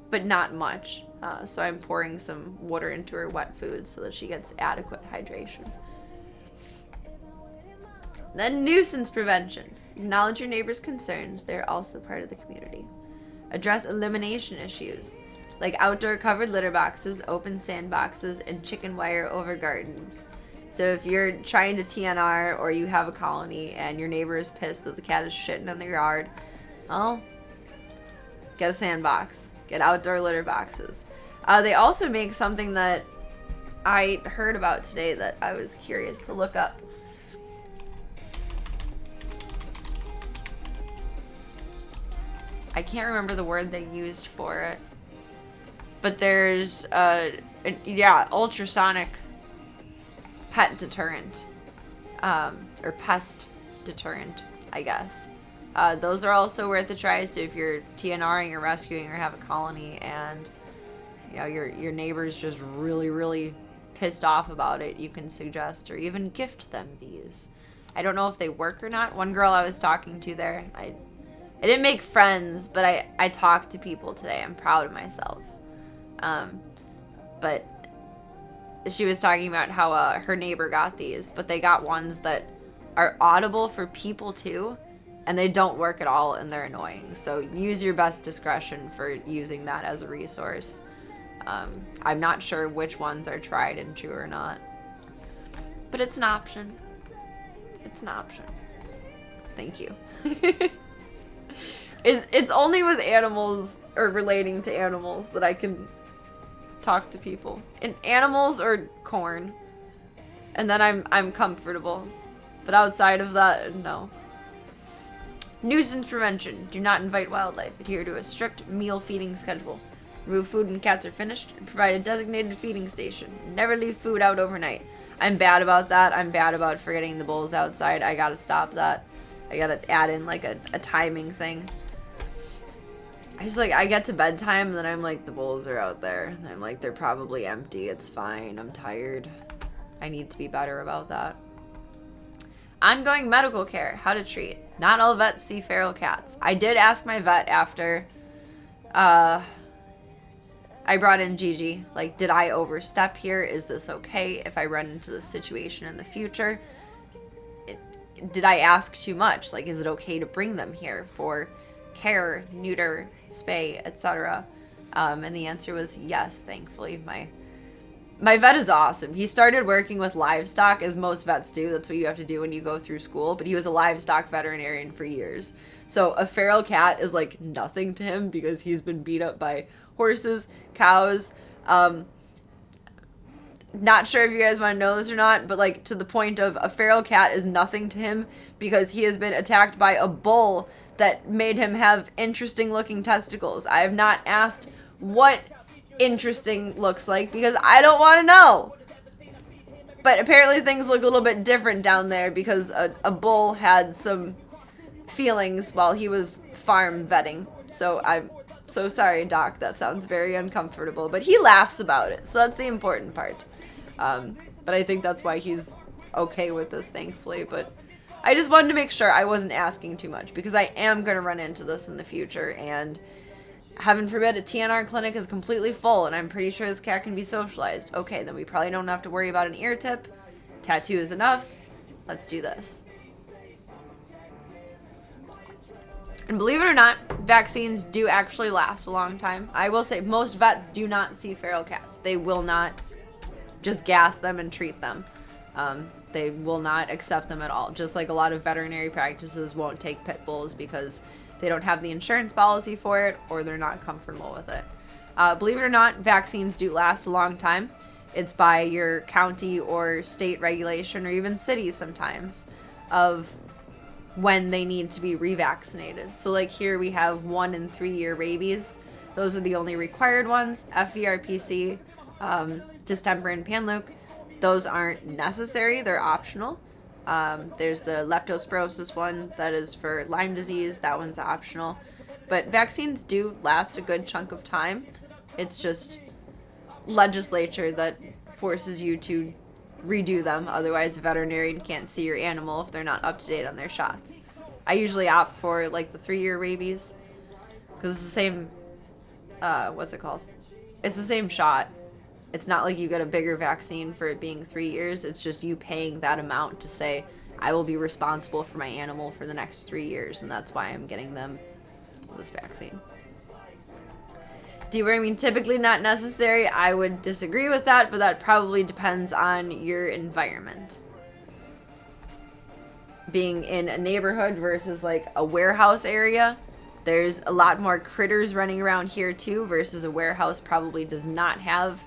[SPEAKER 1] but not much. So I'm pouring some water into her wet food so that she gets adequate hydration. Then nuisance prevention. Acknowledge your neighbor's concerns. They're also part of the community. Address elimination issues. like outdoor covered litter boxes, open sandboxes, and chicken wire over gardens. So if you're trying to TNR or you have a colony and your neighbor is pissed that the cat is shitting in their yard, well, get a sandbox. Get outdoor litter boxes. They also make something that I heard about today that I was curious to look up. I can't remember the word they used for it. But there's, ultrasonic pet deterrent. Or pest deterrent, I guess. Those are also worth a try. So if you're TNRing or rescuing or have a colony and your neighbor's just really, really pissed off about it, you can suggest or even gift them these. I don't know if they work or not. One girl I was talking to there, I didn't make friends, but I talked to people today. I'm proud of myself. But she was talking about how her neighbor got these, but they got ones that are audible for people too, and they don't work at all and they're annoying. So use your best discretion for using that as a resource. I'm not sure which ones are tried and true or not, but it's an option. It's an option. Thank you. It's only with animals or relating to animals that I can talk to people. In animals or corn. And then I'm comfortable. But outside of that, no. Nuisance prevention. Do not invite wildlife. Adhere to a strict meal feeding schedule. Remove food when cats are finished and provide a designated feeding station. Never leave food out overnight. I'm bad about that. I'm bad about forgetting the bowls outside. I gotta stop that. I gotta add in like a timing thing. I get to bedtime and then I'm like, the bowls are out there. And I'm like, they're probably empty. It's fine. I'm tired. I need to be better about that. Ongoing medical care. How to treat. Not all vets see feral cats. I did ask my vet after I brought in Gigi. Like, did I overstep here? Is this okay if I run into this situation in the future? Did I ask too much? Like, is it okay to bring them here for care, neuter, spay, etc.? And the answer was yes, thankfully. My vet is awesome. He started working with livestock, as most vets do. That's what you have to do when you go through school. But he was a livestock veterinarian for years. So a feral cat is like nothing to him because he's been beat up by horses, cows. Not sure if you guys want to know this or not, but like to the point of a feral cat is nothing to him because he has been attacked by a bull that made him have interesting looking testicles. I have not asked what interesting looks like because I don't want to know. But apparently things look a little bit different down there because a bull had some feelings while he was farm vetting. So I'm so sorry, Doc. That sounds very uncomfortable. But he laughs about it, so that's the important part. But I think that's why he's okay with this, thankfully. But I just wanted to make sure I wasn't asking too much because I am going to run into this in the future. And heaven forbid a TNR clinic is completely full and I'm pretty sure this cat can be socialized. Okay, then we probably don't have to worry about an ear tip. Tattoo is enough. Let's do this. And believe it or not, vaccines do actually last a long time. I will say most vets do not see feral cats. They will not just gas them and treat them. They will not accept them at all. Just like a lot of veterinary practices won't take pit bulls because they don't have the insurance policy for it or they're not comfortable with it. Believe it or not, vaccines do last a long time. It's by your county or state regulation or even city sometimes of when they need to be revaccinated. So like here we have 1 and 3 year rabies. Those are the only required ones. FVRPC, distemper and panleuk, those aren't necessary, they're optional. There's the leptospirosis one that is for Lyme disease, that one's optional. But vaccines do last a good chunk of time. It's just legislature that forces you to redo them, otherwise a veterinarian can't see your animal if they're not up to date on their shots. I usually opt for like the 3 year rabies because it's the same what's it called? It's the same shot. It's not like you get a bigger vaccine for it being 3 years. It's just you paying that amount to say I will be responsible for my animal for the next 3 years, and that's why I'm getting them this vaccine. Deworming typically not necessary. I would disagree with that, but that probably depends on your environment. Being in a neighborhood versus like a warehouse area, there's a lot more critters running around here too, versus a warehouse probably does not have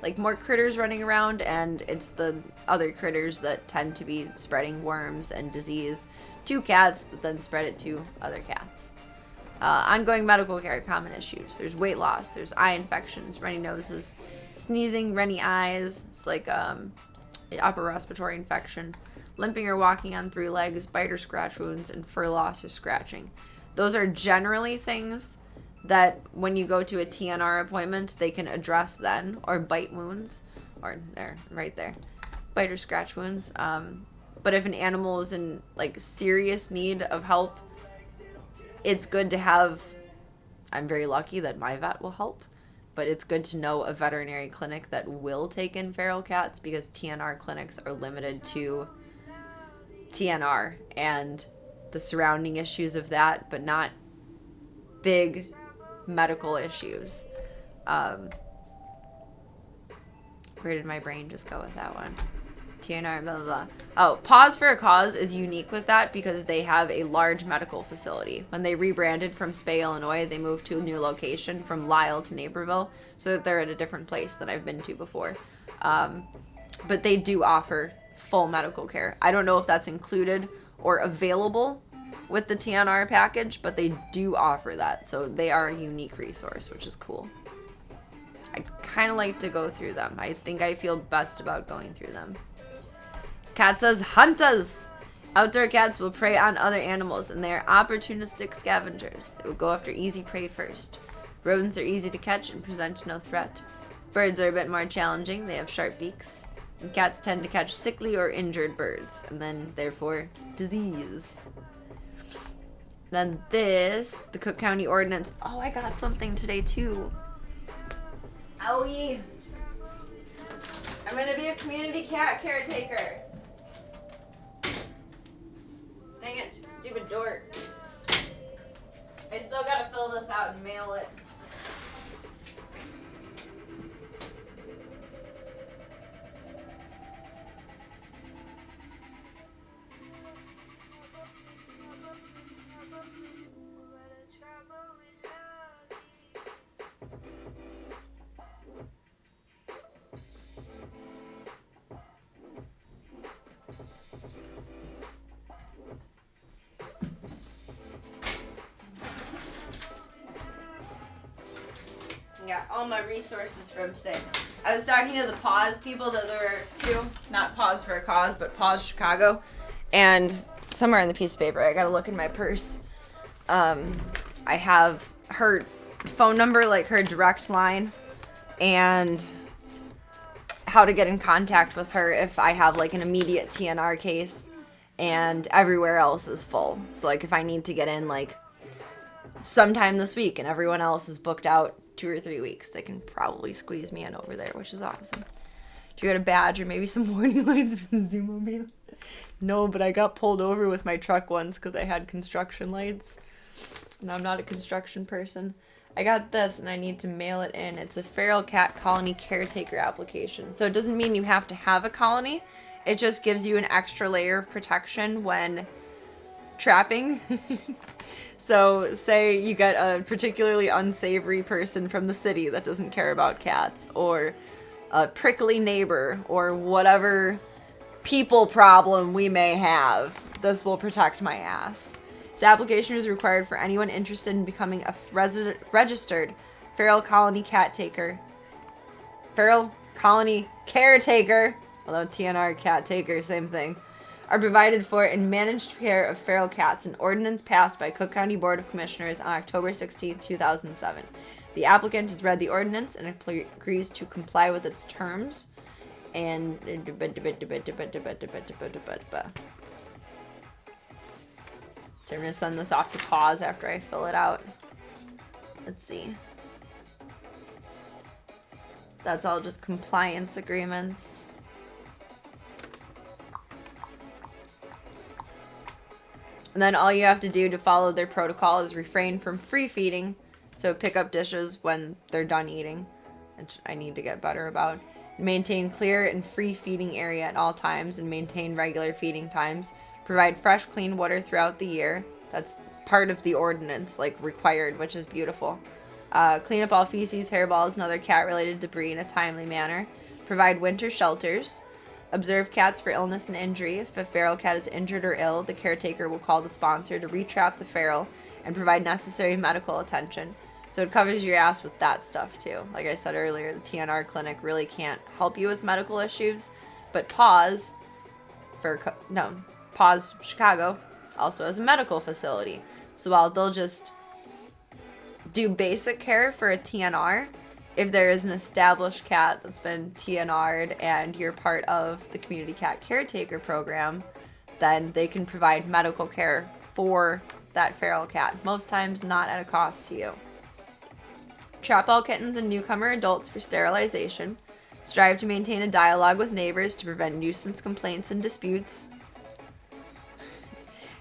[SPEAKER 1] like more critters running around, and it's the other critters that tend to be spreading worms and disease to cats that then spread it to other cats. Ongoing medical care, common issues. There's weight loss, there's eye infections, runny noses, sneezing, runny eyes. It's like upper respiratory infection, limping or walking on 3 legs, bite or scratch wounds, and fur loss or scratching. Those are generally things that when you go to a TNR appointment, they can address then, or bite wounds, or there, right there, bite or scratch wounds. But if an animal is in like serious need of help, it's good to have, I'm very lucky that my vet will help, but it's good to know a veterinary clinic that will take in feral cats, because TNR clinics are limited to TNR and the surrounding issues of that, but not big medical issues. Where did my brain just go with that one? TNR, blah, blah, blah. Oh, Paws for a Cause is unique with that because they have a large medical facility. When they rebranded from Spay, Illinois, they moved to a new location from Lisle to Naperville, so that they're at a different place than I've been to before. But they do offer full medical care. I don't know if that's included or available with the TNR package, but they do offer that. So they are a unique resource, which is cool. I kind of like to go through them. I think I feel best about going through them. Cat says, hunters! Outdoor cats will prey on other animals, and they are opportunistic scavengers. They will go after easy prey first. Rodents are easy to catch and present no threat. Birds are a bit more challenging. They have sharp beaks. And cats tend to catch sickly or injured birds, and then, therefore, disease. Then this, the Cook County Ordinance. Oh, I got something today, too. Owie. I'm going to be a community cat caretaker. Dang it, stupid dork. I still gotta fill this out and mail it. Got all my resources from today. I was talking to the Paws people that there were two, not Paws for a Cause, but Paws Chicago, and somewhere in the piece of paper, I gotta look in my purse. I have her phone number, like her direct line, and how to get in contact with her if I have like an immediate TNR case, and everywhere else is full. So like if I need to get in like sometime this week and everyone else is booked out 2 or 3 weeks, they can probably squeeze me in over there, which is awesome. Do you got a badge or maybe some warning lights for the Zoom-mobile? No, but I got pulled over with my truck once because I had construction lights, and I'm not a construction person. I got this, and I need to mail it in. It's a feral cat colony caretaker application. So it doesn't mean you have to have a colony. It just gives you an extra layer of protection when trapping. So say you get a particularly unsavory person from the city that doesn't care about cats, or a prickly neighbor, or whatever people problem we may have. This will protect my ass. This application is required for anyone interested in becoming a registered feral colony feral colony caretaker, although TNR cat taker, same thing, are provided for in managed care of feral cats, an ordinance passed by Cook County Board of Commissioners on October 16, 2007. The applicant has read the ordinance and agrees to comply with its terms. And so I'm going to send this off to Paws after I fill it out. Let's see. That's all just compliance agreements. And then all you have to do to follow their protocol is refrain from free feeding, So pick up dishes when they're done eating, which I need to get better about. Maintain clear and free feeding area at all times and maintain regular feeding times. Provide fresh, clean water throughout the year. That's part of the ordinance, like required, which is beautiful. Clean up all feces, hairballs, and other cat-related debris in a timely manner. Provide winter shelters. Observe cats for illness and injury. If a feral cat is injured or ill, the caretaker will call the sponsor to retrap the feral and provide necessary medical attention. So it covers your ass with that stuff too. Like I said earlier, the TNR clinic really can't help you with medical issues, but Paws Chicago also has a medical facility. So while they'll just do basic care for a TNR, if there is an established cat that's been TNR'd and you're part of the community cat caretaker program, then they can provide medical care for that feral cat, most times not at a cost to you. Trap all kittens and newcomer adults for sterilization. Strive to maintain a dialogue with neighbors to prevent nuisance complaints and disputes.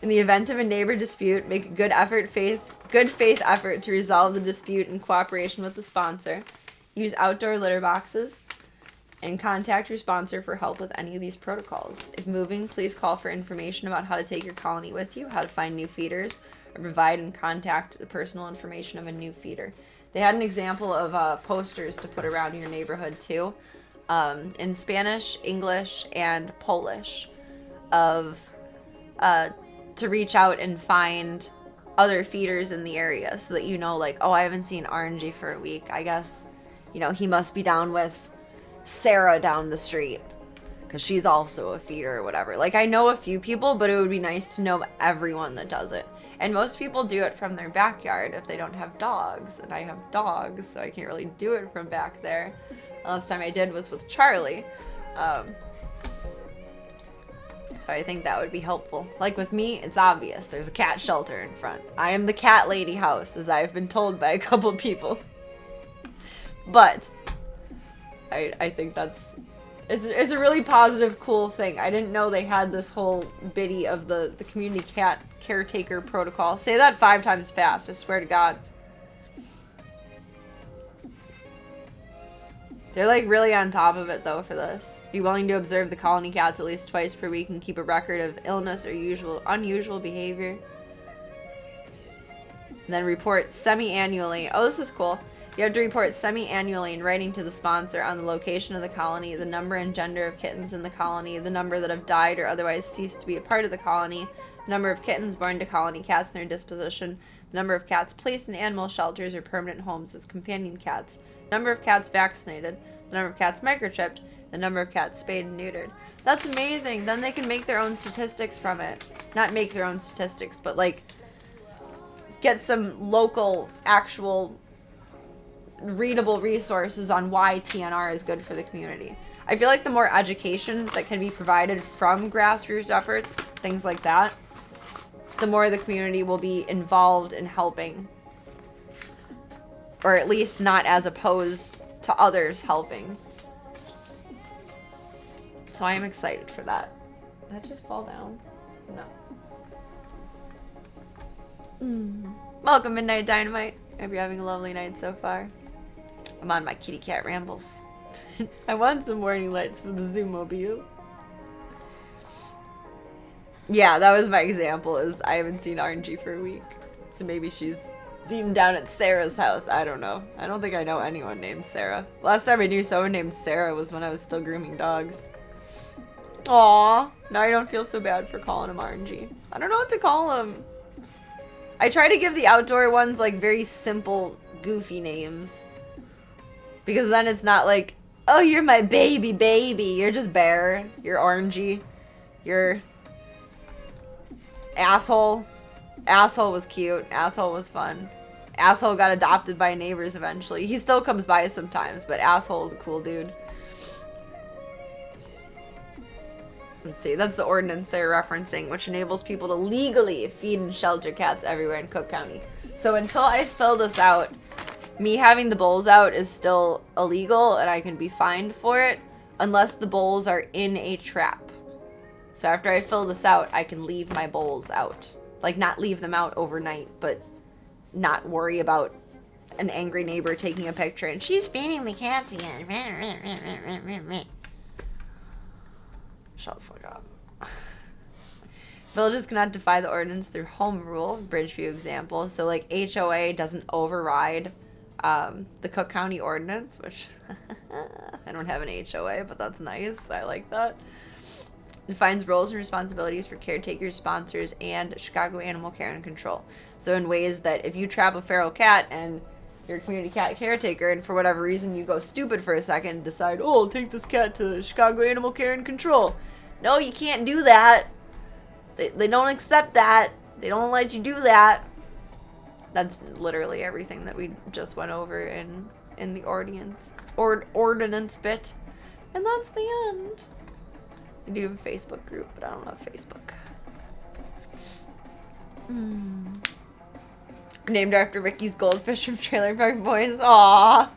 [SPEAKER 1] In the event of a neighbor dispute, make a good faith effort to resolve the dispute in cooperation with the sponsor. Use outdoor litter boxes and contact your sponsor for help with any of these protocols. If moving, please call for information about how to take your colony with you, how to find new feeders, or provide and contact the personal information of a new feeder. They had an example of posters to put around your neighborhood too, in Spanish, English, and Polish, of to reach out and find other feeders in the area so that you know, like, oh, I haven't seen RNG for a week. I guess, you know, he must be down with Sarah down the street because she's also a feeder or whatever. Like, I know a few people, but it would be nice to know everyone that does it. And most people do it from their backyard if they don't have dogs. And I have dogs, so I can't really do it from back there. The last time I did was with Charlie. So I think that would be helpful. Like with me, it's obvious. There's a cat shelter in front. I am the cat lady house, as I've been told by a couple people. But I think it's a really positive, cool thing. I didn't know they had this whole biddy of the community cat caretaker protocol. Say that 5 times fast, I swear to God. They're like really on top of it though for this. Be willing to observe the colony cats at least twice per week and keep a record of illness or unusual behavior. And then report semi-annually. Oh, this is cool. You have to report semi-annually in writing to the sponsor on the location of the colony, the number and gender of kittens in the colony, the number that have died or otherwise ceased to be a part of the colony, the number of kittens born to colony cats and their disposition, the number of cats placed in animal shelters or permanent homes as companion cats, number of cats vaccinated, the number of cats microchipped, the number of cats spayed and neutered. That's amazing. Then they can make their own statistics from it. Not make their own statistics, but like get some local, actual, readable resources on why TNR is good for the community. I feel like the more education that can be provided from grassroots efforts, things like that, the more the community will be involved in helping. Or at least not as opposed to others helping. So I am excited for that. Did that just fall down? No. Welcome, Midnight Dynamite. Hope you're having a lovely night so far. I'm on my kitty cat rambles. I want some warning lights for the Zoom-mobile. Yeah, that was my example, is I haven't seen RNG for a week. So maybe she's eating down at Sarah's house. I don't know. I don't think I know anyone named Sarah. Last time I knew someone named Sarah was when I was still grooming dogs. Aww. Now I don't feel so bad for calling him RNG. I don't know what to call him. I try to give the outdoor ones like very simple, goofy names. Because then it's not like, oh, you're my baby. You're just Bear. You're Orangey. You're Asshole. Asshole was cute. Asshole was fun. Asshole got adopted by neighbors eventually. He still comes by sometimes, but Asshole is a cool dude. Let's see, that's the ordinance they're referencing, which enables people to legally feed and shelter cats everywhere in Cook County. So until I fill this out, me having the bowls out is still illegal and I can be fined for it unless the bowls are in a trap. So after I fill this out, I can leave my bowls out. Like, not leave them out overnight, but not worry about an angry neighbor taking a picture and she's feeding the cats again. Shut the fuck up. Villages cannot defy the ordinance through home rule, Bridgeview example. So, like, HOA doesn't override the Cook County ordinance, which I don't have an HOA, but that's nice. I like that. Defines roles and responsibilities for caretakers, sponsors, and Chicago Animal Care and Control. So in ways that if you trap a feral cat and you're a community cat caretaker and for whatever reason you go stupid for a second and decide, oh, I'll take this cat to Chicago Animal Care and Control. No, you can't do that. They don't accept that. They don't let you do that. That's literally everything that we just went over in the ordinance bit. And that's the end. I do have a Facebook group, but I don't have Facebook. Named after Ricky's goldfish from Trailer Park Boys. Aww.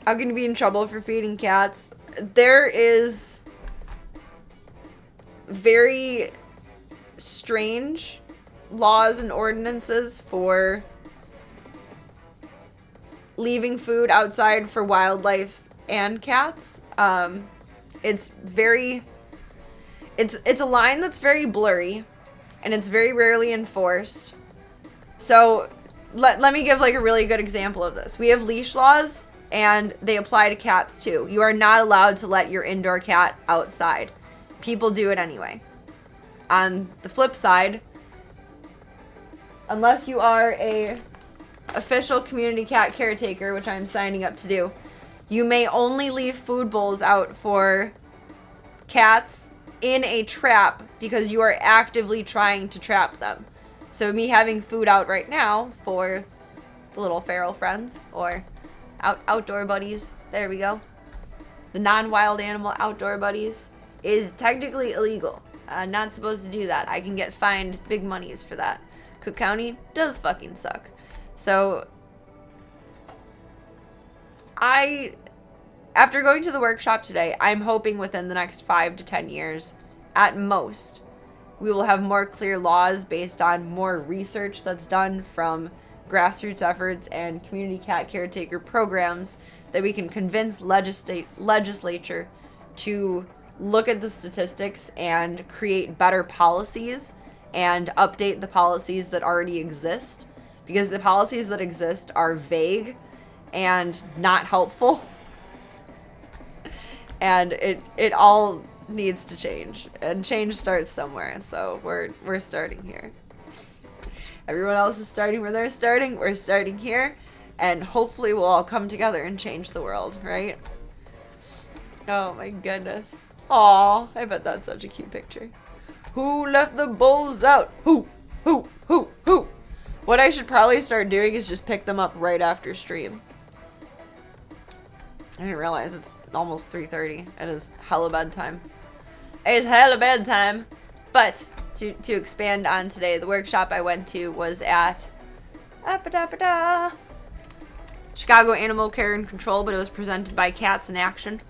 [SPEAKER 1] How can you be in trouble for feeding cats? There is very strange laws and ordinances for leaving food outside for wildlife and cats. It's a line that's very blurry and it's very rarely enforced. So let me give like a really good example of this. We have leash laws and they apply to cats too. You are not allowed to let your indoor cat outside. People do it anyway. On the flip side, unless you are a official community cat caretaker, which I'm signing up to do, you may only leave food bowls out for cats in a trap because you are actively trying to trap them. So me having food out right now for the little feral friends or outdoor buddies, there we go. The non-wild animal outdoor buddies is technically illegal. Not supposed to do that. I can get fined big monies for that. Cook County does fucking suck. So after going to the workshop today, I'm hoping within the next 5 to 10 years, at most, we will have more clear laws based on more research that's done from grassroots efforts and community cat caretaker programs that we can convince legislature to look at the statistics and create better policies and update the policies that already exist. Because the policies that exist are vague and not helpful. And it all needs to change. And change starts somewhere. So we're starting here. Everyone else is starting where they're starting. We're starting here. And hopefully we'll all come together and change the world, right? Oh my goodness. Aw, I bet that's such a cute picture. Who left the bowls out? Who? What I should probably start doing is just pick them up right after stream. I didn't realize it's almost 3:30. It is hella bedtime. It's hella bedtime. But to expand on today, the workshop I went to was at Chicago Animal Care and Control, but it was presented by Cats in Action.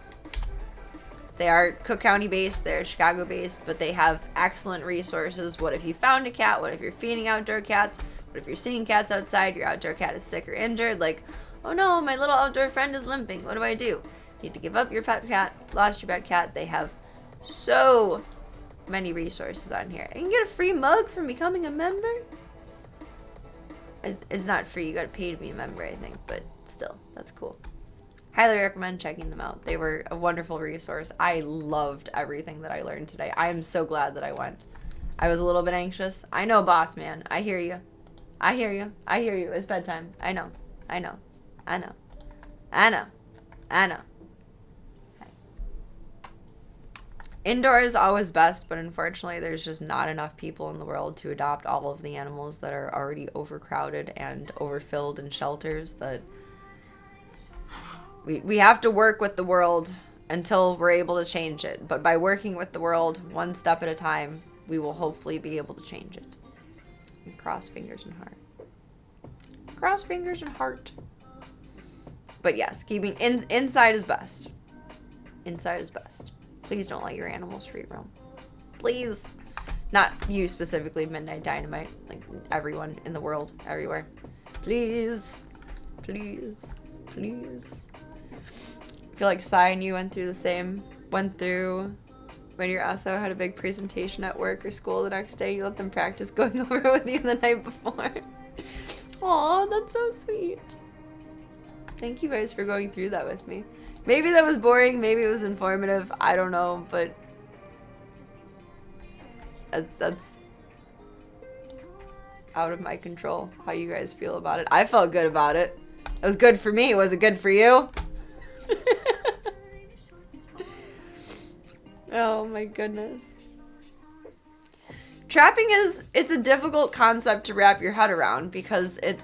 [SPEAKER 1] They are Cook County based, they're Chicago based, but they have excellent resources. What if you found a cat? What if you're feeding outdoor cats? What if you're seeing cats outside, your outdoor cat is sick or injured? Like, oh no, my little outdoor friend is limping. What do I do? You need to give up your pet cat, lost your pet cat. They have so many resources on here. You can get a free mug from becoming a member. It's not free, you gotta pay to be a member, I think, but still, that's cool. Highly recommend checking them out. They were a wonderful resource. I loved everything that I learned today. I am so glad that I went. I was a little bit anxious. I know, boss man. I hear you. I hear you. I hear you. It's bedtime. I know. I know. I know. I know. I know. Okay. Indoor is always best, but unfortunately there's just not enough people in the world to adopt all of the animals that are already overcrowded and overfilled in shelters. That we have to work with the world until we're able to change it. But by working with the world one step at a time, we will hopefully be able to change it. And cross fingers and heart. Cross fingers and heart. But yes, keeping inside is best. Inside is best. Please don't let your animals free roam. Please. Not you specifically, Midnight Dynamite. Like everyone in the world, everywhere. Please. Please. Please. I feel like Sai and you went through when your SO had a big presentation at work or school the next day. You let them practice going over with you the night before. Aw, that's so sweet. Thank you guys for going through that with me. Maybe that was boring, maybe it was informative, I don't know, but that's out of my control how you guys feel about it. I felt good about it. It was good for me. Was it good for you? Oh my goodness. Trapping it's a difficult concept to wrap your head around because it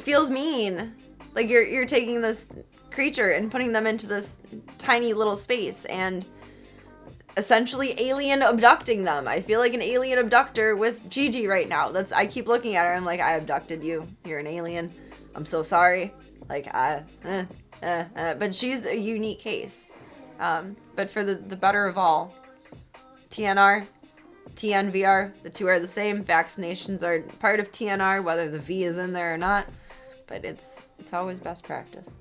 [SPEAKER 1] feels mean. Like you're taking this creature and putting them into this tiny little space and essentially alien abducting them. I feel like an alien abductor with Gigi right now. I keep looking at her. I'm like, I abducted you. You're an alien. I'm so sorry. Like, but she's a unique case. But for the better of all, TNR, TNVR, the two are the same. Vaccinations are part of TNR, whether the V is in there or not. But it's always best practice.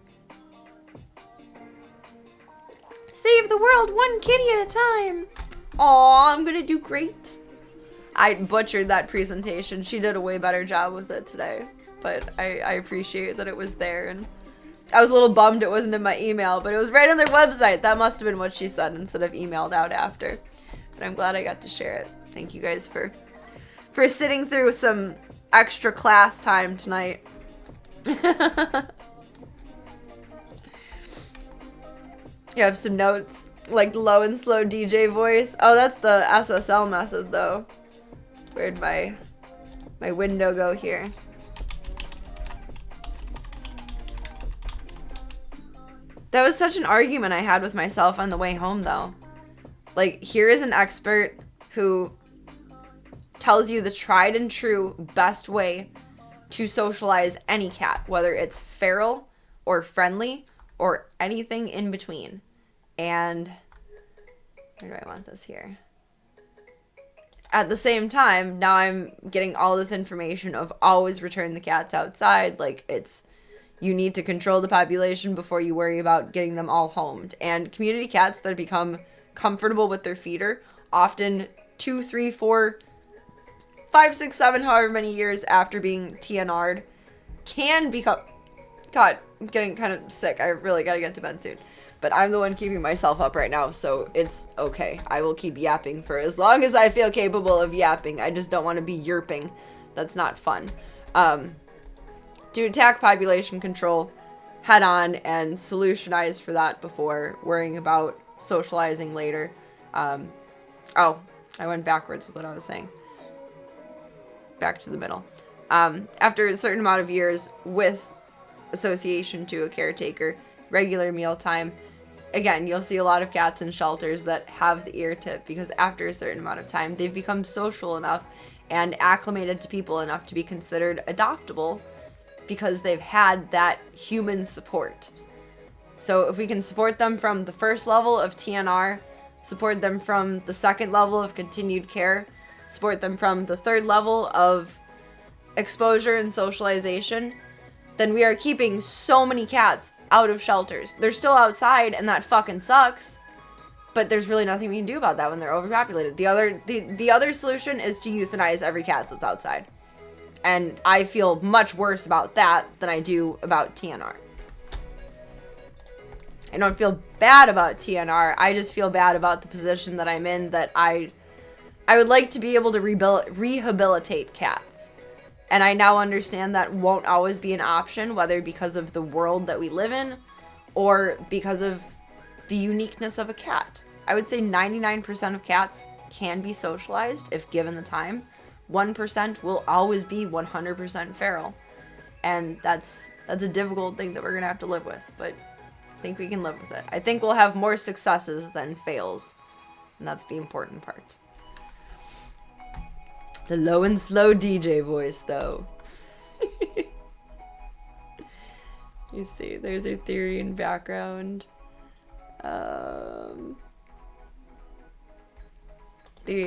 [SPEAKER 1] Save the world one kitty at a time. Aw, I'm gonna do great. I butchered that presentation. She did a way better job with it today. But I appreciate that it was there. And I was a little bummed it wasn't in my email, but it was right on their website. That must have been what she said instead of emailed out after. But I'm glad I got to share it. Thank you guys for sitting through some extra class time tonight. You have some notes, like low and slow DJ voice. Oh, that's the SSL method, though. Where'd my window go here? That was such an argument I had with myself on the way home, though. Like, here is an expert who tells you the tried and true best way to socialize any cat, whether it's feral or friendly or anything in between. And where do I want this here? At the same time, now I'm getting all this information of always return the cats outside. Like, you need to control the population before you worry about getting them all homed. And community cats that become comfortable with their feeder, often 2, 3, 4, 5, 6, 7, however many years after being TNR'd, can become... God, I'm getting kind of sick. I really gotta get to bed soon. But I'm the one keeping myself up right now, so it's okay. I will keep yapping for as long as I feel capable of yapping. I just don't want to be yerping. That's not fun. To attack population control head on and solutionize for that before worrying about socializing later. Oh, I went backwards with what I was saying. Back to the middle. After a certain amount of years with association to a caretaker, regular mealtime, again, you'll see a lot of cats in shelters that have the ear tip because after a certain amount of time, they've become social enough and acclimated to people enough to be considered adoptable because they've had that human support. So if we can support them from the first level of TNR, support them from the second level of continued care, support them from the third level of exposure and socialization, then we are keeping so many cats out of shelters. They're still outside, and that fucking sucks. But there's really nothing we can do about that when they're overpopulated. The other solution is to euthanize every cat that's outside. And I feel much worse about that than I do about TNR. I don't feel bad about TNR. I just feel bad about the position that I'm in, that I would like to be able to rehabilitate cats. And I now understand that won't always be an option, whether because of the world that we live in or because of the uniqueness of a cat. I would say 99% of cats can be socialized if given the time. 1% will always be 100% feral. And that's a difficult thing that we're going to have to live with, but I think we can live with it. I think we'll have more successes than fails, and that's the important part. The low and slow DJ voice, though. You see, there's a theory in background. Theory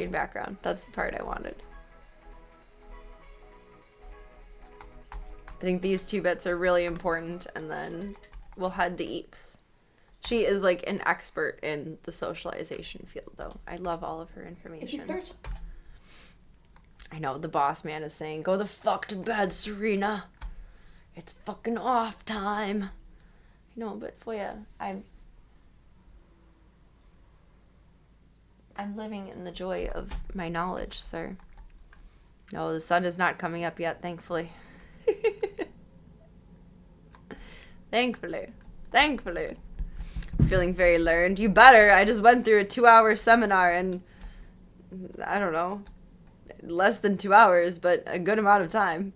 [SPEAKER 1] in background. That's the part I wanted. I think these 2 bits are really important, and then we'll head to Eeps. She is like an expert in the socialization field, though. I love all of her information.
[SPEAKER 3] If you search...
[SPEAKER 1] I know, the boss man is saying, go the fuck to bed, Serena. It's fucking off time. I know, but Foya, I'm living in the joy of my knowledge, sir. No, the sun is not coming up yet, thankfully. Thankfully. Feeling very learned. You better. I just went through a 2-hour seminar in, I don't know, less than 2 hours, but a good amount of time.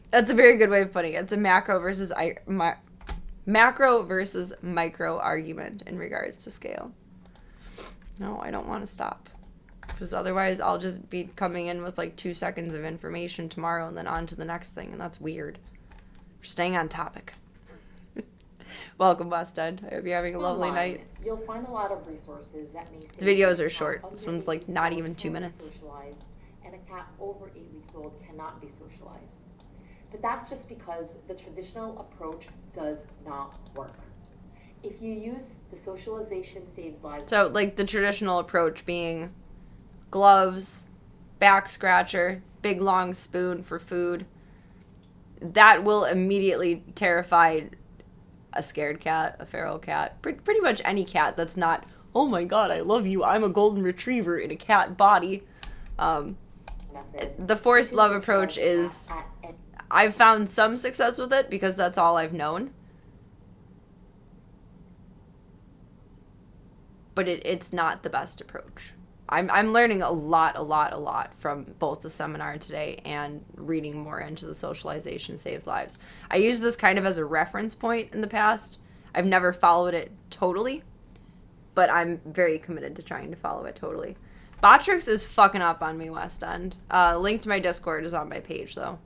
[SPEAKER 1] That's a very good way of putting it. It's a macro versus micro argument in regards to scale. No, I don't want to stop. Because otherwise I'll just be coming in with like 2 seconds of information tomorrow and then on to the next thing, and that's weird. We're staying on topic. Welcome, West End. I hope you're having a lovely night.
[SPEAKER 4] You'll find a lot of resources that may
[SPEAKER 1] The videos are short. This one's like not even 2 minutes.
[SPEAKER 4] And a cat over 8 weeks old cannot be socialized. But that's just because the traditional approach does not work. If you use the socialization saves lives...
[SPEAKER 1] So, like, the traditional approach being gloves, back scratcher, big long spoon for food. That will immediately terrify a scared cat, a feral cat, pretty much any cat that's not, oh my god, I love you, I'm a golden retriever in a cat body. The forced love approach is... I've found some success with it because that's all I've known. But it's not the best approach. I'm learning a lot from both the seminar today and reading more into the socialization saves lives. I used this kind of as a reference point in the past. I've never followed it totally, but I'm very committed to trying to follow it totally. Botrix is fucking up on me, West End. Link to my Discord is on my page, though.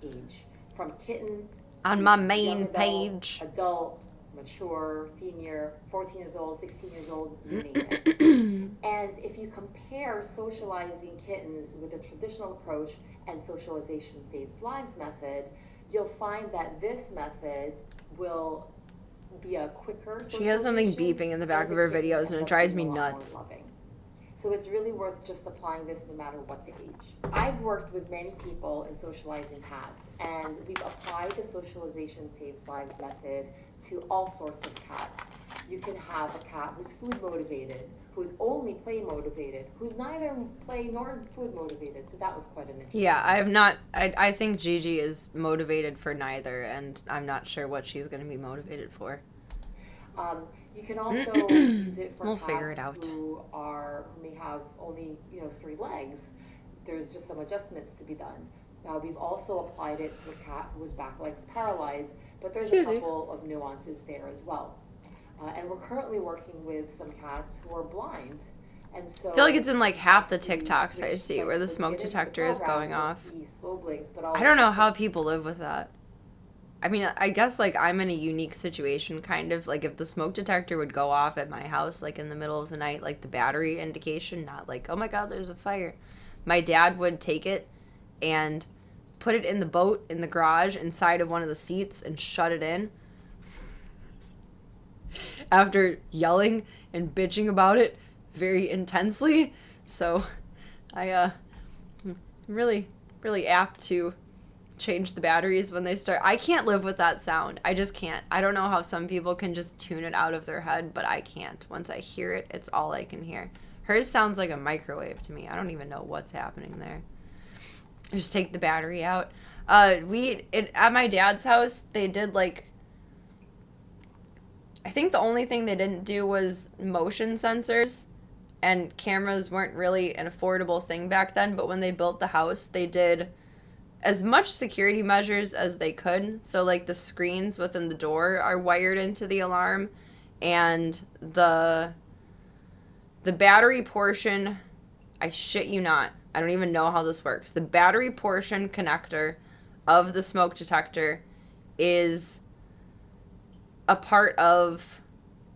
[SPEAKER 4] Age, from kitten
[SPEAKER 1] on my main page.
[SPEAKER 4] Adult, mature, senior, 14 years old, 16 years old, you name it. And if you compare socializing kittens with a traditional approach and socialization saves lives method, you'll find that this method will be a quicker socialization.
[SPEAKER 1] She has something beeping in the back of her videos and it drives me nuts.
[SPEAKER 4] So it's really worth just applying this no matter what the age. I've worked with many people in socializing cats, and we've applied the socialization saves lives method to all sorts of cats. You can have a cat who's food motivated, who's only play motivated, who's neither play nor food motivated. So that was quite an interesting.
[SPEAKER 1] Yeah, I have not. I think Gigi is motivated for neither, and I'm not sure what she's going to be motivated for.
[SPEAKER 4] You can also use it for cats who may have only 3 legs. There's just some adjustments to be done. Now we've also applied it to a cat who was back legs paralyzed, but there's a couple of nuances there as well. And we're currently working with some cats who are blind, and so I feel like it's in like half the TikToks I see where the smoke detector is going off. I don't know how people live with that. I mean, I guess, like, I'm in a unique situation, kind of. Like, if the smoke detector would go off at my house, like, in the middle of the night, like, the battery indication, not like, oh, my God, there's a fire. My dad would take it and put it in the boat, in the garage, inside of one of the seats, and shut it in. After yelling and bitching about it very intensely. So, I'm really, really apt to change the batteries when they start. I can't live with that sound. I just can't. I don't know how some people can just tune it out of their head, but I can't. Once I hear it, it's all I can hear. Hers sounds like a microwave to me. I don't even know what's happening there. Just take the battery out. At my dad's house, they did like, I think the only thing they didn't do was motion sensors, and cameras weren't really an affordable thing back then, but when they built the house, they did as much security measures as they could. So, like, the screens within the door are wired into the alarm, and the battery portion, I shit you not, I don't even know how this works. The battery portion connector of the smoke detector is a part of,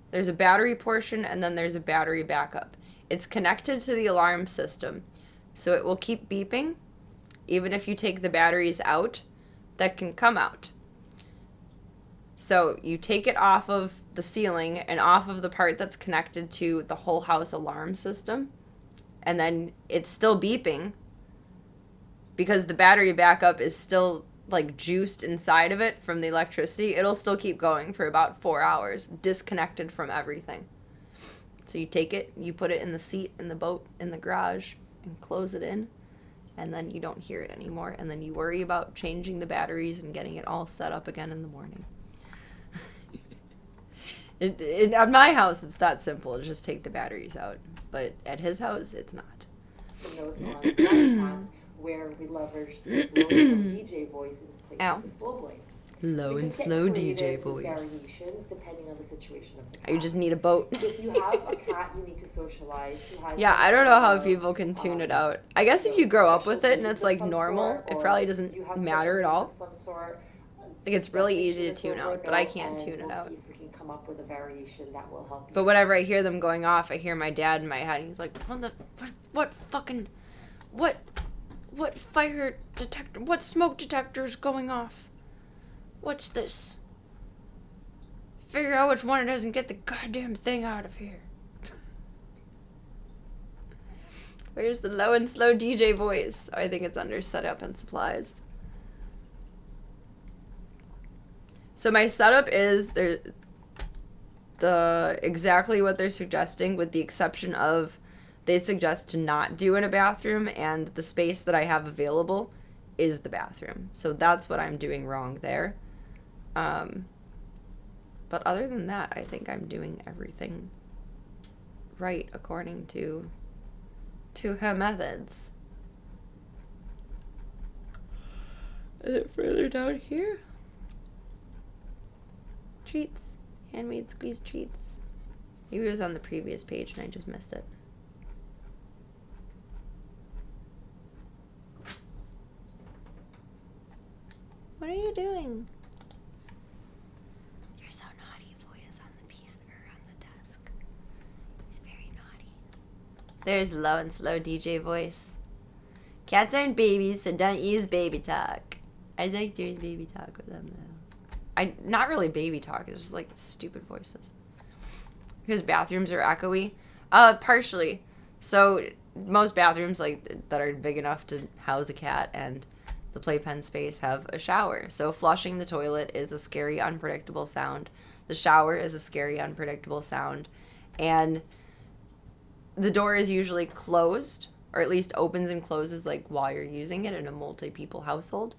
[SPEAKER 4] there's a battery portion and then there's a battery backup. It's connected to the alarm system, so it will keep beeping
[SPEAKER 1] Even if you take the batteries out, that can come out. So you take it off of the ceiling and off of the part that's connected to the whole house alarm system, and then it's still beeping because the battery backup is still like juiced inside of it from the electricity. It'll still keep going for about 4 hours, disconnected from everything. So you take it, you put it in the seat in the boat in the garage and close it in, and then you don't hear it anymore, and then you worry about changing the batteries and getting it all set up again in the morning. At my house, it's that simple. Just take the batteries out. But at his house, it's not.
[SPEAKER 4] Some notes on podcasts where we leverage the slow DJ voice in place of the slow voice.
[SPEAKER 1] Low and slow DJ voice.
[SPEAKER 4] Variations depending on the situation of the cat.
[SPEAKER 1] You just need a boat.
[SPEAKER 4] If you have a cat you need to socialize who has
[SPEAKER 1] yeah, I don't know how people can tune it out. I guess if you grow up with it and it's like normal, it probably doesn't matter at all. Like it's really easy to tune out, but I can't tune it out.
[SPEAKER 4] Come up with a variation that will help you.
[SPEAKER 1] But whenever I hear them going off, I hear my dad in my head. He's like, what fire detector, what smoke detector is going off? What's this? Figure out which one it is and get the goddamn thing out of here. Where's the low and slow DJ voice? I think it's under setup and supplies. So my setup is exactly what they're suggesting, with the exception of they suggest to not do in a bathroom, and the space that I have available is the bathroom. So that's what I'm doing wrong there. But other than that, I think I'm doing everything right according to her methods. Is it further down here? Treats. Handmade squeezed treats. Maybe it was on the previous page and I just missed it. What are you doing? You're so naughty. Boy is on the piano or on the desk. He's very naughty. There's low and slow DJ voice. Cats aren't babies, so don't use baby talk. I like doing baby talk with them though. Not really baby talk, it's just like stupid voices. Because bathrooms are echoey. Partially. So most bathrooms like that are big enough to house a cat and the playpen space have a shower. So flushing the toilet is a scary, unpredictable sound. The shower is a scary, unpredictable sound. And the door is usually closed, or at least opens and closes like while you're using it in a multi-people household.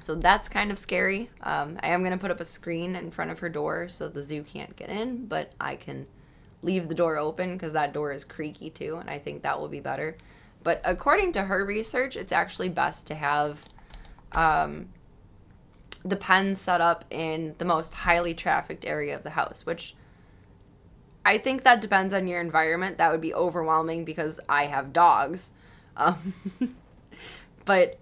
[SPEAKER 1] So that's kind of scary. I am going to put up a screen in front of her door so the zoo can't get in, but I can leave the door open because that door is creaky too, and I think that will be better. But according to her research, it's actually best to have the pen set up in the most highly trafficked area of the house, which I think that depends on your environment. That would be overwhelming because I have dogs. But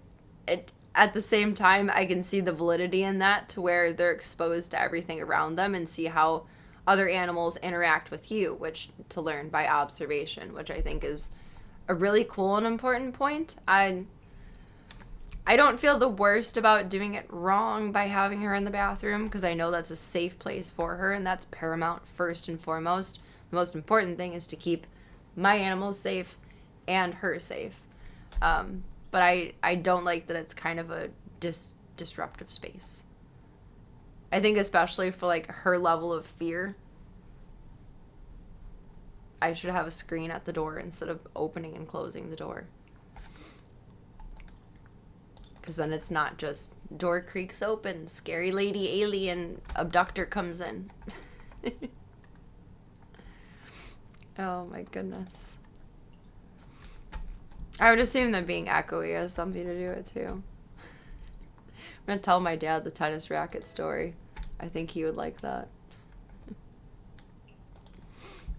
[SPEAKER 1] at the same time, I can see the validity in that, to where they're exposed to everything around them and see how other animals interact with you, which to learn by observation, which I think is a really cool and important point. I don't feel the worst about doing it wrong by having her in the bathroom, because I know that's a safe place for her, and that's paramount first and foremost. The most important thing is to keep my animals safe and her safe. But I don't like that it's kind of a disruptive space. I think especially for like her level of fear, I should have a screen at the door instead of opening and closing the door. Because then it's not just door creaks open, scary lady alien abductor comes in. Oh my goodness. I would assume that being echoey has something to do with it too. I'm going to tell my dad the tennis racket story. I think he would like that.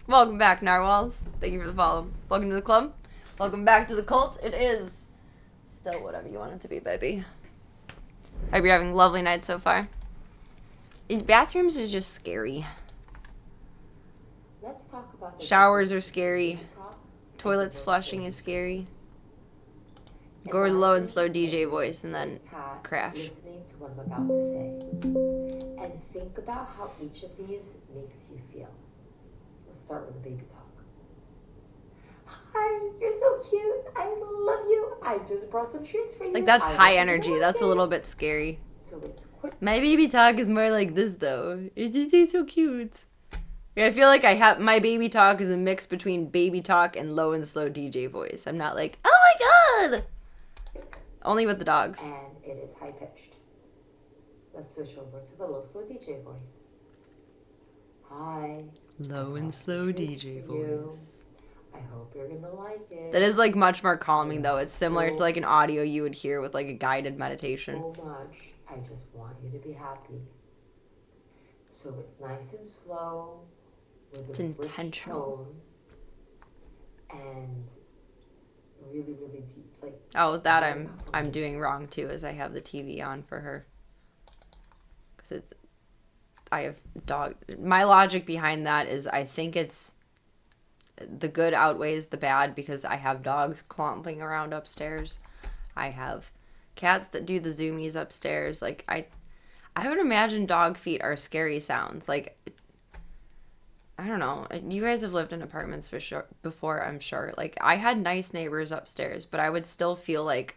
[SPEAKER 1] Welcome back, Narwhals. Thank you for the follow. Welcome to the club. Welcome back to the cult. It is still whatever you want it to be, baby. Hope you're having a lovely night so far. Bathrooms is just scary.
[SPEAKER 4] Let's talk about
[SPEAKER 1] Showers are scary. Toilets flushing is scary. Go low and slow
[SPEAKER 4] Imagine
[SPEAKER 1] DJ
[SPEAKER 4] a
[SPEAKER 1] voice and then
[SPEAKER 4] cat
[SPEAKER 1] crash.
[SPEAKER 4] listening to what I'm about to say. And think about how each of these makes you feel. Let's start with the baby talk. Hi, you're so cute. I love you. I just brought some treats for you.
[SPEAKER 1] Like, that's
[SPEAKER 4] I
[SPEAKER 1] high
[SPEAKER 4] hope you
[SPEAKER 1] energy.
[SPEAKER 4] like
[SPEAKER 1] That's a
[SPEAKER 4] it."
[SPEAKER 1] little bit scary.
[SPEAKER 4] So it's quick.
[SPEAKER 1] My baby talk is more like this, though. It's so cute. I feel like my baby talk is a mix between baby talk and low and slow DJ voice. I'm not like, oh my god! Only with the dogs.
[SPEAKER 4] And it is high pitched. Let's switch over to the low slow DJ voice. Hi.
[SPEAKER 1] Low and slow DJ voice.
[SPEAKER 4] I hope you're gonna like it.
[SPEAKER 1] That is like much more calming, though. It's similar to like an audio you would hear with like a guided meditation.
[SPEAKER 4] So much. I just want you to be happy. So it's nice and slow. With
[SPEAKER 1] It's
[SPEAKER 4] a rich
[SPEAKER 1] intentional.
[SPEAKER 4] tone and really, really deep. Like
[SPEAKER 1] Oh, that I'm doing wrong too. Is I have the TV on for her because I have dog. My logic behind that is I think it's the good outweighs the bad because I have dogs clomping around upstairs. I have cats that do the zoomies upstairs. Like I would imagine dog feet are scary sounds. Like I don't know. You guys have lived in apartments for sure before, I'm sure. Like I had nice neighbors upstairs, but I would still feel like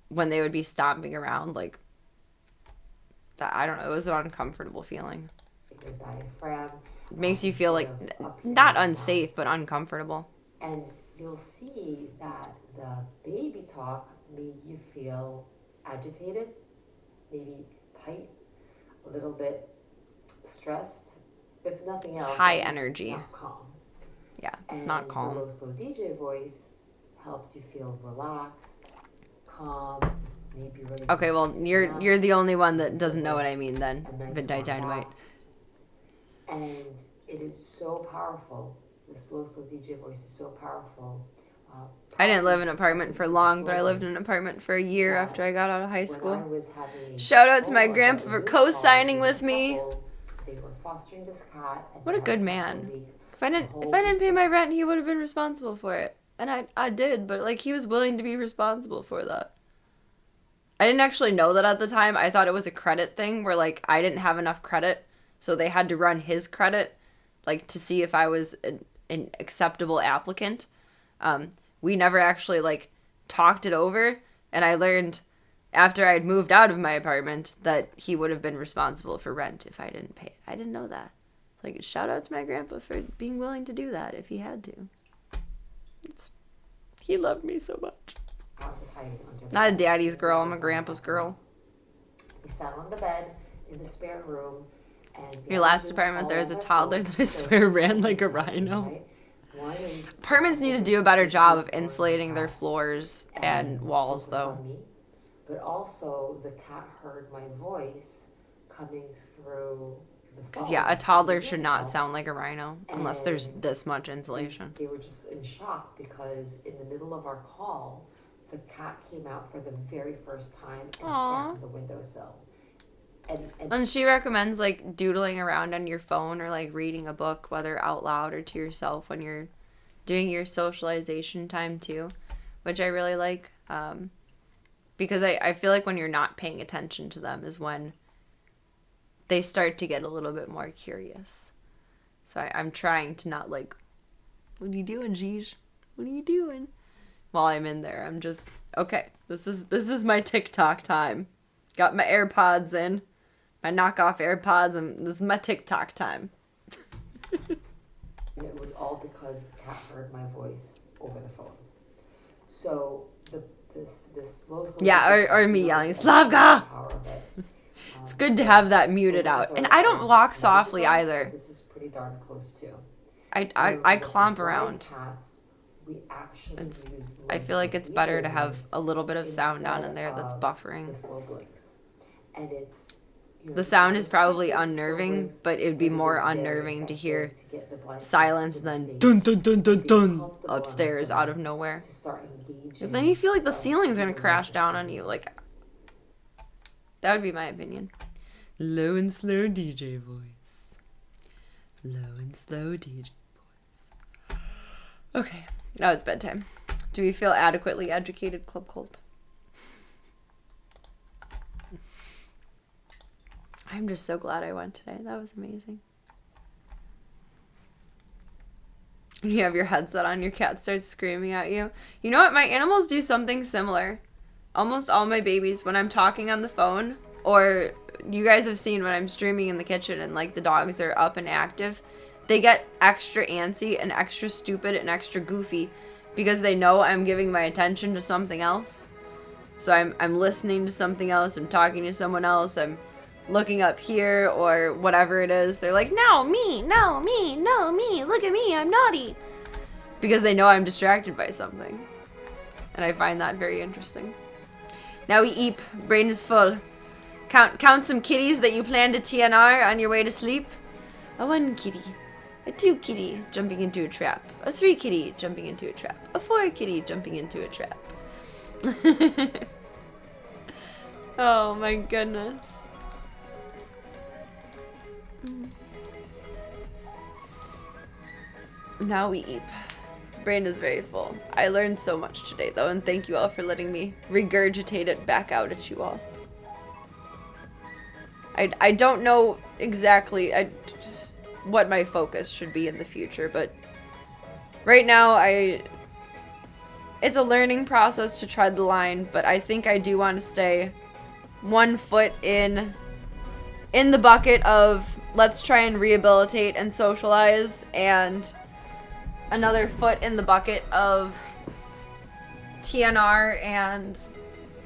[SPEAKER 1] when they would be stomping around, like that. I don't know. It was an uncomfortable feeling.
[SPEAKER 4] your diaphragm.
[SPEAKER 1] It makes you feel like
[SPEAKER 4] up here
[SPEAKER 1] not
[SPEAKER 4] in the
[SPEAKER 1] unsafe,
[SPEAKER 4] mouth.
[SPEAKER 1] but uncomfortable.
[SPEAKER 4] And you'll see that the baby talk made you feel agitated, maybe tight, a little bit stressed. If nothing else,
[SPEAKER 1] high
[SPEAKER 4] it's
[SPEAKER 1] energy.
[SPEAKER 4] not calm.
[SPEAKER 1] Yeah, it's
[SPEAKER 4] And
[SPEAKER 1] not calm.
[SPEAKER 4] the low slow DJ voice helped you feel relaxed, calm, maybe ready.
[SPEAKER 1] Okay, well,
[SPEAKER 4] to
[SPEAKER 1] you're
[SPEAKER 4] nap.
[SPEAKER 1] the only one that doesn't know what I mean then.
[SPEAKER 4] A nice
[SPEAKER 1] Midnight
[SPEAKER 4] warm
[SPEAKER 1] Dynamite.
[SPEAKER 4] bath. And it is so powerful. The slow DJ voice is so powerful.
[SPEAKER 1] I didn't live in an
[SPEAKER 4] Probably
[SPEAKER 1] apartment for
[SPEAKER 4] second to
[SPEAKER 1] long, but I lived in an
[SPEAKER 4] slogans
[SPEAKER 1] apartment for a year
[SPEAKER 4] that
[SPEAKER 1] after I got out of high
[SPEAKER 4] when
[SPEAKER 1] school.
[SPEAKER 4] I was having a
[SPEAKER 1] Shout out to my
[SPEAKER 4] phone
[SPEAKER 1] grandpa
[SPEAKER 4] or
[SPEAKER 1] for
[SPEAKER 4] Zoom call
[SPEAKER 1] co-signing
[SPEAKER 4] with
[SPEAKER 1] with
[SPEAKER 4] a
[SPEAKER 1] me.
[SPEAKER 4] couple, they were fostering this cat. And
[SPEAKER 1] What a
[SPEAKER 4] they
[SPEAKER 1] good
[SPEAKER 4] had
[SPEAKER 1] man.
[SPEAKER 4] for a week.
[SPEAKER 1] If I didn't pay my rent, he would have been responsible for it. And I did, but like he was willing to be responsible for that. I didn't actually know that at the time. I thought it was a credit thing where like I didn't have enough credit, so they had to run his credit like to see if I was an acceptable applicant. We never actually like talked it over, and I learned after I had moved out of my apartment that he would have been responsible for rent if I didn't pay it. I didn't know that. Like, shout out to my grandpa for being willing to do that if he had to. He loved me so much.
[SPEAKER 4] I was hiding under the
[SPEAKER 1] Not a
[SPEAKER 4] bed.
[SPEAKER 1] daddy's girl, I'm a
[SPEAKER 4] There was
[SPEAKER 1] grandpa's
[SPEAKER 4] nothing.
[SPEAKER 1] girl.
[SPEAKER 4] We sat on the bed in the spare room. And we
[SPEAKER 1] Your
[SPEAKER 4] had
[SPEAKER 1] last
[SPEAKER 4] Zoom
[SPEAKER 1] apartment,
[SPEAKER 4] call
[SPEAKER 1] there was
[SPEAKER 4] on
[SPEAKER 1] a
[SPEAKER 4] my
[SPEAKER 1] toddler
[SPEAKER 4] phone.
[SPEAKER 1] that I
[SPEAKER 4] So
[SPEAKER 1] swear
[SPEAKER 4] it's
[SPEAKER 1] ran like a
[SPEAKER 4] happening,
[SPEAKER 1] rhino.
[SPEAKER 4] right? One is
[SPEAKER 1] Apartments need to do a better job of insulating their floors and walls,
[SPEAKER 4] focused
[SPEAKER 1] though.
[SPEAKER 4] on me. But also, the cat heard my voice coming through the phone.
[SPEAKER 1] Because, yeah, a toddler
[SPEAKER 4] Zoom
[SPEAKER 1] should not
[SPEAKER 4] call.
[SPEAKER 1] sound like a rhino unless there's
[SPEAKER 4] And
[SPEAKER 1] this much insulation.
[SPEAKER 4] They were just in shock because in the middle of our call, the cat came out for the very first time and sat
[SPEAKER 1] Aw.
[SPEAKER 4] on the windowsill. And
[SPEAKER 1] And she recommends, like, doodling around on your phone or, like, reading a book, whether out loud or to yourself when you're doing your socialization time, too, which I really like. Because I feel like when you're not paying attention to them is when they start to get a little bit more curious. So I'm trying to not, like, what are you doing, Jeej? What are you doing? While I'm in there, I'm just, okay, this is my TikTok time. Got my AirPods in. My knockoff AirPods, and this is my TikTok time.
[SPEAKER 4] And it was all because the cat heard my voice over the phone. So this slow.
[SPEAKER 1] Yeah, or me yelling, Slavka! It's good to have that muted out. And I don't walk softly either.
[SPEAKER 4] This is pretty darn close too.
[SPEAKER 1] I clomp around.
[SPEAKER 4] Cats, we actually use
[SPEAKER 1] I feel like it's better to have a little bit of sound down in
[SPEAKER 4] instead
[SPEAKER 1] there that's
[SPEAKER 4] of
[SPEAKER 1] buffering.
[SPEAKER 4] The slow blinks, and it's.
[SPEAKER 1] The sound is probably unnerving, but it would be more unnerving to hear silence than dun dun dun dun dun upstairs out of nowhere. But then you feel like the ceiling's gonna crash down on you. Like, that would be my opinion. Low and slow DJ voice. Low and slow DJ voice. Okay, now it's bedtime. Do we feel adequately educated, Club Cult? I'm just so glad I went today. That was amazing. You have your headset on, your cat starts screaming at you. You know what? My animals do something similar. Almost all my babies, when I'm talking on the phone, or you guys have seen when I'm streaming in the kitchen and like the dogs are up and active, they get extra antsy and extra stupid and extra goofy because they know I'm giving my attention to something else. So I'm listening to something else, I'm talking to someone else, I'm looking up here or whatever it is. They're like, no, me, no, me, no, me, look at me, I'm naughty. Because they know I'm distracted by something. And I find that very interesting. Now we eat. Brain is full. Count some kitties that you plan to TNR on your way to sleep. A 1 kitty. A 2 kitty jumping into a trap. A 3 kitty jumping into a trap. A 4 kitty jumping into a trap. Oh my goodness. Now we eat. Brain is very full. I learned so much today though, and thank you all for letting me regurgitate it back out at you all. I don't know exactly what my focus should be in the future, but right now it's a learning process to tread the line, but I think I do want to stay 1 foot in the bucket of let's try and rehabilitate and socialize, and another foot in the bucket of TNR and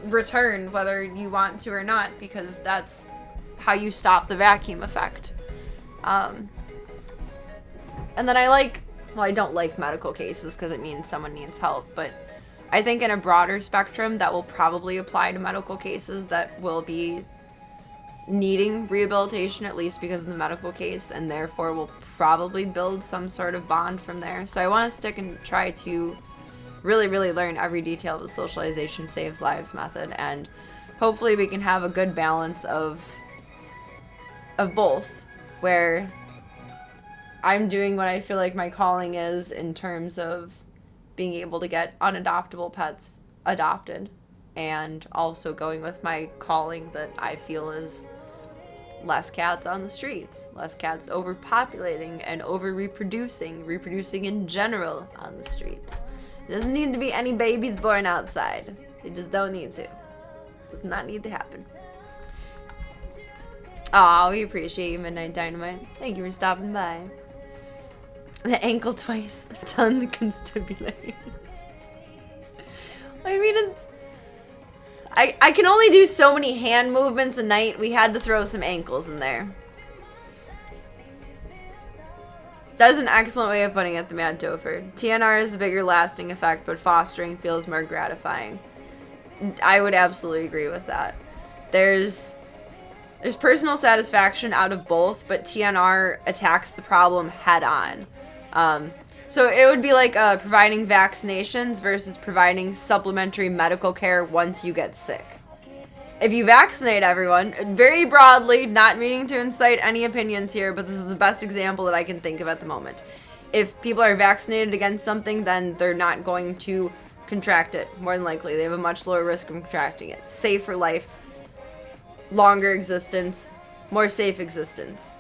[SPEAKER 1] return whether you want to or not, because that's how you stop the vacuum effect. And then I don't like medical cases because it means someone needs help, but I think in a broader spectrum that will probably apply to medical cases that will be needing rehabilitation, at least because of the medical case, and therefore will probably build some sort of bond from there. So I want to stick and try to really, really learn every detail of the socialization saves lives method, and hopefully we can have a good balance of both, where I'm doing what I feel like my calling is in terms of being able to get unadoptable pets adopted, and also going with my calling that I feel is less cats on the streets, less cats overpopulating and reproducing in general on the streets. It doesn't need to be any babies born outside. They just don't need to. It does not need to happen. Aw, we appreciate you, Midnight Dynamite. Thank you for stopping by. The ankle twice, ton the constabulary. I mean, it's... I can only do so many hand movements a night. We had to throw some ankles in there. That's an excellent way of putting it, the Mad Topher. TNR is a bigger lasting effect, but fostering feels more gratifying. I would absolutely agree with that. There's personal satisfaction out of both, but TNR attacks the problem head on. So it would be like providing vaccinations versus providing supplementary medical care once you get sick. If you vaccinate everyone, very broadly, not meaning to incite any opinions here, but this is the best example that I can think of at the moment. If people are vaccinated against something, then they're not going to contract it, more than likely. They have a much lower risk of contracting it. Safer life, longer existence, more safe existence.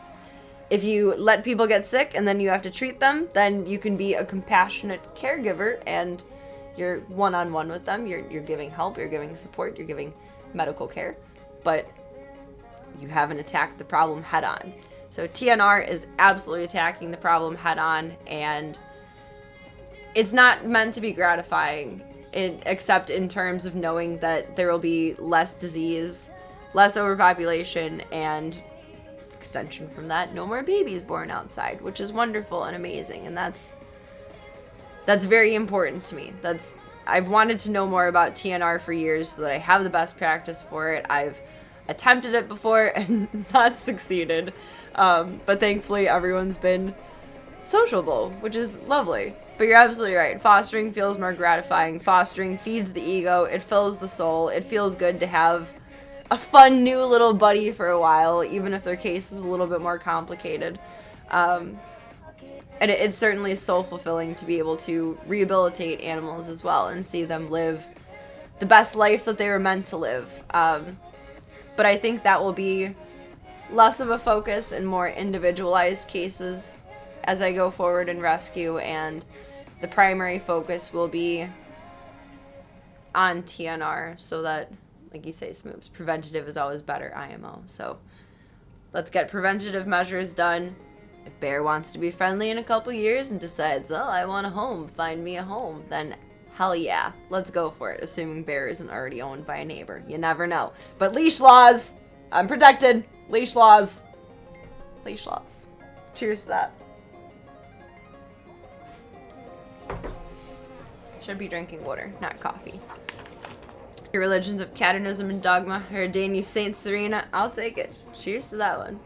[SPEAKER 1] If you let people get sick and then you have to treat them, then you can be a compassionate caregiver and you're one-on-one with them. You're giving help, you're giving support, you're giving medical care, but you haven't attacked the problem head-on. So TNR is absolutely attacking the problem head-on, and it's not meant to be gratifying, except in terms of knowing that there will be less disease, less overpopulation, and extension from that, no more babies born outside, which is wonderful and amazing, and that's very important to me. I've wanted to know more about TNR for years so that I have the best practice for it. I've attempted it before and not succeeded, but thankfully everyone's been sociable, which is lovely. But you're absolutely right. Fostering feels more gratifying. Fostering feeds the ego. It fills the soul. It feels good to have a fun new little buddy for a while, even if their case is a little bit more complicated. And it's certainly soul fulfilling to be able to rehabilitate animals as well and see them live the best life that they were meant to live. But I think that will be less of a focus and more individualized cases as I go forward in rescue, and the primary focus will be on TNR, so that, like you say, Smoops, preventative is always better, IMO. So let's get preventative measures done. If Bear wants to be friendly in a couple years and decides, oh, I want a home, find me a home, then hell yeah, let's go for it, assuming Bear isn't already owned by a neighbor. You never know. But leash laws, I'm protected. Leash laws. Leash laws. Cheers to that. Should be drinking water, not coffee. Your religions of Catonism and dogma, I ordain you Saint Serena. I'll take it. Cheers to that one.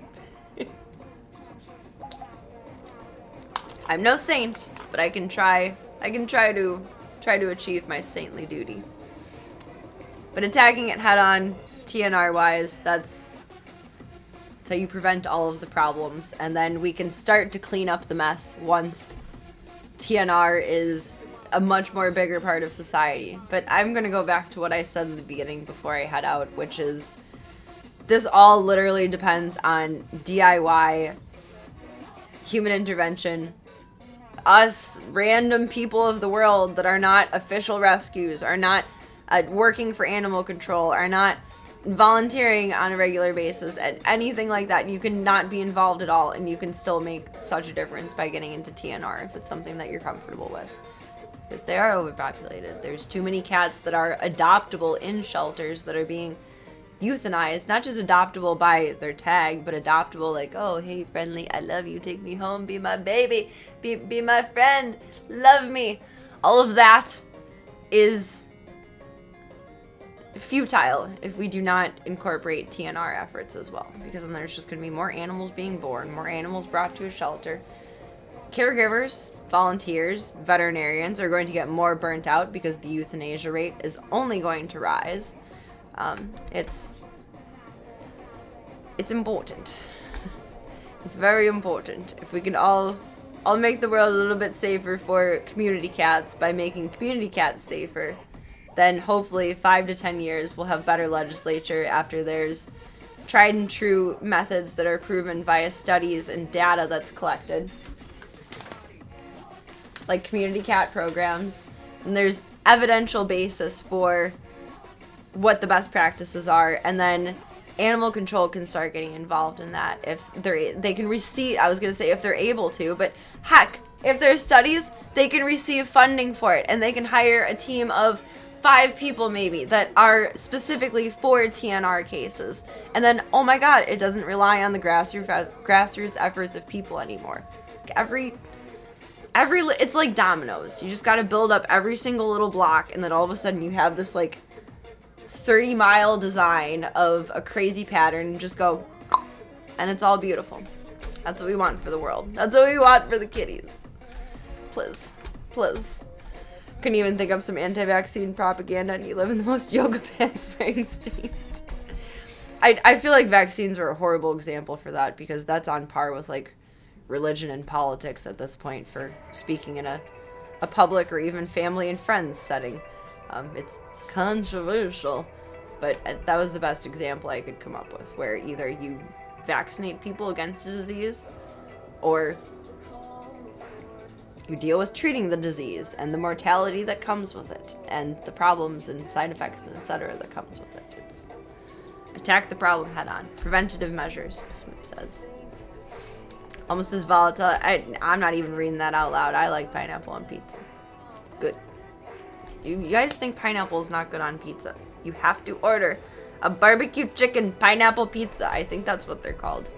[SPEAKER 1] I'm no saint, but I can try to achieve my saintly duty. But attacking it head on, TNR wise, that's how you prevent all of the problems, and then we can start to clean up the mess once TNR is a much more bigger part of society. But I'm gonna go back to what I said in the beginning before I head out, which is this all literally depends on DIY, human intervention, us random people of the world that are not official rescues, are not working for animal control, are not volunteering on a regular basis, and anything like that. You can not be involved at all, and you can still make such a difference by getting into TNR if it's something that you're comfortable with. Because they are overpopulated. There's too many cats that are adoptable in shelters that are being euthanized, not just adoptable by their tag, but adoptable like, oh, hey, friendly, I love you, take me home, be my baby, be my friend, love me. All of that is futile if we do not incorporate TNR efforts as well, because then there's just going to be more animals being born, more animals brought to a shelter. Caregivers, volunteers, veterinarians are going to get more burnt out because the euthanasia rate is only going to rise. It's important. It's very important. If we can all make the world a little bit safer for community cats by making community cats safer, then hopefully 5 to 10 years we'll have better legislature after there's tried and true methods that are proven via studies and data that's collected, like community cat programs, and there's evidential basis for what the best practices are, and then animal control can start getting involved in that if they can receive, I was going to say if they're able to, but heck, if there's studies, they can receive funding for it, and they can hire a team of 5 people maybe that are specifically for TNR cases. And then, oh my god, it doesn't rely on the grassroots efforts of people anymore. It's like dominoes. You just got to build up every single little block, and then all of a sudden you have this like 30-mile design of a crazy pattern and just go, and it's all beautiful. That's what we want for the world. That's what we want for the kitties. Please. Please. Couldn't even think of some anti-vaccine propaganda, and you live in the most yoga pants wearing state. I feel like vaccines are a horrible example for that, because that's on par with like religion and politics at this point for speaking in a public or even family and friends setting. It's controversial, but that was the best example I could come up with, where either you vaccinate people against a disease, or you deal with treating the disease and the mortality that comes with it, and the problems and side effects and etc. that comes with it. It's attack the problem head on. Preventative measures, Smith says. Almost as volatile. I'm not even reading that out loud. I like pineapple on pizza. It's good. You guys think pineapple is not good on pizza? You have to order a barbecue chicken pineapple pizza. I think that's what they're called.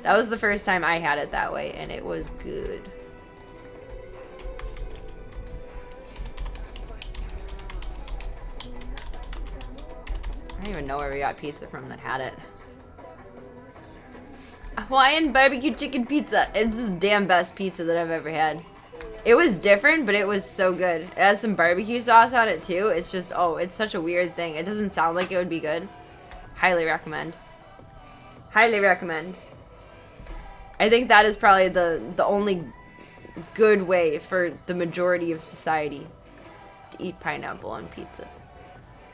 [SPEAKER 1] That was the first time I had it that way, and it was good. I don't even know where we got pizza from that had it. Hawaiian barbecue chicken pizza. It's the damn best pizza that I've ever had. It was different, but it was so good. It has some barbecue sauce on it too. It's just, oh, it's such a weird thing. It doesn't sound like it would be good. Highly recommend. Highly recommend. I think that is probably the only good way for the majority of society to eat pineapple on pizza.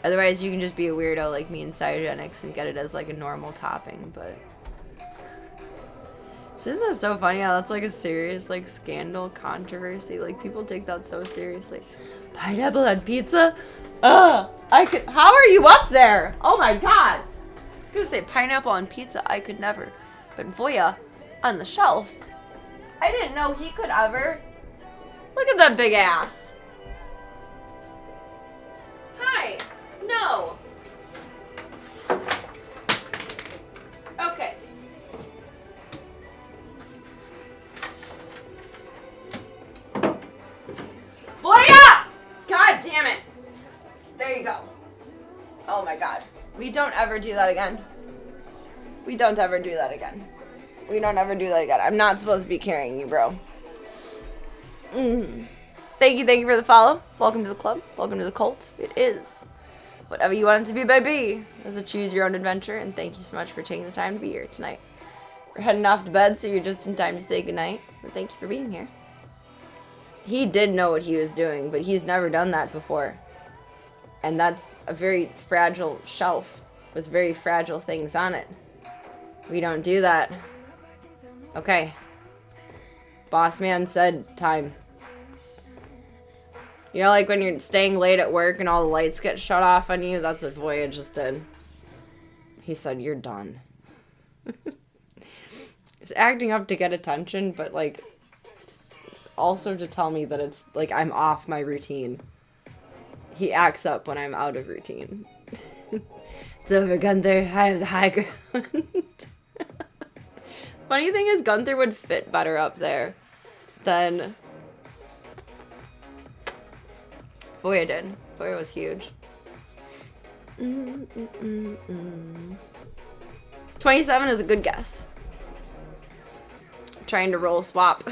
[SPEAKER 1] Otherwise, you can just be a weirdo like me and Cytogenics and get it as like a normal topping, but... Isn't that so funny how that's like a serious like scandal, controversy? Like people take that so seriously. Pineapple on pizza? Ugh! How are you up there? Oh my god! I was gonna say pineapple on pizza, I could never. But Voya, on the shelf, I didn't know he could ever. Look at that big ass. Hi. No. Okay. Voya! God damn it. There you go. Oh my god. We don't ever do that again. We don't ever do that again. We don't ever do that again. I'm not supposed to be carrying you, bro. Thank you for the follow. Welcome to the club. Welcome to the cult. It is whatever you want it to be, baby. It's a choose your own adventure, and thank you so much for taking the time to be here tonight. We're heading off to bed, so you're just in time to say goodnight. But thank you for being here. He did know what he was doing, but he's never done that before. And that's a very fragile shelf with very fragile things on it. We don't do that. Okay. Boss man said time. You know, like when you're staying late at work and all the lights get shut off on you? That's what Voya just did. He said, you're done. He's acting up to get attention, but like, also to tell me that it's like I'm off my routine. He acts up when I'm out of routine. It's over, Gunther. I have the high ground. Funny thing is, Gunther would fit better up there than Voya did. Voya was huge. 27 is a good guess. Trying to roll swap.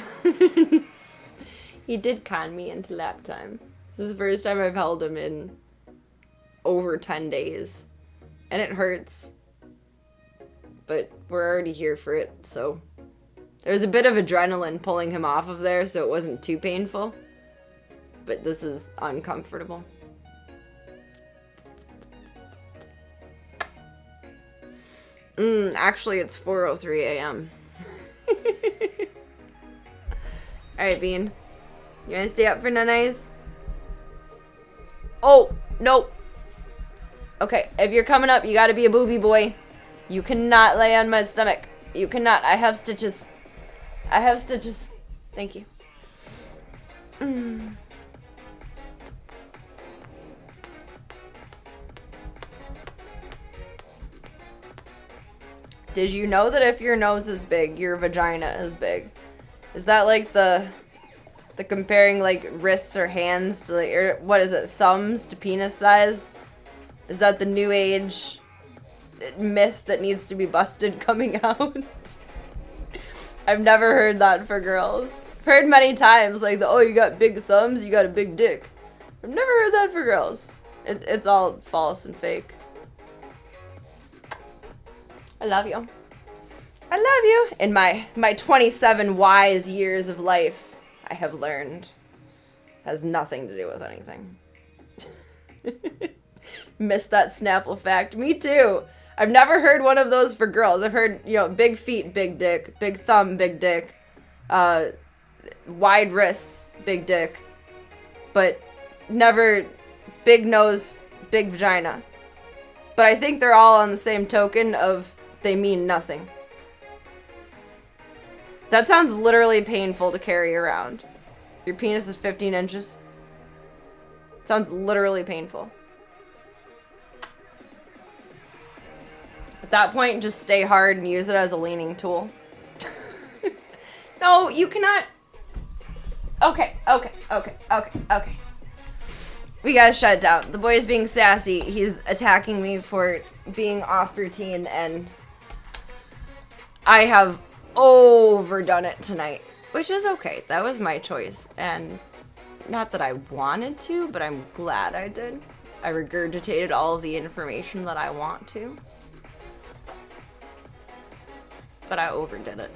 [SPEAKER 1] He did con me into lap time. This is the first time I've held him in over 10 days. And it hurts. But we're already here for it, so... There's a bit of adrenaline pulling him off of there, so it wasn't too painful. But this is uncomfortable. Actually, it's 4:03 a.m. Alright, Bean. You gonna stay up for nice? Oh, nope. Okay, if you're coming up, you gotta be a booby boy. You cannot lay on my stomach. You cannot. I have stitches. I have stitches. Thank you. Did you know that if your nose is big, your vagina is big? Is that like the comparing like wrists or hands to like, or what is it, thumbs to penis size? Is that the new age myth that needs to be busted coming out? I've never heard that for girls. I've heard many times like oh, you got big thumbs, you got a big dick. I've never heard that for girls. It's all false and fake. I love you. I love you. In my 27 wise years of life, I have learned has nothing to do with anything. Missed that Snapple fact. Me too. I've never heard one of those for girls. I've heard, you know, big feet, big dick, big thumb, big dick, wide wrists, big dick, but never big nose, big vagina. But I think they're all on the same token of they mean nothing. That sounds literally painful to carry around. Your penis is 15 inches. Sounds literally painful. At that point, just stay hard and use it as a leaning tool. No, you cannot. Okay. We gotta shut it down. The boy is being sassy. He's attacking me for being off routine, and I have overdone it tonight, which is okay. That was my choice, and not that I wanted to, but I'm glad I did. I regurgitated all of the information that I want to, but I overdid it.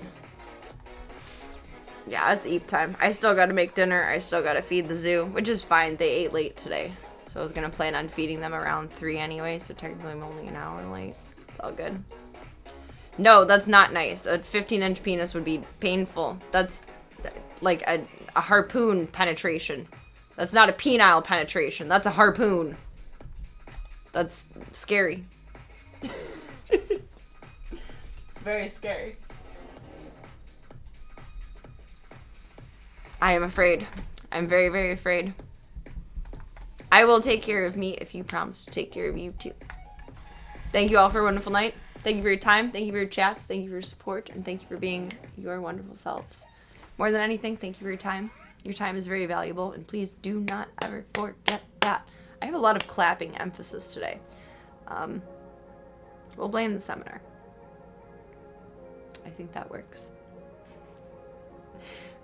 [SPEAKER 1] Yeah, it's eat time. I still gotta make dinner. I still gotta feed the zoo, which is fine. They ate late today. So I was gonna plan on feeding them around 3 anyway, so technically I'm only an hour late. It's all good. No, that's not nice. A 15-inch penis would be painful. That's like a harpoon penetration. That's not a penile penetration. That's a harpoon. That's scary. It's very scary. I am afraid. I'm very, very afraid. I will take care of me if you promise to take care of you too. Thank you all for a wonderful night. Thank you for your time. Thank you for your chats. Thank you for your support. And thank you for being your wonderful selves. More than anything, thank you for your time. Your time is very valuable. And please do not ever forget that. I have a lot of clapping emphasis today. We'll blame the seminar. I think that works.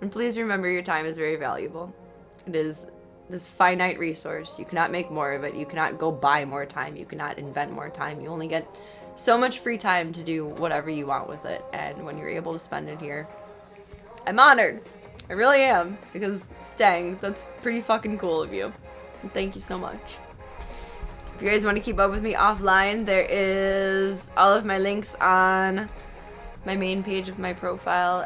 [SPEAKER 1] And please remember your time is very valuable. It is this finite resource. You cannot make more of it. You cannot go buy more time. You cannot invent more time. You only get so much free time to do whatever you want with it. And when you're able to spend it here, I'm honored. I really am. Because, dang, that's pretty fucking cool of you. And thank you so much. If you guys want to keep up with me offline, there is all of my links on my main page of my profile.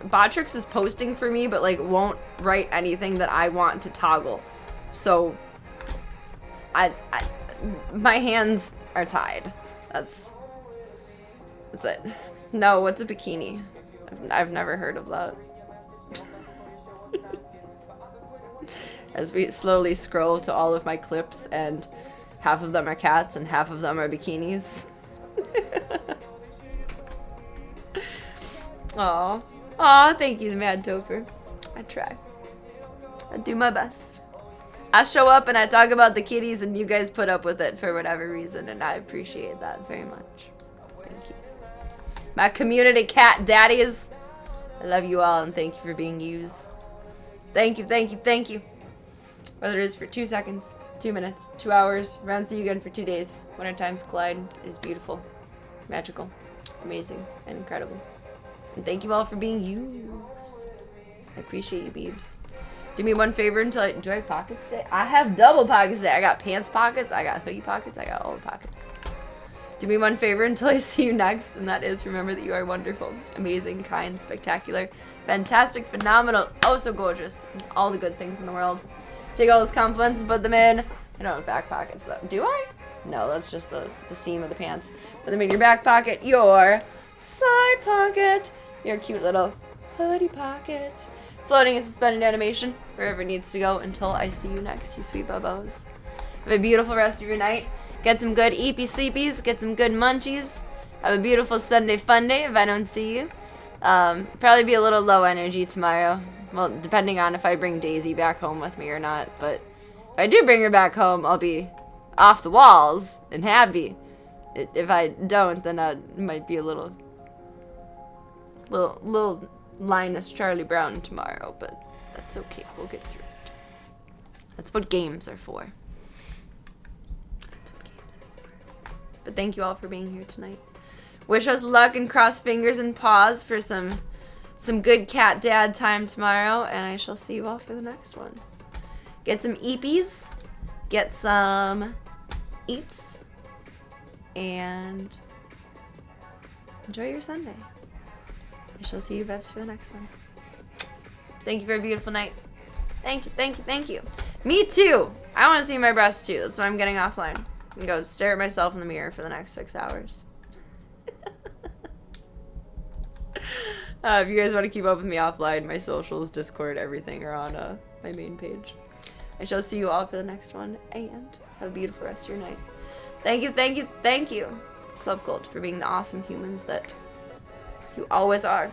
[SPEAKER 1] Botrix is posting for me, but like won't write anything that I want to toggle. So my hands are tied. That's it. No, what's a bikini? I've never heard of that. As we slowly scroll to all of my clips, and half of them are cats and half of them are bikinis. Aw. Aw, thank you, Mad Topher. I try. I do my best. I show up and I talk about the kitties and you guys put up with it for whatever reason, and I appreciate that very much. Thank you. My community cat daddies, I love you all and thank you for being used. Thank you, thank you, thank you. Whether it is for 2 seconds, 2 minutes, 2 hours, round see you again for 2 days. When our times collide, it is beautiful, magical, amazing, and incredible. And thank you all for being used. I appreciate you, Beebs. Do me one favor until do I have pockets today? I have double pockets today. I got pants pockets, I got hoodie pockets, I got all the pockets. Do me one favor until I see you next, and that is remember that you are wonderful, amazing, kind, spectacular, fantastic, phenomenal, oh so gorgeous, all the good things in the world. Take all those compliments and put them in. I don't have back pockets though. Do I? No, that's just the seam of the pants. Put them in your back pocket, your side pocket, your cute little hoodie pocket. Floating in suspended animation wherever it needs to go until I see you next, you sweet bubbos. Have a beautiful rest of your night. Get some good eepy sleepies. Get some good munchies. Have a beautiful Sunday fun day if I don't see you. Probably be a little low energy tomorrow. Well, depending on if I bring Daisy back home with me or not. But if I do bring her back home, I'll be off the walls and happy. If I don't, then I might be a little Linus Charlie Brown tomorrow, but that's okay. We'll get through it. That's what games are for. That's what games are for. But thank you all for being here tonight. Wish us luck and cross fingers and paws for some good cat dad time tomorrow, and I shall see you all for the next one. Get some eepies, get some eats, and enjoy your Sunday. I shall see you, Vebs, for the next one. Thank you for a beautiful night. Thank you, thank you, thank you. Me too. I want to see my breasts too. That's why I'm getting offline. I'm going to go stare at myself in the mirror for the next 6 hours. If you guys want to keep up with me offline, my socials, Discord, everything are on my main page. I shall see you all for the next one, and have a beautiful rest of your night. Thank you, thank you, thank you, Club Cult, for being the awesome humans that you always are.